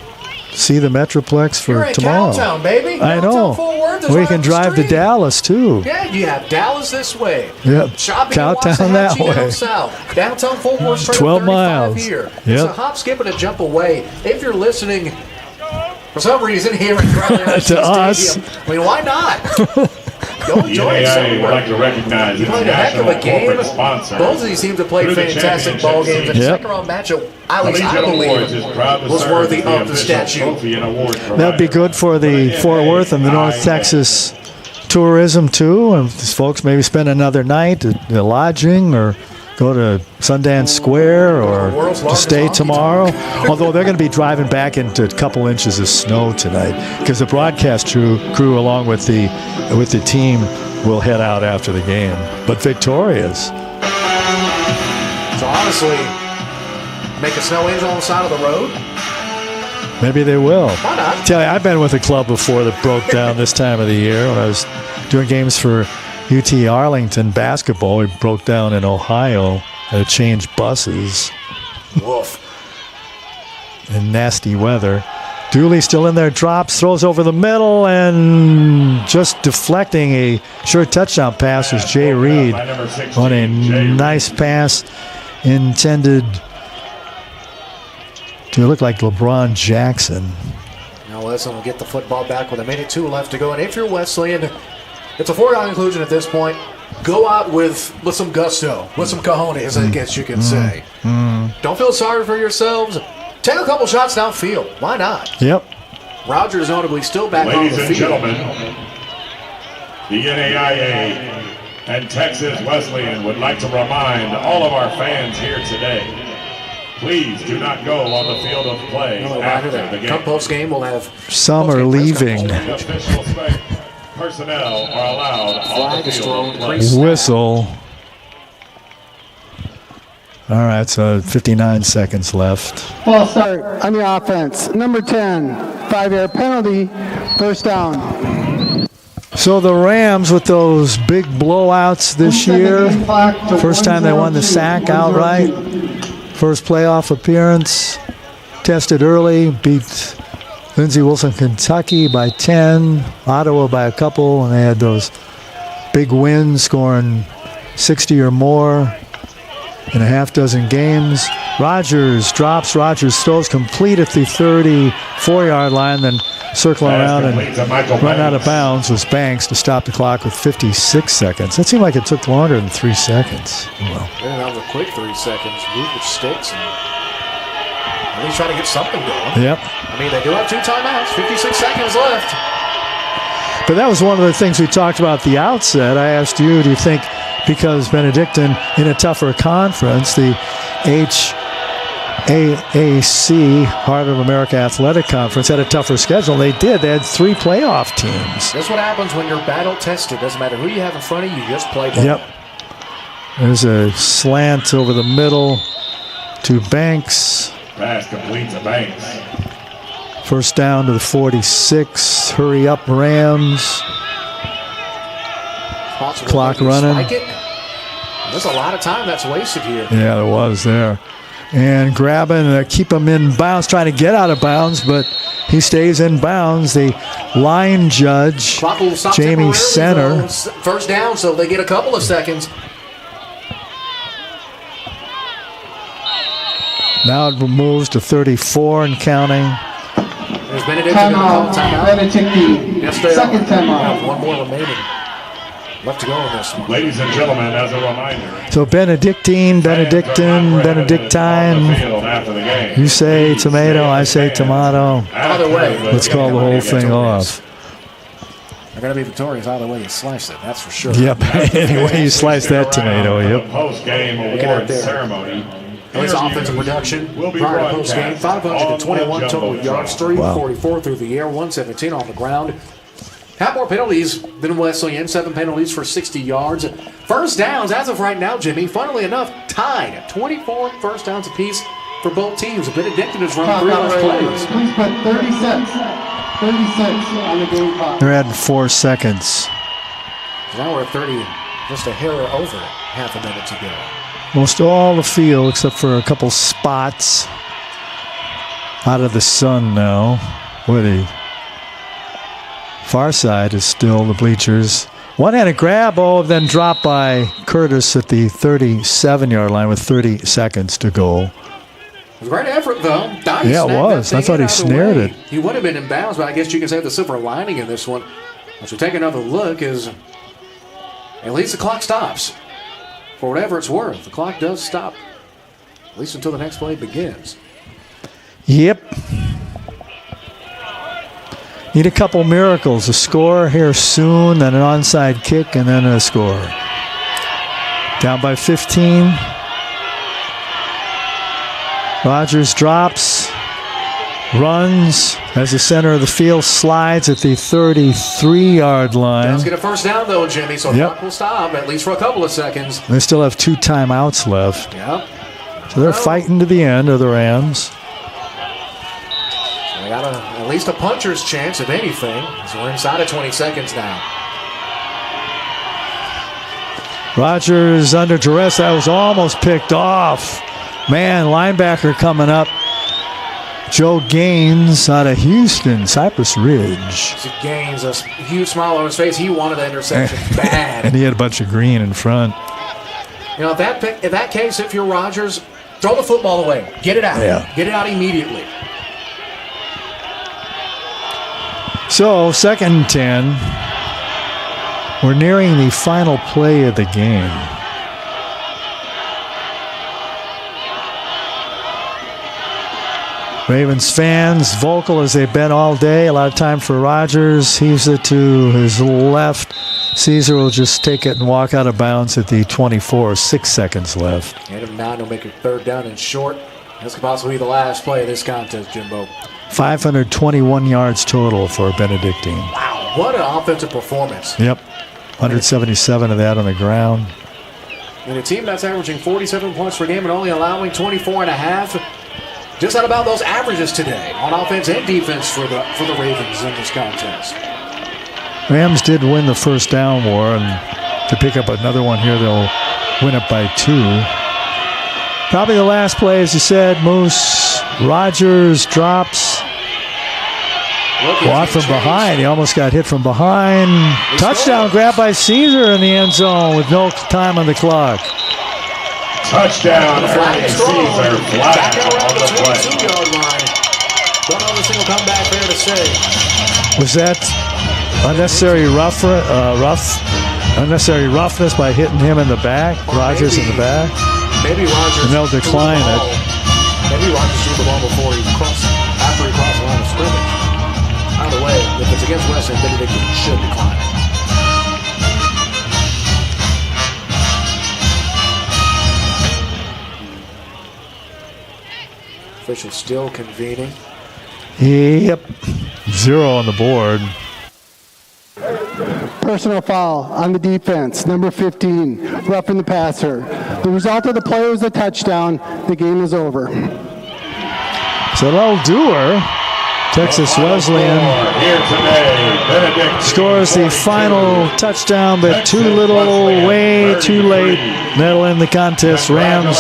see the Metroplex for You're in tomorrow? Cowtown, baby. I know. We can drive to Dallas, too. Yeah, you have Dallas this way. Yep. Shopping Cowtown that way. South. Downtown Fort Worth, straight 12 up 35 miles. here. Yep. It's a hop, skip, and a jump away. If you're listening, for some reason, here at Bradley To us. Stadium, I mean, why not? Go enjoy it NAIA somewhere. would like to recognize You its played a heck of national a game. corporate sponsor. Both of these teams have played Through the fantastic ball games. And the Yep. second round matchup, at least I Collegiate believe, Awards is proud to was serve worthy as the of the official statue. trophy and award That'd be good for the Fort Worth and the North Texas tourism, too. And these folks maybe spend another night at the lodging or go to Sundance Square or just stay tomorrow. Although they're going to be driving back into a couple inches of snow tonight because the broadcast crew along with the team will head out after the game. But victorious. So honestly, make a snow angel on the side of the road? Maybe they will. Why not? Tell you, I've been with a club before that broke down this time of the year when I was doing games for UT Arlington basketball. We broke down in Ohio, had to change buses. Woof. In nasty weather. Dooley still in there, drops, throws over the middle, and just deflecting a sure touchdown pass was Jay Reed on a nice pass intended to look like LeBron Jackson. Now Wesleyan will get the football back with 1:02 left to go. And if you're Wesleyan, it's a foregone conclusion at this point. Go out with some gusto, with some cojones, I guess you can say. Don't feel sorry for yourselves. Take a couple shots downfield. Why not? Yep. Rogers notably still back on the Ladies field. and gentlemen, the NAIA and Texas Wesleyan would like to remind all of our fans here today, please do not go on the field of play after the game. Come post game, we'll have Some are leaving. Personnel are allowed Flag is thrown. Whistle. All right, so 59 seconds left. False start on the offense. Number 10, 5-yard penalty, first down. So the Rams with those big blowouts this year. First time they won the sack outright. First playoff appearance. Tested early, beat Lindsey Wilson, Kentucky by 10, Ottawa by a couple, and they had those big wins scoring 60 or more in a half dozen games. Rodgers drops, Rodgers throws complete at the 34-yard line, then circle around and run out of bounds was Banks to stop the clock with 56 seconds. That seemed like it took longer than 3 seconds. Well, Yeah, that was a quick 3 seconds. Move with sticks and at least try to get something going. Yep. I mean, they do have 2 timeouts, 56 seconds left. But that was one of the things we talked about at the outset. I asked you, do you think because Benedictine in a tougher conference, the HAAC, Heart of America Athletic Conference, had a tougher schedule? They did. They had 3 playoff teams. That's what happens when you're battle tested. Doesn't matter who you have in front of you, just play ball. Yep. There's a slant over the middle to Banks. Pass complete to Banks. First down to the 46. Hurry up, Rams. Possible Clock maybe running. spike it. There's a lot of time that's wasted here. Yeah, there was there. And grabbing, keep him in bounds, trying to get out of bounds, but he stays in bounds. The line judge, Clock will stop Jamie temporarily, Center. though. First down, so they get a couple of seconds. Now it moves to 34 and counting. There's Benedictine going to call timeout. Benedictine. Yes, they Second are. timeout. One more remaining. Left to go in this one. Ladies and gentlemen, as a reminder, So Benedictine. You say tomato, I say tomato. Either way. Let's call the whole thing off. They're going to be victorious either way you slice it, that's for sure. Yep. Anyway, you slice that tomato. Yep. post-game Looking at award there. ceremony. His offensive production prior to post-game, 521 total yards, 344 through the air, 117 on the ground. Have more penalties than Wesleyan, 7 penalties for 60 yards. First downs, as of right now, Jimmy, funnily enough, tied at 24 first downs apiece for both teams. Benedictine has run 3 less plays. Please put 36 on the game clock. They're adding 4 seconds. Now we're at 30, just a hair over half a minute to go. Most all the field, except for a couple spots out of the sun now. Where the far side is still the bleachers. One-handed grab, then dropped by Curtis at the 37-yard line with 30 seconds to go. It was a great effort, though. Dice Yeah, it was. I thought he snared it. He would have been in bounds, but I guess you can say the silver lining in this one, as we take another look, is at least the clock stops. For whatever it's worth, the clock does stop, at least until the next play begins. Yep. Need a couple miracles. A score here soon, then an onside kick, and then a score. Down by 15. Rodgers drops, runs as the center of the field slides at the 33-yard line. Does get a first down, though, Jimmy, so the clock will stop, at least for a couple of seconds. They still have 2 timeouts left. Yeah. So they're fighting to the end of the Rams. They got at least a puncher's chance, if anything, as we're inside of 20 seconds now. Rodgers under duress. That was almost picked off. Man, linebacker coming up. Joe Gaines out of Houston, Cypress Ridge. Gaines, a huge smile on his face. He wanted the interception bad. And he had a bunch of green in front. You know, in that case, if you're Rodgers, throw the football away. Get it out. Yeah. Get it out immediately. So, 2nd and 10. We're nearing the final play of the game. Ravens fans vocal as they've been all day. A lot of time for Rodgers. Heaves it to his left. Caesar will just take it and walk out of bounds at the 24. 6 seconds left. And if not, he'll make it 3rd down and short. This could possibly be the last play of this contest, Jimbo. 521 yards total for Benedictine. Wow. What an offensive performance. Yep. 177 of that on the ground. And a team that's averaging 47 points per game and only allowing 24.5. Just out about those averages today on offense and defense for the Ravens in this contest. Rams did win the first down war, and to pick up another one here, they'll win it by 2. Probably the last play, as you said, Moose. Rodgers drops. Watt from behind. He almost got hit from behind. Touchdown grab by Caesar in the end zone with no time on the clock. Touchdown, Caesar. Back out around the 22-yard line. Don't know if this will come back fair to say. Was that unnecessary unnecessary roughness by hitting him in the back? Rodgers in the back? Maybe Rodgers. And they'll decline it. Maybe Rodgers threw the ball before after he crossed the line of scrimmage. Either way, if it's against Wesleyan, Benedictine should decline it. Officials still convening. Yep. 0 on the board. Personal foul on the defense, number 15, roughing the passer. The result of the play was a touchdown. The game is over. So that'll do her. Texas Wesleyan scores the final touchdown, but too little, way too late. That'll end the contest. Rams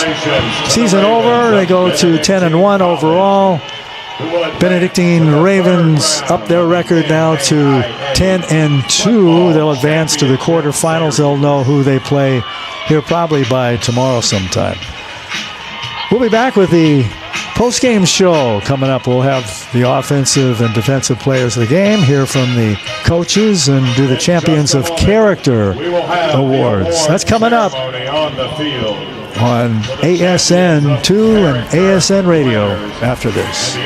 season over. They go to 10-1 overall. Benedictine Ravens up their record now to 10-2. They'll advance to the quarterfinals. They'll know who they play here probably by tomorrow sometime. We'll be back with the post-game show coming up. We'll have the offensive and defensive players of the game, hear from the coaches, and do the Champions of Character Awards. That's coming up on ASN 2 and ASN Radio after this.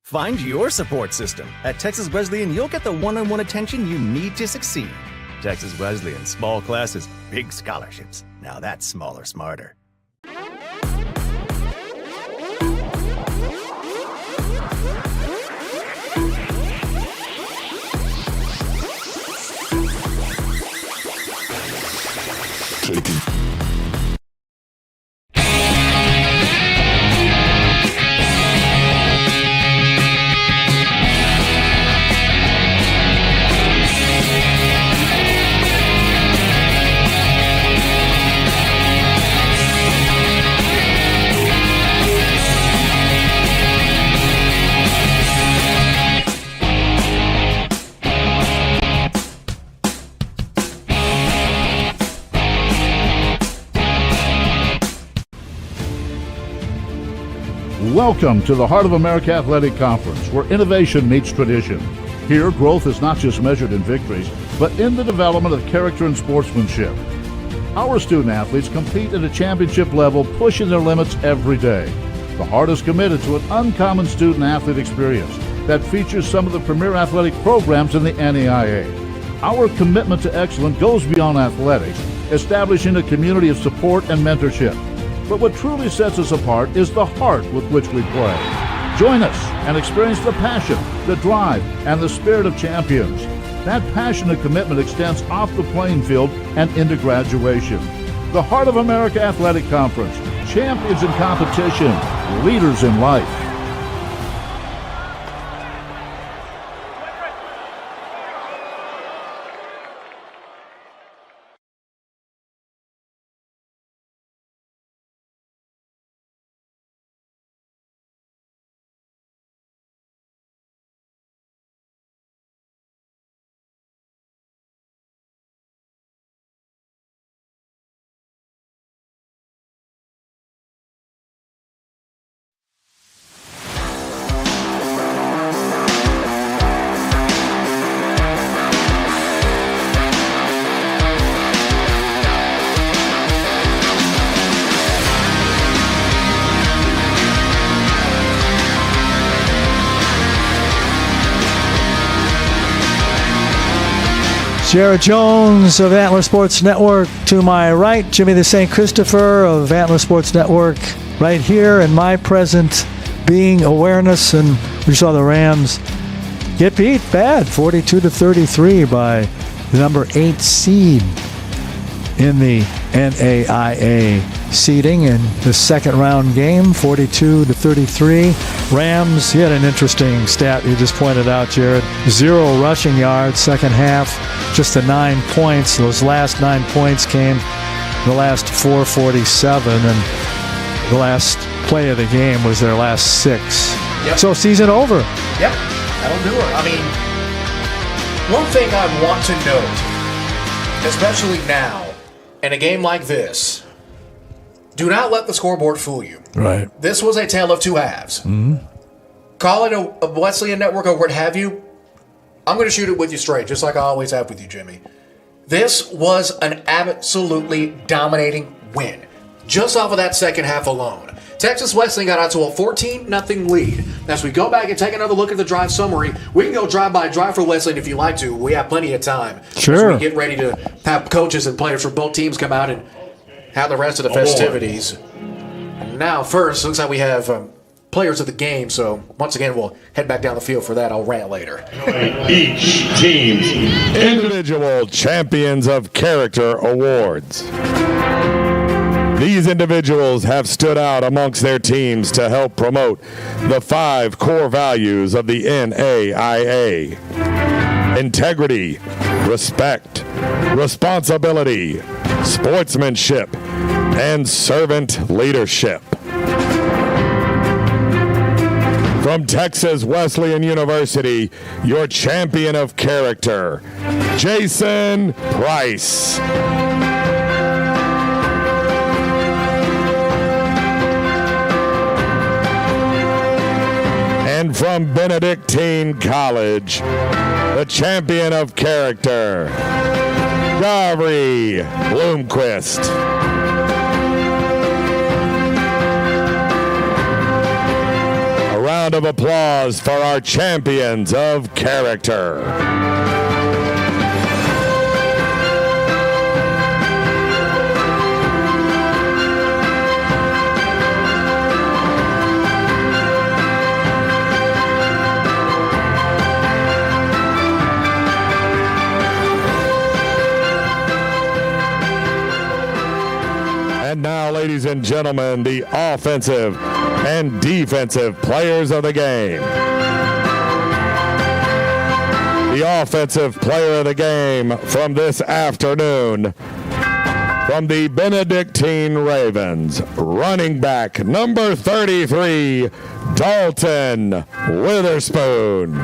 Find your support system. At Texas Wesleyan, you'll get the one-on-one attention you need to succeed. Texas Wesleyan, small classes, big scholarships. Now that's smaller, smarter. Welcome to the Heart of America Athletic Conference, where innovation meets tradition. Here, growth is not just measured in victories, but in the development of character and sportsmanship. Our student athletes compete at a championship level, pushing their limits every day. The Heart is committed to an uncommon student athlete experience that features some of the premier athletic programs in the NAIA. Our commitment to excellence goes beyond athletics, establishing a community of support and mentorship. But what truly sets us apart is the heart with which we play. Join us and experience the passion, the drive, and the spirit of champions. That passion and commitment extends off the playing field and into graduation. The Heart of America Athletic Conference, champions in competition, leaders in life. Jared Jones of Antler Sports Network to my right, Jimmy the St. Christopher of Antler Sports Network right here, and my present being awareness. And we saw the Rams get beat bad, 42-33 by the number 8 seed in the NAIA seeding in the second round game, 42-33. Rams, he had an interesting stat you just pointed out, Jared. 0 rushing yards, second half, just the 9 points. Those last 9 points came the last 4:47, and the last play of the game was their last 6. Yep. So season over. Yep, that'll do it. I mean, one thing I want to note, especially now, in a game like this, do not let the scoreboard fool you. Right. This was a tale of two halves. Mm-hmm. Call it a Wesleyan network or what have you. I'm going to shoot it with you straight, just like I always have with you, Jimmy. This was an absolutely dominating win, just off of that second half alone. Texas Wesleyan got out to a 14-0 lead. As we go back and take another look at the drive summary, we can go drive by drive for Wesleyan if you like to. We have plenty of time. Sure. As we get ready to have coaches and players from both teams come out and have the rest of the festivities. And now, first, looks like we have players of the game. So, once again, we'll head back down the field for that. I'll rant later. Each team's individual champions of character awards. These individuals have stood out amongst their teams to help promote the 5 core values of the NAIA: integrity, respect, responsibility, sportsmanship, and servant leadership. From Texas Wesleyan University, your champion of character, Jason Price. And from Benedictine College, the champion of character, Gary Bloomquist. A round of applause for our champions of character. And now, ladies and gentlemen, the offensive and defensive players of the game. The offensive player of the game from this afternoon, from the Benedictine Ravens, running back number 33, Dalton Witherspoon.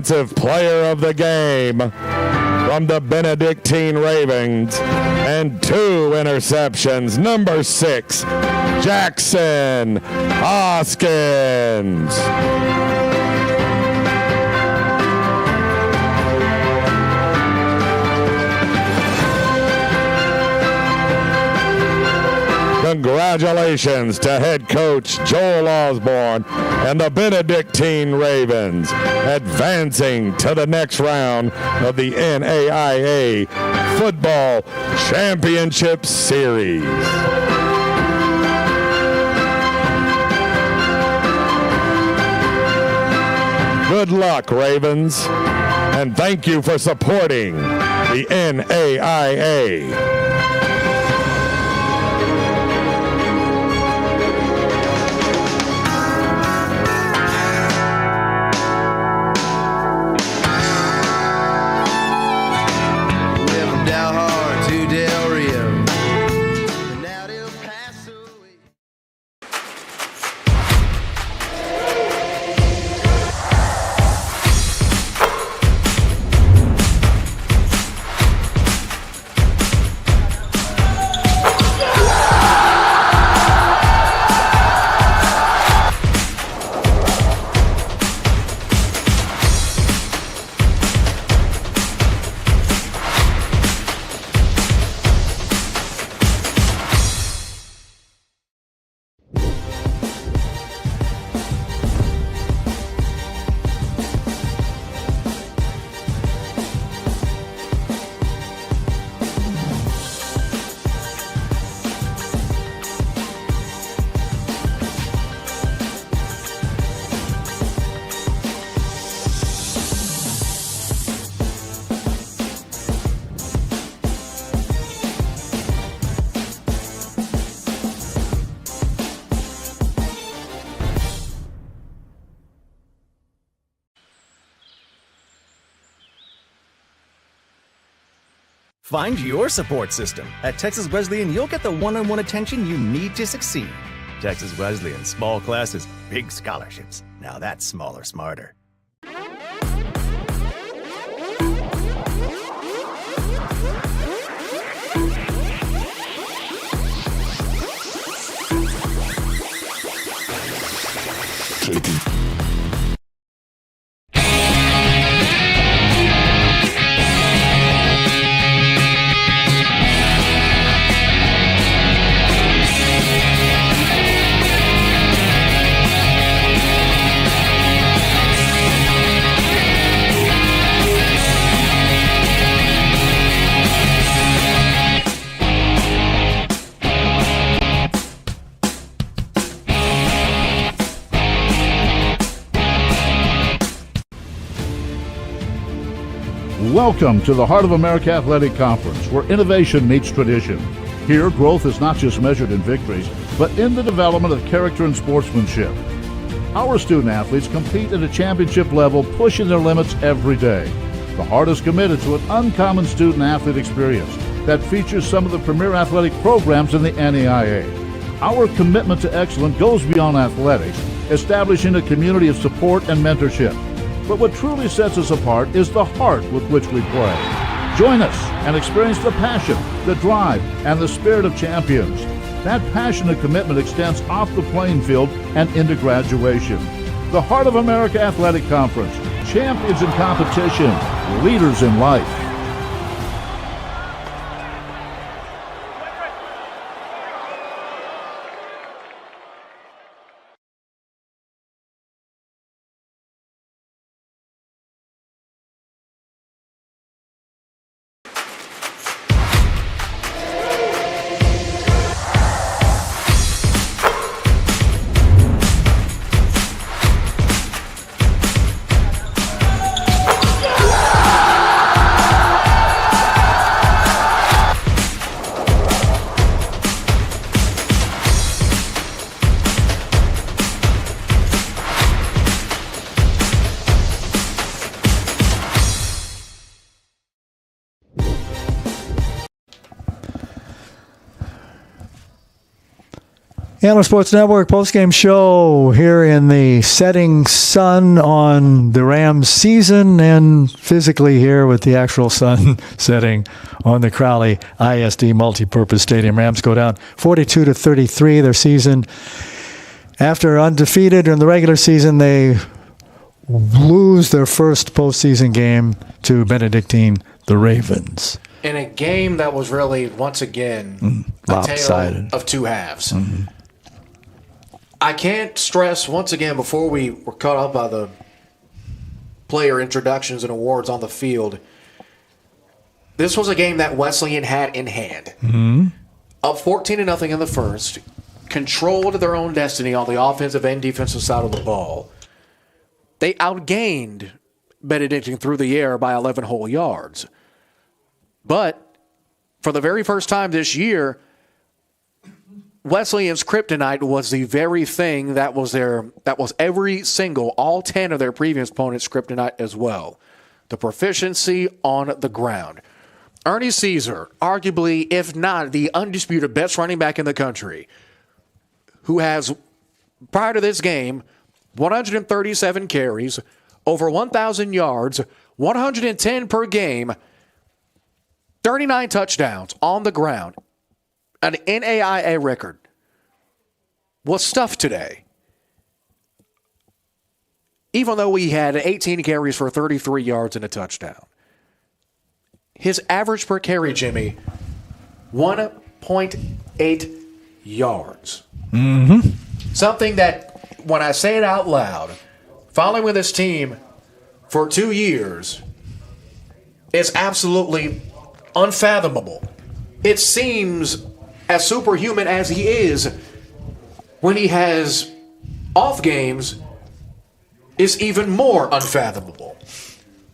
Offensive Player of the Game from the Benedictine Ravens, and 2 interceptions. Number 6, Jackson Hoskins. Congratulations to head coach Joel Osborne and the Benedictine Ravens, advancing to the next round of the NAIA Football Championship Series. Good luck, Ravens, and thank you for supporting the NAIA. Find your support system. At Texas Wesleyan, you'll get the one-on-one attention you need to succeed. Texas Wesleyan, small classes, big scholarships. Now that's smaller, smarter. Welcome to the Heart of America Athletic Conference, where innovation meets tradition. Here, growth is not just measured in victories, but in the development of character and sportsmanship. Our student athletes compete at a championship level, pushing their limits every day. The Heart is committed to an uncommon student athlete experience that features some of the premier athletic programs in the NAIA. Our commitment to excellence goes beyond athletics, establishing a community of support and mentorship. But what truly sets us apart is the heart with which we play. Join us and experience the passion, the drive, and the spirit of champions. That passion and commitment extends off the playing field and into graduation. The Heart of America Athletic Conference, champions in competition, leaders in life. Anthem Sports Network postgame show here in the setting sun on the Rams season, and physically here with the actual sun setting on the Crowley ISD Multipurpose Stadium. Rams go down 42-33 their season. After undefeated in the regular season, they lose their first postseason game to Benedictine, the Ravens. In a game that was really, once again, a tale of two halves. Mm-hmm. I can't stress once again, before we were caught up by the player introductions and awards on the field, this was a game that Wesleyan had in hand. Mm-hmm. Up 14-0 in the first, controlled their own destiny on the offensive and defensive side of the ball. They outgained Benedictine through the air by 11 whole yards. But for the very first time this year, Wesleyan's kryptonite was the very thing that was every single, all 10 of their previous opponents' kryptonite as well. The proficiency on the ground. Ernie Caesar, arguably, if not the undisputed best running back in the country, who has, prior to this game, 137 carries, over 1,000 yards, 110 per game, 39 touchdowns on the ground, an NAIA record, was stuffed today. Even though he had 18 carries for 33 yards and a touchdown. His average per carry, Jimmy, 1.8 yards. Mm-hmm. Something that, when I say it out loud, following with this team for 2 years, is absolutely unfathomable. It seems as superhuman as he is when he has off games is even more unfathomable.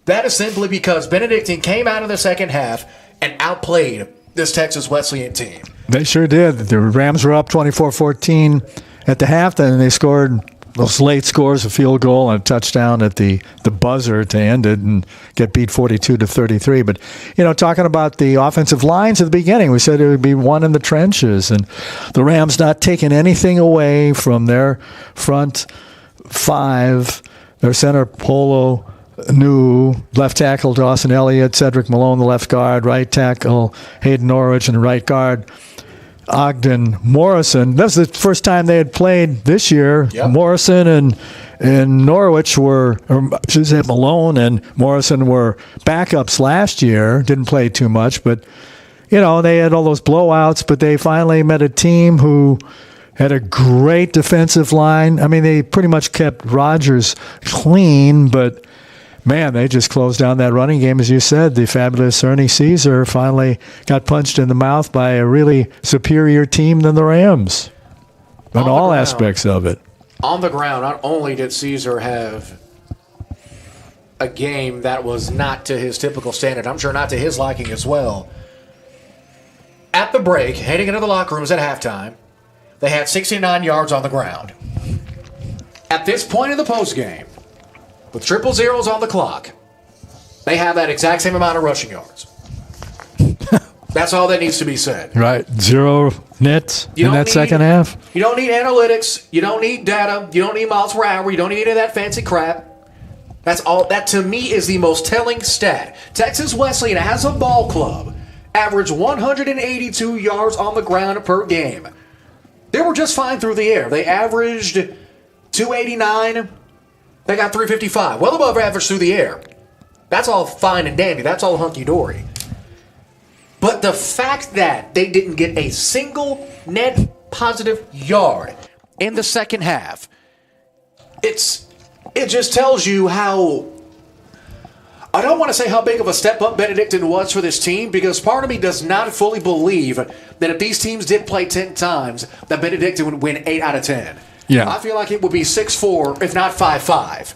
That is simply because Benedictine came out of the second half and outplayed this Texas Wesleyan team. They sure did. The Rams were up 24-14 at the half, then they scored those late scores, a field goal and a touchdown at the buzzer to end it and get beat 42-33. But, talking about the offensive lines at the beginning, we said it would be one in the trenches, and the Rams not taking anything away from their front five, their center Polo New, left tackle Dawson Elliott, Cedric Malone, the left guard, right tackle Hayden Norwich, and right guard Ogden Morrison. That was the first time they had played this year. Yep. Morrison and Norwich Malone and Morrison were backups last year. Didn't play too much, but they had all those blowouts. But they finally met a team who had a great defensive line. I mean, they pretty much kept Rodgers clean, but man, they just closed down that running game. As you said, the fabulous Ernie Caesar finally got punched in the mouth by a really superior team than the Rams on all aspects of it. On the ground, not only did Caesar have a game that was not to his typical standard, I'm sure not to his liking as well. At the break, heading into the locker rooms at halftime, they had 69 yards on the ground. At this point in the postgame, with 0-0s on the clock, they have that exact same amount of rushing yards. That's all that needs to be said. Right. 0 nets in that second half. You don't need analytics. You don't need data. You don't need miles per hour. You don't need any of that fancy crap. That's all. That, to me, is the most telling stat. Texas Wesleyan, as a ball club, averaged 182 yards on the ground per game. They were just fine through the air. They averaged 289. They got 355, well above average through the air. That's all fine and dandy. That's all hunky-dory. But the fact that they didn't get a single net positive yard in the second half, it just tells you how, I don't want to say how big of a step up Benedictine was for this team, because part of me does not fully believe that if these teams did play 10 times, that Benedictine would win 8 out of 10. Yeah. I feel like it would be 6-4, if not 5-5.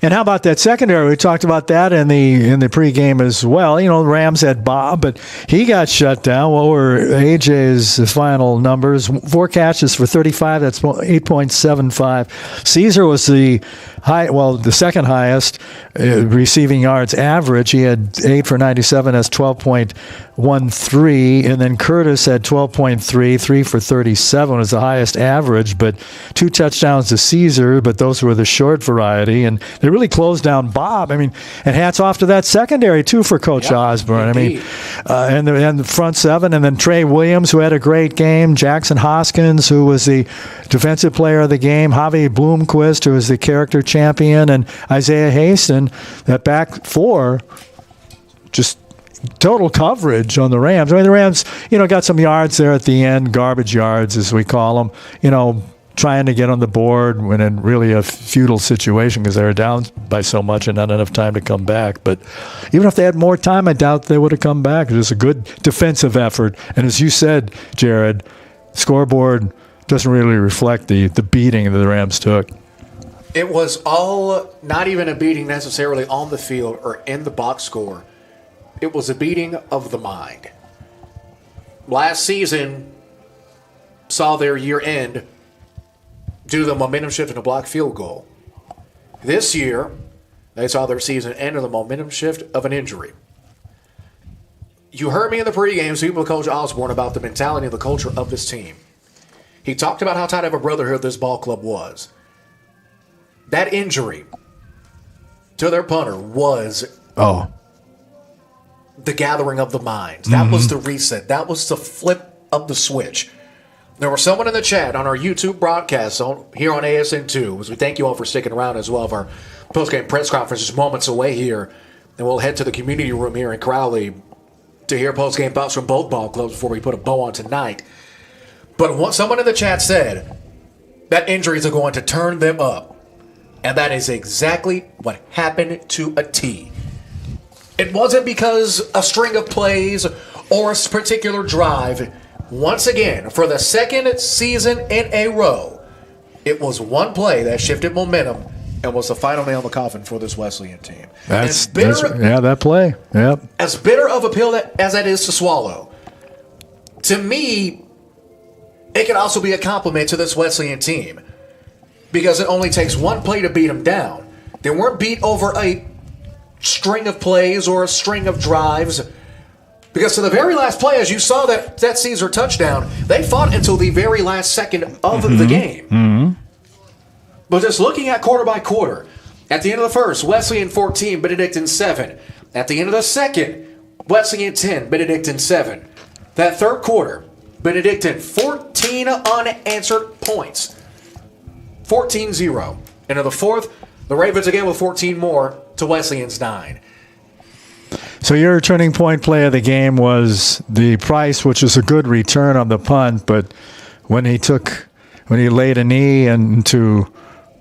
And how about that secondary? We talked about that in the pregame as well. The Rams had Bob, but he got shut down. What were AJ's final numbers? 4 catches for 35. That's 8.75. Caesar was the second highest receiving yards average. He had 8 for 97. That's 12.1. won 3, and then Curtis had 12.3, 3 for 37 was the highest average, but 2 touchdowns to Caesar, but those were the short variety, and they really closed down Bob. I mean, and hats off to that secondary, too, for Coach Osborne. Indeed. I mean, and the front 7, and then Trey Williams, who had a great game, Jackson Hoskins, who was the defensive player of the game, Javi Bloomquist, who was the character champion, and Isaiah Haston, that back 4, just total coverage on the Rams. I mean, the Rams, got some yards there at the end, garbage yards, as we call them, trying to get on the board when in really a futile situation because they were down by so much and not enough time to come back. But even if they had more time, I doubt they would have come back. It was a good defensive effort. And as you said, Jared, scoreboard doesn't really reflect the beating that the Rams took. It was all not even a beating necessarily on the field or in the box score. It was a beating of the mind. Last season saw their year end due to the momentum shift in a blocked field goal. This year, they saw their season end with the momentum shift of an injury. You heard me in the pregame speaking with Coach Osborne about the mentality and the culture of this team. He talked about how tight of a brotherhood this ball club was. That injury to their punter was the gathering of the minds. That was the reset. That was the flip of the switch. There was someone in the chat on our YouTube broadcast here on ASN2, as we thank you all for sticking around as well. Our post-game press conference is moments away here, and we'll head to the community room here in Crowley to hear post-game thoughts from both ball clubs before we put a bow on tonight. But what someone in the chat said, that injuries are going to turn them up, and that is exactly what happened to a T. It wasn't because a string of plays or a particular drive. Once again, for the second season in a row, it was one play that shifted momentum and was the final nail in the coffin for this Wesleyan team. That play. Yep. As bitter of a pill as that is to swallow, to me, it can also be a compliment to this Wesleyan team because it only takes one play to beat them down. They weren't beat over a string of plays or a string of drives. Because to the very last play, as you saw that Caesar touchdown, they fought until the very last second of the game. But just looking at quarter by quarter, at the end of the first, Wesleyan 14, Benedictine 7. At the end of the second, Wesleyan 10, Benedictine 7. That third quarter, Benedictine 14 unanswered points. 14-0. And in the fourth, the Ravens again with 14 more to Wesleyan's 9. So your turning point play of the game was the Price, which is a good return on the punt, but when he laid a knee into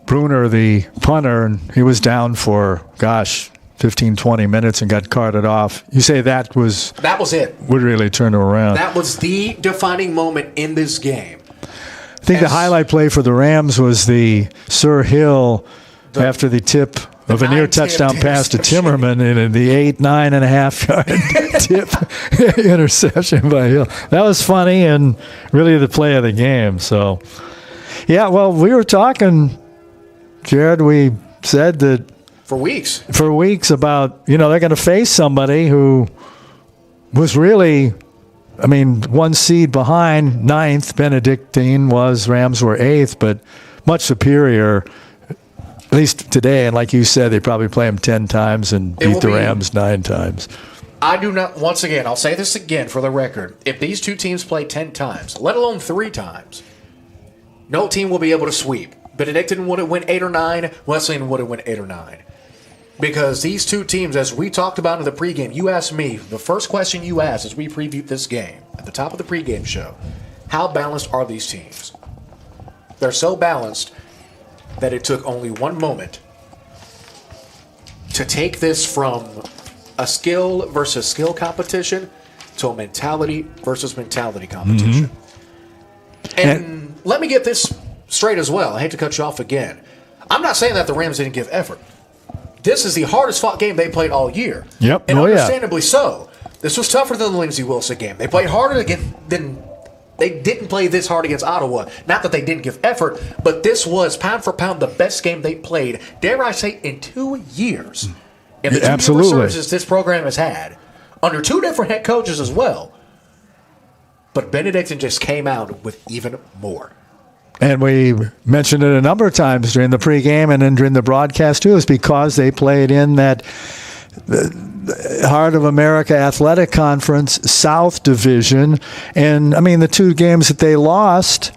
Bruner, the punter, and he was down for, 15, 20 minutes and got carted off. You say that was it. Would really turn it around. That was the defining moment in this game. I think the highlight play for the Rams was the Sir Hill after the tip of a near touchdown pass to Timmerman in the 9.5 yard tip interception by Hill. That was funny and really the play of the game. So, yeah, well, we were talking, Jared, we said that for weeks about, they're going to face somebody who was really, one seed behind. 9th, Benedictine was, Rams were 8th, but much superior. At least today, and like you said, they probably play them 10 times and beat the Rams 9 times. I do not, once again, I'll say this again for the record. If these two teams play 10 times, let alone 3 times, no team will be able to sweep. Benedictine would have win 8 or 9. Wesleyan would have win 8 or 9. Because these two teams, as we talked about in the pregame, you asked me, the first question you asked as we previewed this game, at the top of the pregame show, how balanced are these teams? They're so balanced that it took only one moment to take this from a skill versus skill competition to a mentality versus mentality competition. And let me get this straight as well. I hate to cut you off again. I'm not saying that the Rams didn't give effort. This is the hardest fought game they played all year. Yep. And understandably so. This was tougher than the Lindsey Wilson game. They played harder than they didn't play this hard against Ottawa. Not that they didn't give effort, but this was pound for pound the best game they played, dare I say, in 2 years. In the 2 year resurgence this program has had, under 2 different head coaches as well. But Benedictine just came out with even more. And we mentioned it a number of times during the pregame and then during the broadcast too, is because they played in that Heart of America Athletic Conference South Division. And, I mean, the 2 games that they lost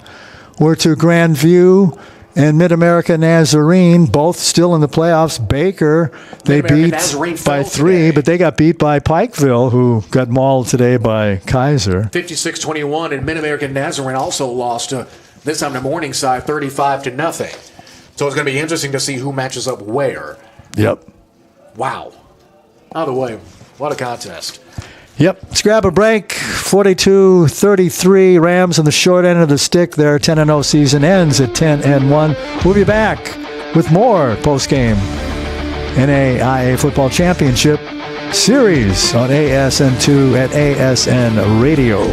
were to Grandview and Mid-America Nazarene, both still in the playoffs. Baker, they beat by 3, but they got beat by Pikeville, who got mauled today by Kaiser. 56-21, and Mid-America Nazarene also lost, this time to Morningside, 35-0. So it's going to be interesting to see who matches up where. Yep. Wow. Either way, what a contest. Yep. Let's grab a break. 42-33, Rams on the short end of the stick. Their 10-0 season ends at 10-1. We'll be back with more post-game NAIA Football Championship Series on ASN2 at ASN Radio.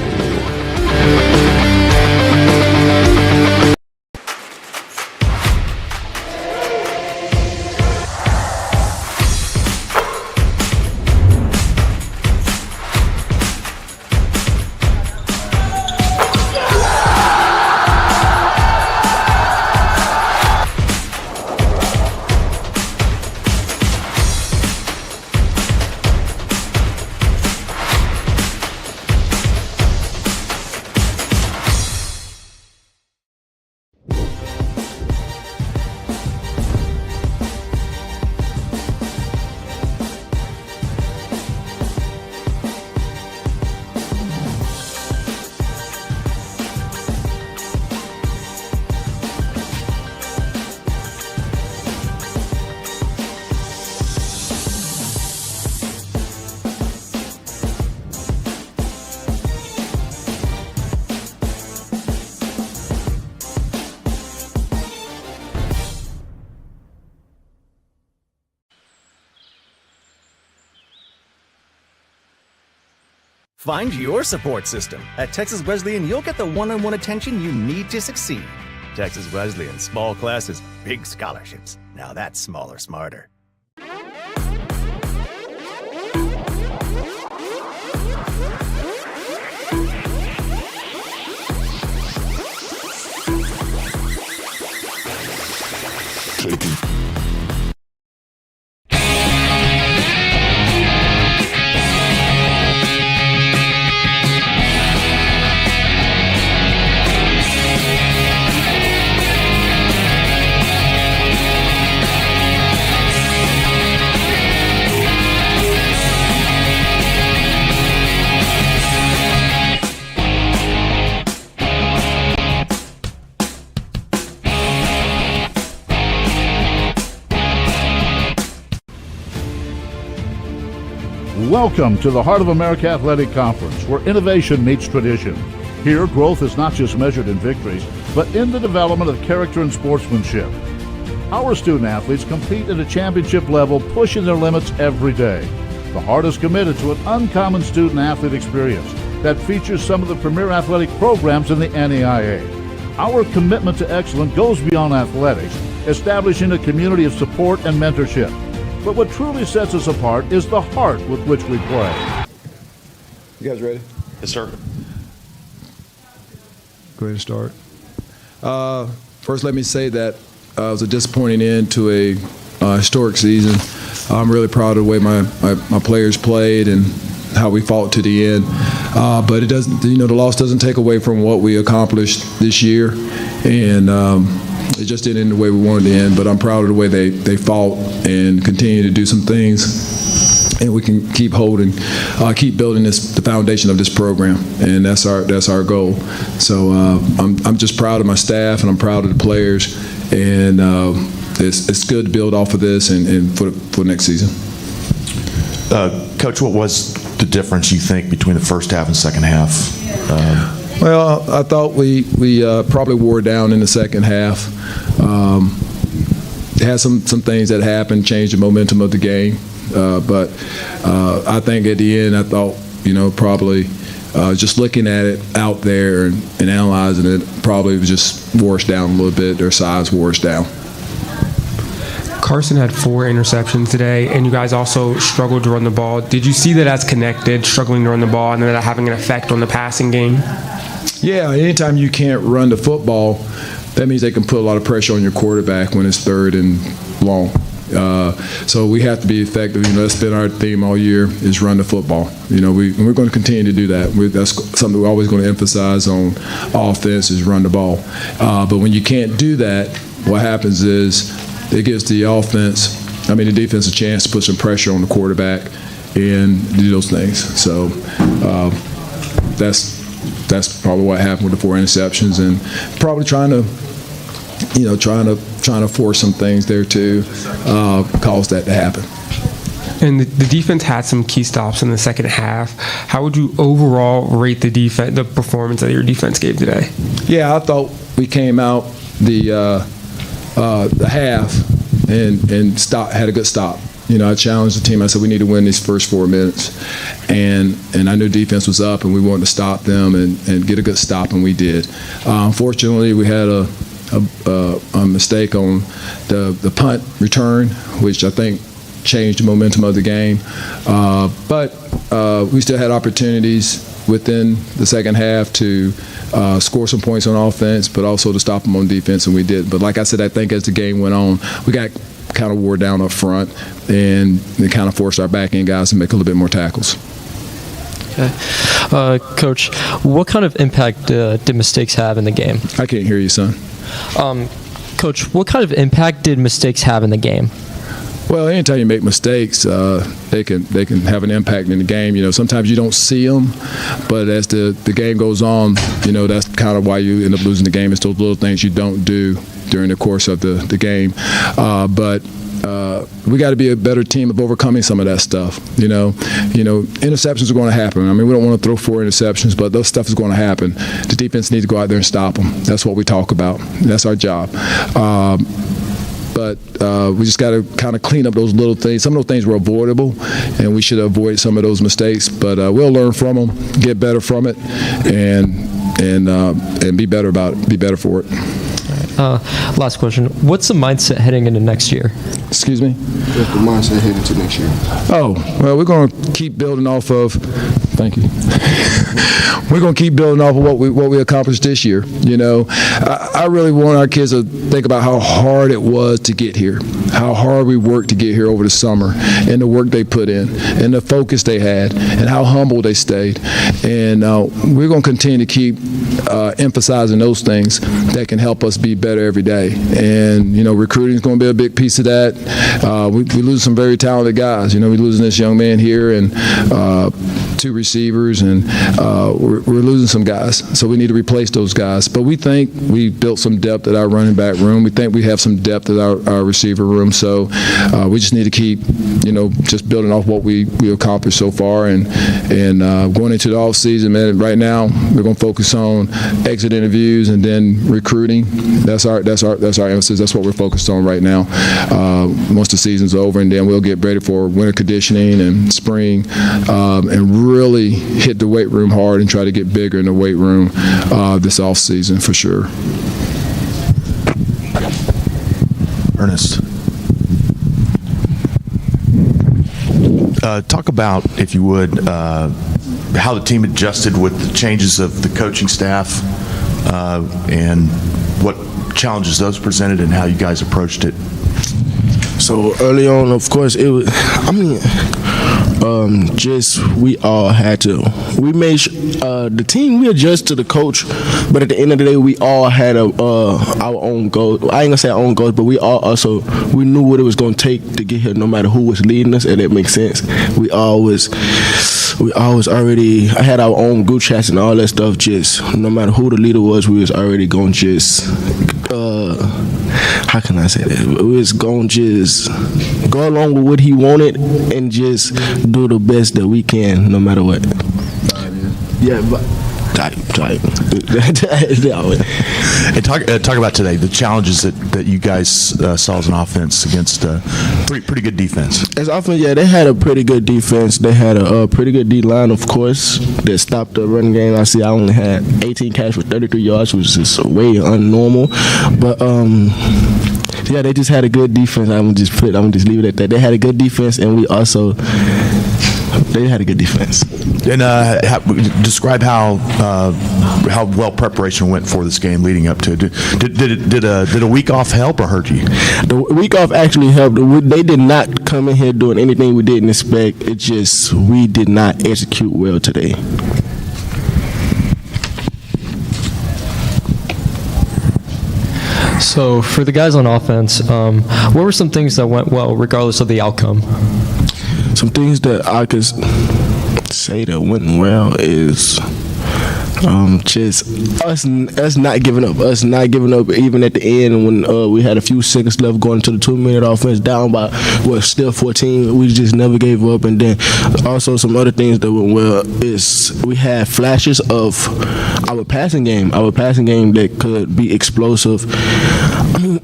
Find your support system. At Texas Wesleyan, you'll get the one-on-one attention you need to succeed. Texas Wesleyan, small classes, big scholarships. Now that's smaller, smarter. Welcome to the Heart of America Athletic Conference, where innovation meets tradition. Here, growth is not just measured in victories, but in the development of character and sportsmanship. Our student athletes compete at a championship level, pushing their limits every day. The Heart is committed to an uncommon student athlete experience that features some of the premier athletic programs in the NAIA. Our commitment to excellence goes beyond athletics, establishing a community of support and mentorship. But what truly sets us apart is the heart with which we play. You guys ready? Yes, sir. Go ahead and start. First, let me say that it was a disappointing end to a historic season. I'm really proud of the way my players played and how we fought to the end. But it doesn't, the loss doesn't take away from what we accomplished this year. And it just didn't end the way we wanted to end, but I'm proud of the way they fought and continue to do some things, and we can keep building the foundation of this program, and that's our goal. So I'm just proud of my staff, and I'm proud of the players, and it's good to build off of this and for next season. Coach, what was the difference you think between the first half and second half? Well, I thought we probably wore down in the second half. Had some things that happened, changed the momentum of the game. But I think at the end, I thought, probably just looking at it out there and analyzing it, probably was just wore us down a little bit. Their size wore us down. Carson had 4 interceptions today, and you guys also struggled to run the ball. Did you see that as connected, struggling to run the ball, and then that having an effect on the passing game? Yeah, anytime you can't run the football, that means they can put a lot of pressure on your quarterback when it's 3rd and long. So we have to be effective. That's been our theme all year, is run the football. We're going to continue to do that. That's something we're always going to emphasize on offense, is run the ball. But when you can't do that, what happens is it gives the defense a chance to put some pressure on the quarterback and do those things. So that's probably what happened with the 4 interceptions, and probably trying to force some things there too, cause that to happen. And the defense had some key stops in the second half. How would you overall rate the performance that your defense gave today? Yeah, I thought we came out the half and had a good stop. I challenged the team. I said we need to win these first 4 minutes, and I knew defense was up, and we wanted to stop them and get a good stop, and we did. Unfortunately, we had a mistake on the punt return, which I think changed the momentum of the game. But we still had opportunities within the second half to score some points on offense, but also to stop them on defense, and we did. But like I said, I think as the game went on, we got kind of wore down up front, and it kind of forced our back end guys to make a little bit more tackles. Okay. Coach, what kind of impact did mistakes have in the game? I can't hear you, son. Coach, what kind of impact did mistakes have in the game? Well, anytime you make mistakes, they can have an impact in the game. Sometimes you don't see them, but as the game goes on, that's kind of why you end up losing the game. It's those little things you don't do during the course of the game. But we got to be a better team of overcoming some of that stuff. Interceptions are going to happen. We don't want to throw 4 interceptions, but those stuff is going to happen. The defense needs to go out there and stop them. That's what we talk about. That's our job. But we just got to kind of clean up those little things. Some of those things were avoidable, and we should avoid some of those mistakes. But we'll learn from them, get better from it, and be better about it, be better for it. Last question. What's the mindset heading into next year? Excuse me? What's the mindset heading into next year? Oh, well, we're going to keep building off of. Thank you. We're going to keep building off of what we accomplished this year. I really want our kids to think about how hard it was to get here, how hard we worked to get here over the summer, and the work they put in, and the focus they had, and how humble they stayed. And we're going to continue to keep emphasizing those things that can help us be better every day. And recruiting is going to be a big piece of that. We lose some very talented guys. We're losing this young man here and 2 receivers, and we're losing some guys. So we need to replace those guys. But we think we built some depth at our running back room. We think we have some depth at our receiver room. So we just need to keep, just building off what we accomplished so far, and going into the off season, man. Right now, we're going to focus on exit interviews and then recruiting. That's our emphasis. That's what we're focused on right now. Once the season's over, and then we'll get ready for winter conditioning and spring, and really hit the weight room hard and try to get bigger in the weight room this off season for sure. Ernest, talk about, if you would, how the team adjusted with the changes of the coaching staff, and what challenges those presented and how you guys approached it. So early on, of course, it was. We all had to. We made the team. We adjusted to the coach, but at the end of the day, we all had our own goals. I ain't gonna say our own goals, but we all also knew what it was gonna take to get here, no matter who was leading us, and that makes sense. We always already had our own group chats and all that stuff. Just no matter who the leader was, we was already gonna just. How can I say that? We was gonna just go along with what he wanted and just do the best that we can, no matter what. Yeah, but type. And talk about today, the challenges that you guys saw as an offense against a pretty good defense. As offense, yeah, they had a pretty good defense. They had a pretty good D-line, of course, that stopped the running game. I only had 18 catches for 33 yards, which is way unnormal. But Yeah, they just had a good defense. I'm gonna just leave it at that. They had a good defense, and they had a good defense. And describe how well preparation went for this game leading up to it. Did a week off help or hurt you? The week off actually helped. They did not come in here doing anything we didn't expect. It just we did not execute well today. So for the guys on offense, what were some things that went well regardless of the outcome? Some things that I could say that went well is just us not giving up. Us not giving up even at the end when we had a few seconds left going to the 2-minute offense down by still 14. We just never gave up. And then also some other things that went well is we had flashes of our passing game. Our passing game that could be explosive. I mean,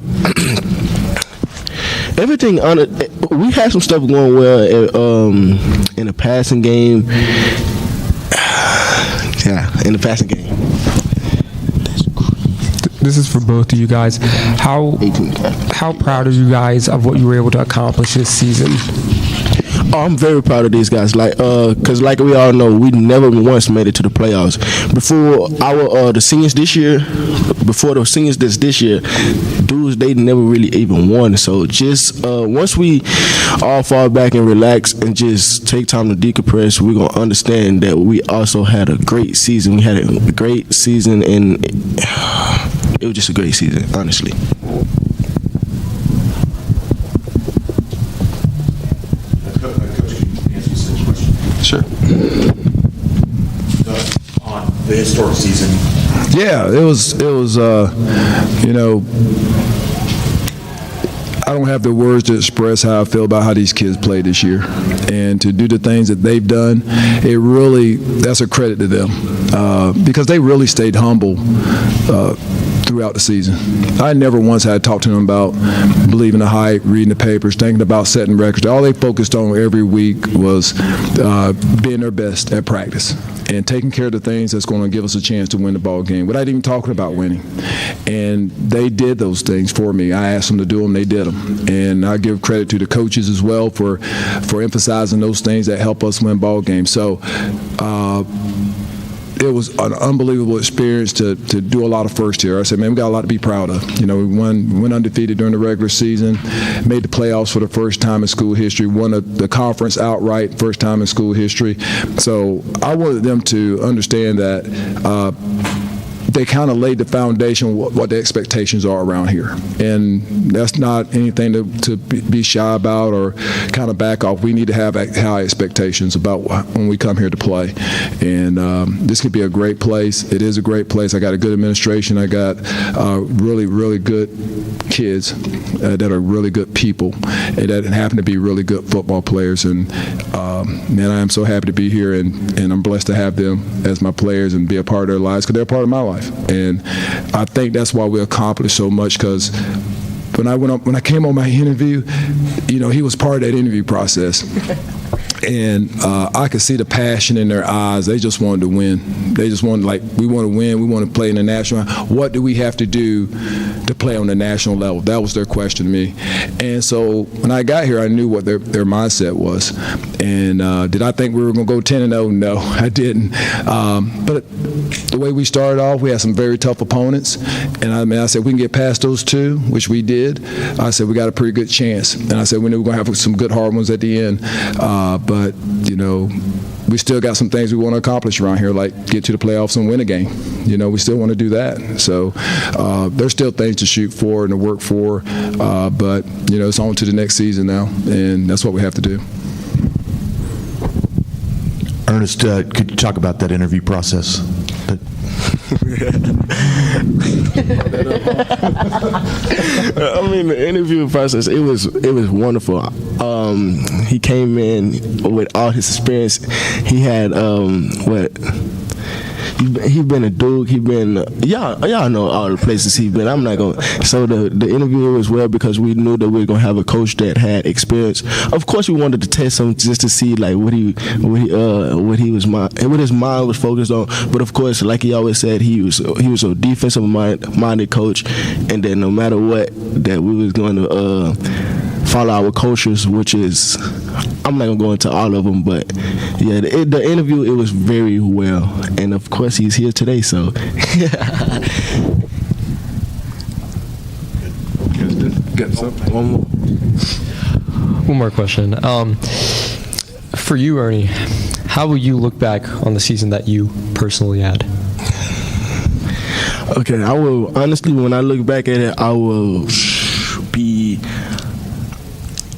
everything on it. We had some stuff going well in the passing game. Yeah, in the passing game. This is for both of you guys. How proud are you guys of what you were able to accomplish this season? Oh, I'm very proud of these guys. Because like we all know, we never once made it to the playoffs. Before the seniors this year, dudes, they never really even won. So just once we all fall back and relax and just take time to decompress, we're gonna understand that we also had a great season. We had a great season, and it was just a great season, honestly. Sure. On the historic season. Yeah, it was. I don't have the words to express how I feel about how these kids played this year, and to do the things that they've done, that's a credit to them because they really stayed humble throughout the season. I never once had talked to them about believing the hype, reading the papers, thinking about setting records. All they focused on every week was being their best at practice and taking care of the things that's going to give us a chance to win the ball game without even talking about winning. And they did those things for me. I asked them to do them, they did them. And I give credit to the coaches as well for emphasizing those things that help us win ball games. So it was an unbelievable experience to do a lot of first here. I said, man, we got a lot to be proud of. We went undefeated during the regular season, made the playoffs for the first time in school history, won the conference outright, first time in school history. So I wanted them to understand that they kind of laid the foundation what the expectations are around here. And that's not anything to be shy about or kind of back off. We need to have high expectations about when we come here to play. And this could be a great place. It is a great place. I got a good administration. I got really, really good kids that are really good people and that happen to be really good football players. And man, I am so happy to be here, and I'm blessed to have them as my players and be a part of their lives because they're a part of my life. And I think that's why we accomplished so much, because when I came on my interview, he was part of that interview process. And I could see the passion in their eyes. They just wanted to win. They just wanted, we want to win. We want to play in the national. What do we have to do to play on the national level? That was their question to me. And so when I got here, I knew what their mindset was. And did I think we were going to go 10-0? No, I didn't. But the way we started off, we had some very tough opponents. And I said, we can get past those two, which we did. I said, we got a pretty good chance. And I said, we knew we were going to have some good hard ones at the end. But, we still got some things we want to accomplish around here, like get to the playoffs and win a game. We still want to do that. So there's still things to shoot for and to work for. But, it's on to the next season now, and that's what we have to do. Ernest, could you talk about that interview process? The interview process, it was wonderful. He came in with all his experience. He had he been a Duke. He been y'all know all the places he been. I'm not gonna. So the interview was well because we knew that we were gonna have a coach that had experience. Of course, we wanted to test him just to see like what his mind was focused on. But of course, like he always said, he was a defensive minded coach, and that no matter what, that we was going to follow our cultures, which is, I'm not gonna go into all of them, but yeah, the interview, it was very well, and of course he's here today, so. One more question. For you, Ernie, how will you look back on the season that you personally had? Okay, I will, honestly, when I look back at it, I will be,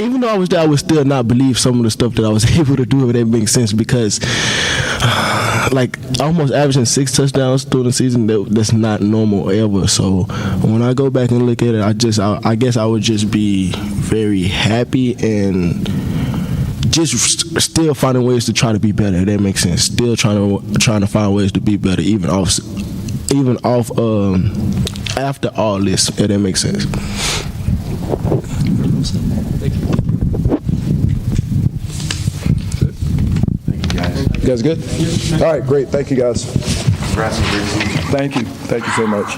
even though I was there, I would still not believe some of the stuff that I was able to do, if that makes sense, because like almost averaging 6 touchdowns through the season, that's not normal ever. So when I go back and look at it, I guess I would just be very happy and just still finding ways to try to be better, if that makes sense. Still trying to find ways to be better, even off after all this, if that makes sense. Thank you. You guys good? All right, great. Thank you, guys. Thank you. Thank you so much.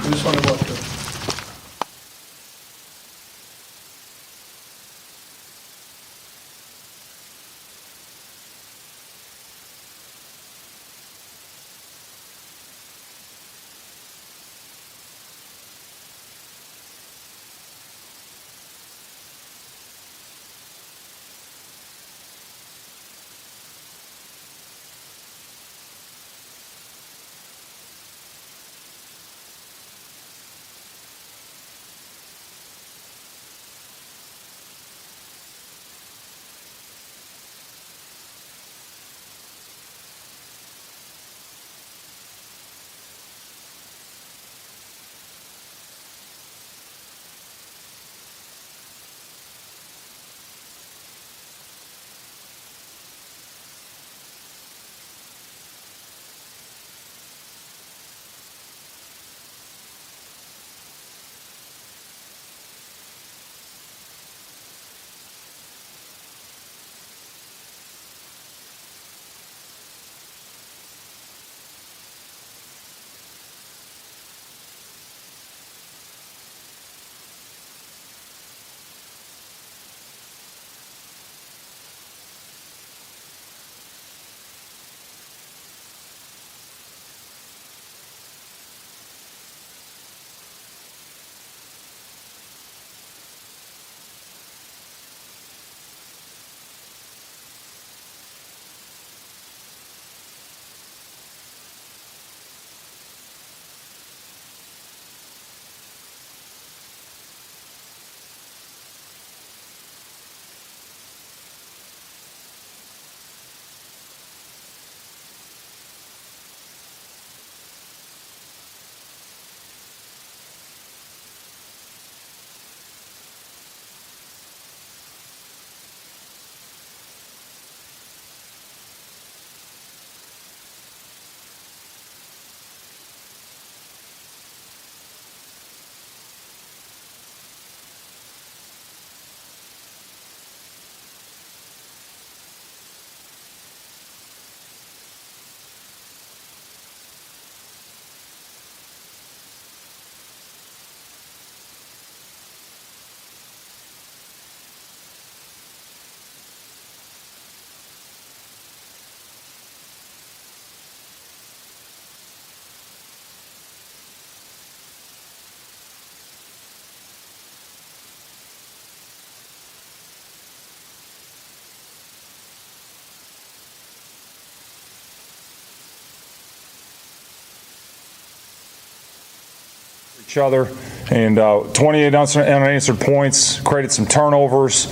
each other. And 28 unanswered points, created some turnovers.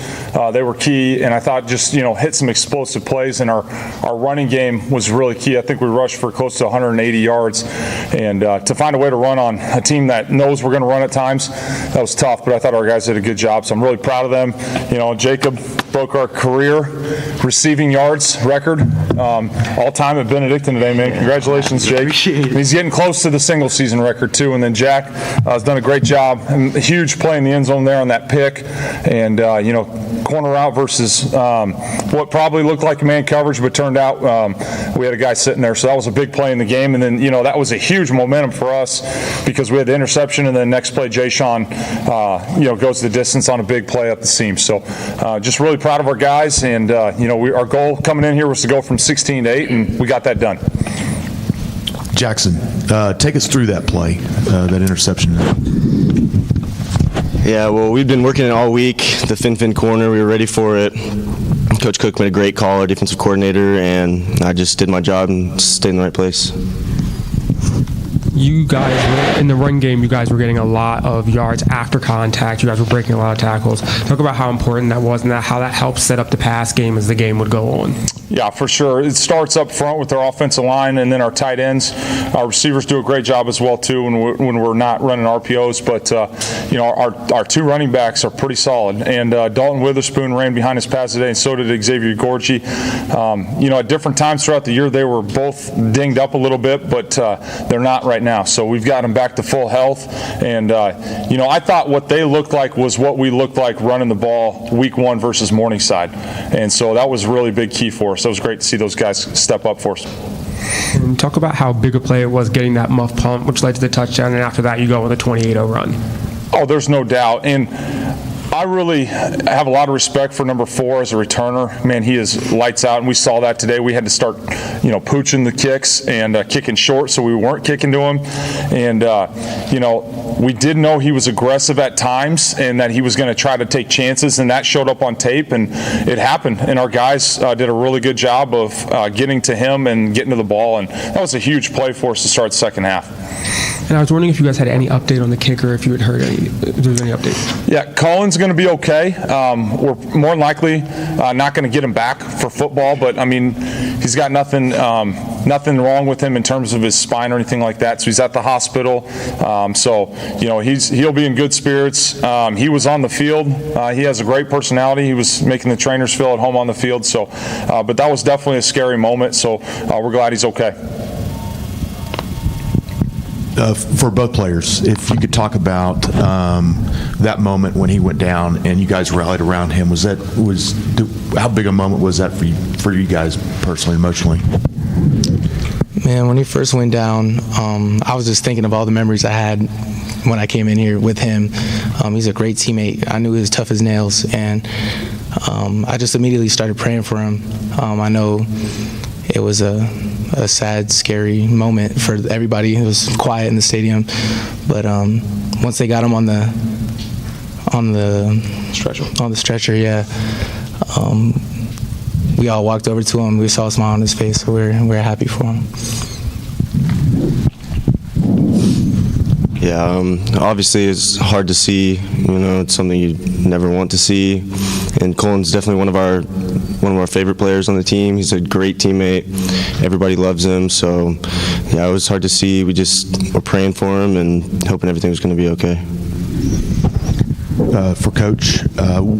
They were key, and I thought just, hit some explosive plays, and our running game was really key. I think we rushed for close to 180 yards, and to find a way to run on a team that knows we're going to run at times, that was tough, but I thought our guys did a good job, so I'm really proud of them. Jacob broke our career receiving yards record, all-time at Benedictine today, man. Congratulations, Jake. He's getting close to the single-season record, too, and then Jack has done a great job. And a huge play in the end zone there on that pick, and corner out versus what probably looked like man coverage, but turned out we had a guy sitting there, so that was a big play in the game. And then that was a huge momentum for us because we had the interception, and then next play Jay Sean goes the distance on a big play up the seam. So just really proud of our guys, and our goal coming in here was to go from 16 to 8, and we got that done. Jackson, take us through that play, that interception. Yeah, well, we've been working it all week, the fin corner. We were ready for it. Coach Cook made a great call, our defensive coordinator, and I just did my job and stayed in the right place. You guys, in the run game, you guys were getting a lot of yards after contact. You guys were breaking a lot of tackles. Talk about how important that was and how that helped set up the pass game as the game would go on. Yeah, for sure. It starts up front with our offensive line and then our tight ends. Our receivers do a great job as well, too, when we're not running RPOs. But, our two running backs are pretty solid. And Dalton Witherspoon ran behind his pass today, and so did Xavier Gorgie. At different times throughout the year, they were both dinged up a little bit, but they're not right now. So we've got them back to full health. And, I thought what they looked like was what we looked like running the ball week 1 versus Morningside. And so that was really big key for us. So it was great to see those guys step up for us. And talk about how big a play it was getting that muff punt, which led to the touchdown, and after that you go with a 28-0 run. Oh, there's no doubt. And I really have a lot of respect for number 4 as a returner. Man, he is lights out, and we saw that today. We had to start, pooching the kicks and kicking short, so we weren't kicking to him. And, we did know he was aggressive at times and that he was going to try to take chances, and that showed up on tape, and it happened. And our guys did a really good job of getting to him and getting to the ball, and that was a huge play for us to start the second half. And I was wondering if you guys had any update on the kicker, if you had heard if there was any update. Yeah, Colin's going to be okay. We're more than likely not going to get him back for football, but he's got nothing wrong with him in terms of his spine or anything like that. So he's at the hospital. He'll be in good spirits. He was on the field. He has a great personality. He was making the trainers feel at home on the field. So, but that was definitely a scary moment. So we're glad he's okay. For both players, if you could talk about that moment when he went down and you guys rallied around him, how big a moment was that for you guys personally, emotionally? Man, when he first went down, I was just thinking of all the memories I had when I came in here with him. He's a great teammate. I knew he was tough as nails, and I just immediately started praying for him. I know it was a sad, scary moment for everybody. It was quiet in the stadium, but once they got him on the stretcher, yeah, we all walked over to him. We saw a smile on his face, so we're happy for him. Yeah, obviously it's hard to see. It's something you never want to see. And Colin's definitely one of our favorite players on the team. He's a great teammate. Everybody loves him. So, yeah, it was hard to see. We just were praying for him and hoping everything was going to be okay. For Coach,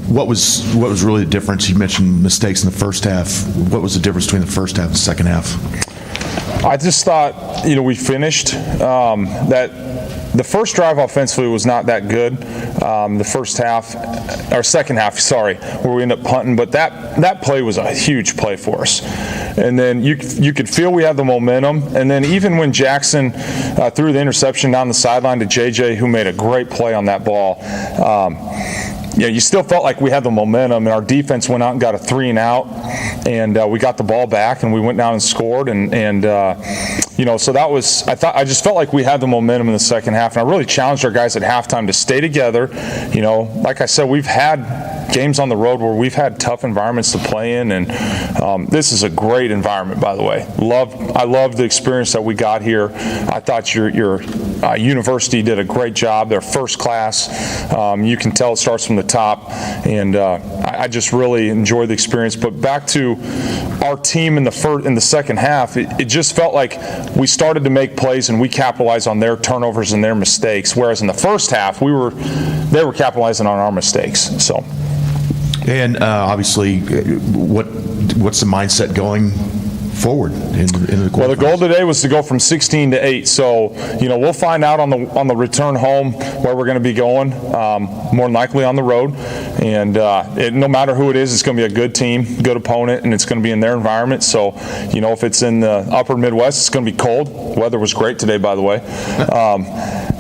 what was really the difference? You mentioned mistakes in the first half. What was the difference between the first half and the second half? I just thought, we finished that. The first drive offensively was not that good. The second half, where we ended up punting. But that play was a huge play for us. And then you could feel we had the momentum. And then even when Jackson threw the interception down the sideline to JJ, who made a great play on that ball, you still felt like we had the momentum, and our defense went out and got a 3-and-out, and we got the ball back, and we went down and scored, so that was, I just felt like we had the momentum in the second half, and I really challenged our guys at halftime to stay together. Like I said, we've had games on the road where we've had tough environments to play in, and this is a great environment, by the way. I love the experience that we got here. I thought your university did a great job. They're first class. You can tell it starts from the top, and I just really enjoyed the experience. But back to our team in the second half, it just felt like we started to make plays and we capitalized on their turnovers and their mistakes, whereas in the first half they were capitalizing on our mistakes. So, and obviously, what's the mindset going forward in the well, the goal today was to go from 16 to 8. So, we'll find out on the return home where we're going to be going. More than likely on the road, and no matter who it is, it's going to be a good team, good opponent, and it's going to be in their environment. So, if it's in the upper Midwest, it's going to be cold. The weather was great today, by the way.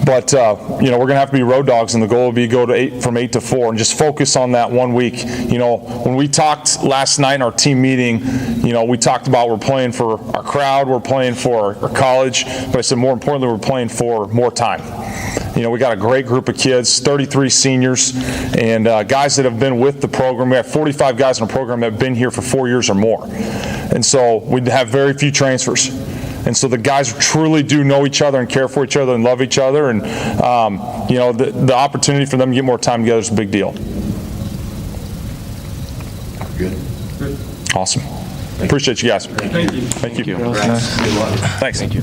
But we're going to have to be road dogs, and the goal will be go to from 8 to 4, and just focus on that 1 week. When we talked last night in our team meeting, we talked about we're playing for our crowd, we're playing for our college, but I said more importantly, we're playing for more time. We got a great group of kids, 33 seniors, and guys that have been with the program. We have 45 guys in the program that have been here for 4 years or more, and so we have very few transfers. And so the guys truly do know each other and care for each other and love each other. And, the opportunity for them to get more time together is a big deal. Good. Awesome. Appreciate you guys. Thank you. Thank you. Good luck. Thanks. Thank you.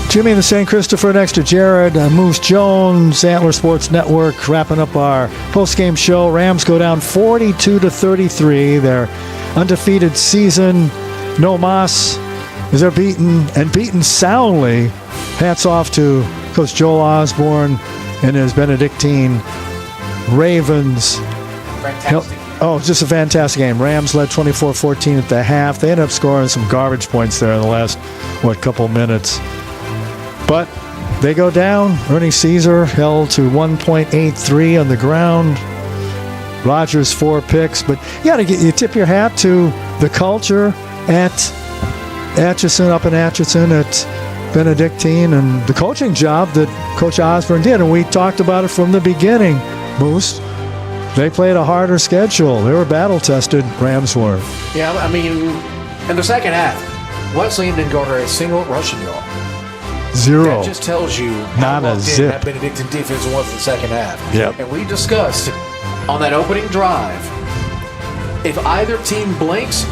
Jimmy in the St. Christopher next to Jared. Moose Jones, Antler Sports Network, wrapping up our post-game show. Rams go down 42-33. Their undefeated season. No mas as they're beaten soundly. Hats off to Coach Joel Osborne and his Benedictine Ravens. Fantastic. Just a fantastic game. Rams led 24-14 at the half. They ended up scoring some garbage points there in the last, couple minutes. But they go down. Ernie Caesar held to 1.83 on the ground. Rodgers 4 picks. But you tip your hat to the culture at Atchison, up in Atchison at Benedictine, and the coaching job that Coach Osborne did. And we talked about it from the beginning, Moose. They played a harder schedule. They were battle-tested, Rams were. Yeah, I mean, in the second half, Wesleyan didn't go to a single rushing yard. 0. That just tells you how Not a zip. that Benedictine defense was in the second half. Yep. And we discussed on that opening drive, if either team blinks,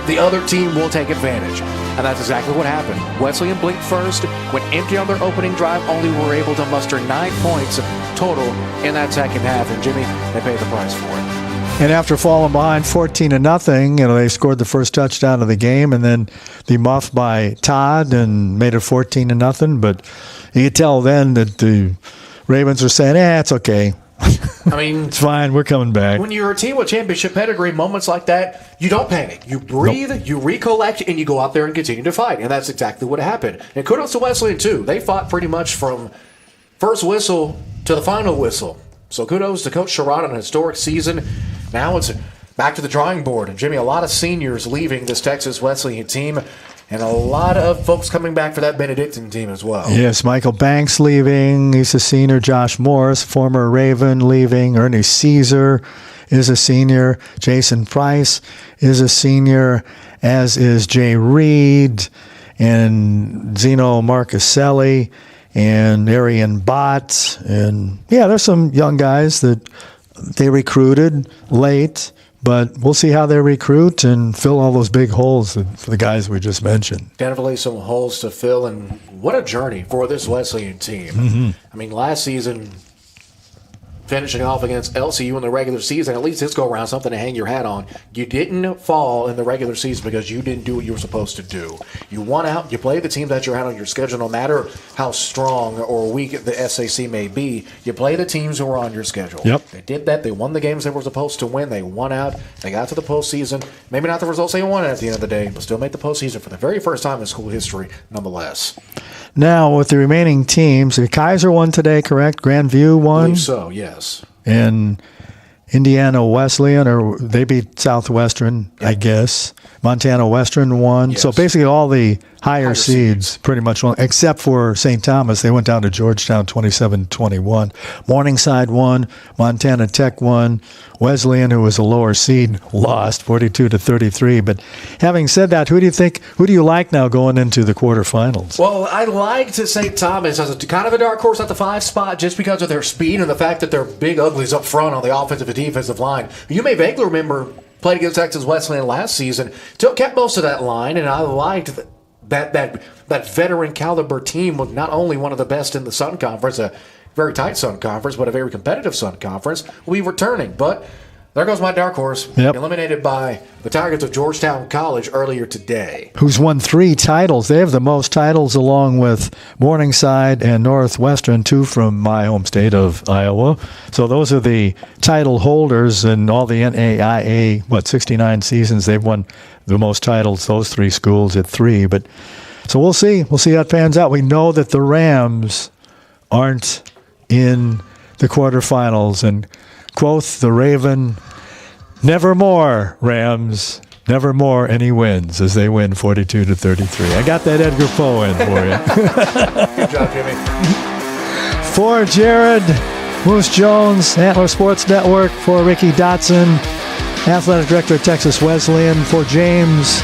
the other team will take advantage. And that's exactly what happened. Wesleyan blinked first, went empty on their opening drive, only were able to muster 9 points total in that second half. And Jimmy, they paid the price for it. And after falling behind 14-0, they scored the first touchdown of the game, and then the muff by Todd and made it 14-0. But you could tell then that the Ravens were saying, it's okay. I mean, it's fine. We're coming back. When you're a team with championship pedigree, moments like that, you don't panic. You breathe, You recollect, and you go out there and continue to fight. And that's exactly what happened. And kudos to Wesleyan, too. They fought pretty much from first whistle to the final whistle. So kudos to Coach Sherrod on a historic season. Now it's back to the drawing board. And Jimmy, a lot of seniors leaving this Texas Wesleyan team, and a lot of folks coming back for that Benedictine team as well. Yes, Michael Banks leaving. He's a senior. Josh Morris, former Raven, leaving. Ernie Caesar is a senior. Jason Price is a senior, as is Jay Reed and Zeno Marcaselli and Arian Bott. And, there's some young guys that they recruited late, but we'll see how they recruit and fill all those big holes for the guys we just mentioned. Definitely some holes to fill, and what a journey for this Wesleyan team. Mm-hmm. I mean, last season, finishing off against LCU in the regular season, at least this go around, something to hang your hat on. You didn't fall in the regular season because you didn't do what you were supposed to do. You won out. You played the team that you had on your schedule, no matter how strong or weak the SAC may be. You play the teams who were on your schedule. Yep. They did that. They won the games they were supposed to win. They won out. They got to the postseason. Maybe not the results they wanted at the end of the day, but still made the postseason for the very first time in school history, nonetheless. Now, with the remaining teams, Kaiser won today, correct? Grandview won? I believe so, yes. And Indiana Wesleyan, or they beat Southwestern, I guess. Montana Western won. Yes. So basically all the higher seeds pretty much won, except for St. Thomas. They went down to Georgetown 27-21. Morningside won. Montana Tech won. Wesleyan, who was a lower seed, lost 42-33. But having said that, who do you like now going into the quarterfinals? Well, I liked St. Thomas as a kind of a dark horse at the 5 spot just because of their speed and the fact that they're big uglies up front on the offensive and defensive line. You may vaguely remember played against Texas Wesleyan last season, kept most of that line, and I liked that veteran caliber team was not only one of the best in the Sun Conference, a very tight Sun Conference, but a very competitive Sun Conference. We returning, but there goes my dark horse, eliminated by the Tigers of Georgetown College earlier today. Who's won 3 titles. They have the most titles along with Morningside and Northwestern, 2 from my home state of Iowa. So those are the title holders in all the NAIA, 69 seasons. They've won the most titles, those 3 schools at 3. But so we'll see. We'll see how it pans out. We know that the Rams aren't in the quarterfinals. And quoth the Raven, "Nevermore, Rams, nevermore," and he wins as they win 42-33. I got that Edgar Poe in for you. Good job, Jimmy. For Jared Moose Jones, Antler Sports Network, for Ricky Dotson, Athletic Director at Texas Wesleyan, for James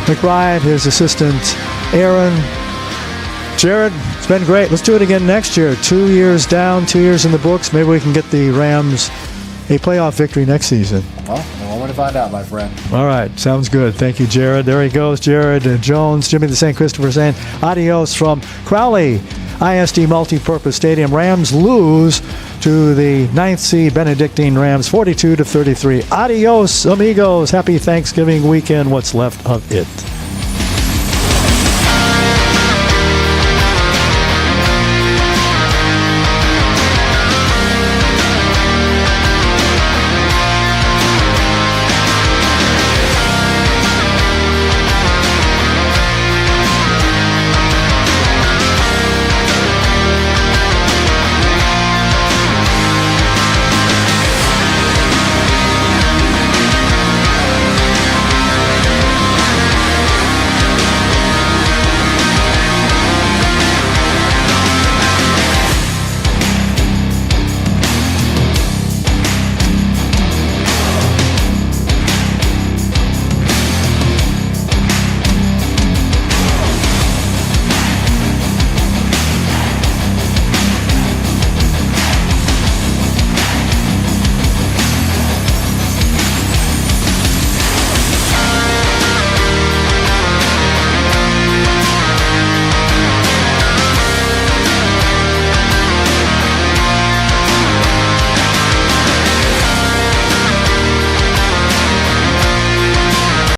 McBride, his assistant Aaron. Jared, it's been great. Let's do it again next year. 2 years down, 2 years in the books. Maybe we can get the Rams a playoff victory next season. Well, I want to find out, my friend. All right, sounds good. Thank you, Jared. There he goes, Jared Jones, Jimmy the St. Christopher saying adios from Crowley ISD Multipurpose Stadium. Rams lose to the 9th seed Benedictine Rams 42-33. Adios, amigos. Happy Thanksgiving weekend, what's left of it.